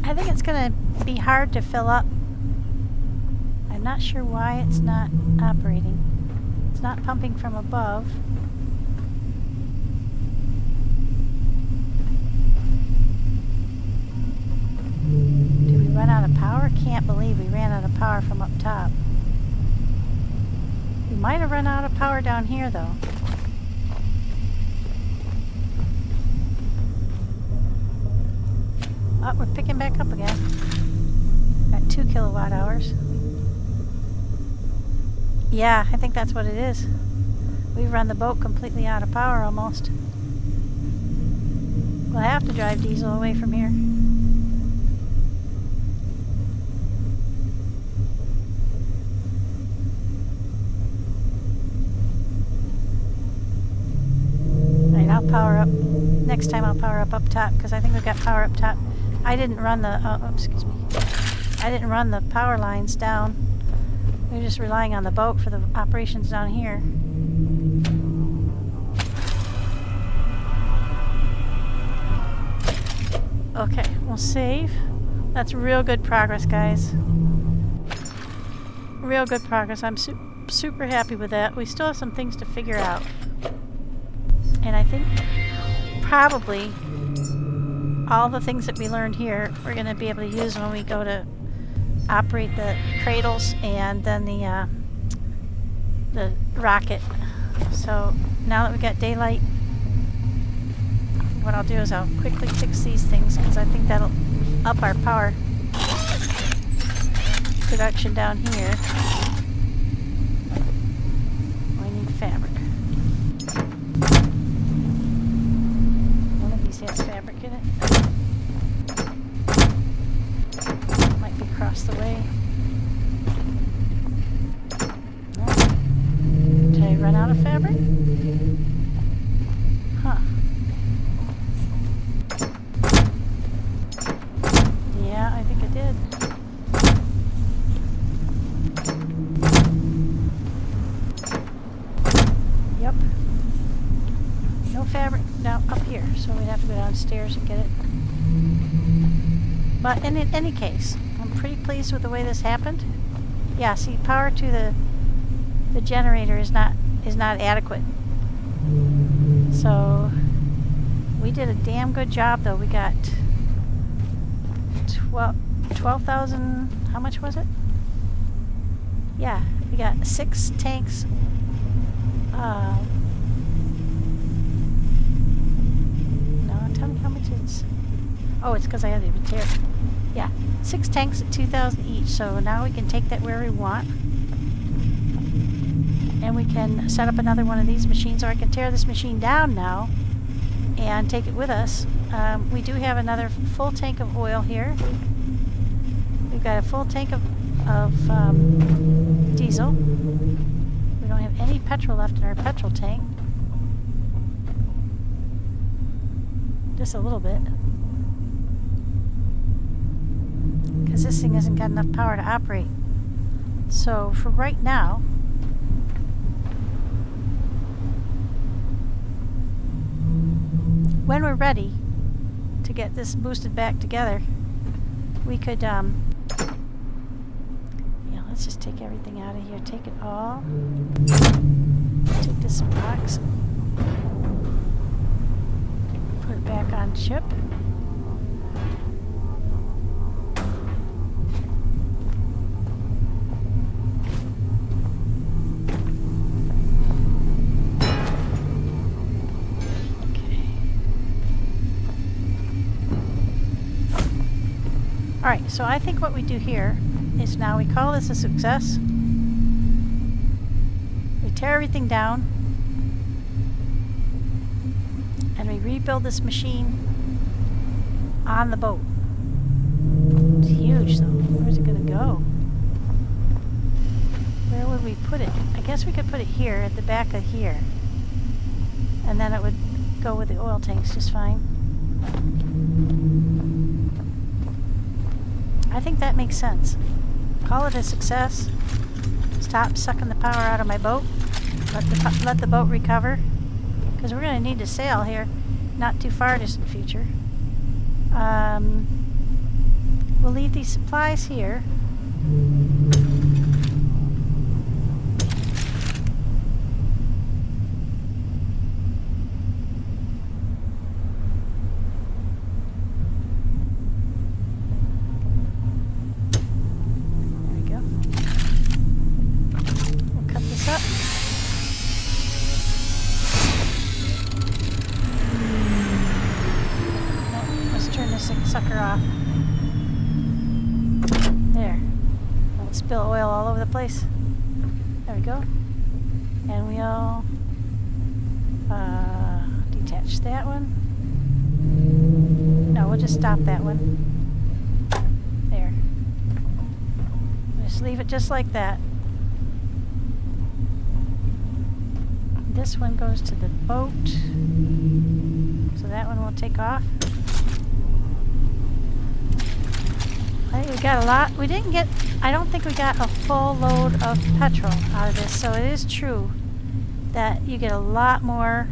I think it's going to be hard to fill up. I'm not sure why it's not operating. It's not pumping from above. Did we run out of power? Can't believe we ran out of power from up top. We might have run out of power down here though. Oh, we're picking back up again. At 2 kilowatt hours. Yeah, I think that's what it is. We've run the boat completely out of power almost. We'll have to drive diesel away from here. Alright, I'll power up. Next time I'll power up top because I think we've got power up top. I didn't run the, excuse me. I didn't run the power lines down. We're just relying on the boat for the operations down here. Okay, we'll save. That's real good progress, guys. Real good progress. I'm super happy with that. We still have some things to figure out. And I think probably all the things that we learned here we're going to be able to use when we go to operate the cradles and then the rocket. So now that we've got daylight, what I'll do is I'll quickly fix these things because I think that'll up our power production down here. I need fabric. One of these has fabric in it. Might be across the way. No. Did I run out of fabric? Huh. Yeah, I think I did. Yep. No fabric now up here, so we'd have to go downstairs and get it. But in any case, I'm pretty pleased with the way this happened. Yeah, see, power to the generator is not adequate. So we did a damn good job, though. We got 12,000. How much was it? Yeah, we got 6 tanks. No, tell me how much it's. Oh, it's because I had the material. Yeah, 6 tanks at 2,000 each. So now we can take that where we want, and we can set up another one of these machines, or I can tear this machine down now and take it with us We do have another full tank of oil here. We've got a full tank of diesel. We don't have any petrol left in our petrol tank. Just a little bit. Because this thing hasn't got enough power to operate. So for right now, when we're ready to get this boosted back together, we could, let's just take everything out of here. Take it all. Take this box. Put it back on ship. Alright, so I think what we do here is now we call this a success. We tear everything down and we rebuild this machine on the boat. It's huge though. Where's it gonna go? Where would we put it? I guess we could put it here at the back of here. And then it would go with the oil tanks just fine. I think that makes sense. Call it a success. Stop sucking the power out of my boat. Let the boat recover. Because we're going to need to sail here. Not too far distant future. We'll leave these supplies here. Sucker off. There. Don't spill oil all over the place. There we go. And we'll detach that one. No, we'll just stop that one. There. Just leave it just like that. This one goes to the boat. So that one will take off. I think we got a lot. We didn't get, I don't think we got a full load of petrol out of this. So it is true that you get a lot more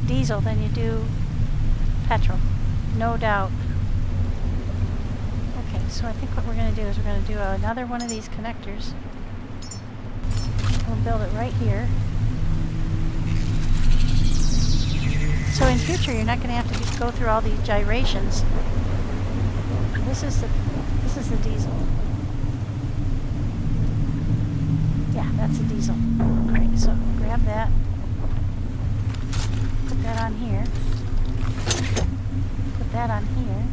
diesel than you do petrol. No doubt. Okay, so I think what we're going to do is we're going to do another one of these connectors. We'll build it right here. So in future, you're not going to have to go through all these gyrations. This is the diesel. Yeah, that's the diesel. All right, so grab that. Put that on here. Put that on here.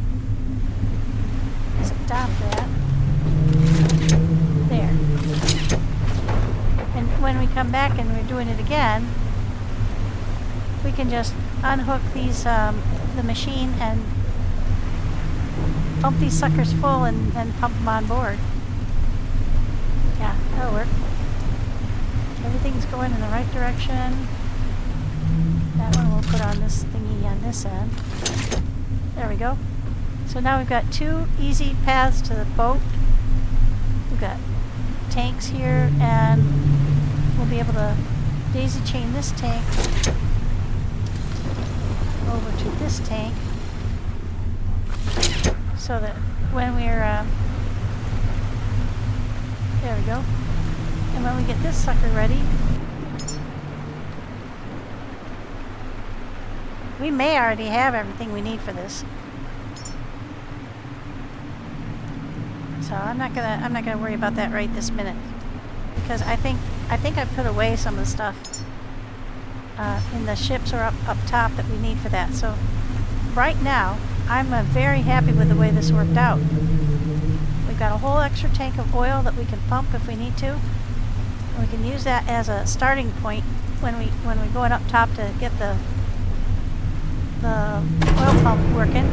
Stop that. There. And when we come back and we're doing it again, we can just unhook these, the machine and pump these suckers full and pump them on board. Yeah, that'll work. Everything's going in the right direction. That one we'll put on this thingy on this end. There we go. So now we've got two easy paths to the boat. We've got tanks here, and we'll be able to daisy chain this tank over to this tank, so that when we're there we go, and when we get this sucker ready, we may already have everything we need for this. So I'm not gonna worry about that right this minute, because I think I put away some of the stuff in the ships or up top that we need for that. So right now, I'm very happy with the way this worked out. We've got a whole extra tank of oil that we can pump if we need to. We can use that as a starting point when we're going up top to get the oil pump working.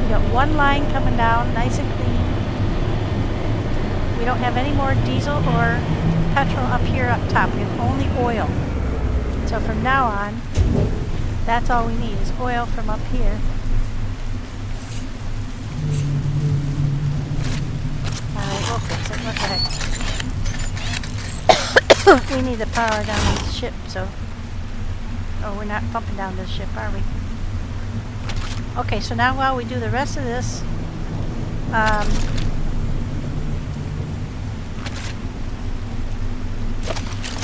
We got one line coming down, nice and clean. We don't have any more diesel or petrol up here up top. We have only oil. So from now on, that's all we need is oil from up here. Alright, we'll fix it. What the heck? We need the power down this ship, so... Oh, we're not pumping down this ship, are we? Okay, so now while we do the rest of this,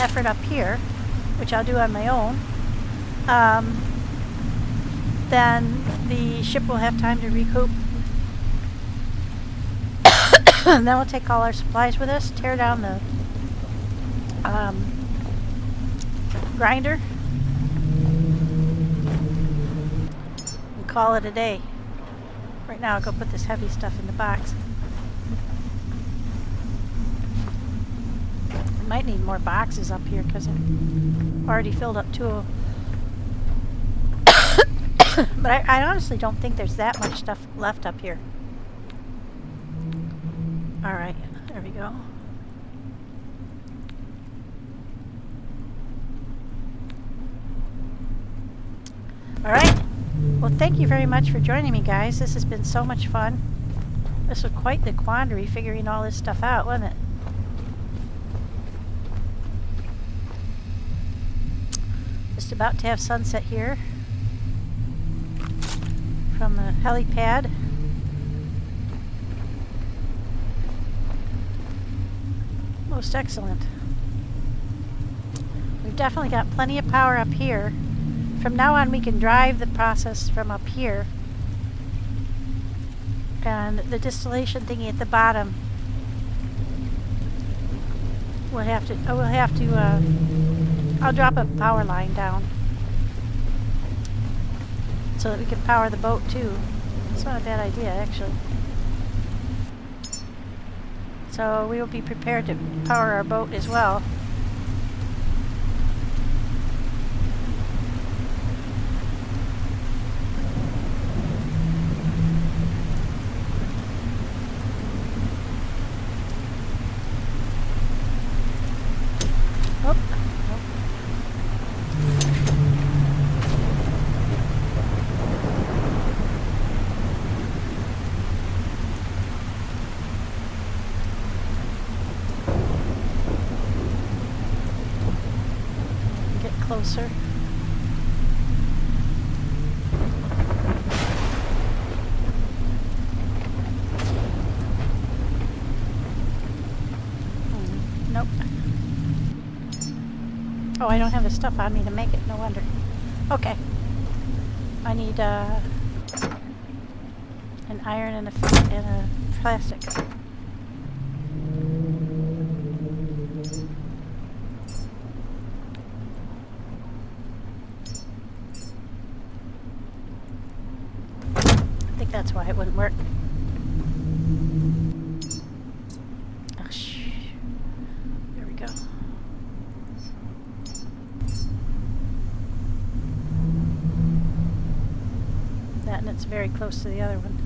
effort up here, which I'll do on my own, then the ship will have time to recoup. And then we'll take all our supplies with us, tear down the grinder, and call it a day. Right now I'll go put this heavy stuff in the box. I might need more boxes up here because I've already filled up 2 of them. But I honestly don't think there's that much stuff left up here. Alright, there we go. Alright, well thank you very much for joining me, guys. This has been so much fun. This was quite the quandary figuring all this stuff out, wasn't it? Just about to have sunset here from the helipad. Most excellent. We've definitely got plenty of power up here. From now on we can drive the process from up here. And the distillation thingy at the bottom I'll drop a power line down so that we can power the boat too. It's not a bad idea, actually. So we will be prepared to power our boat as well. Closer. Nope. Oh, I don't have the stuff on me to make it, no wonder. Okay. I need an iron and a plastic. That's why it wouldn't work. Oh, there we go. That, and it's very close to the other one.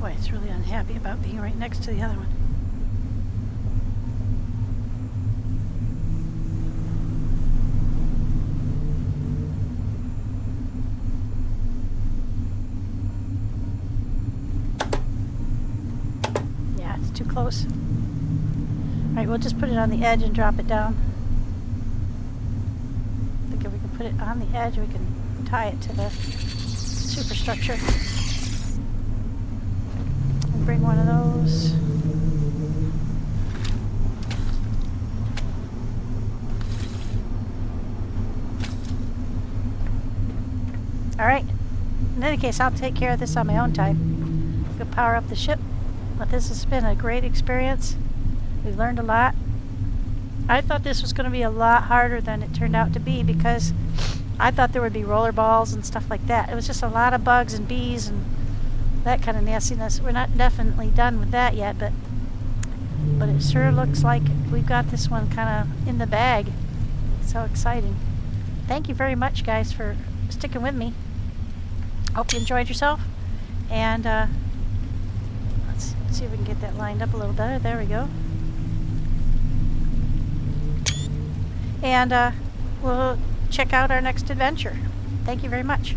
Boy, it's really unhappy about being right next to the other one. Yeah, it's too close. Alright, we'll just put it on the edge and drop it down. I think if we can put it on the edge, we can tie it to the superstructure. Bring one of those. Alright. In any case, I'll take care of this on my own time. Go power up the ship. But this has been a great experience. We've learned a lot. I thought this was going to be a lot harder than it turned out to be, because I thought there would be roller balls and stuff like that. It was just a lot of bugs and bees and that kind of nastiness. We're not definitely done with that yet, but it sure looks like we've got this one kind of in the bag. So exciting. Thank you very much, guys, for sticking with me. Hope you enjoyed yourself. And let's see if we can get that lined up a little better. There we go. And we'll check out our next adventure. Thank you very much.